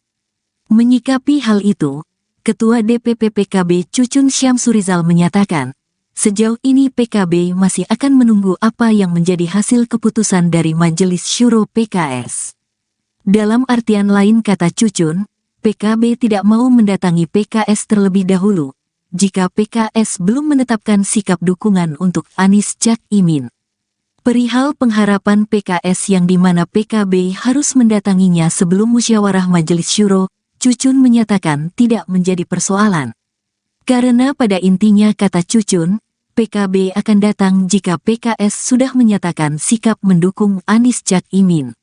Menyikapi hal itu, Ketua DPP PKB Cucun Syamsurizal menyatakan, sejauh ini PKB masih akan menunggu apa yang menjadi hasil keputusan dari Majelis Syuro PKS. Dalam artian lain kata Cucun, PKB tidak mau mendatangi PKS terlebih dahulu, jika PKS belum menetapkan sikap dukungan untuk Anies Cak Imin. Perihal pengharapan PKS yang dimana PKB harus mendatanginya sebelum musyawarah Majelis Syuro, Cucun menyatakan tidak menjadi persoalan. Karena pada intinya kata Cucun, PKB akan datang jika PKS sudah menyatakan sikap mendukung Anies Cak Imin.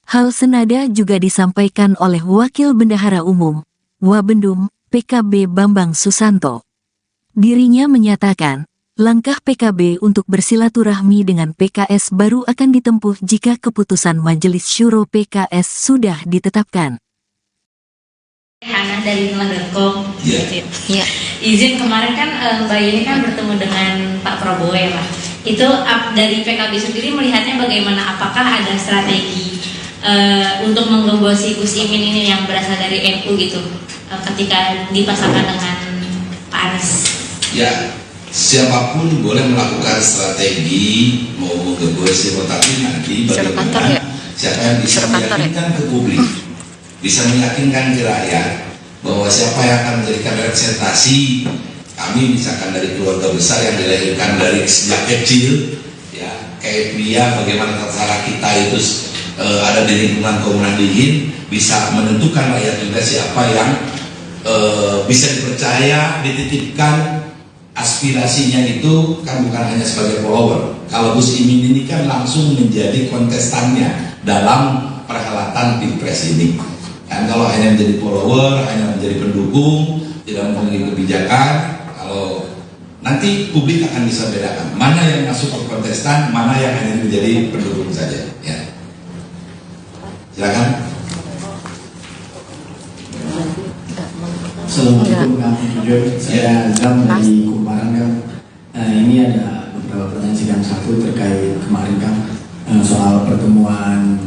Hal senada juga disampaikan oleh Wakil Bendahara Umum, Wabendum, PKB Bambang Susanto. Dirinya menyatakan, langkah PKB untuk bersilaturahmi dengan PKS baru akan ditempuh jika keputusan Majelis Syuro PKS sudah ditetapkan. Hana dari Nulah.com. Iya. Izin kemarin kan Mbak Yeni kan bertemu dengan Pak Prabowo ya Pak. Itu dari PKB sendiri melihatnya bagaimana? Apakah ada strategi untuk menggembosi Gus Imin ini yang berasal dari NU gitu ketika dipasangkan dengan Pak Anies? Ya, siapapun boleh melakukan strategi mau menggembosi, tapi nanti bagaimana siapa yang bisa meyakinkan ke publik, bisa meyakinkan ke rakyat bahwa siapa yang akan menjadikan representasi kami, misalkan dari keluarga besar yang dilahirkan dari sejak kecil, ya kayak dia, bagaimana tata kita itu ada di lingkungan Komunan Dingin, bisa menentukan rakyat juga siapa yang bisa dipercaya, dititipkan aspirasinya itu kan bukan hanya sebagai follower. Kalau Gus Imin ini kan langsung menjadi kontestannya dalam perhelatan Pilpres ini. Dan kalau hanya menjadi follower, hanya menjadi pendukung, tidak memiliki kebijakan, kalau nanti publik akan bisa bedakan mana yang masuk ke kontestan, mana yang hanya menjadi pendukung saja. Ya. Silakan. Assalamualaikum warahmatullahi wabarakatuh. Saya Zam dari Kumparan kan. Ini ada beberapa pertanyaan. Satu terkait kemarin kan soal pertemuan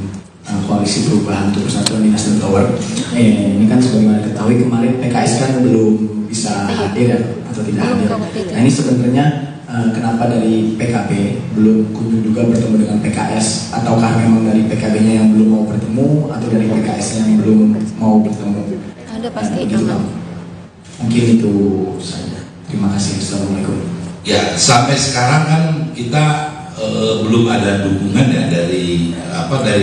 koalisi perubahan untuk persatuan di Nasdem Tower. Ini kan sebagaimana diketahui kemarin PKS kan belum bisa hadir atau tidak hadir. Nah ini sebenarnya kenapa dari PKB belum kunjung juga bertemu dengan PKS, ataukah memang dari PKB-nya yang belum mau bertemu atau dari PKS-nya yang belum mau bertemu? Ada pasti Mungkin itu saja. Terima kasih. Assalamualaikum. Ya, sampai sekarang kan kita belum ada dukungan ya dari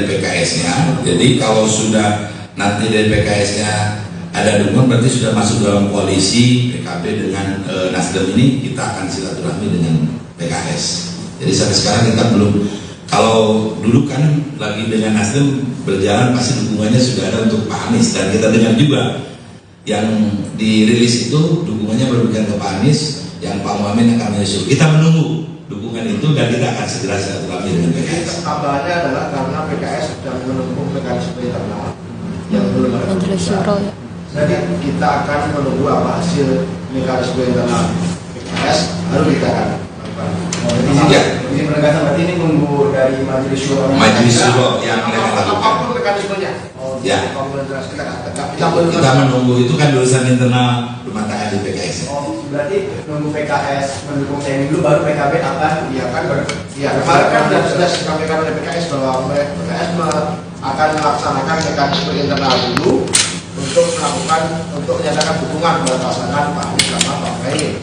PKS-nya. Jadi kalau sudah nanti dari PKS-nya ada dukungan, berarti sudah masuk dalam koalisi PKB dengan Nasdem ini, kita akan silaturahmi dengan PKS. Jadi sampai sekarang kita belum. Kalau dulu kan lagi dengan Nasdem berjalan, pasti dukungannya sudah ada untuk Pak Anies, dan kita dengar juga yang dirilis itu dukungannya berpihak ke Pak Anies, yang Pak Muhammad akan menyusul. Kita menunggu dukungan itu dan kita akan segera silaturahmi dengan PKS. Kabarnya adalah karena PKS sedang menempuh mekanisme internal yang belum ada keputusan. Jadi kita akan menunggu apa hasil mekanisme internal PKS, baru kita akan Jadi penegasan berarti ini nunggu dari Majelis Syuro. Majelis Syuro yang mereka lakukan. Apapun mekanismenya. Ya. Kita menunggu, itu kan urusan internal rumah tangga di PKS. Berarti nunggu PKS mendukung TNI dulu, baru PKB akan. Iya kan, kemarin kan sudah disampaikan oleh PKS bahwa PKS akan melaksanakan mekanisme internal dulu untuk menyatakan dukungan kepada pasangan Pak Anies sama Pak Muhaimin.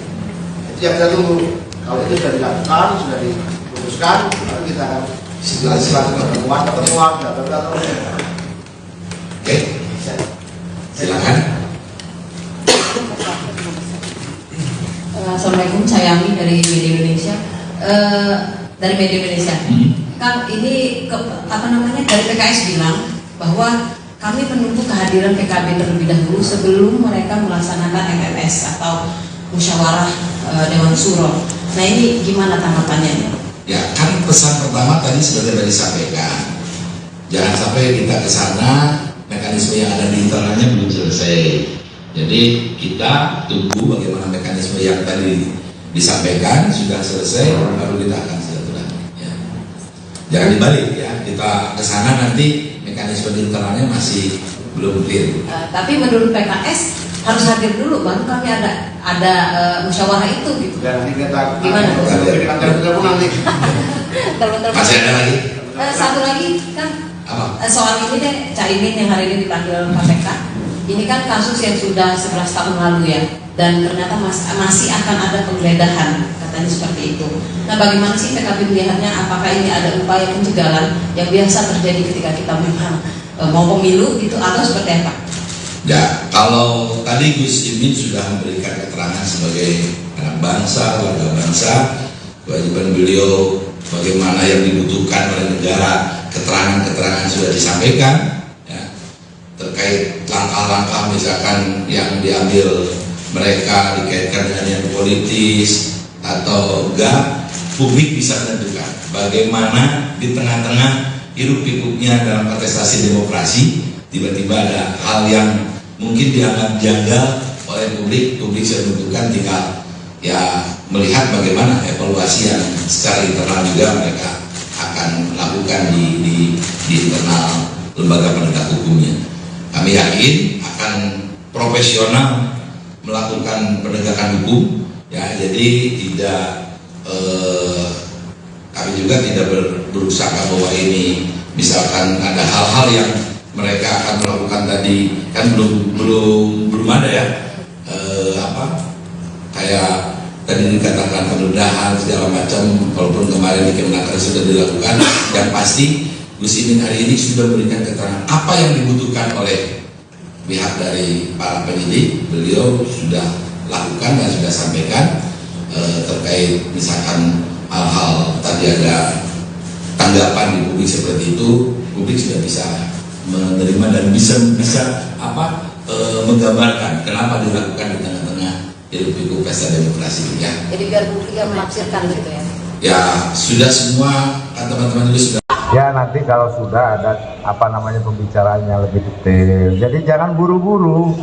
Itu yang kita tunggu. Kalau itu sudah dilakukan, sudah diputuskan, lalu kita akan pertemuan, data. Oke, silakan. Assalamualaikum, saya Ami dari Media Indonesia. Kan ini dari PKS bilang bahwa kami menunggu kehadiran PKB terlebih dahulu sebelum mereka melaksanakan MMS atau musyawarah Dewan Suro. Nah ini gimana tanggapannya? Ya kan pesan pertama tadi sudah disampaikan. Jangan sampai kita ke sana mekanisme yang ada di internalnya belum selesai. Jadi kita tunggu bagaimana mekanisme yang tadi disampaikan sudah selesai, baru kita akan silaturahmi. Ya. Jangan dibalik ya, kita ke sana nanti mekanisme di internalnya masih belum clear. Tapi menurut PKS harus hadir dulu, baru kami ada musyawarah itu gitu. Dan kita gimana? Masih ada lagi? Satu lagi kan soal ini deh, Caimin yang hari ini dipanggil KPK. Ini kan kasus yang sudah 11 tahun lalu ya, dan ternyata masih akan ada penggeledahan, katanya seperti itu. Nah bagaimana sih PKB melihatnya? Apakah ini ada upaya pencegahan yang biasa terjadi ketika kita memang mau pemilu gitu, atau seperti apa? Ya, kalau tadi Gus Imin sudah memberikan keterangan sebagai anak bangsa, warga bangsa, kewajiban beliau bagaimana yang dibutuhkan oleh negara, keterangan-keterangan sudah disampaikan ya, terkait langkah-langkah misalkan yang diambil mereka dikaitkan dengan yang politis atau enggak, publik bisa menentukan bagaimana di tengah-tengah hiruk-pikuknya dalam kontestasi demokrasi tiba-tiba ada hal yang mungkin dianggap janggal oleh publik sudah menentukan, tinggal ya melihat bagaimana evaluasi yang secara internal juga mereka akan lakukan di internal lembaga penegak hukumnya. Kami yakin akan profesional melakukan penegakan hukum ya, jadi tidak kami juga tidak berusaha bahwa ini misalkan ada hal-hal yang mereka akan melakukan tadi kan belum ada ya kayak tadi dikatakan penggeledahan segala macam, walaupun kemarin di Kemenaker sudah dilakukan. Yang pasti Gus Imin hari ini sudah memberikan keterangan apa yang dibutuhkan oleh pihak dari para penyidik. Beliau sudah lakukan dan sudah sampaikan terkait misalkan hal-hal tadi ada tanggapan di publik seperti itu, publik sudah bisa menerima dan bisa menggambarkan kenapa dilakukan di tengah-tengah hiruk-pikuk pesta demokrasi ya. Jadi biar publik yang menafsirkan gitu ya. Ya sudah semua teman-teman itu sudah Ya nanti kalau sudah ada apa namanya pembicaraannya lebih detail. Jadi jangan buru-buru.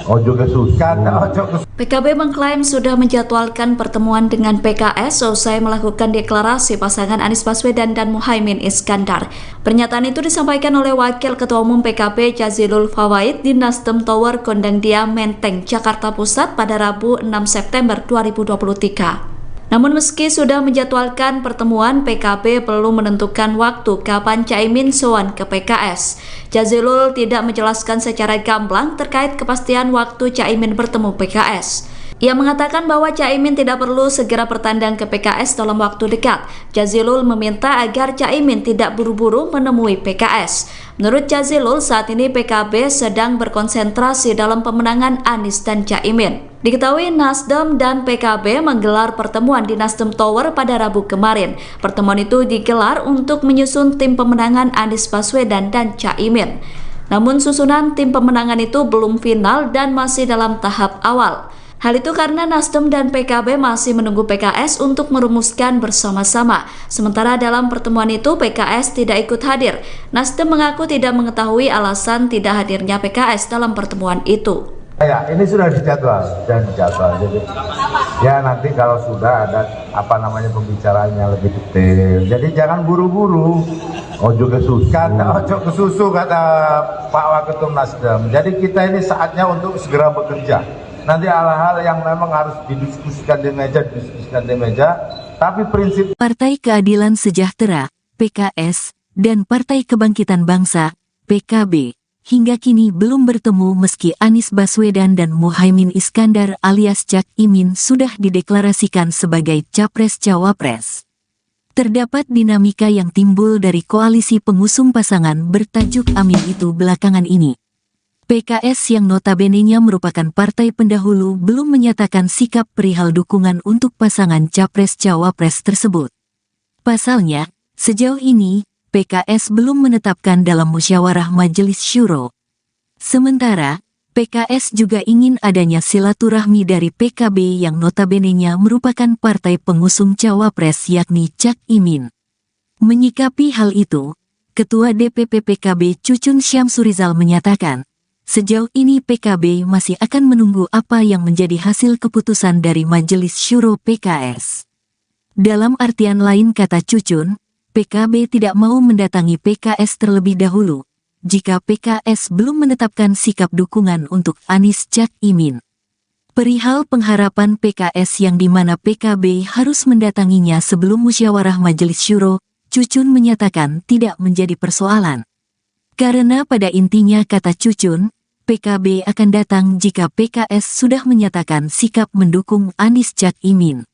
Ojo kesusahan, ojo PKB mengklaim sudah menjadwalkan pertemuan dengan PKS usai melakukan deklarasi pasangan Anies Baswedan dan Muhaimin Iskandar. Pernyataan itu disampaikan oleh Wakil Ketua Umum PKB Jazilul Fawait di Nasdem Tower Gondangdia, Menteng, Jakarta Pusat pada Rabu 6 September 2023. Namun meski sudah menjadwalkan pertemuan, PKB belum menentukan waktu kapan Caimin sowan ke PKS. Jazilul tidak menjelaskan secara gamblang terkait kepastian waktu Caimin bertemu PKS. Ia mengatakan bahwa Caimin tidak perlu segera bertandang ke PKS dalam waktu dekat. Jazilul meminta agar Caimin tidak buru-buru menemui PKS. Menurut Jazilul, saat ini PKB sedang berkonsentrasi dalam pemenangan Anies dan Caimin. Diketahui Nasdem dan PKB menggelar pertemuan di Nasdem Tower pada Rabu kemarin. Pertemuan itu digelar untuk menyusun tim pemenangan Anies Baswedan dan Caimin. Namun susunan tim pemenangan itu belum final dan masih dalam tahap awal. Hal itu karena Nasdem dan PKB masih menunggu PKS untuk merumuskan bersama-sama. Sementara dalam pertemuan itu PKS tidak ikut hadir. Nasdem mengaku tidak mengetahui alasan tidak hadirnya PKS dalam pertemuan itu. Ya, ini sudah dijadwal dan dijadwal. Jadi, ya nanti kalau sudah ada apa namanya pembicaraannya lebih detail. Jadi jangan buru-buru. Ojo kesusahan, ojo kesusu kata Pak Waketum Nasdem. Jadi kita ini saatnya untuk segera bekerja. Nanti hal-hal yang memang harus didiskusikan di meja, tapi prinsip Partai Keadilan Sejahtera, PKS, dan Partai Kebangkitan Bangsa, PKB, hingga kini belum bertemu meski Anies Baswedan dan Muhaimin Iskandar alias Cak Imin sudah dideklarasikan sebagai Capres-Cawapres. Terdapat dinamika yang timbul dari koalisi pengusung pasangan bertajuk Amin itu belakangan ini. PKS yang notabene-nya merupakan partai pendahulu belum menyatakan sikap perihal dukungan untuk pasangan Capres-Cawapres tersebut. Pasalnya, sejauh ini, PKS belum menetapkan dalam musyawarah Majelis Syuro. Sementara, PKS juga ingin adanya silaturahmi dari PKB yang notabene-nya merupakan partai pengusung Cawapres yakni Cak Imin. Menyikapi hal itu, Ketua DPP PKB Cucun Syamsurizal menyatakan, sejauh ini PKB masih akan menunggu apa yang menjadi hasil keputusan dari Majelis Syuro PKS. Dalam artian lain kata Cucun, PKB tidak mau mendatangi PKS terlebih dahulu, jika PKS belum menetapkan sikap dukungan untuk Anies Cak Imin. Perihal pengharapan PKS yang dimana PKB harus mendatanginya sebelum musyawarah Majelis Syuro, Cucun menyatakan tidak menjadi persoalan. Karena pada intinya kata Cucun, PKB akan datang jika PKS sudah menyatakan sikap mendukung Anies Cak Imin.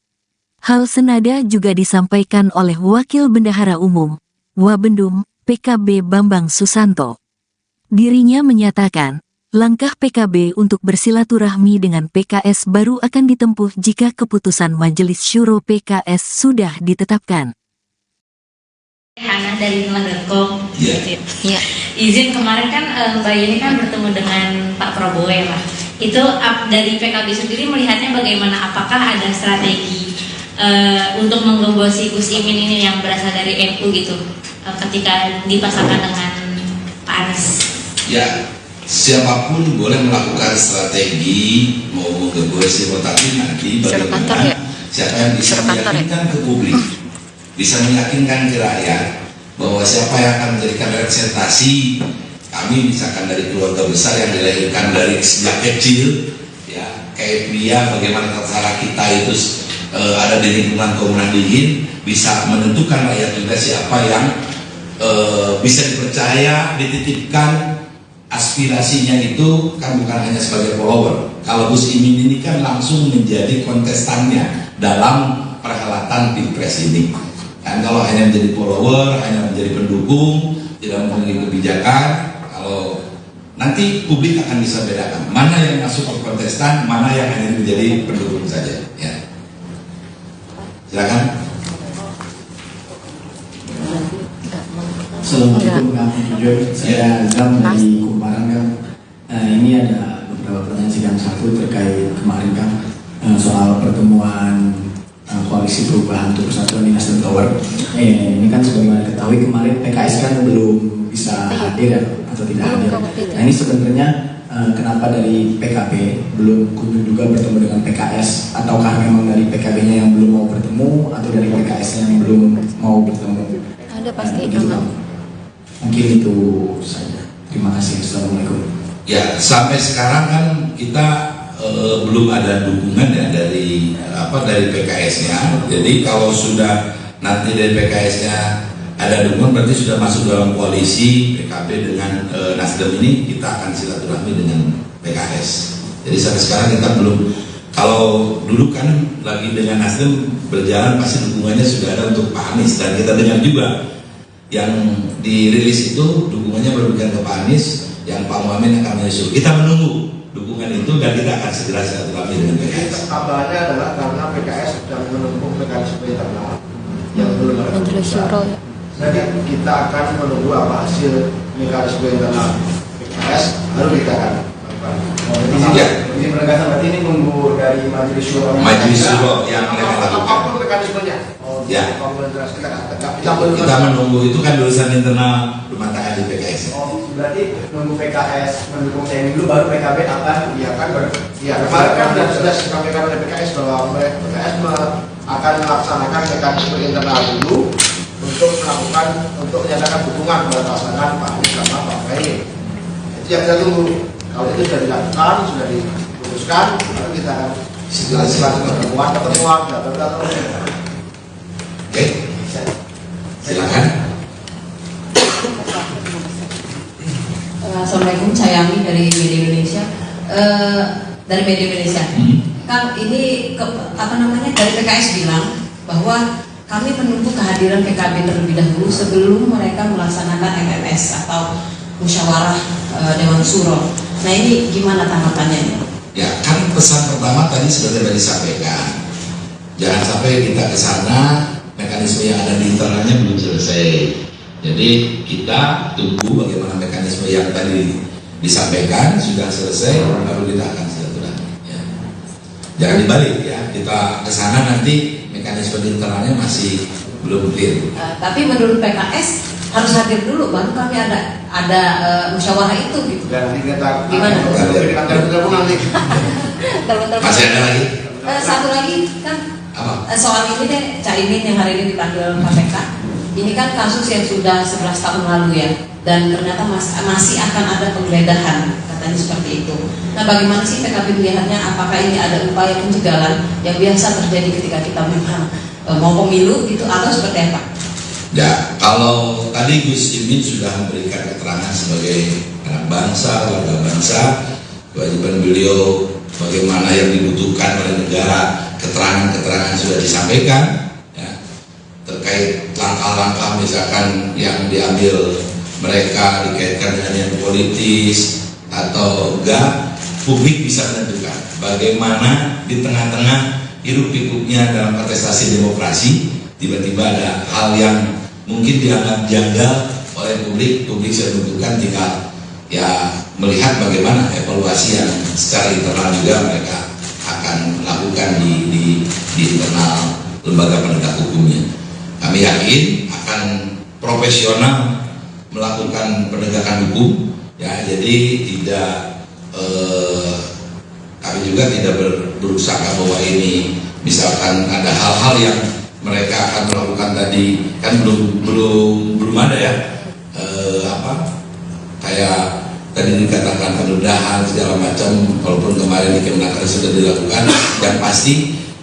Hal senada juga disampaikan oleh Wakil Bendahara Umum, Wabendum, PKB Bambang Susanto. Dirinya menyatakan, langkah PKB untuk bersilaturahmi dengan PKS baru akan ditempuh jika keputusan Majelis Syuro PKS sudah ditetapkan. Hana dari Nulah.com. Iya. Izin kemarin kan Mbak Yeni kan bertemu dengan Pak Prabowo ya Pak. Itu dari PKB sendiri melihatnya bagaimana? Apakah ada strategi untuk menggembosi Gus Imin ini yang berasal dari NU gitu ketika dipasangkan dengan Pak Anies? Ya, siapapun boleh melakukan strategi mau menggembosi, tetapi nanti bagaimana siapa yang bisa meyakinkan ke publik, bisa meyakinkan ke rakyat bahwa siapa yang akan menjadikan representasi kami, misalkan dari keluarga besar yang dilahirkan dari sejak kecil, ya kayak pria, bagaimana cara kita itu ada di lingkungan Komunal Dingin, bisa menentukan rakyat juga siapa yang bisa dipercaya, dititipkan aspirasinya itu kan bukan hanya sebagai follower. Kalau Gus Imin ini kan langsung menjadi kontestannya dalam perhelatan Pilpres ini. Dan kalau hanya menjadi follower, hanya menjadi pendukung, tidak memiliki kebijakan, kalau nanti publik akan bisa bedakan mana yang masuk ke kontestan, mana yang hanya menjadi pendukung saja. Ya. Silakan. Assalamualaikum warahmatullahi wabarakatuh. Saya Azam dari Kumparan kan. Ini ada beberapa pertanyaan. Yang satu terkait kemarin kan soal pertemuan koalisi perubahan untuk persatuan di Nasdem Tower. Ini kan sebagaimana ketahui kemarin PKS kan belum bisa hadir ya, atau tidak hadir. Nah ini sebenarnya kenapa dari PKB belum kunjung juga bertemu dengan PKS, ataukah memang dari PKB-nya yang belum mau bertemu, atau dari PKS-nya yang belum mau bertemu? Ada pasti. Mungkin itu saja. Terima kasih. Assalamualaikum. Ya, sampai sekarang kan kita belum ada dukungan ya dari PKS-nya. Jadi kalau sudah nanti dari PKS-nya ada dukungan, berarti sudah masuk dalam koalisi PKB dengan Nasdem ini, kita akan silaturahmi dengan PKS. Jadi sampai sekarang kita belum. Kalau dulu kan lagi dengan Nasdem berjalan, pasti dukungannya sudah ada untuk Pak Anies, dan kita dengar juga yang dirilis itu dukungannya berbukan ke Pak Anies, yang Pak Muhammad akan menyusul. Kita menunggu dukungan itu dan kita akan segera silaturahmi dengan PKS. Kabarnya adalah karena PKS sedang menempuh mekanisme internal yang belum ada keputusan. Jadi kita akan menunggu apa hasil mekanisme internal PKS, lalu kita akan Ini penegasan berarti ini nunggu dari Majelis Syuro. Majelis Syuro yang mereka lakukan. Apapun mekanismenya. Ya. Kita menunggu, itu kan urusan internal rumah tangga di PKS. Berarti nunggu PKS mendukung TNI dulu, baru PKB akan. Kemarin kan sudah disampaikan oleh PKS bahwa PKS akan melaksanakan mekanisme internal dulu untuk menyatakan dukungan kepada pasangan Pak Anies sama Pak Muhaimin. Itu yang kita tunggu. Kalau itu sudah dilakukan, sudah diputuskan, lalu kita akan pertemuan, Oke, silakan. Assalamualaikum, saya Ami dari Media Indonesia. Kan ini dari PKS bilang bahwa kami menunggu kehadiran PKB terlebih dahulu sebelum mereka melaksanakan MMS atau musyawarah Dewan Syuro. Nah ini gimana tanggapannya? Ya, kan pesan pertama tadi sudah disampaikan. Jangan sampai kita ke sana, mekanisme yang ada di internalnya belum selesai. Jadi kita tunggu bagaimana mekanisme yang tadi disampaikan sudah selesai, baru kita akan silaturahmi. Ya. Jangan dibalik ya, kita ke sana nanti mekanisme di internalnya masih belum clear. Tapi menurut PKS harus hadir dulu, baru kami ada musyawarah itu gitu. Dan kita gimana? Masih ada lagi? Satu lagi kan soal ini deh, Caimin yang hari ini dipanggil KPK. Ini kan kasus yang sudah 11 tahun lalu ya, dan ternyata masih akan ada penggeledahan, katanya seperti itu. Nah bagaimana sih PKB melihatnya? Apakah ini ada upaya pencegahan yang biasa terjadi ketika kita memang mau pemilu gitu, atau seperti apa? Ya, kalau tadi Gus Imin sudah memberikan keterangan sebagai anak bangsa, warga bangsa, kewajiban beliau bagaimana yang dibutuhkan oleh negara, keterangan-keterangan sudah disampaikan ya, terkait langkah-langkah misalkan yang diambil mereka dikaitkan dengan yang politis atau enggak, publik bisa menentukan bagaimana di tengah-tengah hiruk pikuknya dalam kontestasi demokrasi tiba-tiba ada hal yang mungkin dianggap janggal oleh publik bisa menentukan, tinggal ya melihat bagaimana evaluasi yang secara internal juga mereka akan lakukan di internal lembaga penegak hukumnya. Kami yakin akan profesional melakukan penegakan hukum ya, jadi tidak kami juga tidak berusaha bahwa ini misalkan ada hal-hal yang mereka akan melakukan tadi kan belum ada ya kayak tadi dikatakan penggeledahan segala macam, walaupun kemarin di Kemenaker sudah dilakukan. Yang pasti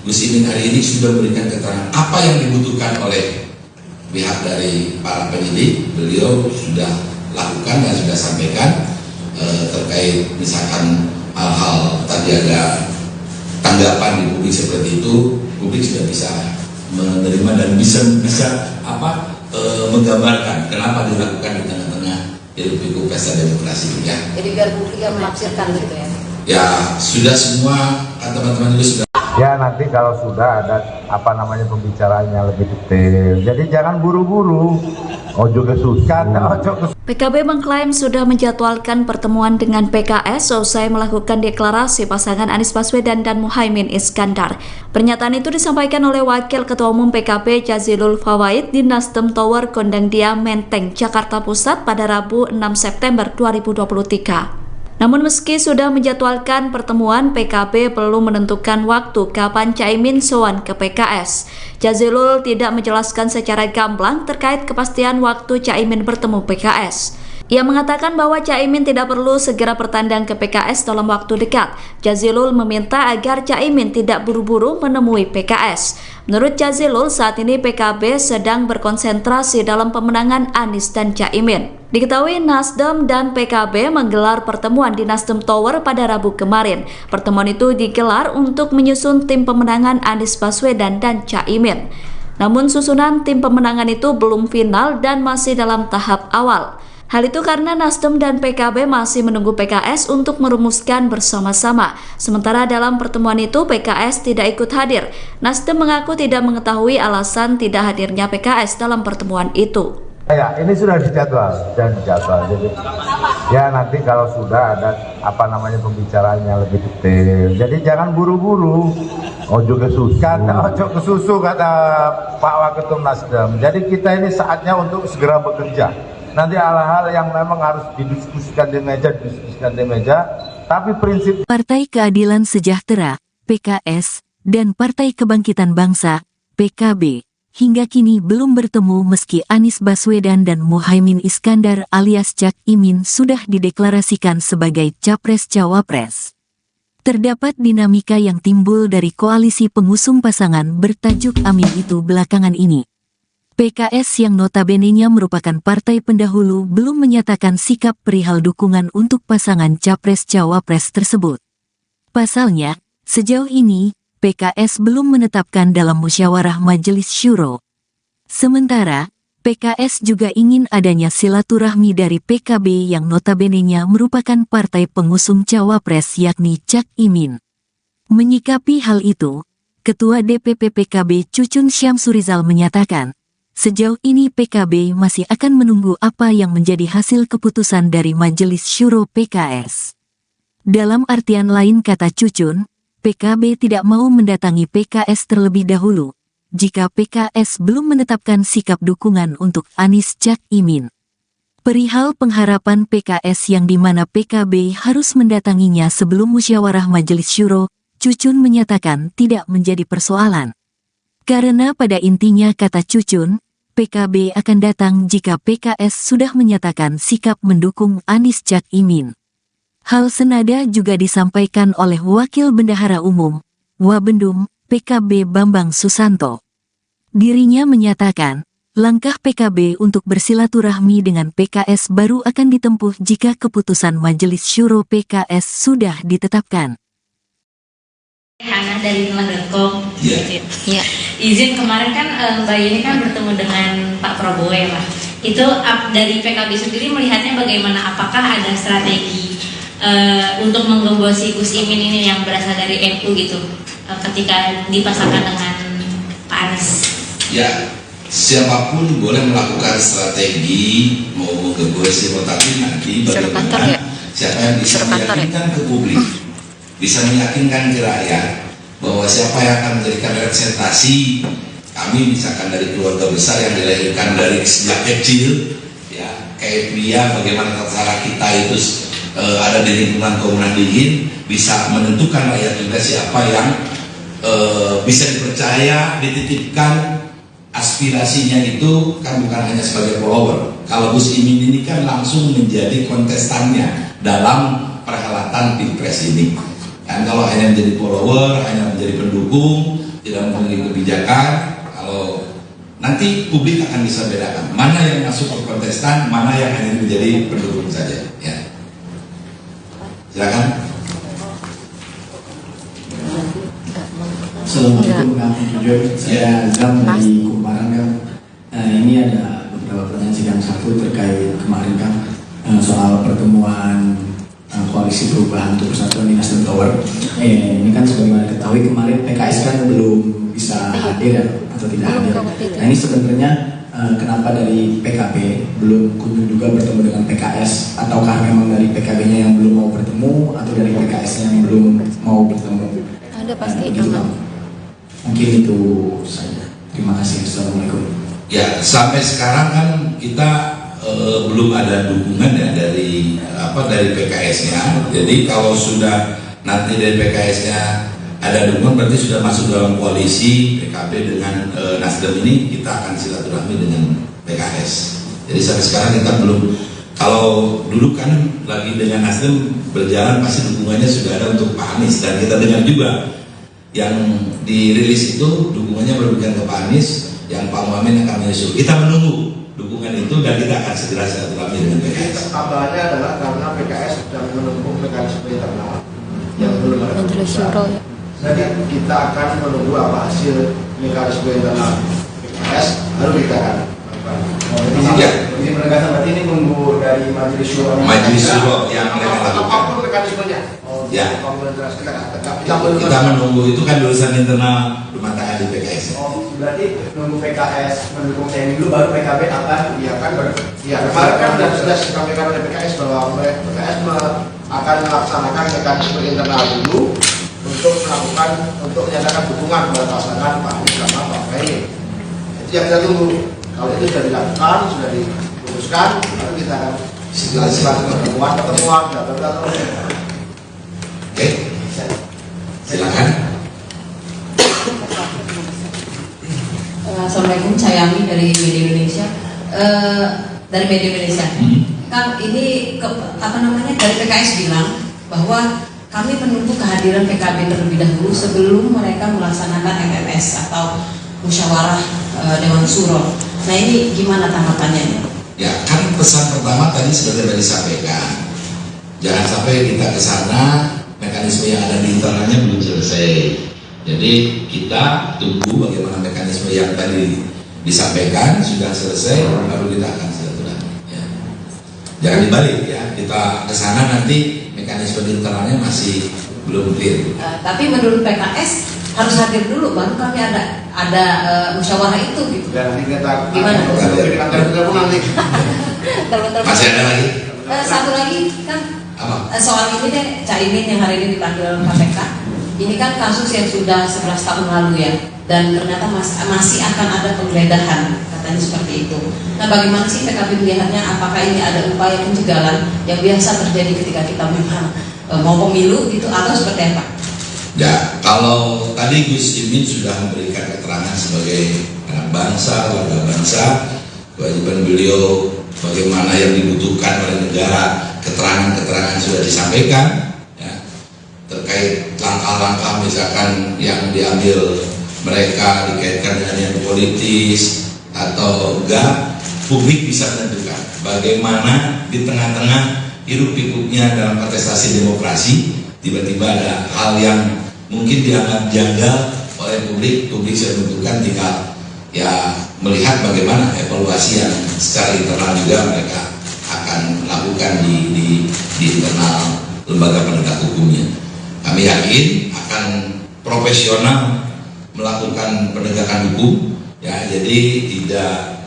Gus Imin hari ini sudah memberikan keterangan apa yang dibutuhkan oleh pihak dari para penyidik. Beliau sudah lakukan dan sudah sampaikan terkait misalkan hal-hal tadi ada tanggapan di publik seperti itu, publik sudah bisa menerima dan bisa menggambarkan kenapa dilakukan di tengah-tengah hiruk-pikuk pesta demokrasi ya. Jadi biar publik yang menafsirkan gitu ya. Ya sudah semua teman-teman juga sudah. Ya nanti kalau sudah ada apa namanya pembicaraannya lebih detail. Jadi jangan buru-buru. Ojo kesusahan, ojo PKB mengklaim sudah menjadwalkan pertemuan dengan PKS usai melakukan deklarasi pasangan Anies Baswedan dan Muhaimin Iskandar. Pernyataan itu disampaikan oleh Wakil Ketua Umum PKB Jazilul Fawait di Nasdem Tower Gondangdia Menteng, Jakarta Pusat pada Rabu 6 September 2023. Namun meski sudah menjadwalkan pertemuan, PKB belum menentukan waktu kapan Caimin sowan ke PKS. Jazilul tidak menjelaskan secara gamblang terkait kepastian waktu Caimin bertemu PKS. Ia mengatakan bahwa Caimin tidak perlu segera bertandang ke PKS dalam waktu dekat. Jazilul meminta agar Caimin tidak buru-buru menemui PKS. Menurut Jazilul, saat ini PKB sedang berkonsentrasi dalam pemenangan Anies dan Caimin. Diketahui Nasdem dan PKB menggelar pertemuan di Nasdem Tower pada Rabu kemarin. Pertemuan itu digelar untuk menyusun tim pemenangan Anies Baswedan dan Caimin. Namun susunan tim pemenangan itu belum final dan masih dalam tahap awal. Hal itu karena Nasdem dan PKB masih menunggu PKS untuk merumuskan bersama-sama. Sementara dalam pertemuan itu PKS tidak ikut hadir. Nasdem mengaku tidak mengetahui alasan tidak hadirnya PKS dalam pertemuan itu. Ya, ini sudah dijadwal dan dijadwal. Jadi, ya nanti kalau sudah ada apa namanya pembicaraannya lebih detail. Jadi jangan buru-buru. Ojo kesusahan, ojo kesusu kata Pak Waketum Nasdem. Jadi kita ini saatnya untuk segera bekerja. Nanti hal-hal yang memang harus didiskusikan di meja, tapi prinsip Partai Keadilan Sejahtera, PKS, dan Partai Kebangkitan Bangsa, PKB, hingga kini belum bertemu meski Anies Baswedan dan Muhaimin Iskandar alias Cak Imin sudah dideklarasikan sebagai Capres-Cawapres. Terdapat dinamika yang timbul dari koalisi pengusung pasangan bertajuk Amin itu belakangan ini. PKS yang notabene-nya merupakan partai pendahulu belum menyatakan sikap perihal dukungan untuk pasangan Capres-Cawapres tersebut. Pasalnya, sejauh ini, PKS belum menetapkan dalam musyawarah Majelis Syuro. Sementara, PKS juga ingin adanya silaturahmi dari PKB yang notabene-nya merupakan partai pengusung Cawapres yakni Cak Imin. Menyikapi hal itu, Ketua DPP PKB Cucun Syamsurizal menyatakan, sejauh ini PKB masih akan menunggu apa yang menjadi hasil keputusan dari Majelis Syuro PKS. Dalam artian lain kata Cucun, PKB tidak mau mendatangi PKS terlebih dahulu, jika PKS belum menetapkan sikap dukungan untuk Anies Cak Imin. Perihal pengharapan PKS yang dimana PKB harus mendatanginya sebelum musyawarah Majelis Syuro, Cucun menyatakan tidak menjadi persoalan. Karena pada intinya kata Cucun, PKB akan datang jika PKS sudah menyatakan sikap mendukung Anies Cak Imin. Hal senada juga disampaikan oleh Wakil Bendahara Umum, Wabendum, PKB Bambang Susanto. Dirinya menyatakan, langkah PKB untuk bersilaturahmi dengan PKS baru akan ditempuh jika keputusan Majelis Syuro PKS sudah ditetapkan. Hana dari Nulah.com. Iya. Izin kemarin kan Mbak Yeni kan bertemu dengan Pak Prabowo ya Pak. Itu dari PKB sendiri melihatnya bagaimana? Apakah ada strategi untuk menggembosi Gus Imin ini yang berasal dari NU gitu ketika dipasangkan dengan Pak Anies? Ya, siapapun boleh melakukan strategi mau menggembosi, tapi nanti bagaimana siapa yang bisa meyakinkan ke publik, bisa meyakinkan ke rakyat bahwa siapa yang akan menjadikan representasi kami, misalkan dari keluarga besar yang dilahirkan dari sejak kecil, ya kayak dia bagaimana cara kita itu ada di lingkungan Komunan Dingin, bisa menentukan rakyat juga siapa yang bisa dipercaya, dititipkan aspirasinya itu kan bukan hanya sebagai follower. Kalau Gus Imin ini kan langsung menjadi kontestannya dalam perhelatan Pilpres ini. Dan kalau hanya menjadi follower, hanya menjadi pendukung, tidak memiliki kebijakan, kalau nanti publik akan bisa bedakan mana yang masuk ke kontestan, mana yang hanya menjadi pendukung saja. Ya. Silakan. Assalamualaikum warahmatullahi wabarakatuh. Saya Azam dari Kumparan kan. Ini ada beberapa pertanyaan. Sidang satu terkait kemarin kan soal pertemuan koalisi Koalisi Perubahan untuk Persatuan di Nasdem Tower. Ini kan sebagaimana diketahui kemarin PKS kan belum bisa hadir ya, atau tidak hadir. Nah ini sebenarnya kenapa dari PKB belum kunjung juga bertemu dengan PKS, ataukah memang dari PKB-nya yang belum mau bertemu, atau dari PKS-nya yang belum mau bertemu? Ada pasti gitu, mungkin itu saja. Terima kasih. Assalamualaikum. Ya, sampai sekarang kan kita belum ada dukungan ya dari PKS-nya. Jadi kalau sudah nanti dari PKS-nya ada dukungan, berarti sudah masuk dalam koalisi PKB dengan Nasdem ini, kita akan silaturahmi dengan PKS. Jadi sampai sekarang kita belum. Kalau dulu kan lagi dengan Nasdem berjalan, pasti dukungannya sudah ada untuk Pak Anies, dan kita dengar juga yang dirilis itu dukungannya berlebihan ke Pak Anies, yang Pak Muhammad akan menyusul. Kita menunggu dukungan itu dan kita akan segera silaturahmi dengan PKS. Kabarnya adalah karena PKS sedang menempuh mekanisme internal yang belum ada keputusan. Jadi kita akan menunggu apa hasil mekanisme internal PKS, lalu kita akan Jadi penegasan berarti ini nunggu dari Majelis Syuro. Majelis Syuro yang mereka lakukan. Apapun mekanismenya. Ya. Kita menunggu, itu kan urusan internal rumah tangga di PKS. Berarti nunggu PKS mendukung TNI dulu, baru PKB akan kemarin kan sudah disampaikan oleh PKS bahwa PKS akan melaksanakan mekanisme internal dulu untuk menyatakan dukungan kepada pasangan Pak Anies sama Pak Muhaimin. Itu yang kita tunggu. Kalau itu sudah dilakukan, sudah diputuskan, lalu kita akan pertemuan. Oke, silakan. Assalamualaikum, saya Ami dari Media Indonesia. Kang, ini dari PKS bilang bahwa kami menunggu kehadiran PKB terlebih dahulu sebelum mereka melaksanakan MMS atau musyawarah Dewan Suro. Nah ini gimana tanggapannya? Ya kan pesan pertama tadi sudah disampaikan. Jangan sampai kita ke sana mekanisme yang ada di internalnya belum selesai. Jadi kita tunggu bagaimana mekanisme yang tadi disampaikan sudah selesai, baru kita akan silaturahmi. Ya. Jangan dibalik ya, kita ke sana nanti mekanisme di internalnya masih belum clear. Tapi menurut PKS harus hadir dulu, baru kami ada musyawarah itu gitu. Gimana? Masih ada lagi? Satu lagi kan soal ini deh, Caimin yang hari ini dipanggil KPK. Ini kan kasus yang sudah 11 tahun lalu ya, dan ternyata masih akan ada penggeledahan, katanya seperti itu. Nah bagaimana sih PKB melihatnya? Apakah ini ada upaya pencegahan yang biasa terjadi ketika kita memang mau pemilu gitu, atau seperti apa? Ya, kalau tadi Gus Imin sudah memberikan keterangan sebagai anak bangsa, warga bangsa, kewajiban beliau bagaimana yang dibutuhkan oleh negara, keterangan-keterangan sudah disampaikan ya, terkait langkah-langkah misalkan yang diambil mereka dikaitkan dengan yang politis atau enggak, publik bisa menentukan bagaimana di tengah-tengah hiruk pikuknya dalam kontestasi demokrasi tiba-tiba ada hal yang mungkin dianggap janggal oleh publik bisa menentukan tinggal ya melihat bagaimana evaluasi yang secara internal juga mereka akan lakukan di internal lembaga penegak hukumnya. Kami yakin akan profesional melakukan penegakan hukum ya, jadi tidak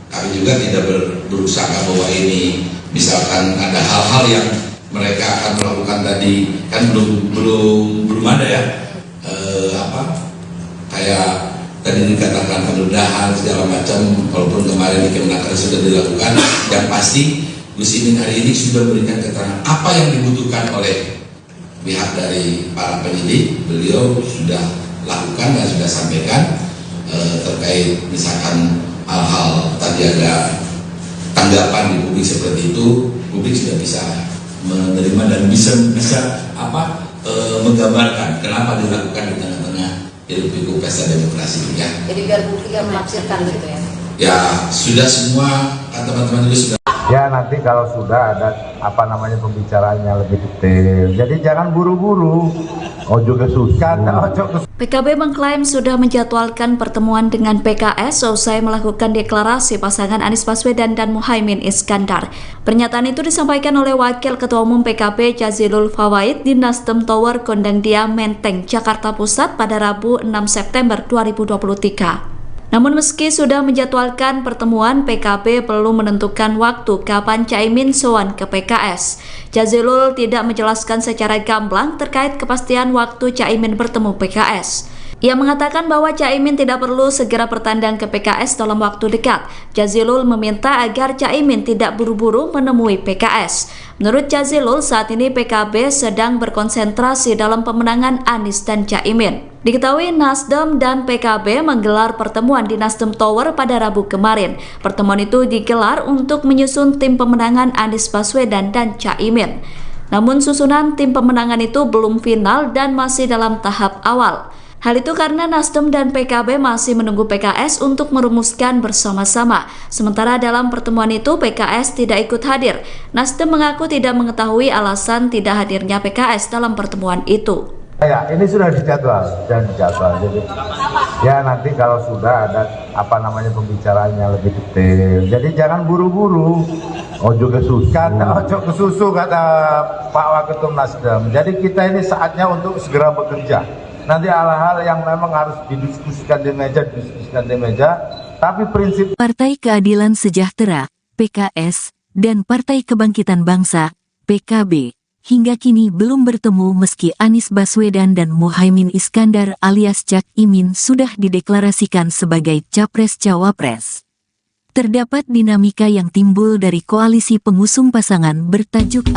kami juga tidak berusaha bahwa ini misalkan ada hal-hal yang mereka akan melakukan tadi kan belum ada ya kayak tadi dikatakan penggeledahan segala macam, walaupun kemarin di Kemenaker sudah dilakukan. Yang pasti Gus Imin hari ini sudah memberikan keterangan apa yang dibutuhkan oleh pihak dari para penyidik. Beliau sudah lakukan dan sudah sampaikan terkait misalkan hal-hal tadi ada tanggapan di publik seperti itu, publik sudah bisa menerima dan bisa menggambarkan kenapa dilakukan di tengah-tengah hiruk-pikuk pesta demokrasi ya. Jadi biar publik yang menafsirkan gitu ya. Ya sudah semua teman-teman juga sudah. Ya nanti kalau sudah ada apa namanya pembicaraannya lebih detail. Jadi jangan buru-buru. Ojo kesusahan, ojo PKB mengklaim sudah menjadwalkan pertemuan dengan PKS usai melakukan deklarasi pasangan Anies Baswedan dan Muhaimin Iskandar. Pernyataan itu disampaikan oleh Wakil Ketua Umum PKB Jazilul Fawait di Nasdem Tower Gondangdia, Menteng, Jakarta Pusat pada Rabu 6 September 2023. Namun meski sudah menjadwalkan pertemuan, PKB belum menentukan waktu kapan Caimin sowan ke PKS. Jazilul tidak menjelaskan secara gamblang terkait kepastian waktu Caimin bertemu PKS. Ia mengatakan bahwa Caimin tidak perlu segera bertandang ke PKS dalam waktu dekat. Jazilul meminta agar Caimin tidak buru-buru menemui PKS. Menurut Jazilul, saat ini PKB sedang berkonsentrasi dalam pemenangan Anies dan Caimin. Diketahui Nasdem dan PKB menggelar pertemuan di Nasdem Tower pada Rabu kemarin. Pertemuan itu digelar untuk menyusun tim pemenangan Anies Baswedan dan Caimin. Namun susunan tim pemenangan itu belum final dan masih dalam tahap awal. Hal itu karena Nasdem dan PKB masih menunggu PKS untuk merumuskan bersama-sama. Sementara dalam pertemuan itu PKS tidak ikut hadir. Nasdem mengaku tidak mengetahui alasan tidak hadirnya PKS dalam pertemuan itu. Ya, ini sudah dijadwal dan dijadwal. Jadi ya nanti kalau sudah ada apa namanya pembicaraannya lebih detail. Jadi jangan buru-buru. Ojo kesusahan, ojo kesusu kata Pak Waketum Nasdem. Jadi kita ini saatnya untuk segera bekerja. Nanti hal-hal yang memang harus didiskusikan di meja, tapi prinsip Partai Keadilan Sejahtera, PKS, dan Partai Kebangkitan Bangsa, PKB, hingga kini belum bertemu meski Anies Baswedan dan Muhaimin Iskandar alias Cak Imin sudah dideklarasikan sebagai Capres-Cawapres. Terdapat dinamika yang timbul dari koalisi pengusung pasangan bertajuk